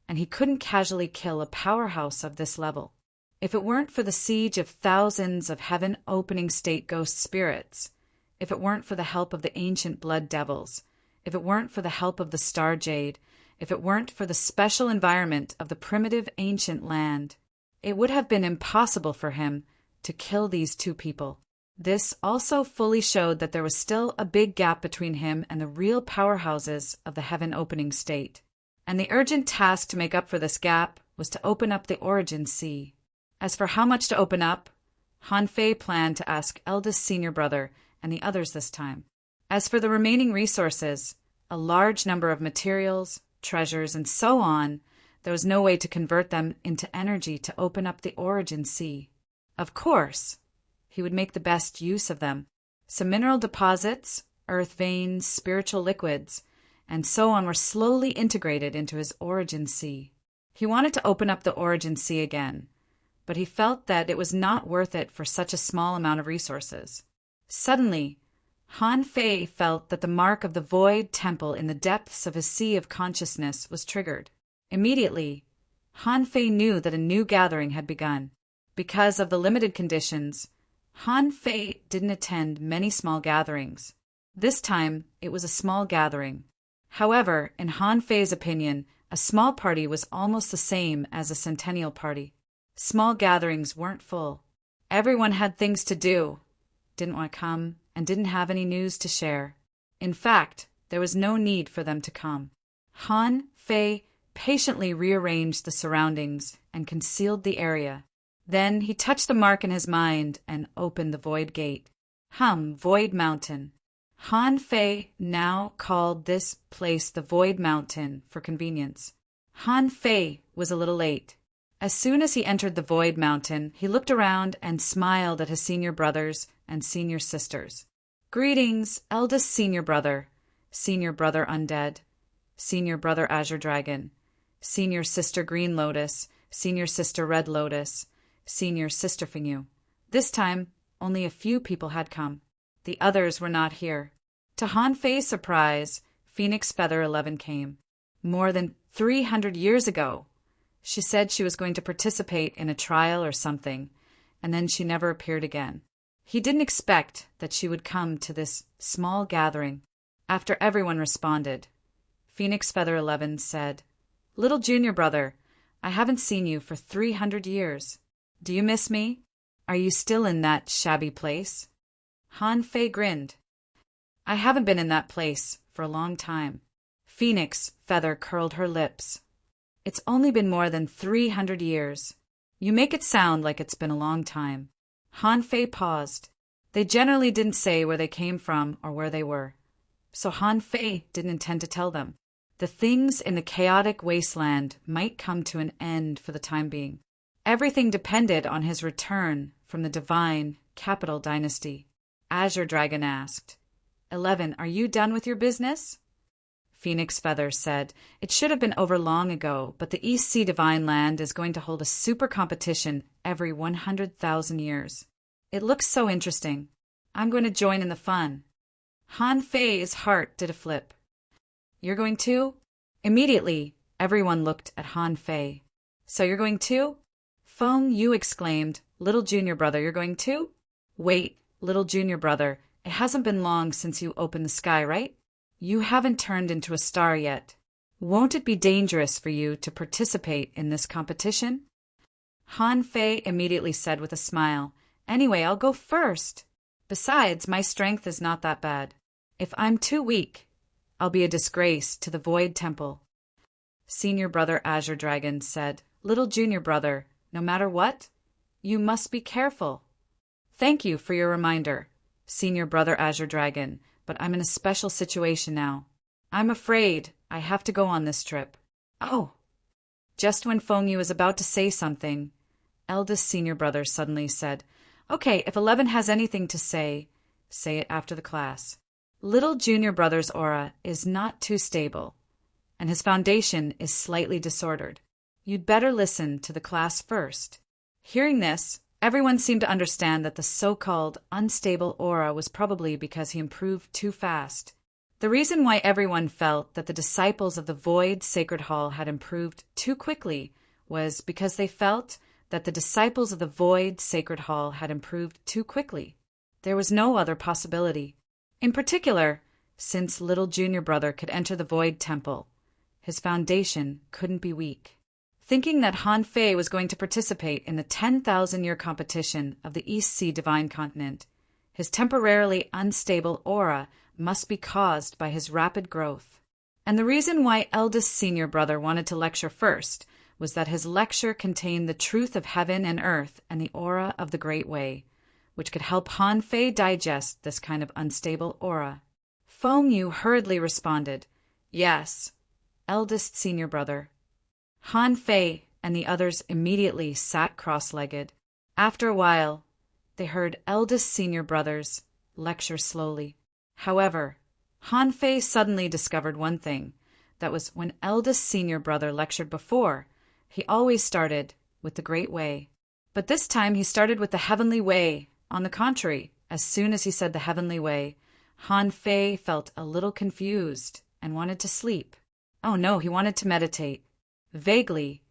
and he couldn't casually kill a powerhouse of this level. If it weren't for the siege of thousands of heaven-opening state ghost spirits, if it weren't for the help of the ancient blood devils, if it weren't for the help of the star jade, if it weren't for the special environment of the primitive ancient land, it would have been impossible for him to kill these two people. This also fully showed that there was still a big gap between him and the real powerhouses of the heaven-opening state. And the urgent task to make up for this gap was to open up the Origin Sea. As for how much to open up, Han Fei planned to ask eldest senior brother and the others this time. As for the remaining resources, a large number of materials, treasures, and so on, there was no way to convert them into energy to open up the Origin Sea. Of course, he would make the best use of them. Some mineral deposits, earth veins, spiritual liquids, and so on were slowly integrated into his Origin Sea. He wanted to open up the Origin Sea again, but he felt that it was not worth it for such a small amount of resources. Suddenly, Han Fei felt that the mark of the void temple in the depths of his sea of consciousness was triggered. Immediately, Han Fei knew that a new gathering had begun. Because of the limited conditions, Han Fei didn't attend many small gatherings. This time, it was a small gathering. However, in Han Fei's opinion, a small party was almost the same as a centennial party. Small gatherings weren't full. Everyone had things to do, didn't want to come, and didn't have any news to share. In fact, there was no need for them to come. Han Fei patiently rearranged the surroundings and concealed the area. Then he touched the mark in his mind and opened the void gate. Void Mountain. Han Fei now called this place the Void Mountain for convenience. Han Fei was a little late. As soon as he entered the Void Mountain, he looked around and smiled at his senior brothers and senior sisters. Greetings, eldest senior brother undead, senior brother azure dragon, senior sister green lotus, senior sister red lotus, senior sister Fingu. This time, only a few people had come. The others were not here. To Han Fei's surprise, Phoenix Feather 11 came. More than 300 years ago. She said she was going to participate in a trial or something, and then she never appeared again. He didn't expect that she would come to this small gathering. After everyone responded, Phoenix Feather 11 said, "Little junior brother, I haven't seen you for 300 years. Do you miss me? Are you still in that shabby place?" Han Fei grinned. "I haven't been in that place for a long time." Phoenix Feather curled her lips. "It's only been more than 300 years. You make it sound like it's been a long time." Han Fei paused. They generally didn't say where they came from or where they were, so Han Fei didn't intend to tell them. The things in the chaotic wasteland might come to an end for the time being. Everything depended on his return from the divine capital dynasty. Azure Dragon asked, 11, are you done with your business?" Phoenix Feather said, "It should have been over long ago, but the East Sea Divine Land is going to hold a super competition every 100,000 years. It looks so interesting. I'm going to join in the fun." Han Fei's heart did a flip. "You're going too?" Immediately, everyone looked at Han Fei. "So you're going too?" Feng Yu exclaimed, "Little junior brother, you're going too?" "Wait, little junior brother, It hasn't been long since you opened the sky, right? You haven't turned into a star yet. Won't it be dangerous for you to participate in this competition? Han Fei immediately said with a smile, Anyway, I'll go first. Besides, my strength is not that bad. If I'm too weak, I'll be a disgrace to the Void Temple. Senior brother Azure Dragon said, Little junior brother, no matter what, you must be careful. Thank you for your reminder, Senior brother Azure Dragon, but I'm in a special situation now. I'm afraid I have to go on this trip. Oh! Just when Fengyu was about to say something, eldest senior brother suddenly said, Okay, if 11 has anything to say it after the class. Little junior brother's aura is not too stable, and his foundation is slightly disordered. You'd better listen to the class first. Hearing this, everyone seemed to understand that the so-called unstable aura was probably because he improved too fast. The reason why everyone felt that the disciples of the Void Sacred Hall had improved too quickly was because they felt that the disciples of the Void Sacred Hall had improved too quickly. There was no other possibility. In particular, since little junior brother could enter the Void Temple, his foundation couldn't be weak. Thinking that Han Fei was going to participate in the 10,000-year competition of the East Sea Divine Continent, his temporarily unstable aura must be caused by his rapid growth. And the reason why eldest senior brother wanted to lecture first was that his lecture contained the truth of heaven and earth and the aura of the Great Way, which could help Han Fei digest this kind of unstable aura. Fengyu hurriedly responded, Yes, eldest senior brother. Han Fei and the others immediately sat cross-legged. After a while, they heard eldest senior brother's lecture slowly. However, Han Fei suddenly discovered one thing, that was when eldest senior brother lectured before, he always started with the Great Way. But this time he started with the Heavenly Way. On the contrary, as soon as he said the Heavenly Way, Han Fei felt a little confused and wanted to sleep. Oh no, he wanted to meditate. Vaguely,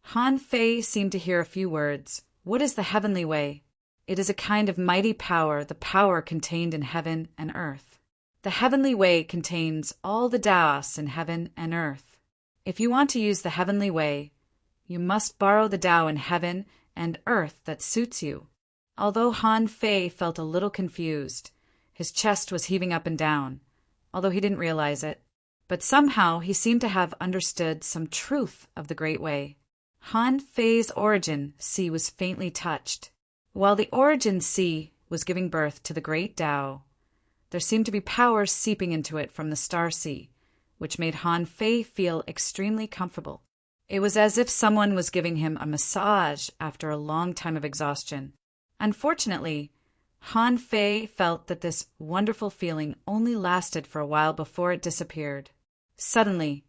Han Fei seemed to hear a few words. What is the Heavenly Way? It is a kind of mighty power, the power contained in heaven and earth. The Heavenly Way contains all the Taoists in heaven and earth. If you want to use the Heavenly Way, you must borrow the Tao in heaven and earth that suits you. Although Han Fei felt a little confused, his chest was heaving up and down, although he didn't realize it. But somehow he seemed to have understood some truth of the Great Way. Han Fei's origin sea was faintly touched. While the origin sea was giving birth to the great Tao, there seemed to be power seeping into it from the star sea, which made Han Fei feel extremely comfortable. It was as if someone was giving him a massage after a long time of exhaustion. Unfortunately, Han Fei felt that this wonderful feeling only lasted for a while before it disappeared. Suddenly,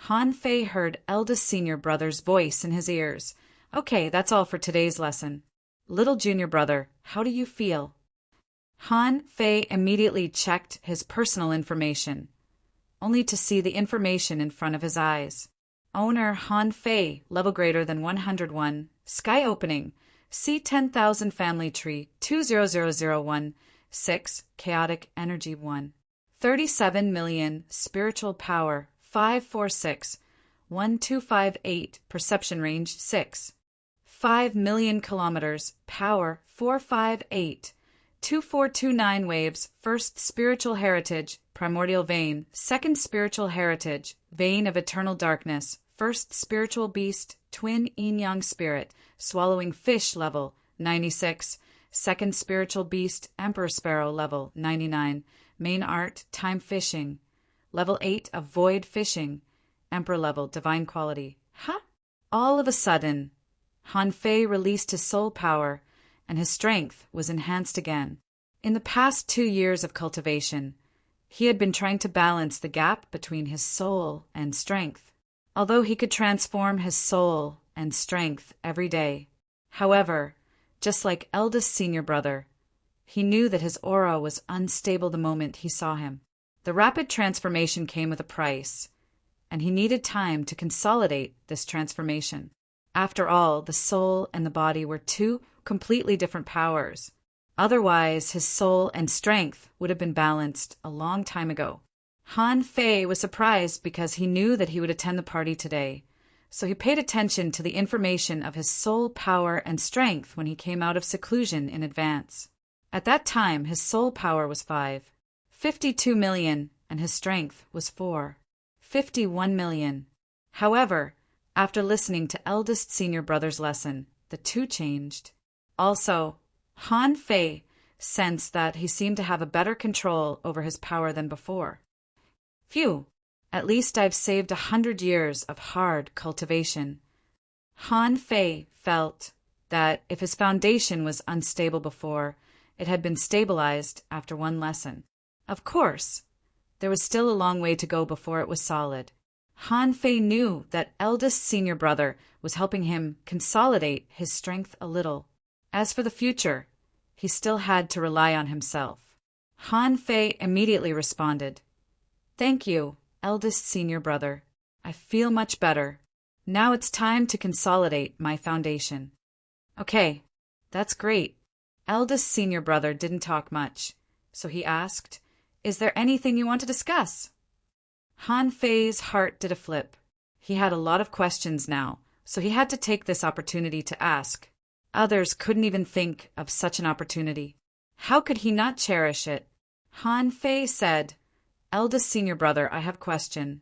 Han Fei heard eldest senior brother's voice in his ears. Okay, that's all for today's lesson. Little junior brother, how do you feel? Han Fei immediately checked his personal information, only to see the information in front of his eyes. Owner Han Fei, level greater than 101, sky opening, C10,000 family tree, 20001, 6, chaotic energy 1. 37 million spiritual power 546 1258 perception range 6 5 million kilometers power 458 2429 waves first spiritual heritage primordial vein second spiritual heritage vein of eternal darkness first spiritual beast twin yin-yang spirit swallowing fish level 96 second spiritual beast emperor sparrow level 99 main art, time fishing. Level 8 of void fishing. Emperor level, divine quality. Huh? All of a sudden, Han Fei released his soul power, and his strength was enhanced again. In the past 2 years of cultivation, he had been trying to balance the gap between his soul and strength. Although he could transform his soul and strength every day. However, just like eldest senior brother, he knew that his aura was unstable the moment he saw him. The rapid transformation came with a price, and he needed time to consolidate this transformation. After all, the soul and the body were two completely different powers. Otherwise, his soul and strength would have been balanced a long time ago. Han Fei was surprised because he knew that he would attend the party today, so he paid attention to the information of his soul power and strength when he came out of seclusion in advance. At that time, his soul power was 52 million, and his strength was 51 million. However, after listening to eldest senior brother's lesson, the two changed. Also, Han Fei sensed that he seemed to have a better control over his power than before. Phew, at least I've saved 100 years of hard cultivation. Han Fei felt that if his foundation was unstable before, it had been stabilized after one lesson. Of course, there was still a long way to go before it was solid. Han Fei knew that eldest senior brother was helping him consolidate his strength a little. As for the future, he still had to rely on himself. Han Fei immediately responded, "Thank you, eldest senior brother. I feel much better. Now it's time to consolidate my foundation." "Okay, that's great." Eldest senior brother didn't talk much, so he asked, "Is there anything you want to discuss?" Han Fei's heart did a flip. He had a lot of questions now, so he had to take this opportunity to ask. Others couldn't even think of such an opportunity. How could he not cherish it? Han Fei said, "Eldest senior brother, I have question."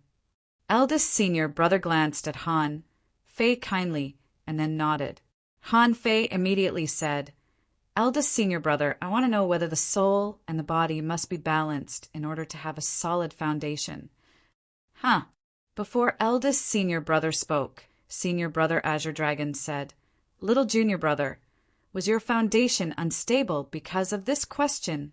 Eldest senior brother glanced at Han Fei kindly and then nodded. Han Fei immediately said, "Eldest senior brother, I want to know whether the soul and the body must be balanced in order to have a solid foundation." Huh. Before eldest senior brother spoke, senior brother Azure Dragon said, "Little junior brother, was your foundation unstable because of this question?"